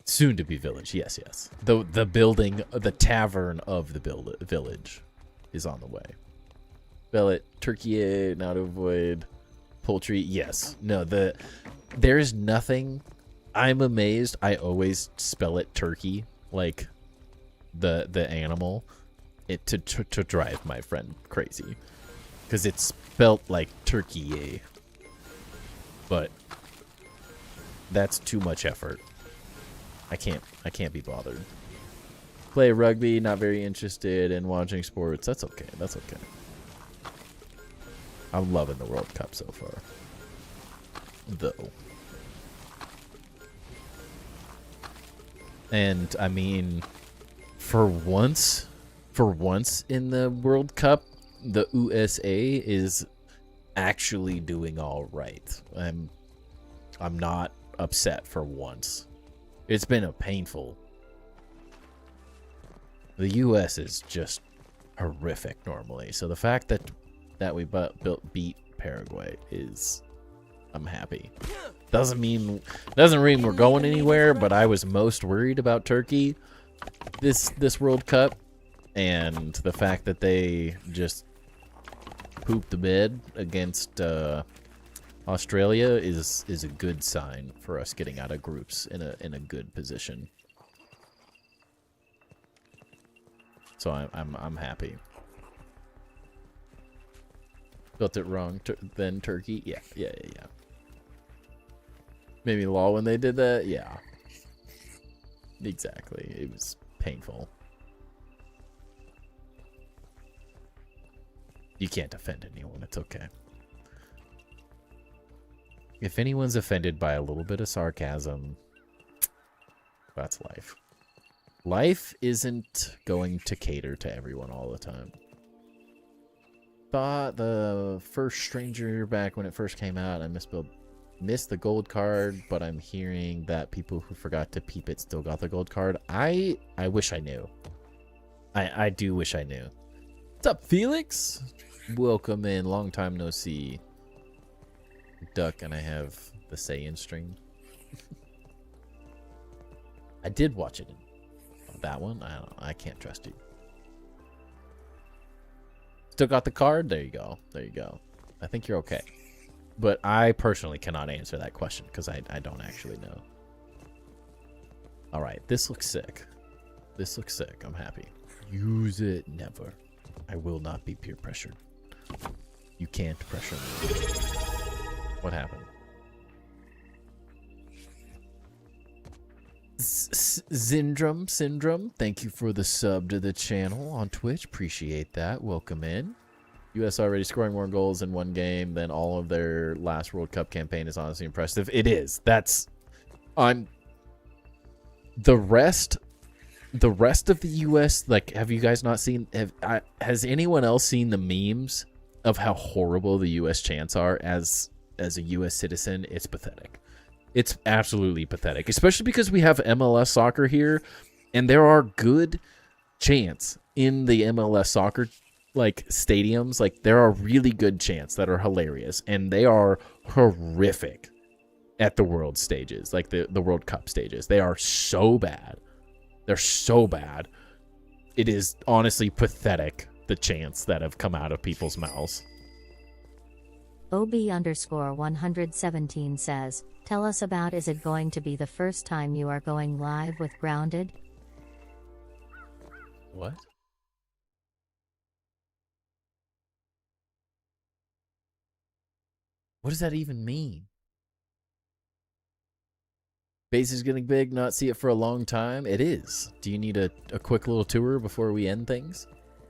Soon to be village. Yes, yes. The building, the tavern of the village is on the way. Velvet, turkey, now to avoid poultry. Yes. No, there's nothing. I'm amazed. I always spell it turkey, like the animal, it to drive my friend crazy, because it's spelt like turkey, but that's too much effort. I can't be bothered. Play rugby, not very interested in watching sports. That's okay. That's okay. I'm loving the World Cup so far, though. And I mean, for once in the World Cup, the USA is actually doing all right. I'm not upset for once. It's been a painful. The US is just horrific normally. So the fact that we beat Paraguay is, I'm happy. Doesn't mean we're going anywhere, but I was most worried about Turkey this World Cup, and the fact that they just pooped the bed against Australia is a good sign for us getting out of groups in a good position. So I'm happy. Built it wrong then Turkey. Yeah. Made me law when they did that. Yeah. Exactly. It was painful. You can't offend anyone. It's okay. If anyone's offended by a little bit of sarcasm, that's life. Life isn't going to cater to everyone all the time. Thought the first Stranger back when it first came out, I missed the gold card, but I'm hearing that people who forgot to peep it still got the gold card. I wish I knew. I do wish I knew. What's up, Felix? Welcome in. Long time no see. Duck, and I have the Saiyan stream. I did watch it. That one? I don't know. I can't trust you. Still got the card? There you go. There you go. I think you're okay. But I personally cannot answer that question because I don't actually know. Alright, this looks sick. This looks sick. I'm happy. Use it. Never. I will not be peer pressured. You can't pressure me. What happened? Syndrome, thank you for the sub to the channel on Twitch. Appreciate that. Welcome in. US already scoring more goals in one game than all of their last World Cup campaign is honestly impressive. It is. That's on the rest of the US. Like, have you guys not seen? Has anyone else seen the memes of how horrible the US chants are as a US citizen? It's pathetic. It's absolutely pathetic, especially because we have MLS soccer here, and there are good chants in the MLS soccer like stadiums. Like, there are really good chants that are hilarious, and they are horrific at the world stages, like the World Cup stages. They are so bad. They're so bad. It is honestly pathetic, the chants that have come out of people's mouths. OB_117 says, tell us about, is it going to be the first time you are going live with Grounded? What? What does that even mean? Base is getting big, not see it for a long time. It is. Do you need a quick little tour before we end things?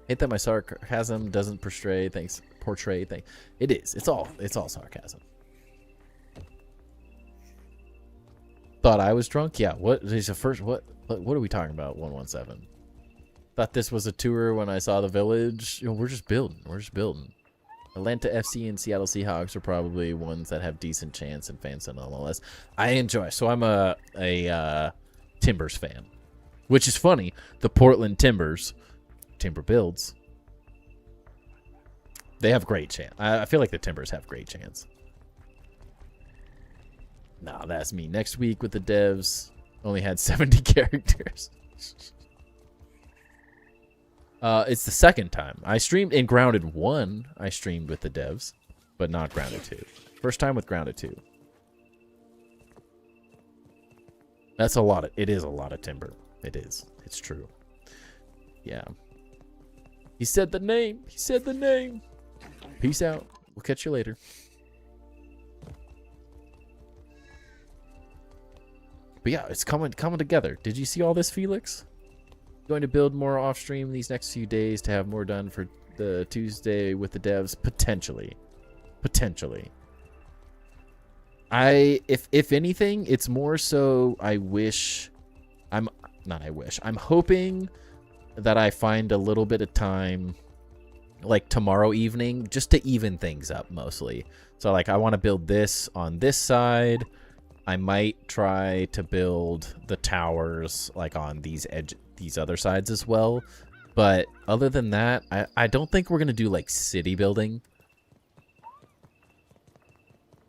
Hate that my sarcasm doesn't portray things. It is. It's all sarcasm. Thought I was drunk? Yeah. What is the first? What are we talking about? 117. Thought this was a tour when I saw the village. You know, we're just building. We're just building. Atlanta FC and Seattle Seahawks are probably ones that have decent chance and fans nonetheless. I enjoy. So I'm a Timbers fan, which is funny. The Portland Timbers, Timber Builds, they have great chance. I feel like the Timbers have great chance. Nah, that's me. Next week with the devs, only had 70 characters. It's the second time. I streamed in Grounded 1. I streamed with the devs, but not Grounded 2. First time with Grounded 2. That's a lot. It is a lot of timber. It is. It's true. Yeah. He said the name. He said the name. Peace out. We'll catch you later. But yeah, it's coming together. Did you see all this, Felix? Going to build more off stream these next few days to have more done for the Tuesday with the devs. Potentially. If anything, it's more so I'm hoping that I find a little bit of time like tomorrow evening just to even things up mostly. So like I want to build this on this side. I might try to build the towers like on these other sides as well. But other than that, I don't think we're going to do like city building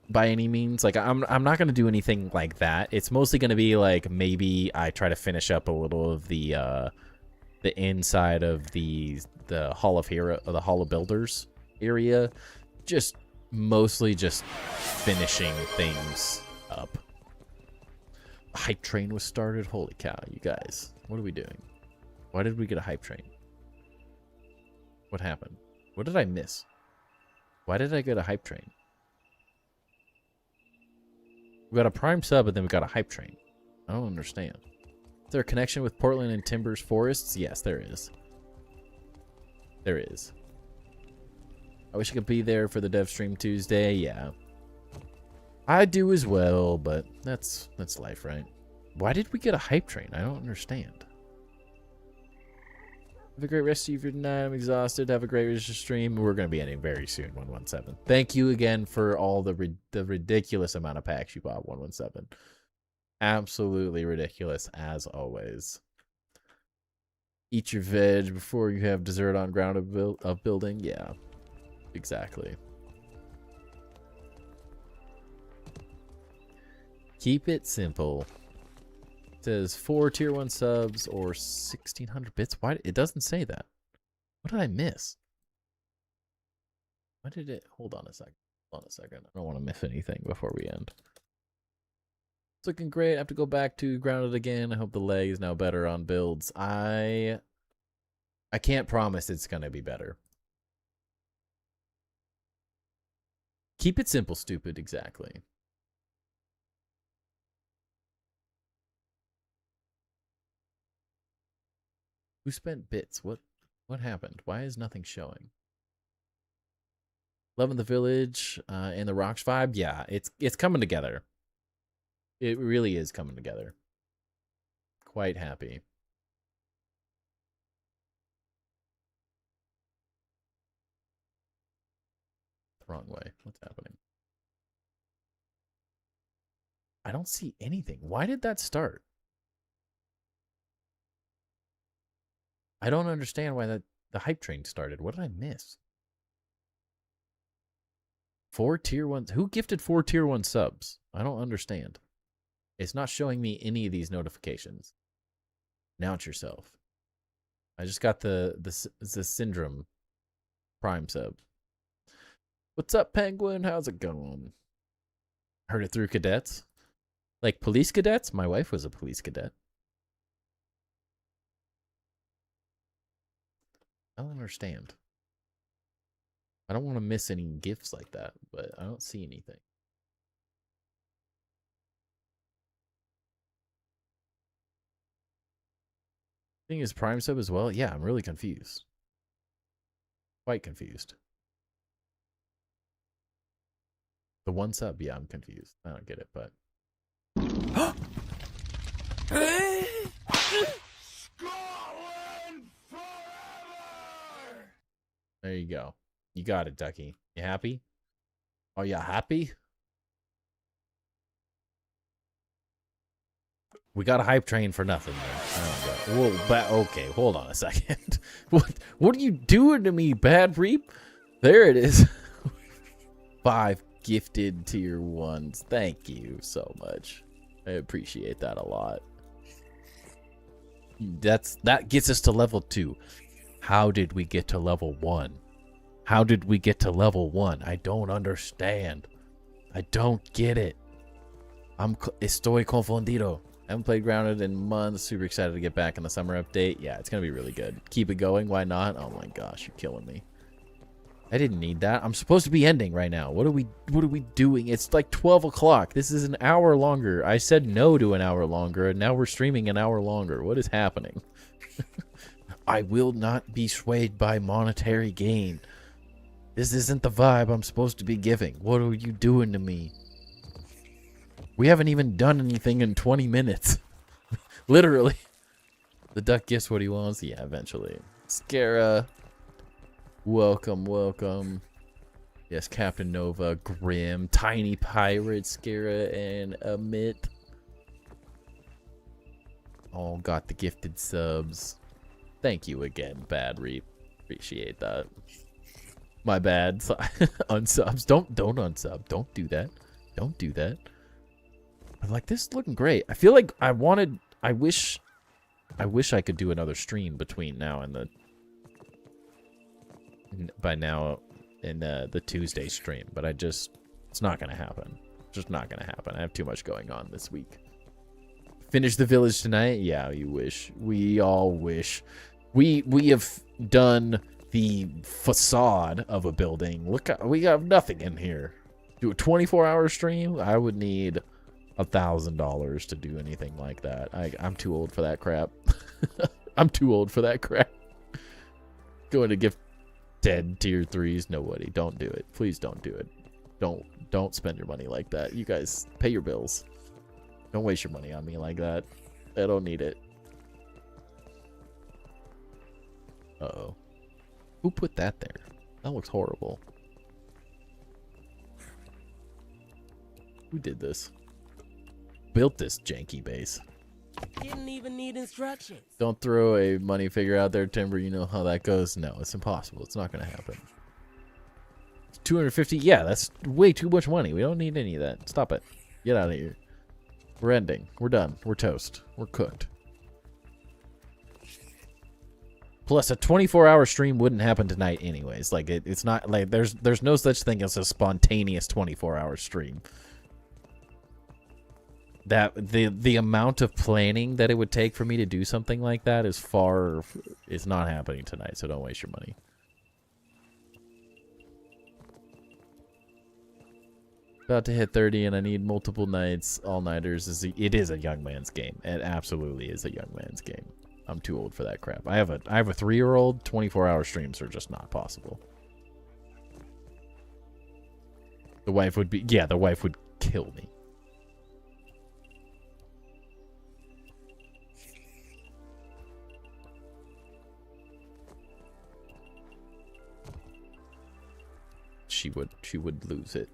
by any means. Like I'm not going to do anything like that. It's mostly going to be like maybe I try to finish up a little of the inside of the Hall of the Hall of Builders area. Just mostly just finishing things up. A hype train was started. Holy cow, you guys. What are we doing? Why did we get a hype train? What happened? What did I miss? Why did I get a hype train? We got a prime sub, and then we got a hype train. I don't understand. Is there a connection with Portland and Timbers Forests? Yes, there is. There is. I wish I could be there for the dev stream Tuesday. Yeah. I do as well, but that's life, right? Why did we get a hype train? I don't understand. Have a great rest of your night. I'm exhausted. Have a great rest of your stream. We're going to be ending very soon, 117. Thank you again for all the ridiculous amount of packs you bought, 117. Absolutely ridiculous, as always. Eat your veg before you have dessert on ground of building. Yeah, exactly. Keep it simple. It says 4 tier 1 subs or 1600 bits. Why? It doesn't say that. What did I miss? Why did it? Hold on a second. Hold on a second. I don't want to miss anything before we end. It's looking great. I have to go back to Grounded again. I hope the lag is now better on builds. I can't promise it's going to be better. Keep it simple, stupid. Exactly. Who spent bits? What happened? Why is nothing showing? Loving the village and the rocks vibe. Yeah, it's coming together. It really is coming together. Quite happy. The wrong way. What's happening? I don't see anything. Why did that start? I don't understand why the hype train started. What did I miss? 4 tier 1s. Who gifted 4 tier 1 subs? I don't understand. It's not showing me any of these notifications. Announce yourself. I just got the Syndrome Prime sub. What's up, Penguin? How's it going? Heard it through cadets. Like police cadets? My wife was a police cadet. I don't understand. I don't want to miss any gifts like that, but I don't see anything. Thing is Prime sub as well? Yeah, I'm really confused. Quite confused. The 1 sub, yeah, I'm confused. I don't get it, but There you go. You got it, Ducky. You happy? Are you happy? We got a hype train for nothing, man. Whoa, okay, hold on a second. What are you doing to me, Bad Reap? There it is. 5 gifted tier 1s. Thank you so much. I appreciate that a lot. That gets us to level 2. How did we get to level 1? How did we get to level 1? I don't understand. I don't get it. Estoy confundido. I haven't played Grounded in months. Super excited to get back in the summer update. Yeah, it's going to be really good. Keep it going. Why not? Oh my gosh, you're killing me. I didn't need that. I'm supposed to be ending right now. What are we doing? It's like 12 o'clock. This is an hour longer. I said no to an hour longer, and now we're streaming an hour longer. What is happening? I will not be swayed by monetary gain. This isn't the vibe I'm supposed to be giving. What are you doing to me? We haven't even done anything in 20 minutes. Literally. The duck gets what he wants. Yeah, eventually. Scara. Welcome, welcome. Yes, Captain Nova, Grim, Tiny Pirate, Scara, and Amit. All got the gifted subs. Thank you again, Bad Reap. Appreciate that. My bad. Unsubs. Don't unsub. Don't do that. Don't do that. I'm like, this is looking great. I feel like I wish I could do another stream between now and the Tuesday stream, but it's not gonna happen. Just not gonna happen. I have too much going on this week. Finish the village tonight? Yeah, you wish. We all wish. We have done the facade of a building. Look, we have nothing in here. Do a 24-hour stream? I would need $1,000 to do anything like that. I'm too old for that crap. I'm too old for that crap. Going to give 10 tier 3s. Nobody. Don't do it. Please don't do it. Don't spend your money like that. You guys pay your bills. Don't waste your money on me like that. I don't need it. Uh-oh. Who put that there? That looks horrible. Who did this? Built this janky base. Didn't even need instructions. Don't throw a money figure out there, Timber. You know how that goes. No, it's impossible. It's not going to happen. 250? Yeah, that's way too much money. We don't need any of that. Stop it. Get out of here. We're ending. We're done. We're toast. We're cooked. Plus, a 24-hour stream wouldn't happen tonight anyways. Like, it's not like there's no such thing as a spontaneous 24-hour stream. That the amount of planning that it would take for me to do something like that is not happening tonight, so don't waste your money. About to hit 30 and I need multiple nights, all-nighters. It is a young man's game. It absolutely is a young man's game. I'm too old for that crap. I have a 3-year-old. 24-hour streams are just not possible. The wife would kill me. She would lose it.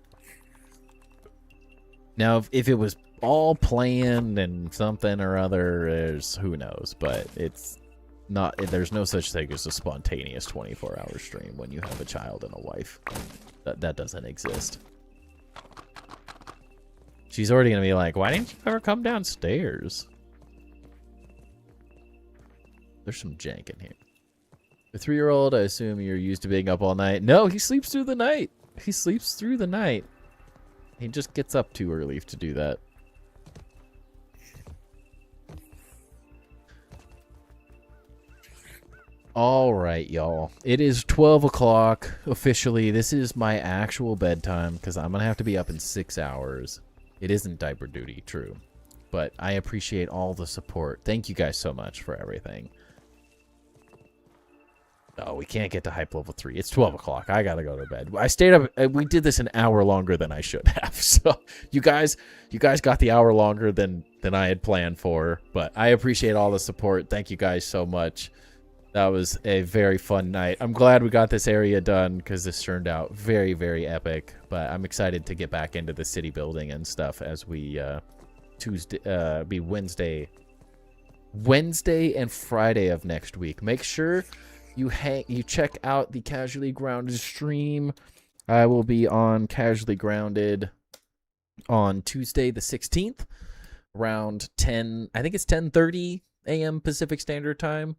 Now, if it was all planned and something or other, who knows? But it's not. There's no such thing as a spontaneous 24-hour stream when you have a child and a wife. That doesn't exist. She's already gonna be like, "Why didn't you ever come downstairs?" There's some jank in here. The 3-year-old, I assume you're used to being up all night. No, he sleeps through the night. He sleeps through the night. He just gets up too early to do that. All right, y'all. It is 12 o'clock officially. This is my actual bedtime because I'm going to have to be up in 6 hours. It isn't diaper duty, true. But I appreciate all the support. Thank you guys so much for everything. Oh, we can't get to hype level 3. It's 12 o'clock. I gotta go to bed. I stayed up. We did this an hour longer than I should have. So you guys got the hour longer than than I had planned for. But I appreciate all the support. Thank you guys so much. That was a very fun night. I'm glad we got this area done because this turned out very, very epic. But I'm excited to get back into the city building and stuff as we be Wednesday and Friday of next week. Make sure you check out the Casually Grounded stream. I will be on Casually Grounded on Tuesday the 16th around 10. I think it's 10:30 a.m. Pacific Standard Time.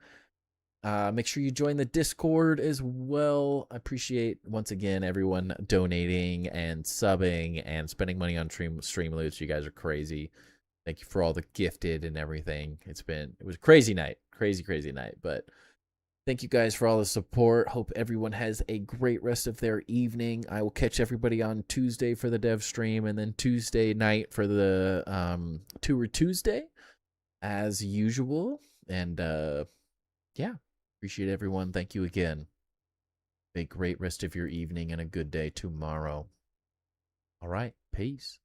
Make sure you join the Discord as well. I appreciate, once again, everyone donating and subbing and spending money on Streamloots. You guys are crazy. Thank you for all the gifted and everything. It was a crazy night. Crazy night. But thank you guys for all the support. Hope everyone has a great rest of their evening. I will catch everybody on Tuesday for the dev stream, and then Tuesday night for the Tour Tuesday, as usual. And yeah. Appreciate everyone. Thank you again. A great rest of your evening and a good day tomorrow. All right. Peace.